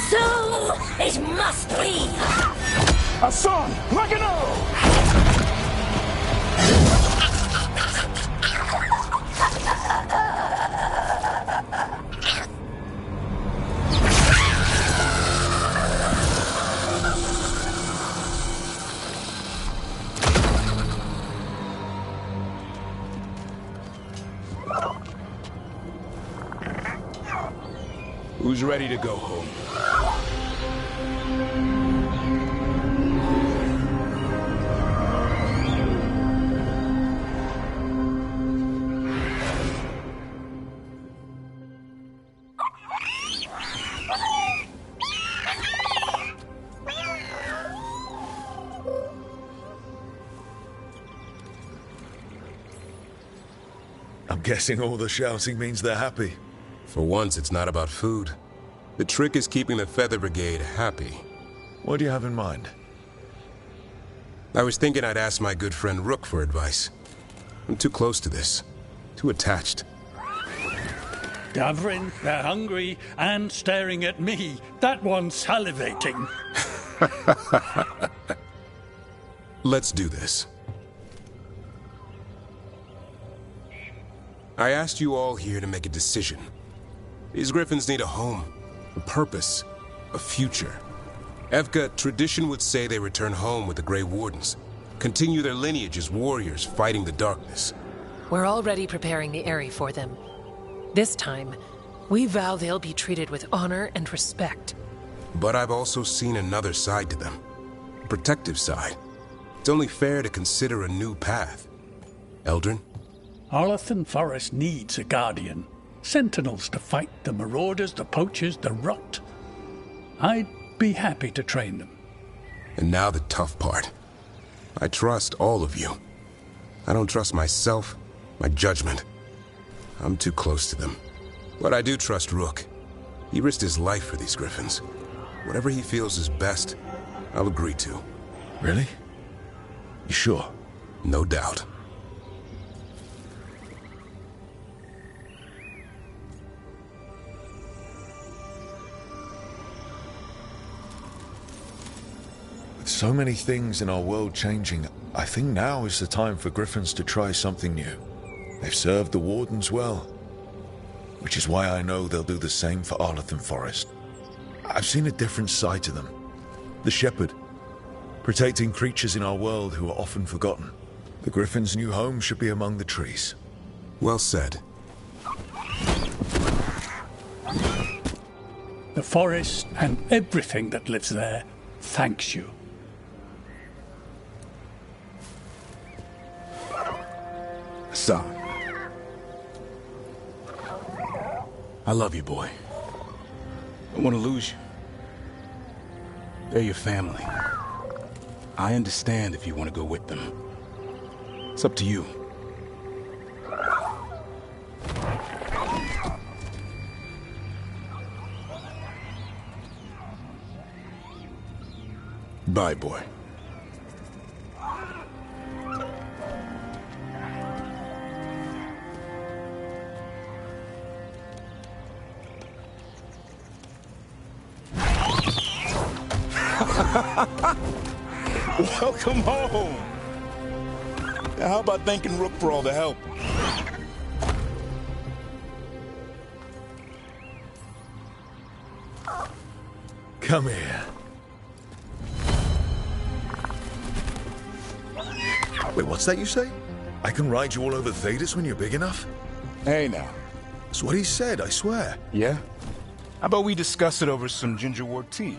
So it must be. Hassan, like an arrow! Who's ready to go home? I'm guessing all the shouting means they're happy. For once, it's not about food. The trick is keeping the Feather Brigade happy. What do you have in mind? I was thinking I'd ask my good friend Rook for advice. I'm too close to this. Too attached. Davrin, they're hungry and staring at me. That one's salivating. Let's do this. I asked you all here to make a decision. These griffins need a home, a purpose, a future. Evka, tradition would say they return home with the Grey Wardens, continue their lineage as warriors fighting the darkness. We're already preparing the Eyrie for them. This time, we vow they'll be treated with honor and respect. But I've also seen another side to them. A protective side. It's only fair to consider a new path. Eldrin? Arlathan Forest needs a guardian. Sentinels to fight the marauders, the poachers, the rot. I'd be happy to train them. And now the tough part. I trust all of you. I don't trust myself, my judgment. I'm too close to them. But I do trust Rook. He risked his life for these griffins. Whatever he feels is best, I'll agree to. Really? You sure? No doubt. With so many things in our world changing, I think now is the time for griffins to try something new. They've served the Wardens well, which is why I know they'll do the same for Arlathan Forest. I've seen a different side to them. The shepherd, protecting creatures in our world who are often forgotten. The griffin's new home should be among the trees. Well said. The forest and everything that lives there thanks you. Son. I love you, boy. I don't want to lose you. They're your family. I understand if you want to go with them. It's up to you. Bye, boy. Welcome home. Now, how about thanking Rook for all the help? Come here. Wait, what's that you say? I can ride you all over Thedas when you're big enough? Hey, now. That's what he said, I swear. Yeah? How about we discuss it over some gingerwort tea?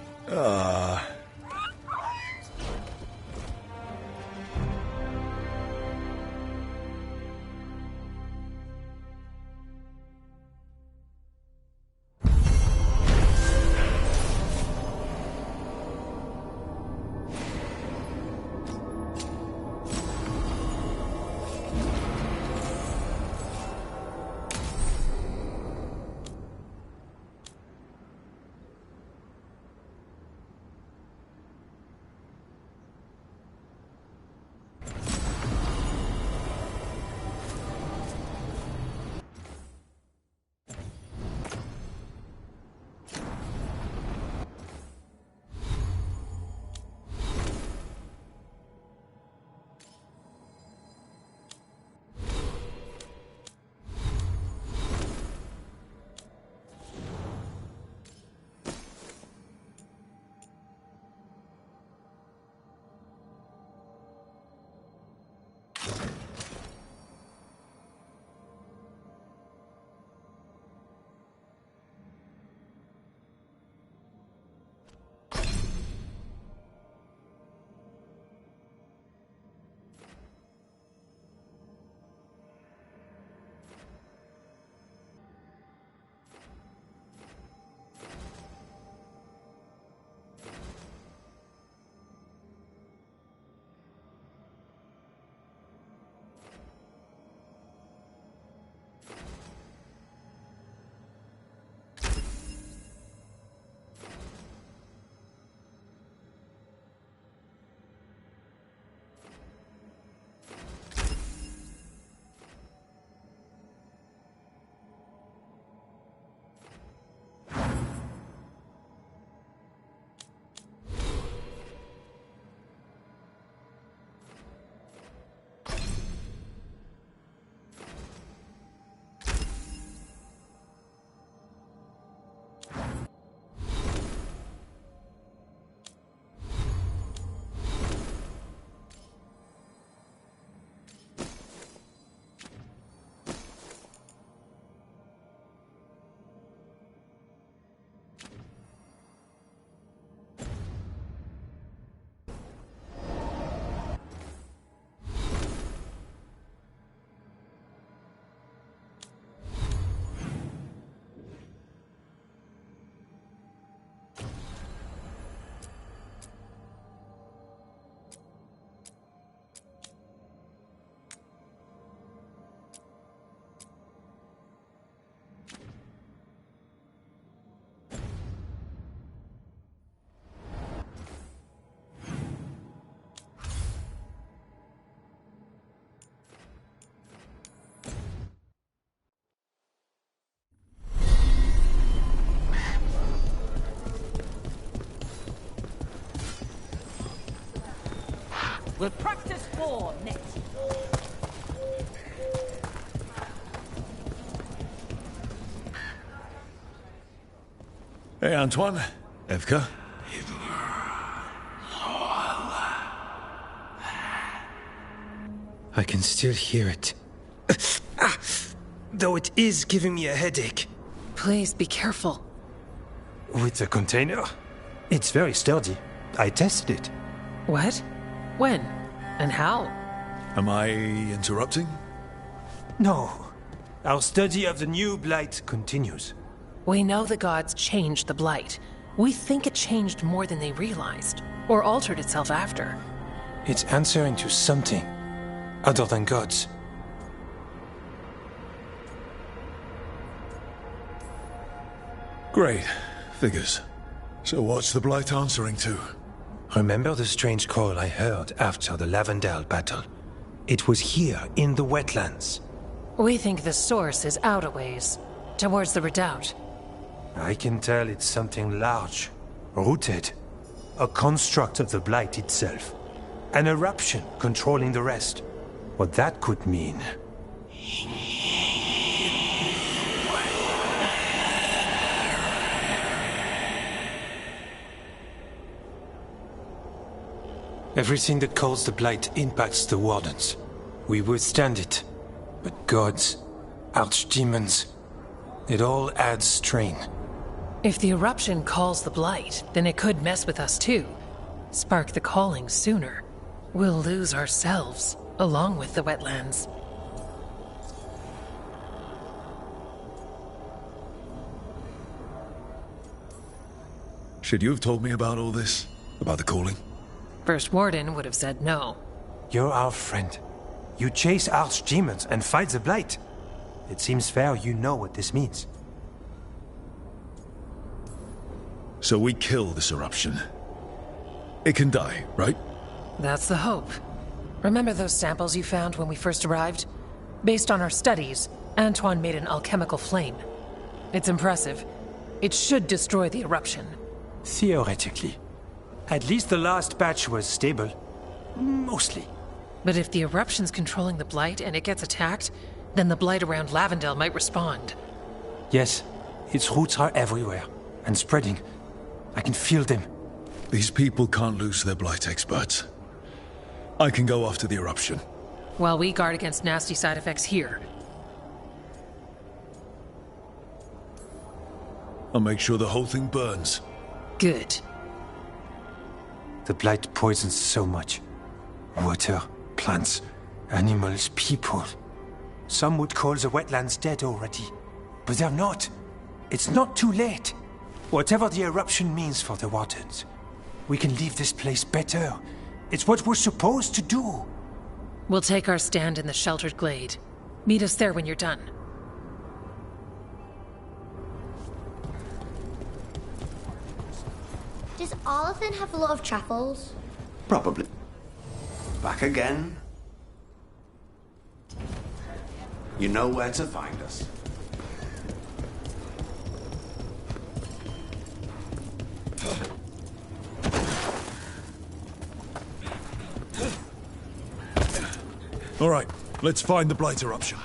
We'll practice war next. Hey, Antoine. Evka. I can still hear it. Though it is giving me a headache. Please be careful. With the container? It's very sturdy. I tested it. What? When? And how? Am I interrupting? No. Our study of the new blight continues. We know the gods changed the Blight. We think it changed more than they realized, or altered itself after. It's answering to something other than gods. Great. Figures. So what's the Blight answering to? Remember the strange call I heard after the Lavendale battle? It was here, in the wetlands. We think the source is out a ways, towards the redoubt. I can tell it's something large, rooted. A construct of the Blight itself. An eruption controlling the rest. What that could mean. Everything that calls the Blight impacts the Wardens. We withstand it. But gods, archdemons, it all adds strain. If the eruption calls the Blight, then it could mess with us too. Spark the calling sooner. We'll lose ourselves, along with the wetlands. Should you have told me about all this? About the calling? First Warden would have said no. You're our friend. You chase archdemons and fight the Blight. It seems fair you know what this means. So we kill this eruption. It can die, right? That's the hope. Remember those samples you found when we first arrived? Based on our studies, Antoine made an alchemical flame. It's impressive. It should destroy the eruption. Theoretically. At least the last batch was stable. Mostly. But if the eruption's controlling the Blight and it gets attacked, then the Blight around Lavendale might respond. Yes, its roots are everywhere, and spreading. I can feel them. These people can't lose their Blight experts. I can go after the eruption. While we guard against nasty side effects here. I'll make sure the whole thing burns. Good. The Blight poisons so much. Water, plants, animals, people. Some would call the wetlands dead already. But they're not. It's not too late. Whatever the eruption means for the Wardens, we can leave this place better. It's what we're supposed to do. We'll take our stand in the sheltered glade. Meet us there when you're done. Does Arlathan have a lot of truffles? Probably. Back again? You know where to find us. All right, let's find the Blight eruption.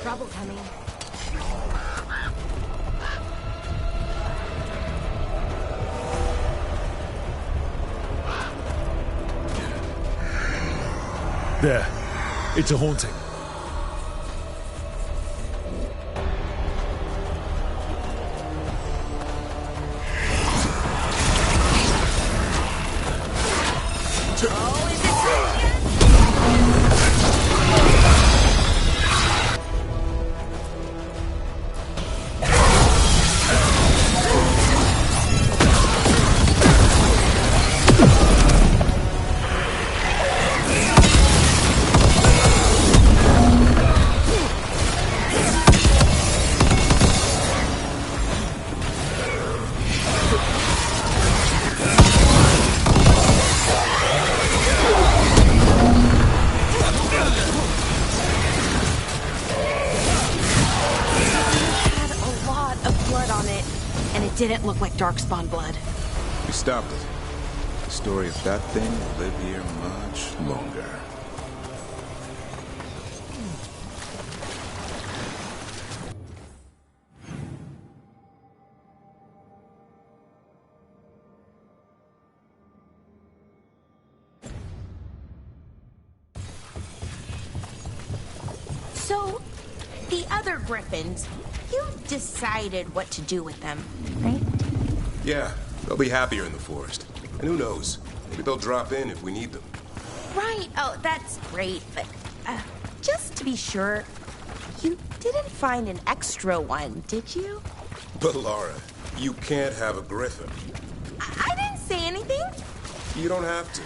Trouble coming. There. It's a haunting. didn't look like Darkspawn blood. We stopped it. The story of that thing will live here much longer. So, the other Griffins, you've decided what to do with them, right? Yeah, they'll be happier in the forest. And who knows? Maybe they'll drop in if we need them. Right. Oh, that's great. But just to be sure, you didn't find an extra one, did you? But Laura, you can't have a griffin. I didn't say anything. You don't have to.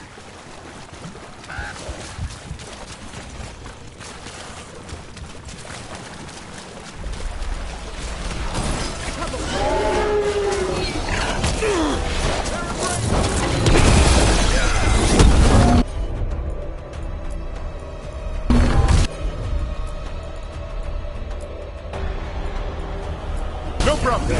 No problem.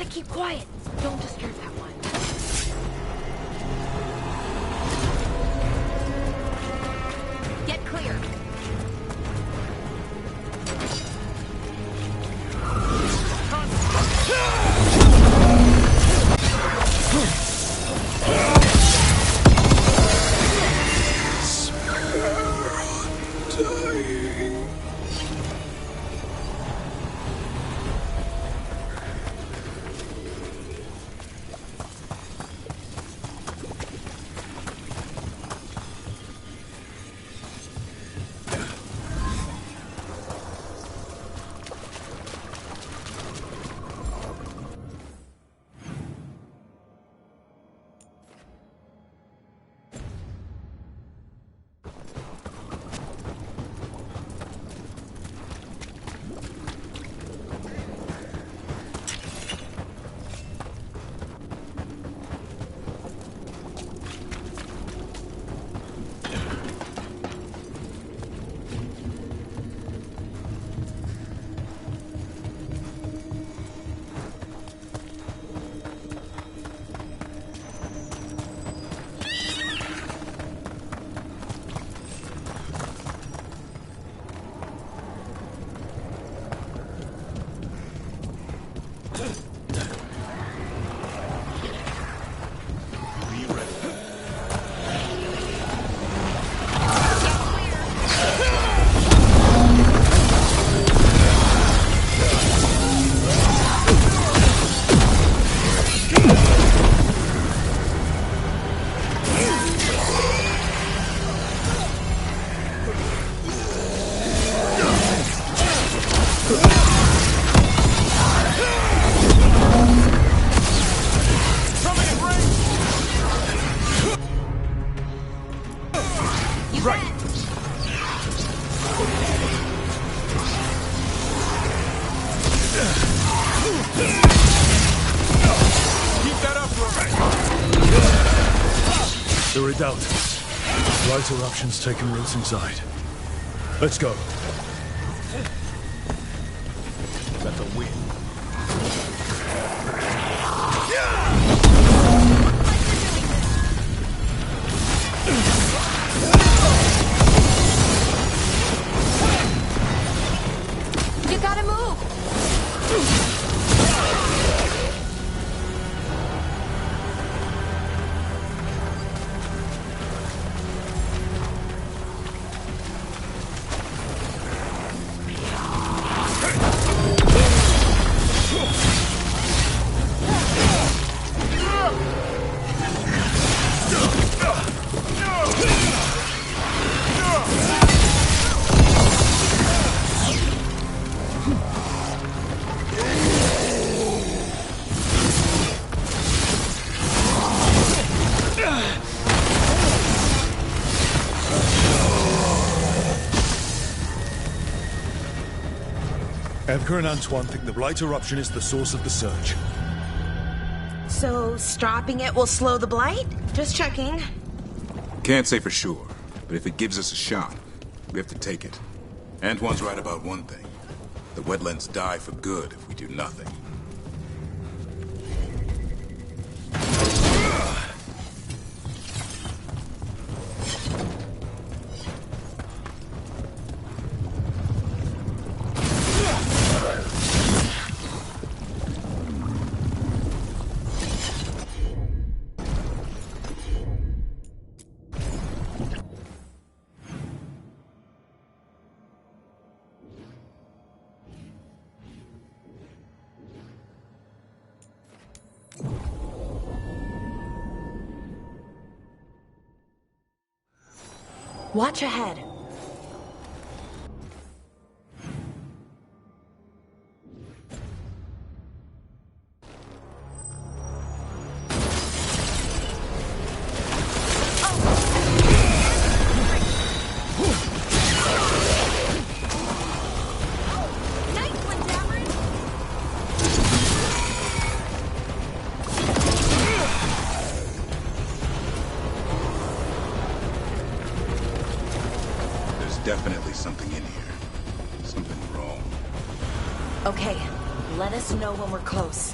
Keep quiet. Don't disturb that one. Get clear. closed out. Light eruption's taken roots inside. Let's go. Let the wind. You gotta move! Edgar and Antoine think the Blight eruption is the source of the surge. So, stopping it will slow the blight? Just checking. Can't say for sure, but if it gives us a shot, we have to take it. Antoine's right about one thing. The wetlands die for good if we do nothing. Watch ahead. Definitely something in here. Something wrong. Okay, let us know when we're close.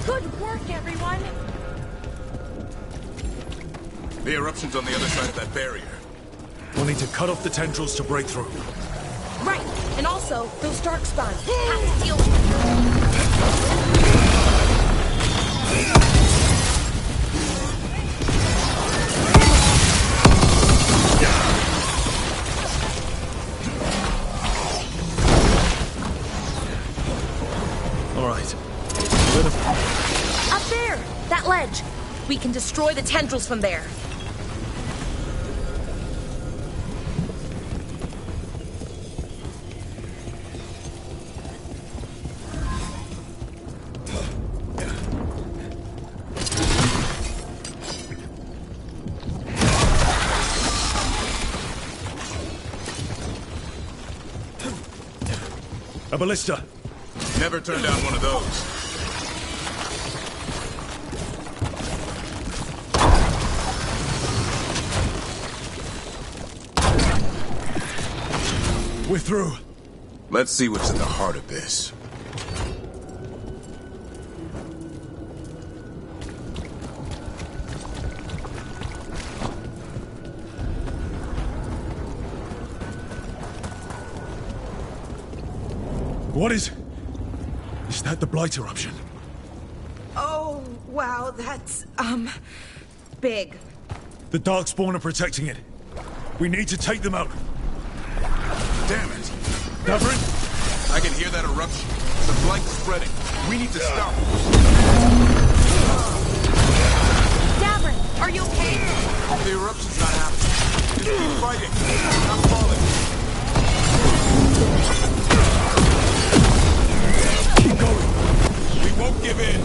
Good work, everyone! The eruption's on the other side of that barrier. We'll need to cut off the tendrils to break through. Right, and also, those dark spawns. Have to deal with them. Up there! That ledge! We can destroy the tendrils from there. A ballista! Never turned down one of those. We're through. Let's see what's at the heart of this. What is that the Blight eruption? Oh, wow, that's, big. The Darkspawn are protecting it. We need to take them out. Damn it. Davrin? I can hear that eruption. The Blight's spreading. We need to stop. Davrin, are you okay? The eruption's not happening. Just keep fighting. I'm falling. Keep going. We won't give in.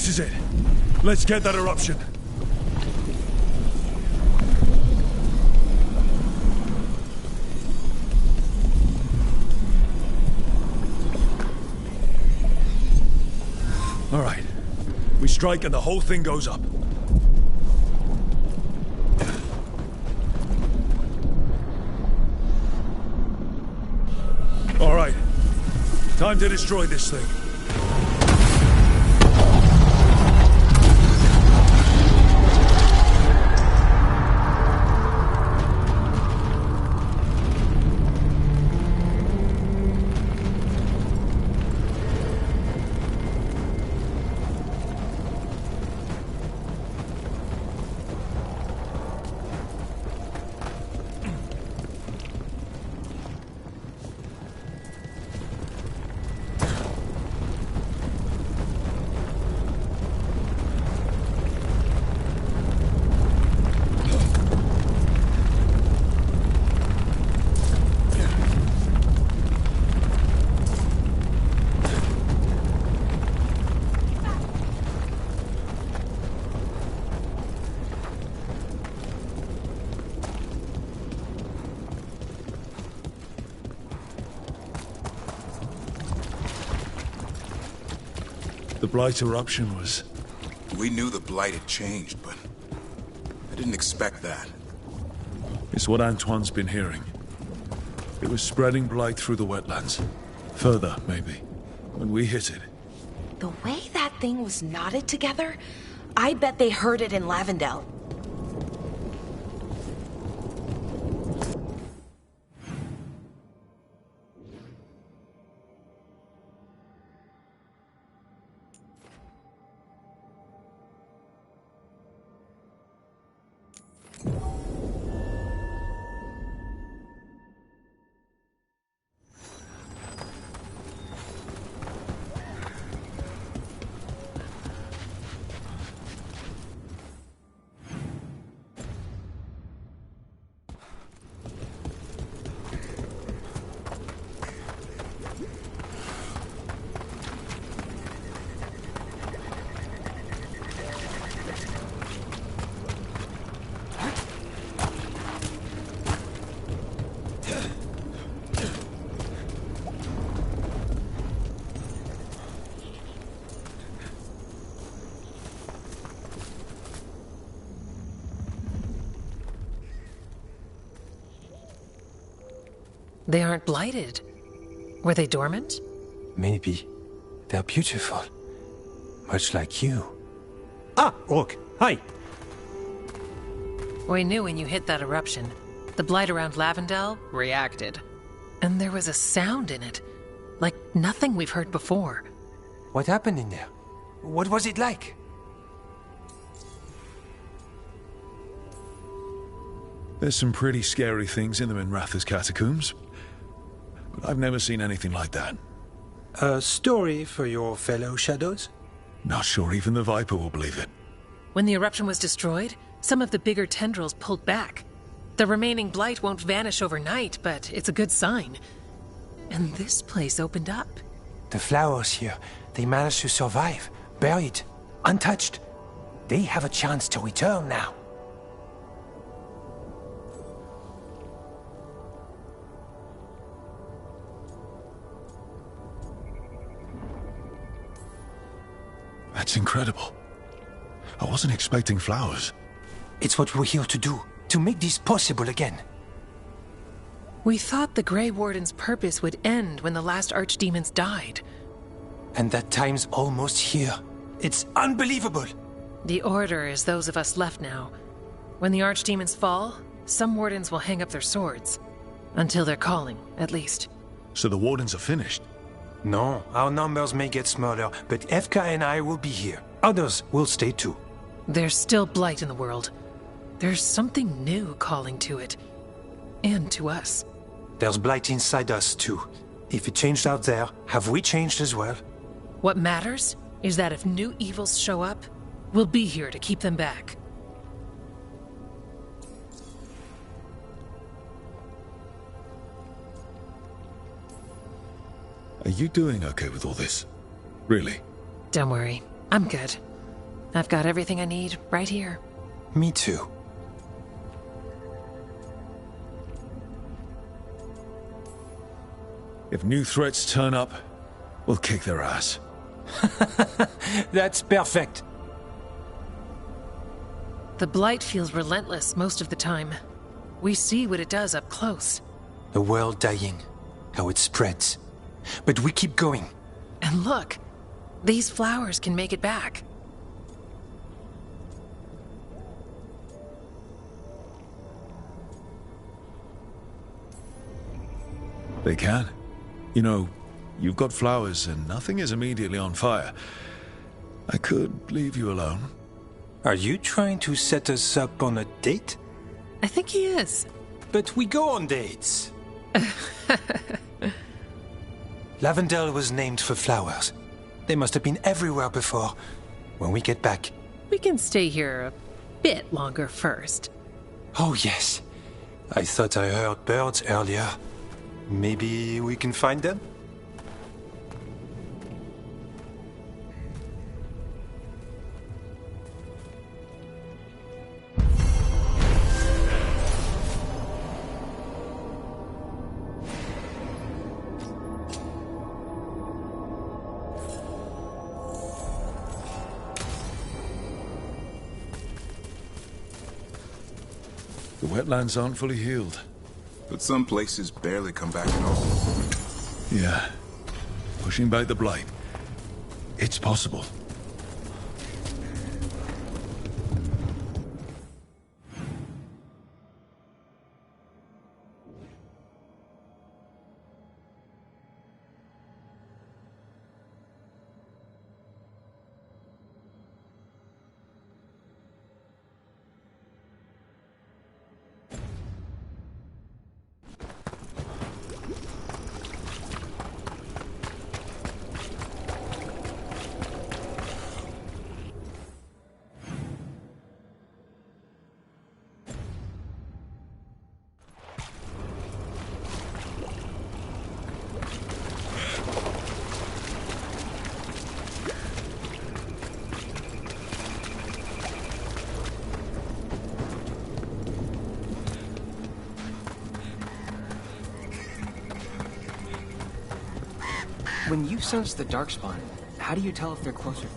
is it. Let's get that eruption. All right. We strike and the whole thing goes up. All right. Time to destroy this thing. The Blight eruption was... We knew the Blight had changed, but I didn't expect that. It's what Antoine's been hearing. It was spreading Blight through the wetlands. Further, maybe. When we hit it. The way that thing was knotted together, I bet they heard it in Lavendel. They aren't blighted. Were they dormant? Maybe. They're beautiful. Much like you. Ah, Rook. Hi. We knew when you hit that eruption. The blight around Lavendel reacted. And there was a sound in it. Like nothing we've heard before. What happened in there? What was it like? There's some pretty scary things in the Minratha's catacombs. But I've never seen anything like that. A story for your fellow shadows? Not sure even the Viper will believe it. When the eruption was destroyed, some of the bigger tendrils pulled back. The remaining blight won't vanish overnight, but it's a good sign. And this place opened up. The flowers here, they managed to survive, buried, untouched. They have a chance to return now. That's incredible. I wasn't expecting flowers. It's what we're here to do, to make this possible again. We thought the Grey Warden's purpose would end when the last archdemons died. And that time's almost here. It's unbelievable! The Order is those of us left now. When the archdemons fall, some wardens will hang up their swords. Until they're calling, at least. So the Wardens are finished? No, our numbers may get smaller, but Efka and I will be here. Others will stay too. There's still blight in the world. There's something new calling to it. And to us. There's blight inside us too. If it changed out there, have we changed as well? What matters is that if new evils show up, we'll be here to keep them back. Are you doing okay with all this? Really? Don't worry, I'm good. I've got everything I need right here. Me too. If new threats turn up, we'll kick their ass. That's perfect. The Blight feels relentless most of the time. We see what it does up close. The world dying, how it spreads. But we keep going. And look, these flowers can make it back. They can. You know, you've got flowers and nothing is immediately on fire. I could leave you alone. Are you trying to set us up on a date? I think he is. But we go on dates. Lavendel was named for flowers. They must have been everywhere before. When we get back... We can stay here a bit longer first. Oh, yes. I thought I heard birds earlier. Maybe we can find them? The wetlands aren't fully healed. But some places barely come back at all. Yeah. Pushing back the Blight. It's possible. When you sense the Darkspawn, how do you tell if they're closer?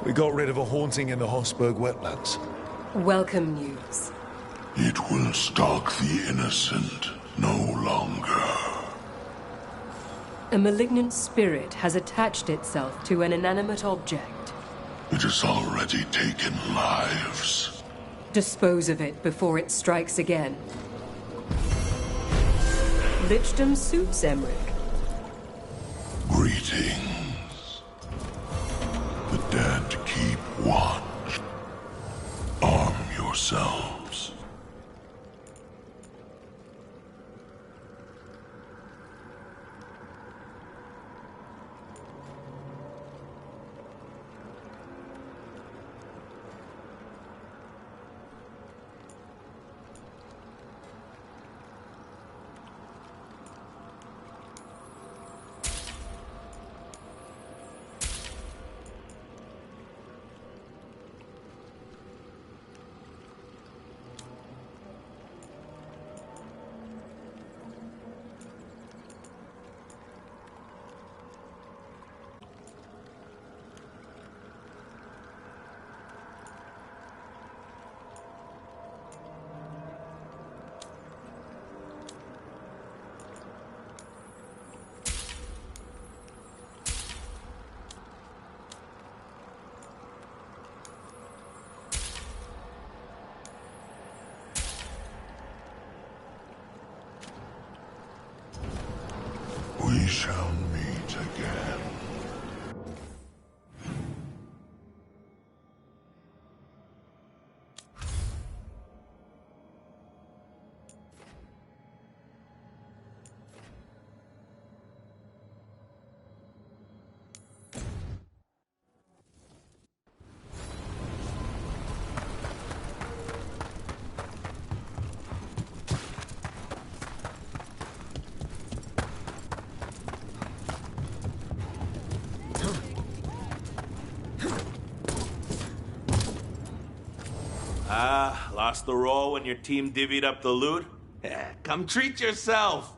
We got rid of a haunting in the Hossberg wetlands. Welcome news. It will stalk the innocent no longer. A malignant spirit has attached itself to an inanimate object. It has already taken lives. Dispose of it before it strikes again. Lichdom suits Emmerich. Greetings. The dead keep Watch. Arm yourselves. We shall meet again. Lost the roll when your team divvied up the loot? Come treat yourself!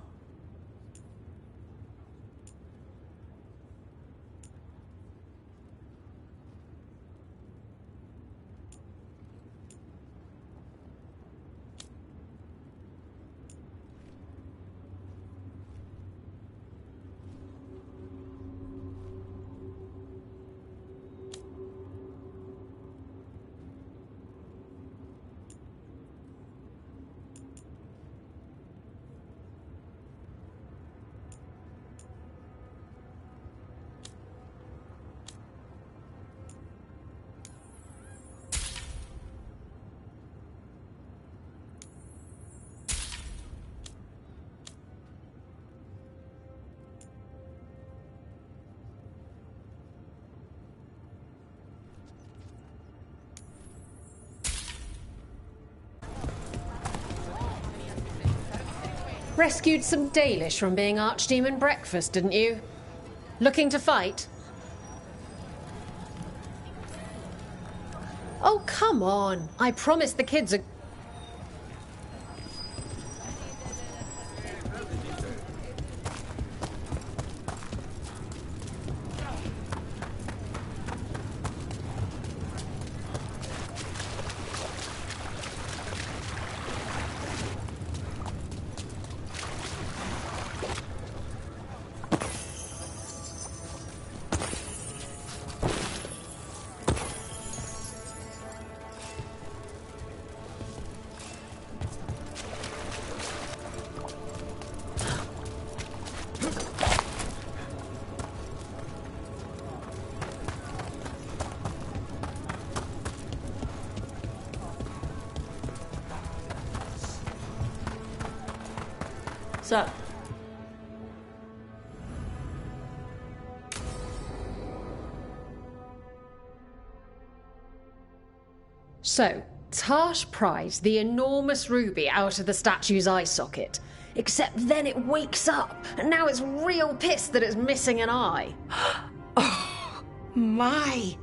Rescued some Dalish from being Archdemon breakfast, didn't you? Looking to fight? Oh, come on. I promised the kids a... Sup? So, Tarsh pries the enormous ruby out of the statue's eye socket. Except then it wakes up, and now it's real pissed that it's missing an eye. Oh, my.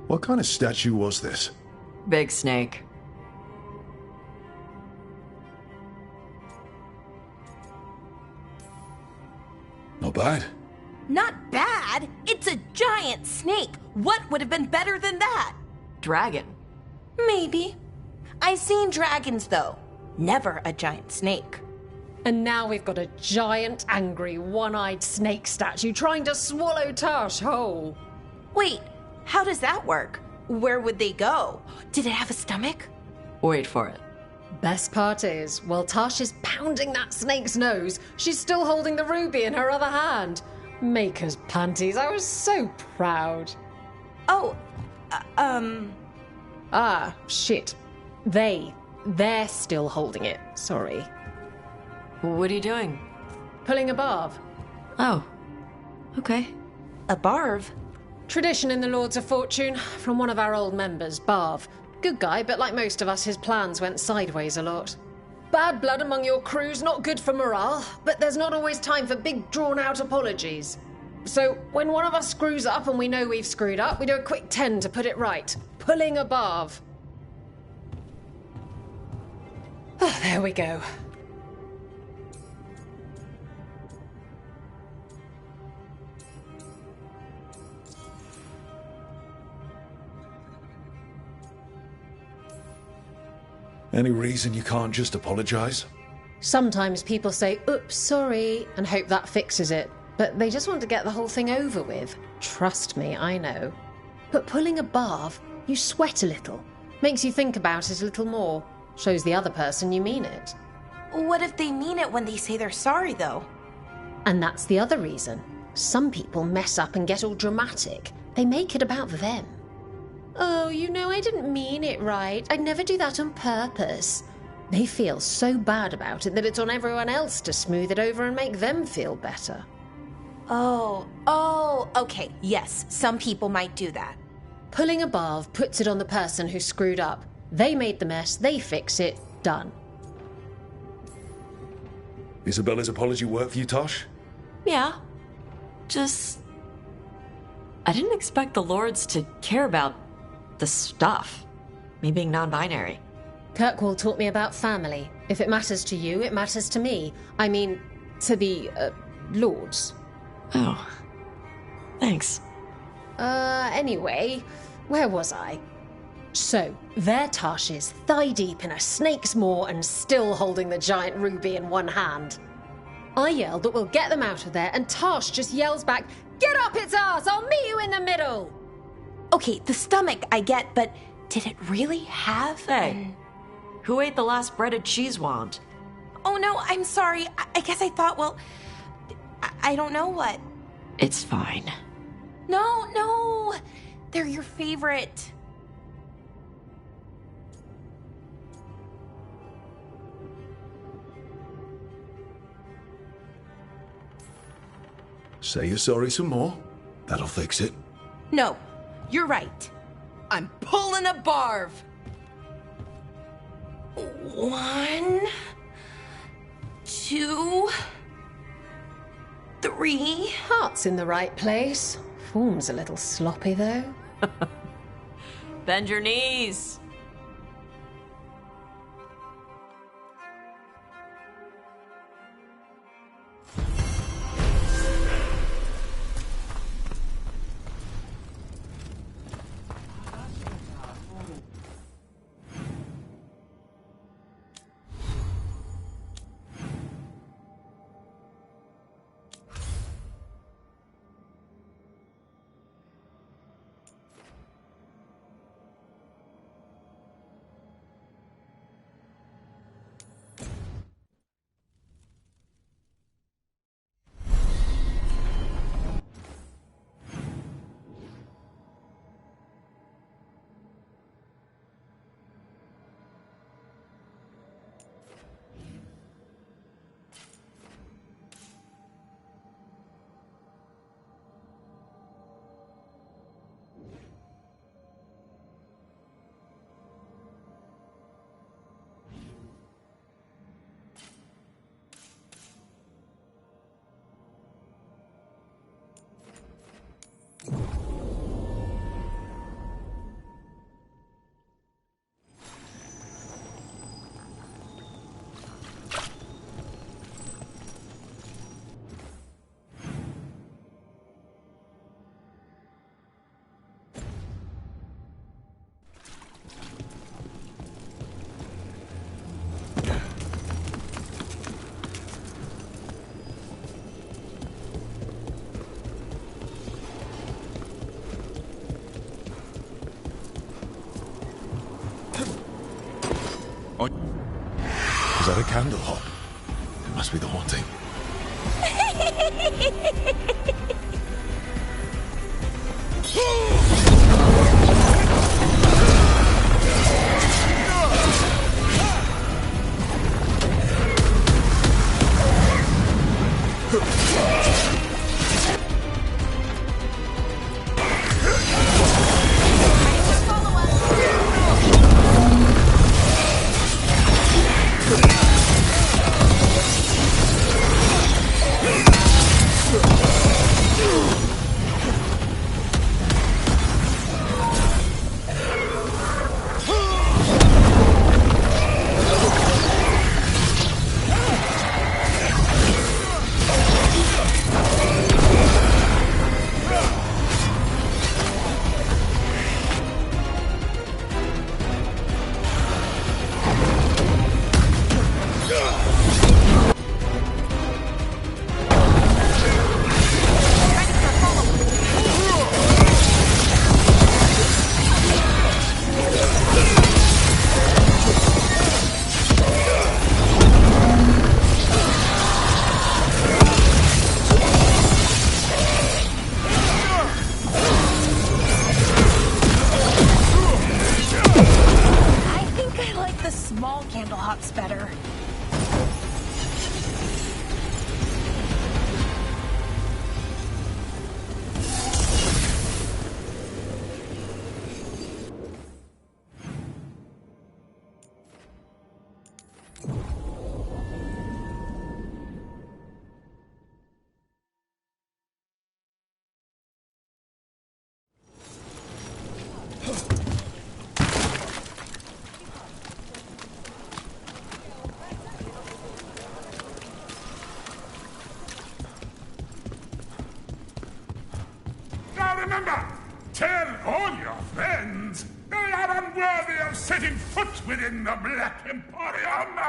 What kind of statue was this? Big snake. Not bad. Not bad? It's a giant snake. What would have been better than that? Dragon. Maybe. I've seen dragons, though. Never a giant snake. And now we've got a giant, angry, one-eyed snake statue trying to swallow Tarsh whole. Wait, how does that work? Where would they go? Did it have a stomach? Wait for it. Best part is, while Tarsh is pounding that snake's nose, she's still holding the ruby in her other hand. Maker's panties, I was so proud. Oh, Ah, shit. They're still holding it. Sorry. What are you doing? Pulling a barb. Oh. Okay. A barb? Tradition in the Lords of Fortune, from one of our old members, Barv. Good guy, but like most of us, his plans went sideways a lot. Bad blood among your crew's not good for morale, but there's not always time for big, drawn-out apologies. So, when one of us screws up and we know we've screwed up, we do a quick 10 to put it right. Pulling a Barv. Oh, there we go. Any reason you can't just apologize? Sometimes people say, oops, sorry, and hope that fixes it. But they just want to get the whole thing over with. Trust me, I know. But pulling a barb, you sweat a little. Makes you think about it a little more. Shows the other person you mean it. What if they mean it when they say they're sorry, though? And that's the other reason. Some people mess up and get all dramatic. They make it about them. Oh, you know, I didn't mean it right. I'd never do that on purpose. They feel so bad about it that it's on everyone else to smooth it over and make them feel better. Oh, okay. Yes, some people might do that. Pulling a barb puts it on the person who screwed up. They made the mess, they fix it, done. Isabella's apology work for you, Tosh? Yeah. Just... I didn't expect the Lords to care about the stuff. Me being non-binary. Kirkwall taught me about family. If it matters to you, it matters to me. I mean, to the, Lords. Oh. Thanks. Anyway, where was I? So, there Tash is, thigh-deep in a snake's maw and still holding the giant ruby in one hand. I yelled that we'll get them out of there, and Tash just yells back, "Get up its ass! I'll meet you in the middle!" Okay, the stomach I get, but did it really have Who ate the last breaded cheese wand? Oh no, I'm sorry. I guess I thought, well... I don't know what. It's fine. No! They're your favorite. Say you're sorry some more. That'll fix it. No, you're right. I'm pulling a barb. 1, 2, 3. Heart's in the right place. Form's a little sloppy, though. Bend your knees. Is that a candle hop? It must be the haunting. the small candle hops better. Now remember, tell all your friends they are unworthy of setting foot within the Black Emporium.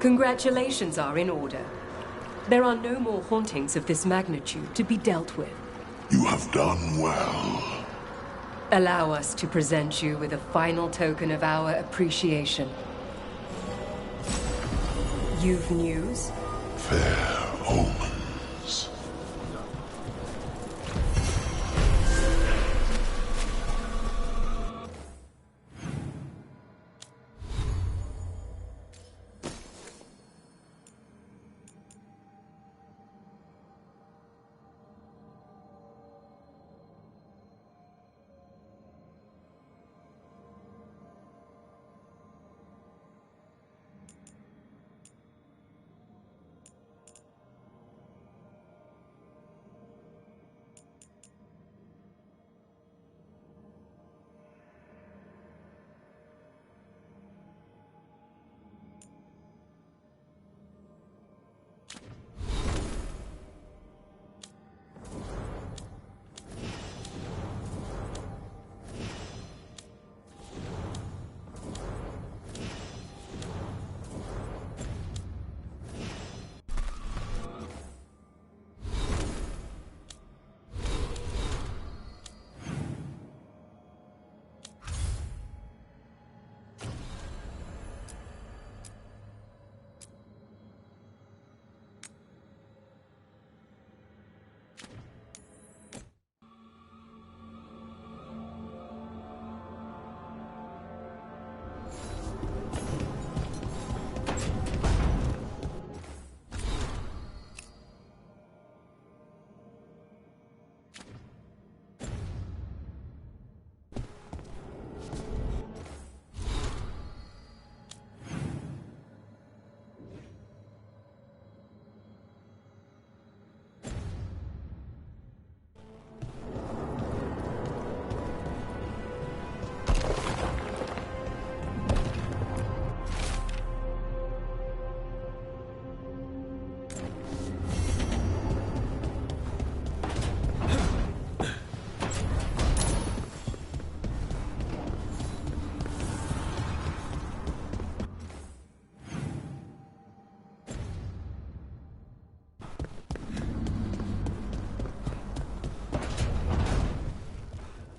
Congratulations are in order. There are no more hauntings of this magnitude to be dealt with. You have done well. Allow us to present you with a final token of our appreciation. You've news? Fair omens.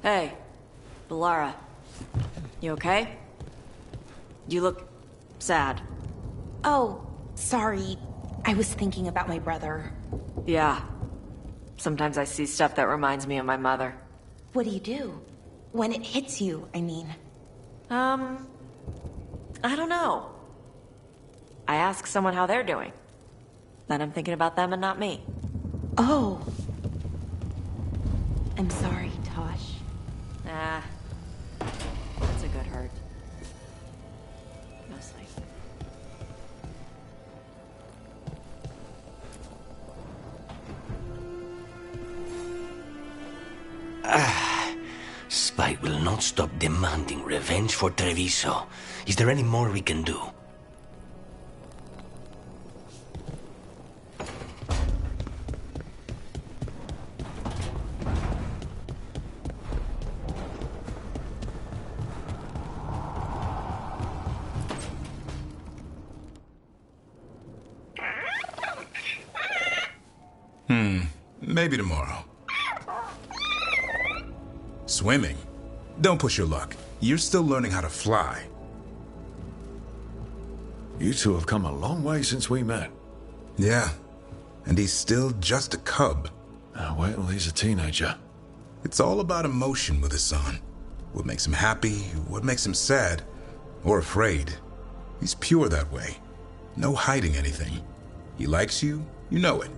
Hey, Balara. You okay? You look sad. Oh, sorry. I was thinking about my brother. Yeah. Sometimes I see stuff that reminds me of my mother. What do you do? When it hits you, I mean. I don't know. I ask someone how they're doing. Then I'm thinking about them and not me. Oh. I'm sorry, Tosh. Nah. It's a good hurt. Mostly. Spite will not stop demanding revenge for Treviso. Is there any more we can do? Maybe tomorrow. Swimming? Don't push your luck. You're still learning how to fly. You two have come a long way since we met. Yeah. And he's still just a cub. Wait till he's a teenager. It's all about emotion with his son. What makes him happy, what makes him sad, or afraid. He's pure that way. No hiding anything. He likes you, you know it.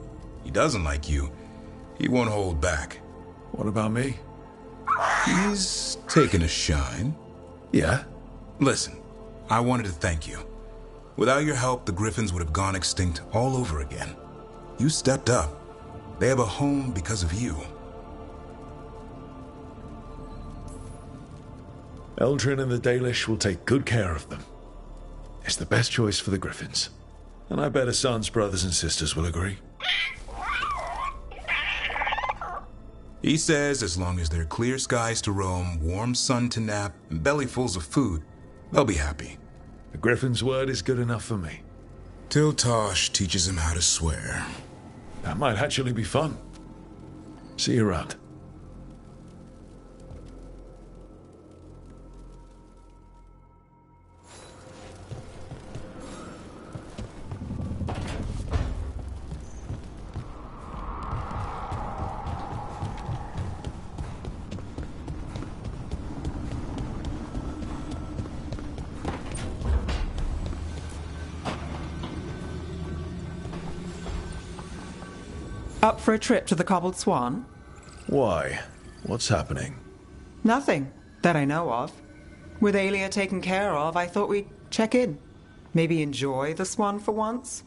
He doesn't like you, he won't hold back. What about me? He's taken a shine. Yeah? Listen, I wanted to thank you. Without your help, the Griffins would have gone extinct all over again. You stepped up. They have a home because of you. Eldrin and the Dalish will take good care of them. It's the best choice for the Griffins. And I bet Hassan's brothers and sisters will agree. He says as long as there are clear skies to roam, warm sun to nap, and bellyfuls of food, they'll be happy. The Griffin's word is good enough for me. Till Tosh teaches him how to swear. That might actually be fun. See you around. Up for a trip to the Cobbled Swan? Why? What's happening? Nothing, that I know of. With Aelia taken care of, I thought we'd check in. Maybe enjoy the Swan for once?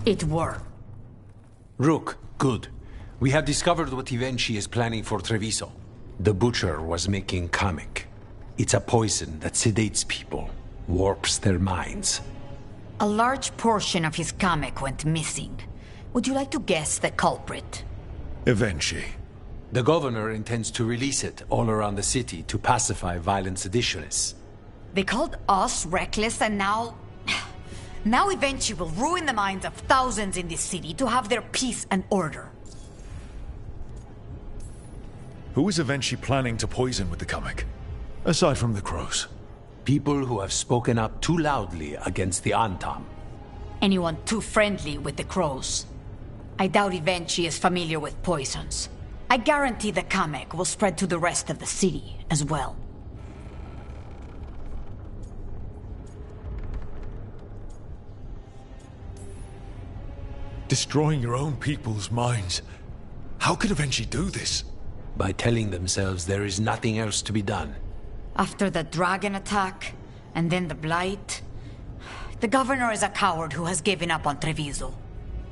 It were. Rook, good. We have discovered what Ivenchi is planning for Treviso. The Butcher was making Kamek. It's a poison that sedates people, warps their minds. A large portion of his Kamek went missing. Would you like to guess the culprit? Ivenchi. The governor intends to release it all around the city to pacify violent seditionists. They called us reckless, and now... Now Ivenchi will ruin the minds of thousands in this city to have their peace and order. Who is Ivenchi planning to poison with the Kamek? Aside from the crows. People who have spoken up too loudly against the Antam. Anyone too friendly with the crows. I doubt Ivenchi is familiar with poisons. I guarantee the Kamek will spread to the rest of the city as well. Destroying your own people's minds. How could Ivenchi do this? By telling themselves there is nothing else to be done. After the dragon attack, and then the blight... The governor is a coward who has given up on Treviso.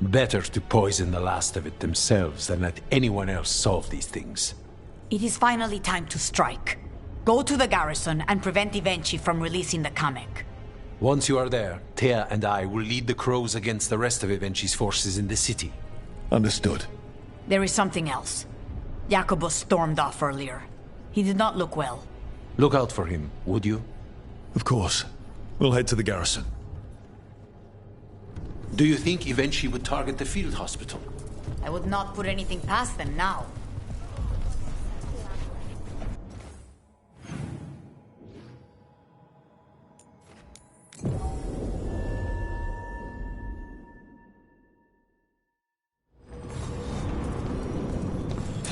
Better to poison the last of it themselves than let anyone else solve these things. It is finally time to strike. Go to the garrison and prevent Ivenchi from releasing the Kamek. Once you are there, Thea and I will lead the crows against the rest of Ivenchi's forces in the city. Understood. There is something else. Jacobus stormed off earlier. He did not look well. Look out for him, would you? Of course. We'll head to the garrison. Do you think Ivenchi would target the field hospital? I would not put anything past them now.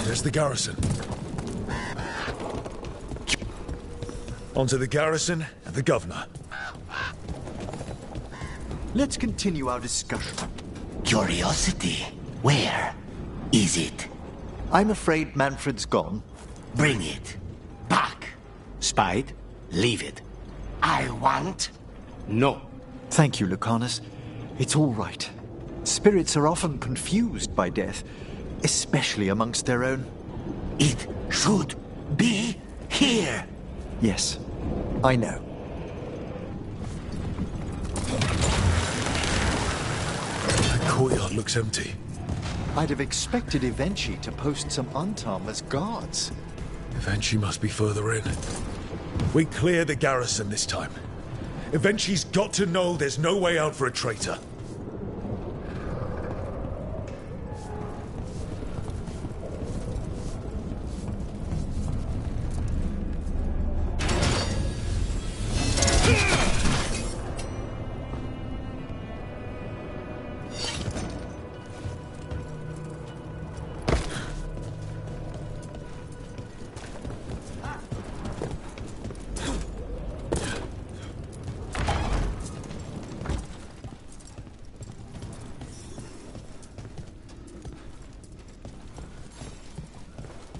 There's the garrison. Onto the garrison and the governor. Let's continue our discussion. Curiosity. Where is it? I'm afraid Manfred's gone. Bring it. Back. Spide? Leave it. I want... No. Thank you, Lucanus. It's all right. Spirits are often confused by death, especially amongst their own. It should be here. Yes, I know. The courtyard looks empty. I'd have expected Ivenchi to post some Antam as guards. Ivenchi must be further in. We clear the garrison this time. Ivenchi's got to know there's no way out for a traitor.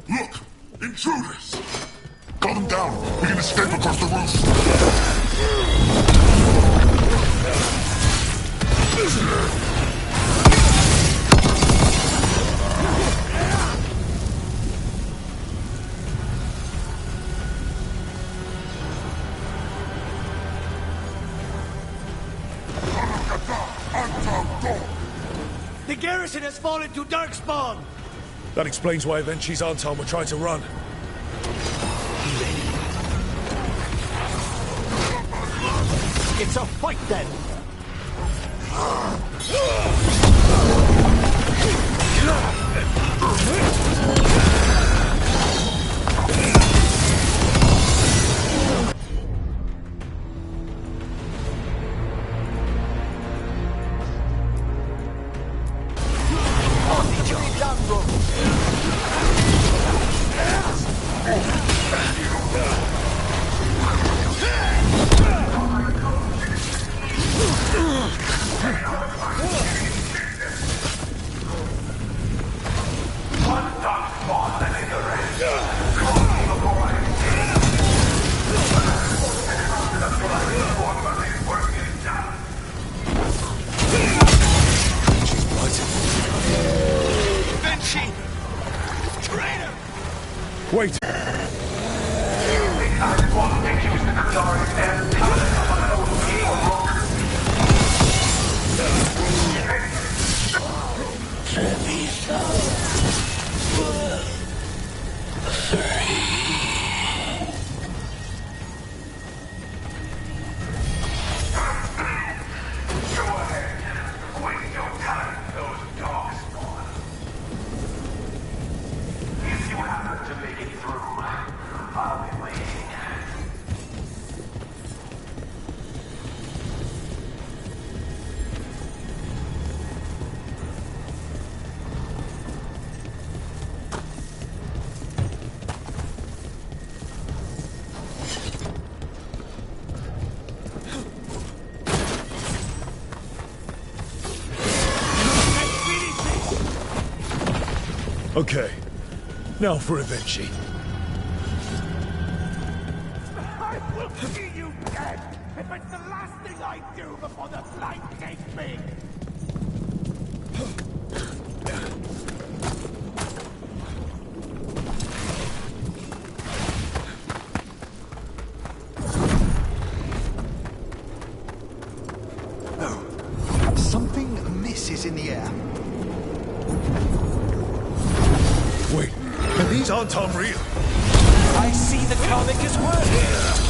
Look! Intruders! Got them down! We can escape across the roof! The garrison has fallen to Darkspawn! That explains why Ivenchi's Antam were trying to run. It's a fight then! Okay, now for Avenchi. I will see you dead if it's the last thing I do before the flight takes me! Oh, something amiss is in the air. Wait, and these aren't unreal. I see the comic is working.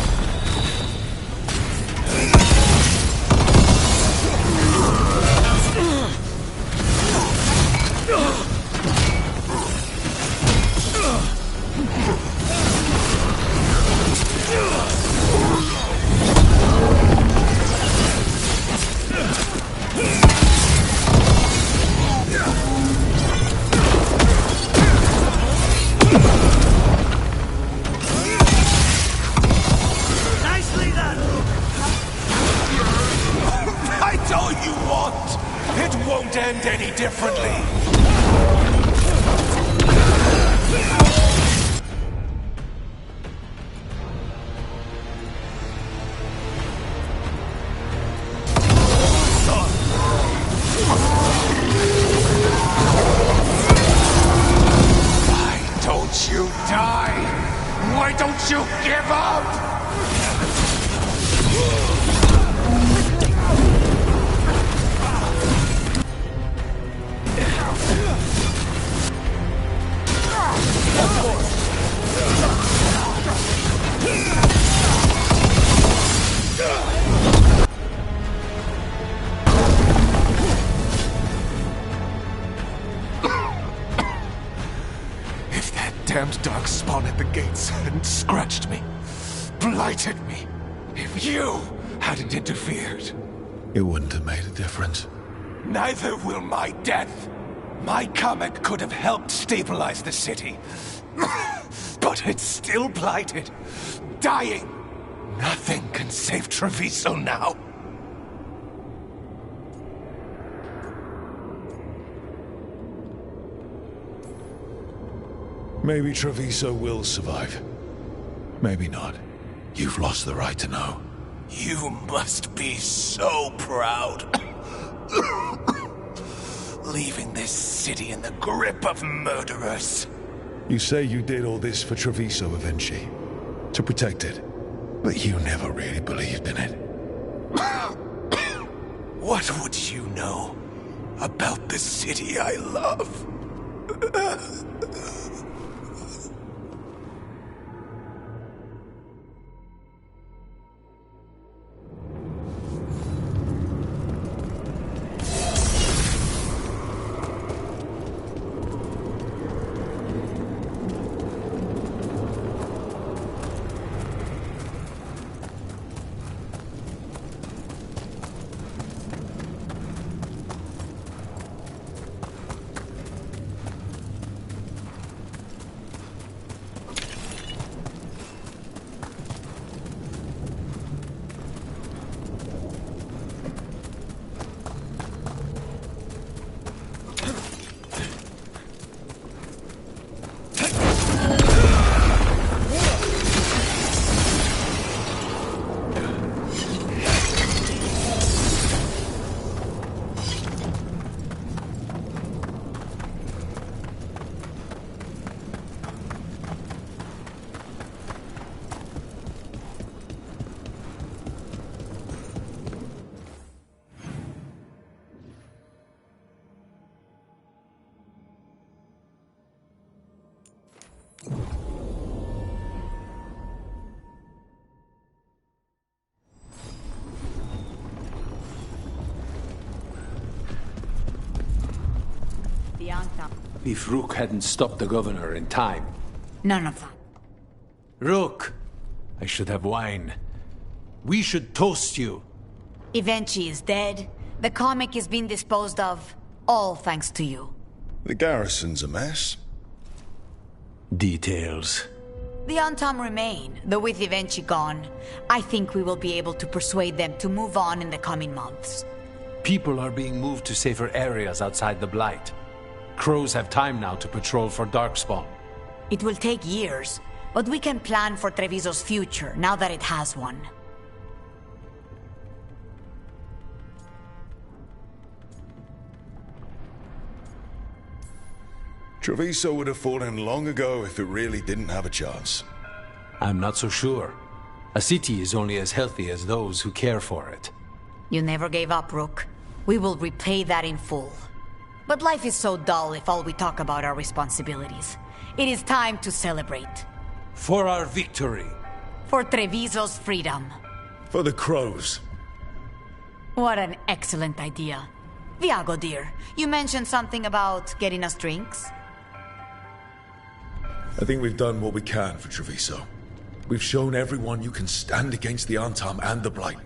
End any differently. Why don't you die? Why don't you give up? Damned dark spawn at the gates hadn't scratched me, blighted me. If you hadn't interfered, it wouldn't have made a difference. Neither will my death. My comet could have helped stabilize the city. But it's still blighted, dying. Nothing can save Treviso now. Maybe Treviso will survive. Maybe not. You've lost the right to know. You must be so proud. Leaving this city in the grip of murderers. You say you did all this for Treviso, Avenchi. To protect it. But you never really believed in it. What would you know about the city I love? If Rook hadn't stopped the governor in time. None of that. Rook! I should have wine. We should toast you. Evenchi is dead. The comic is being disposed of. All thanks to you. The garrison's a mess. Details. The Untom remain, though with Evenchi gone, I think we will be able to persuade them to move on in the coming months. People are being moved to safer areas outside the Blight. Crows have time now to patrol for Darkspawn. It will take years, but we can plan for Treviso's future now that it has one. Treviso would have fallen long ago if it really didn't have a chance. I'm not so sure. A city is only as healthy as those who care for it. You never gave up, Rook. We will repay that in full. But life is so dull if all we talk about are responsibilities. It is time to celebrate. For our victory. For Treviso's freedom. For the crows. What an excellent idea. Viago, dear, you mentioned something about getting us drinks? I think we've done what we can for Treviso. We've shown everyone you can stand against the Untom and the Blight.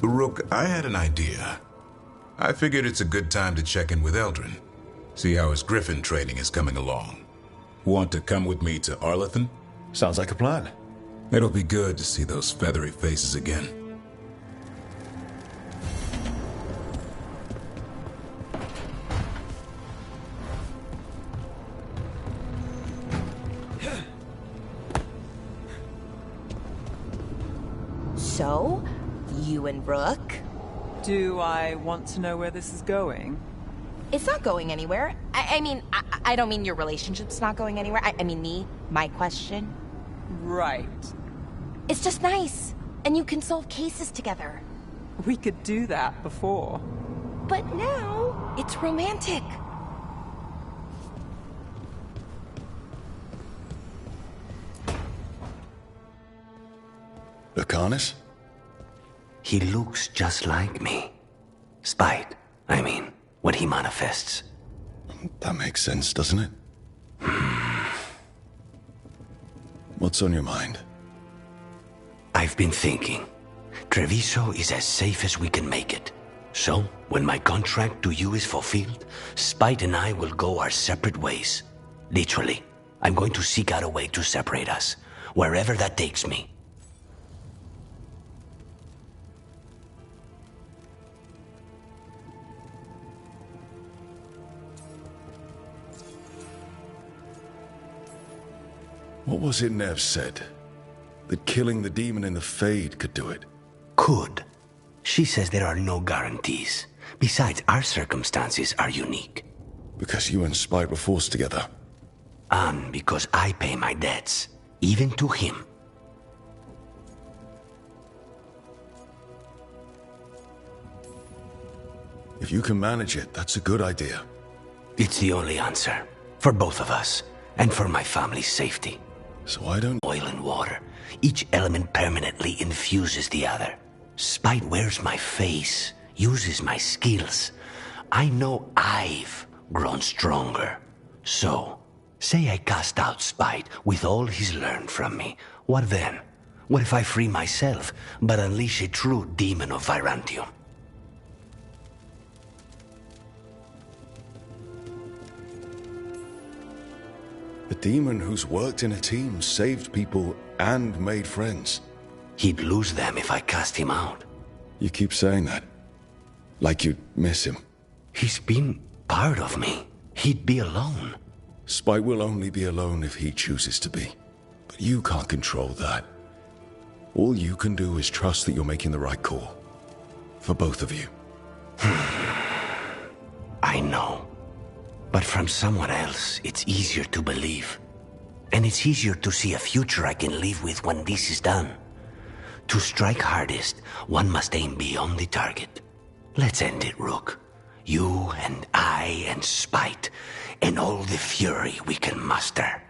Rook, I had an idea. I figured it's a good time to check in with Eldrin. See how his Griffin training is coming along. Want to come with me to Arlethan? Sounds like a plan. It'll be good to see those feathery faces again. So, you and Rook? Do I want to know where this is going? It's not going anywhere. I mean, I don't mean your relationship's not going anywhere. I mean my question. Right. It's just nice, and you can solve cases together. We could do that before. But now, it's romantic. Lucanus? He looks just like me. Spite, I mean, what he manifests. That makes sense, doesn't it? What's on your mind? I've been thinking. Treviso is as safe as we can make it. So, when my contract to you is fulfilled, Spite and I will go our separate ways. Literally, I'm going to seek out a way to separate us, wherever that takes me. What was it Nev said? That killing the demon in the Fade could do it? Could. She says there are no guarantees. Besides, our circumstances are unique. Because you and Spite were forced together. And because I pay my debts, even to him. If you can manage it, that's a good idea. It's the only answer. For both of us. And for my family's safety. So I don't... Oil and water. Each element permanently infuses the other. Spite wears my face, uses my skills. I know I've grown stronger. So, say I cast out Spite with all he's learned from me. What then? What if I free myself, but unleash a true demon of Virantium? A demon who's worked in a team, saved people, and made friends. He'd lose them if I cast him out. You keep saying that. Like you'd miss him. He's been part of me. He'd be alone. Spite will only be alone if he chooses to be. But you can't control that. All you can do is trust that you're making the right call. For both of you. I know. But from someone else, it's easier to believe. And it's easier to see a future I can live with when this is done. To strike hardest, one must aim beyond the target. Let's end it, Rook. You and I and Spite, and all the fury we can muster.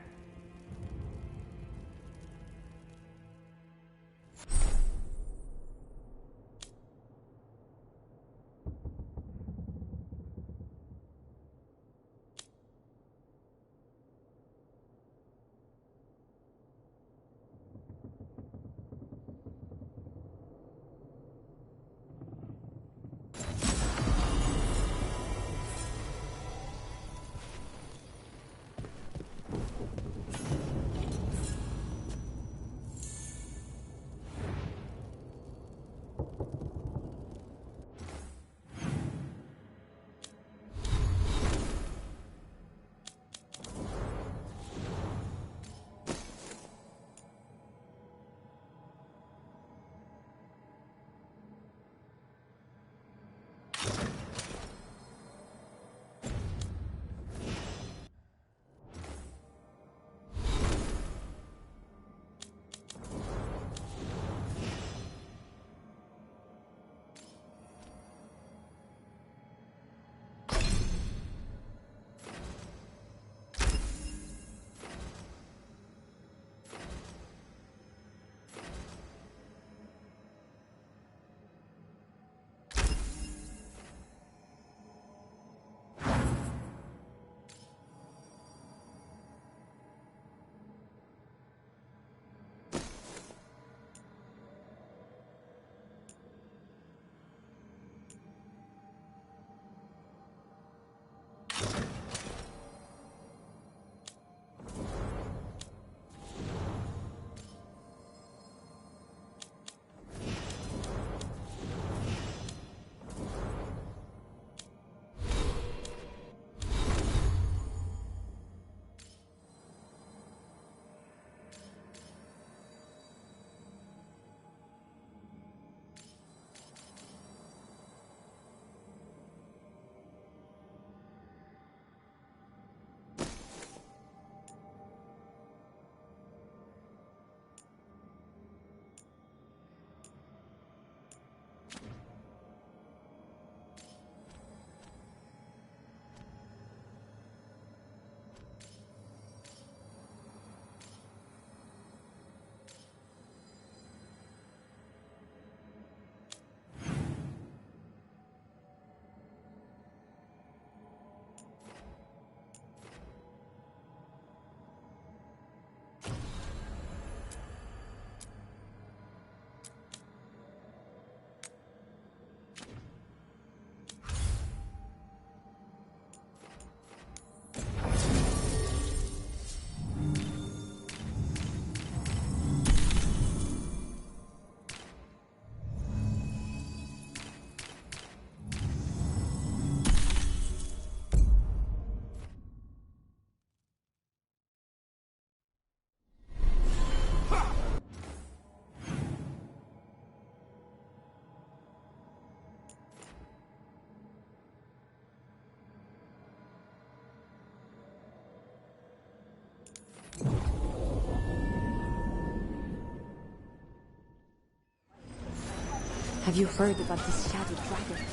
Have you heard about this shattered dragon?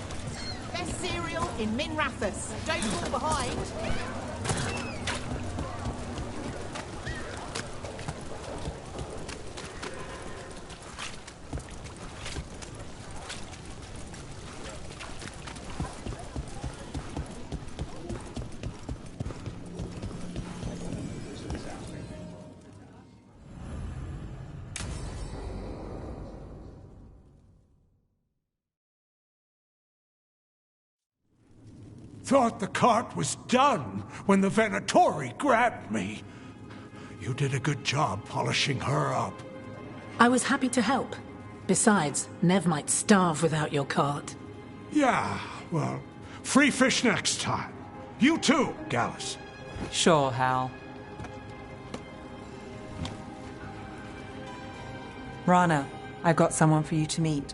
Best cereal in Min Rathus. Don't fall behind. Thought the cart was done when the Venatori grabbed me. You did a good job polishing her up. I was happy to help. Besides, Nev might starve without your cart. Yeah, well, free fish next time. You too, Gallus. Sure, Hal. Rana, I've got someone for you to meet.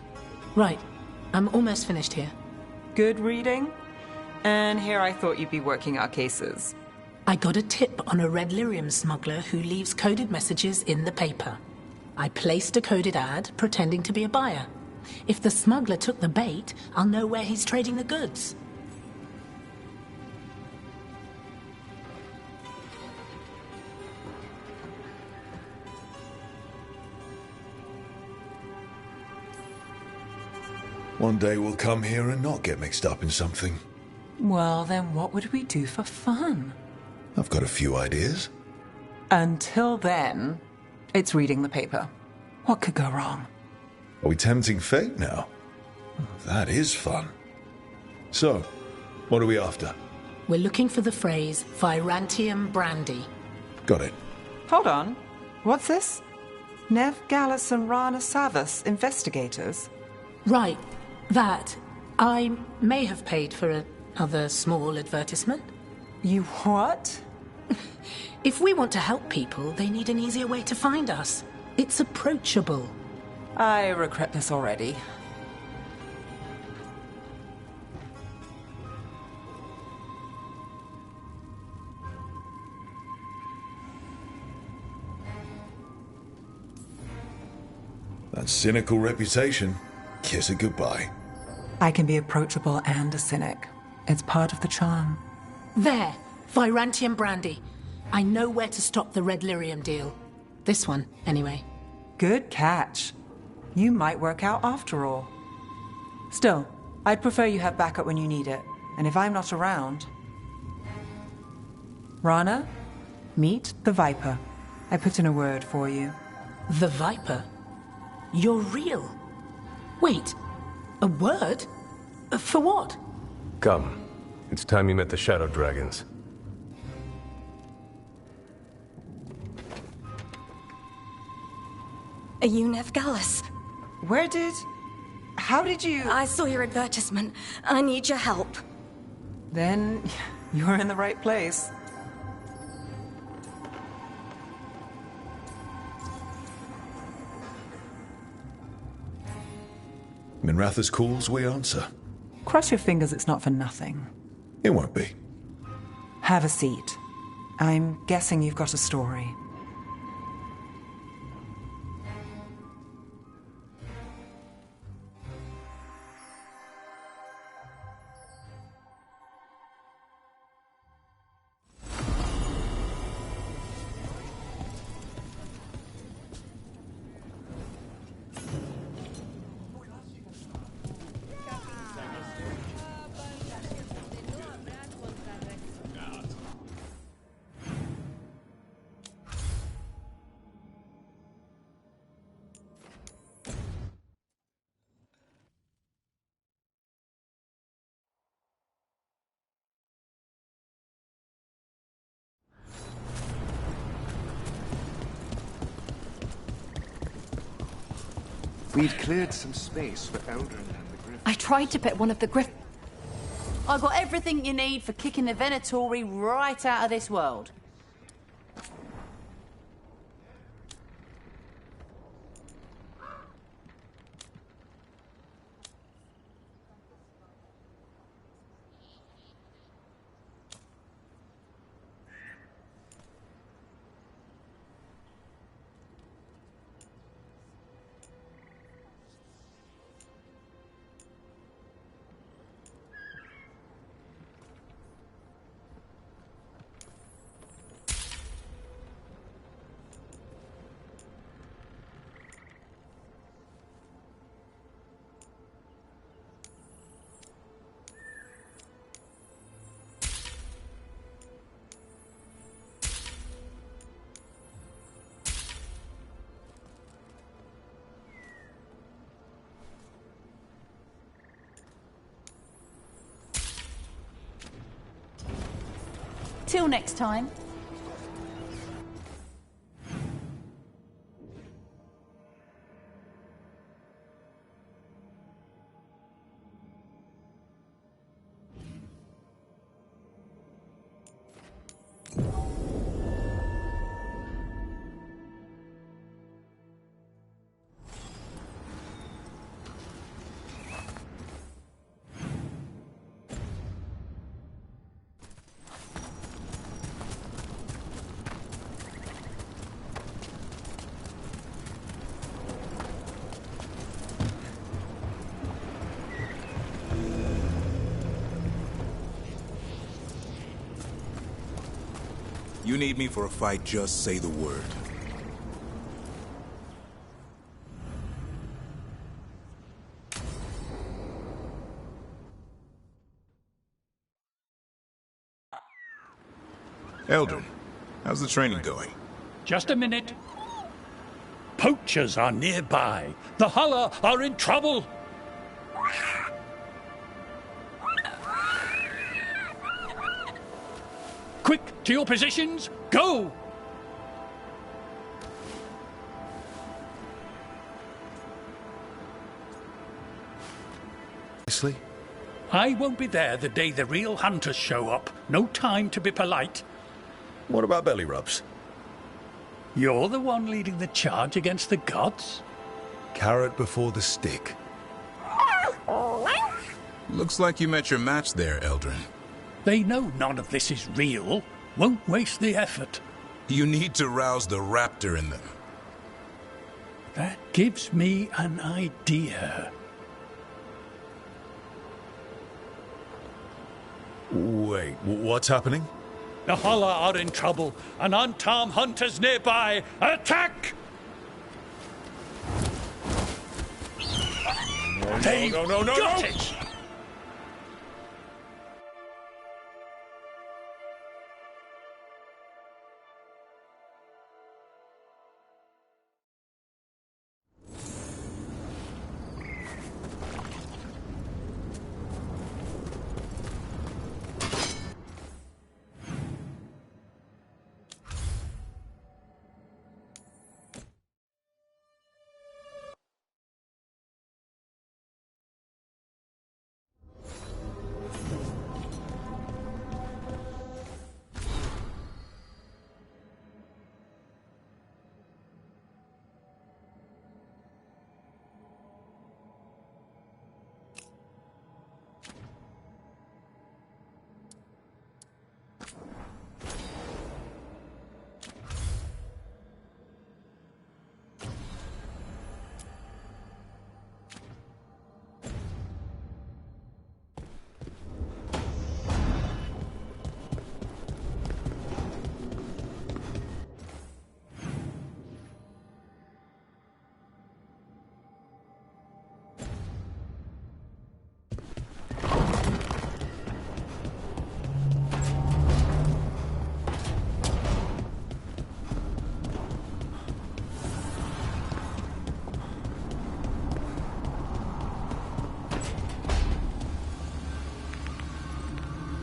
Right. I'm almost finished here. Good reading? And here I thought you'd be working our cases. I got a tip on a red lyrium smuggler who leaves coded messages in the paper. I placed a coded ad pretending to be a buyer. If the smuggler took the bait, I'll know where he's trading the goods. One day we'll come here and not get mixed up in something. Well, then what would we do for fun? I've got a few ideas. Until then, it's reading the paper. What could go wrong? Are we tempting fate now? That is fun. So, what are we after? We're looking for the phrase Virantium Brandy. Got it. Hold on. What's this? Nev Gallus and Rana Savas, investigators? Right. That. I may have paid for another small advertisement. You what? If we want to help people, they need an easier way to find us. It's approachable. I regret this already. That cynical reputation. Kiss it goodbye. I can be approachable and a cynic. It's part of the charm. There. Virantium Brandy. I know where to stop the red lyrium deal. This one, anyway. Good catch. You might work out after all. Still, I'd prefer you have backup when you need it. And if I'm not around... Rana, meet the Viper. I put in a word for you. The Viper? You're real? Wait, a word? For what? Come. It's time you met the Shadow Dragons. Are you Nev Gallus? How did you... I saw your advertisement. I need your help. Then you're in the right place. Minratha's calls, we answer. Cross your fingers it's not for nothing. It won't be. Have a seat. I'm guessing you've got a story. We've cleared some space for Eldrin and the Griffin. I tried to pet one of the Griff... I got everything you need for kicking the Venatori right out of this world. Till next time. You need me for a fight, just say the word. Eldrin, how's the training going? Just a minute. Poachers are nearby. The Hulla are in trouble. Quick, to your positions. Go! Honestly? I won't be there the day the real hunters show up. No time to be polite. What about belly rubs? You're the one leading the charge against the gods? Carrot before the stick. Looks like you met your match there, Eldrin. They know none of this is real. Won't waste the effort. You need to rouse the raptor in them. That gives me an idea. Wait, what's happening? The Hulla are in trouble. An unarmed hunters nearby. Attack! They got it!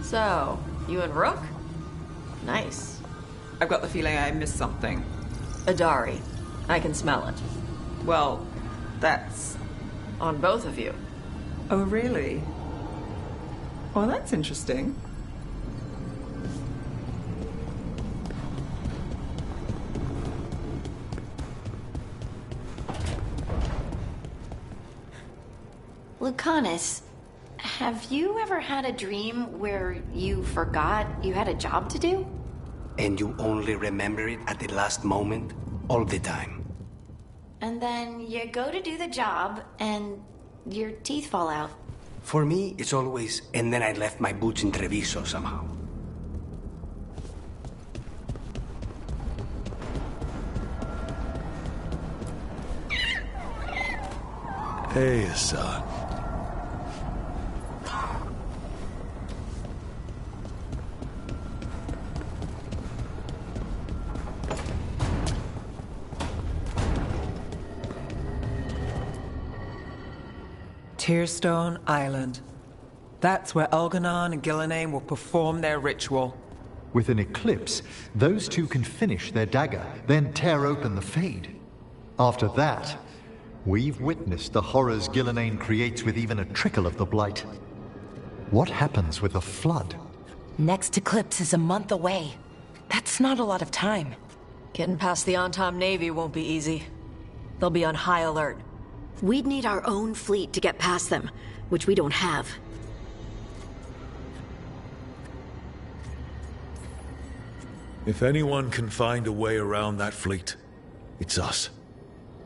So, you and Rook? Nice. I've got the feeling I missed something. Adari. I can smell it. Well, that's... on both of you. Oh, really? Well, that's interesting. Lucanus, have you ever had a dream where you forgot you had a job to do? And you only remember it at the last moment, all the time. And then you go to do the job, and your teeth fall out. For me, it's always, and then I left my boots in Treviso somehow. Hey, son. Tearstone Island. That's where Elganon and Gillenane will perform their ritual. With an eclipse, those two can finish their dagger, then tear open the Fade. After that, we've witnessed the horrors Gillenane creates with even a trickle of the Blight. What happens with a flood? Next eclipse is a month away. That's not a lot of time. Getting past the Antom Navy won't be easy. They'll be on high alert. We'd need our own fleet to get past them, which we don't have. If anyone can find a way around that fleet, it's us.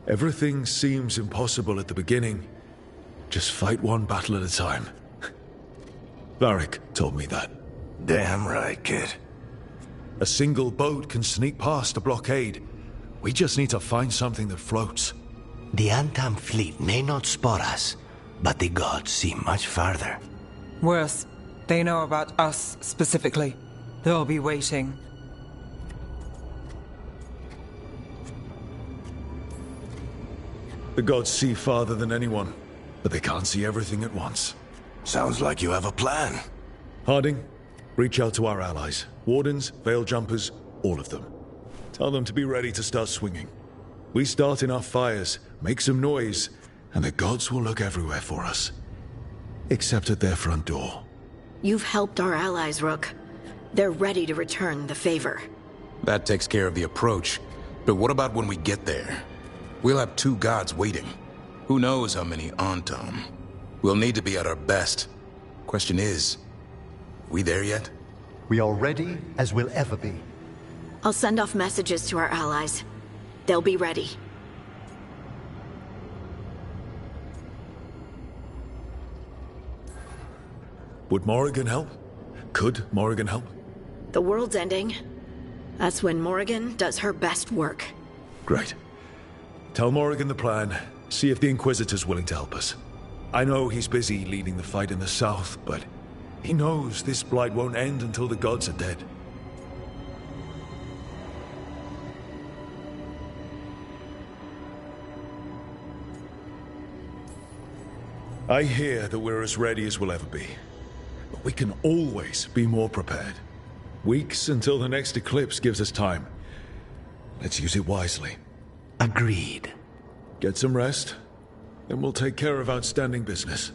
Everything seems impossible at the beginning. Just fight one battle at a time. Varric told me that. Damn right, kid. A single boat can sneak past a blockade. We just need to find something that floats. The Antam fleet may not spot us, but the gods see much farther. Worse, they know about us specifically. They'll be waiting. The gods see farther than anyone, but they can't see everything at once. Sounds like you have a plan. Harding, reach out to our allies. Wardens, Veil Jumpers, all of them. Tell them to be ready to start swinging. We start enough fires, make some noise, and the gods will look everywhere for us. Except at their front door. You've helped our allies, Rook. They're ready to return the favor. That takes care of the approach. But what about when we get there? We'll have two gods waiting. Who knows how many Antom? We'll need to be at our best. Question is, we there yet? We are ready as we'll ever be. I'll send off messages to our allies. They'll be ready. Would Morrigan help? Could Morrigan help? The world's ending. That's when Morrigan does her best work. Great. Tell Morrigan the plan. See if the Inquisitor's willing to help us. I know he's busy leading the fight in the south, but he knows this blight won't end until the gods are dead. I hear that we're as ready as we'll ever be. But we can always be more prepared. Weeks until the next eclipse gives us time. Let's use it wisely. Agreed. Get some rest, then we'll take care of outstanding business.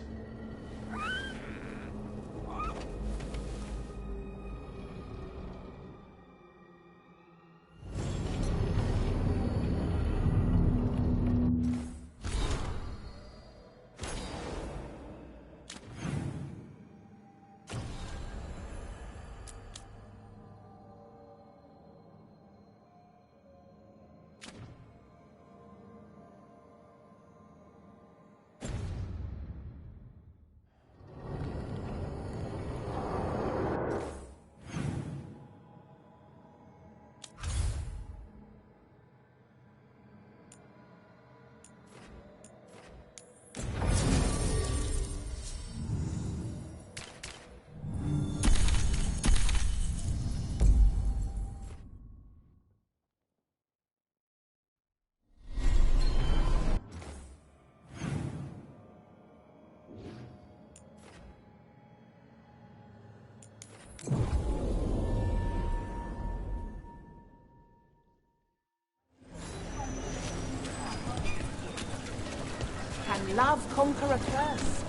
Can love conquer a curse?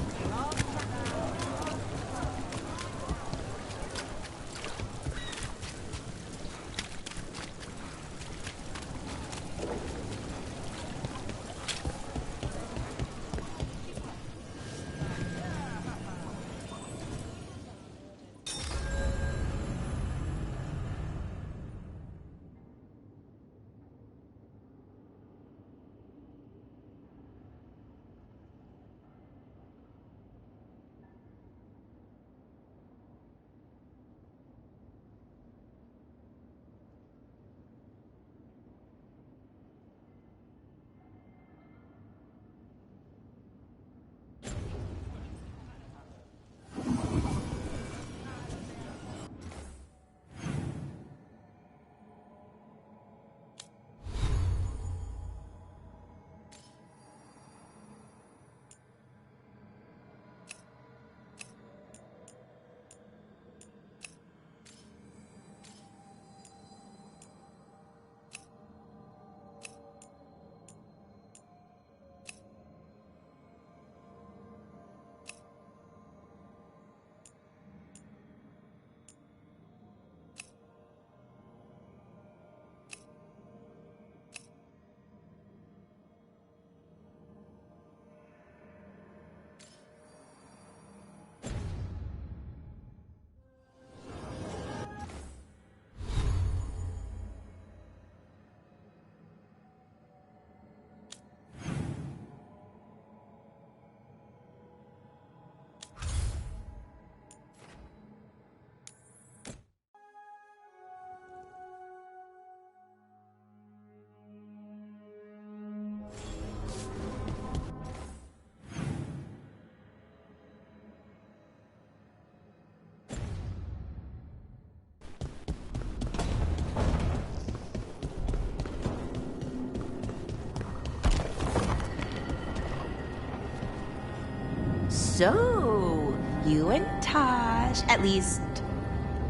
So, you and Taj, at least,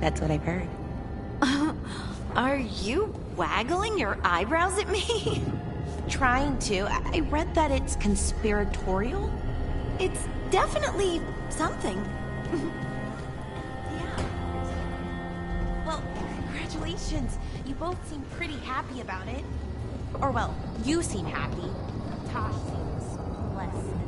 that's what I've heard. Are you waggling your eyebrows at me? Trying to. I read that it's conspiratorial. It's definitely something. Yeah. Well, congratulations. You both seem pretty happy about it. Or, well, you seem happy. Taj seems less than.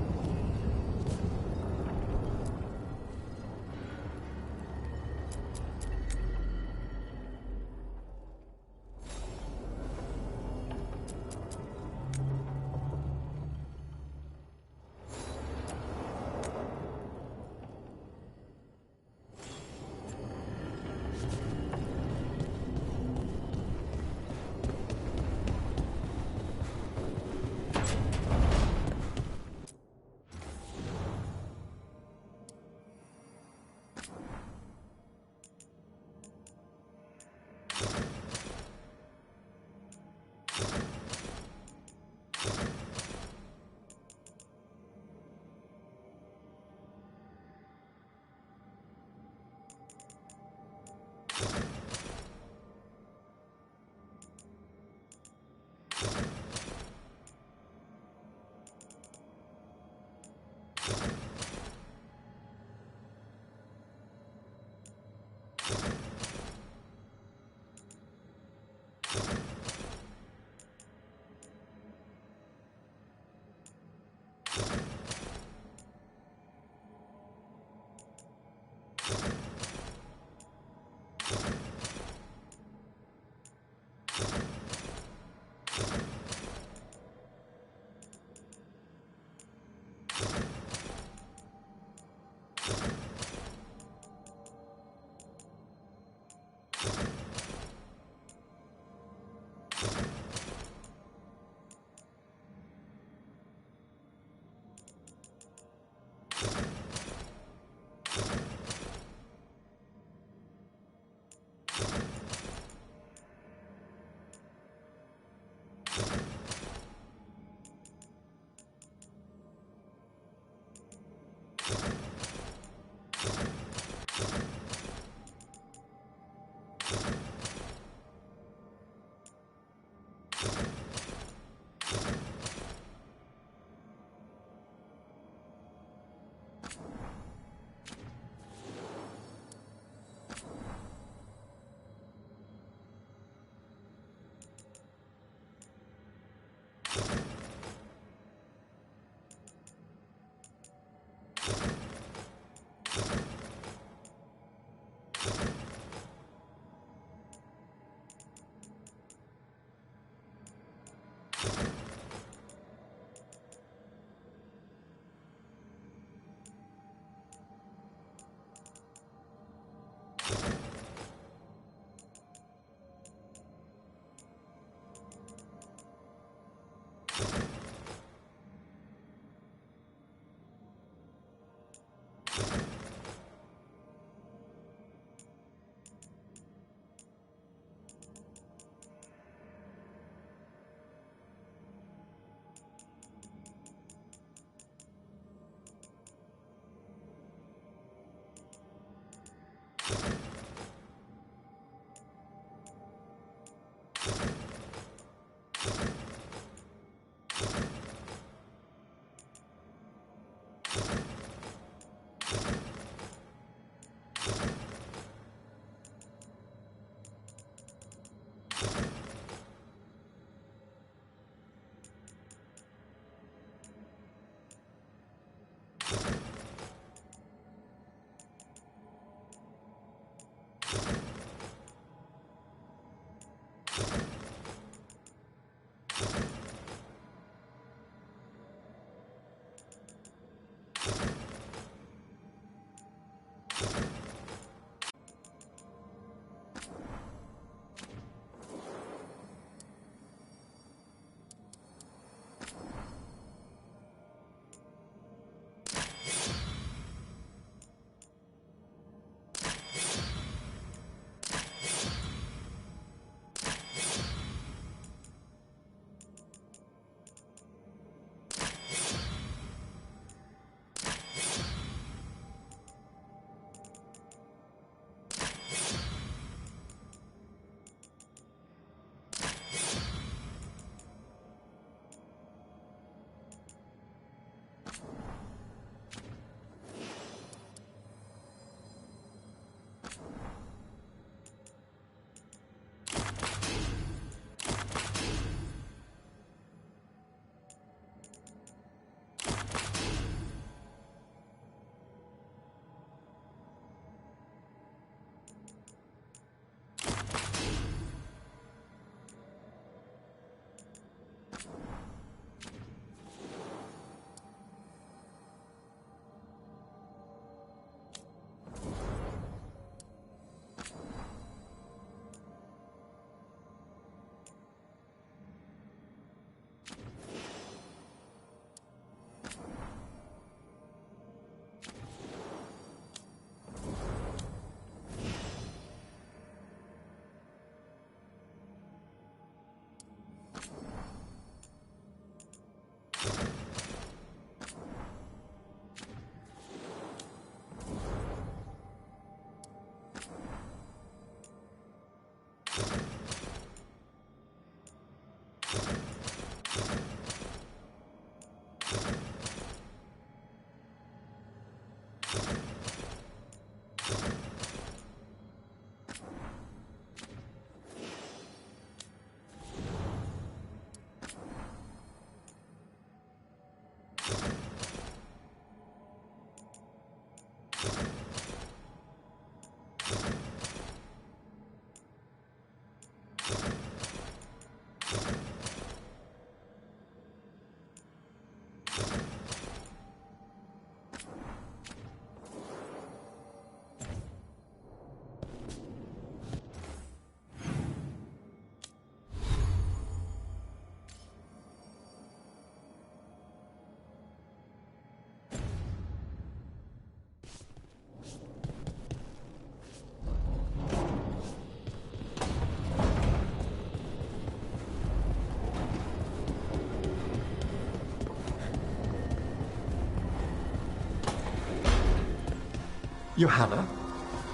Johanna,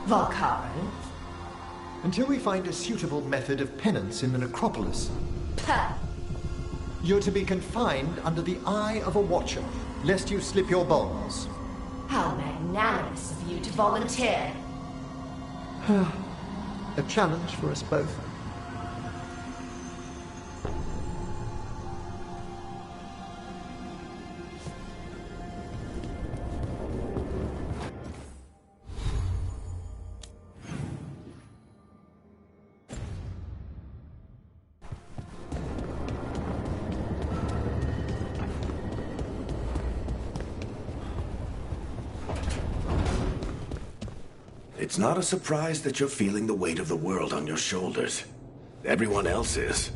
Valkaren? until we find a suitable method of penance in the necropolis, Puh. you're to be confined under the eye of a watcher, lest you slip your bonds. How magnanimous of you to volunteer. A challenge for us both. It's not a surprise that you're feeling the weight of the world on your shoulders. Everyone else is.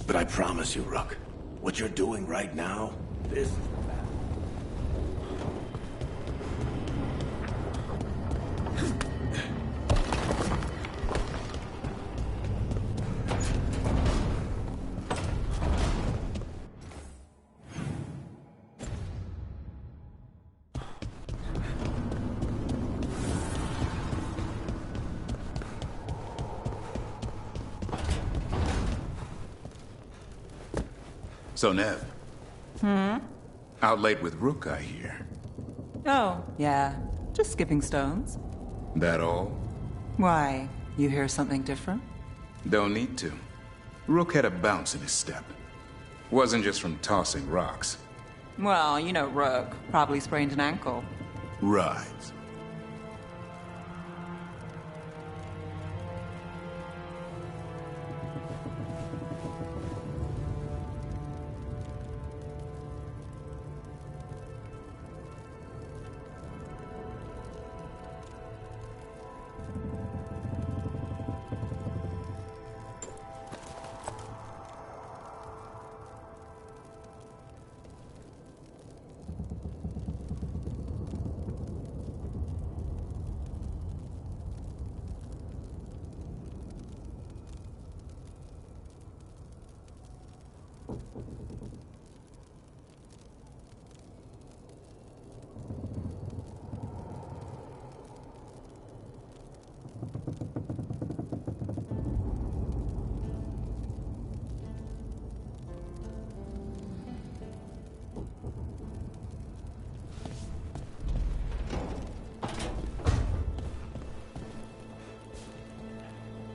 But I promise you, Rook, what you're doing right now, this... So, Nev. Out late with Rook, I hear. Oh, yeah. Just skipping stones. That all? Why? You hear something different? Don't need to. Rook had a bounce in his step. Wasn't just from tossing rocks. Well, you know Rook. Probably sprained an ankle. Right.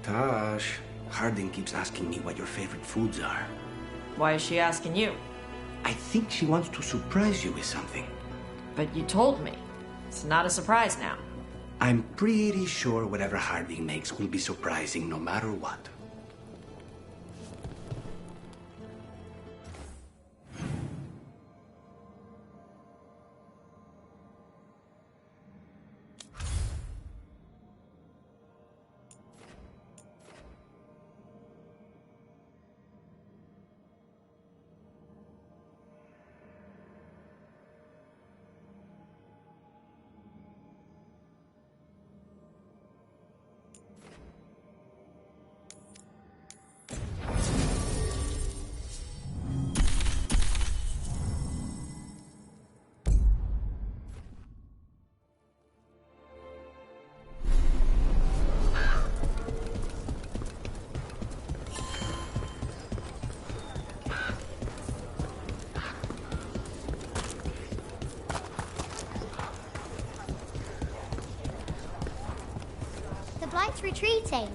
Tosh, Harding keeps asking me what your favorite foods are. Why is she asking you? I think she wants to surprise you with something. But you told me. It's not a surprise now. I'm pretty sure whatever Harding makes will be surprising no matter what. Knight's retreating.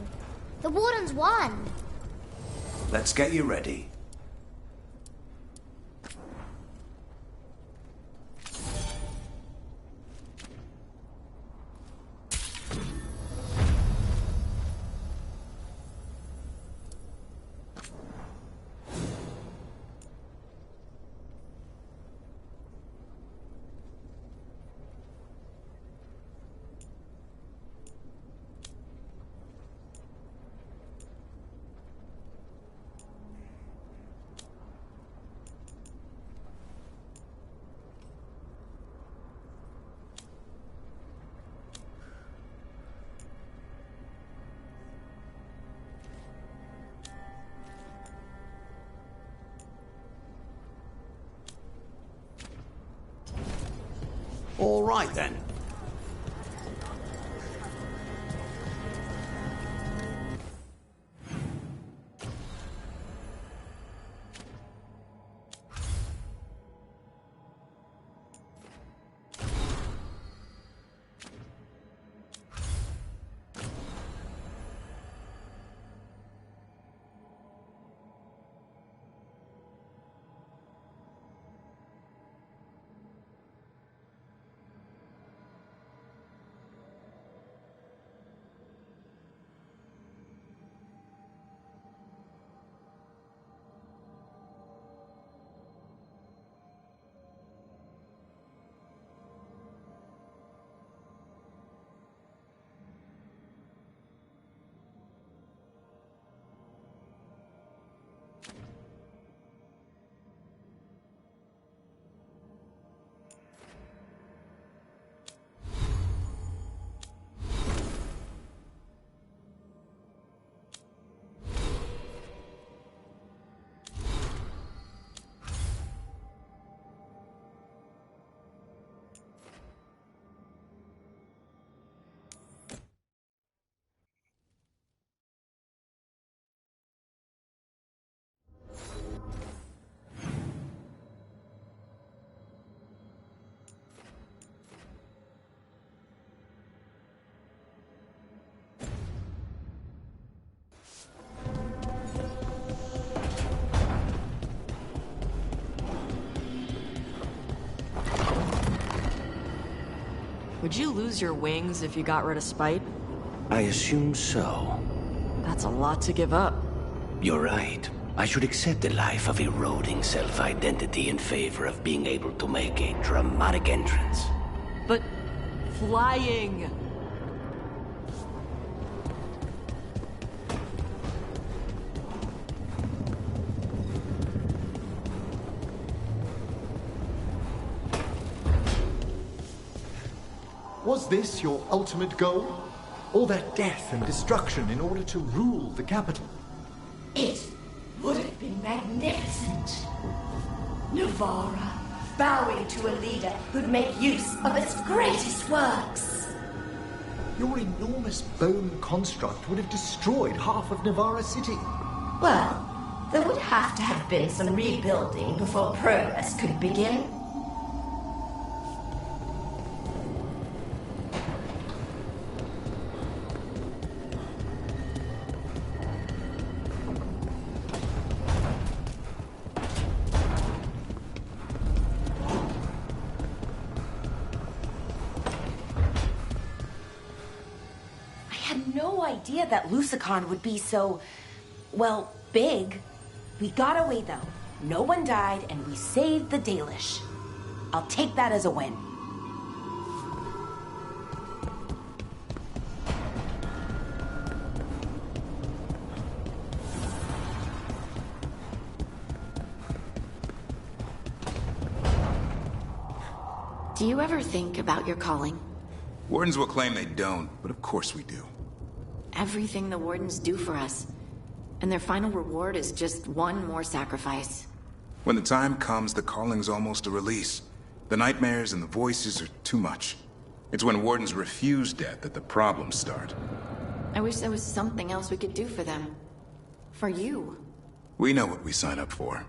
The Warden's won. Let's get you ready. All right, then. Would you lose your wings if you got rid of spite? I assume so. That's a lot to give up. You're right. I should accept a life of eroding self-identity in favor of being able to make a dramatic entrance. But flying! Was this your ultimate goal? All that death and destruction in order to rule the capital? It would have been magnificent. Navarra, bowing to a leader who'd make use of its greatest works. Your enormous bone construct would have destroyed half of Navarra City. Well, there would have to have been some rebuilding before progress could begin. That Lusicon would be so, well, big. We got away though. No one died and we saved the Dalish. I'll take that as a win. Do you ever think about your calling? Wardens will claim they don't, but of course we do. Everything the Wardens do for us, and their final reward is just one more sacrifice. When the time comes, the calling's almost a release. The nightmares and the voices are too much. It's when Wardens refuse death that the problems start. I wish there was something else we could do for them. For you. We know what we sign up for.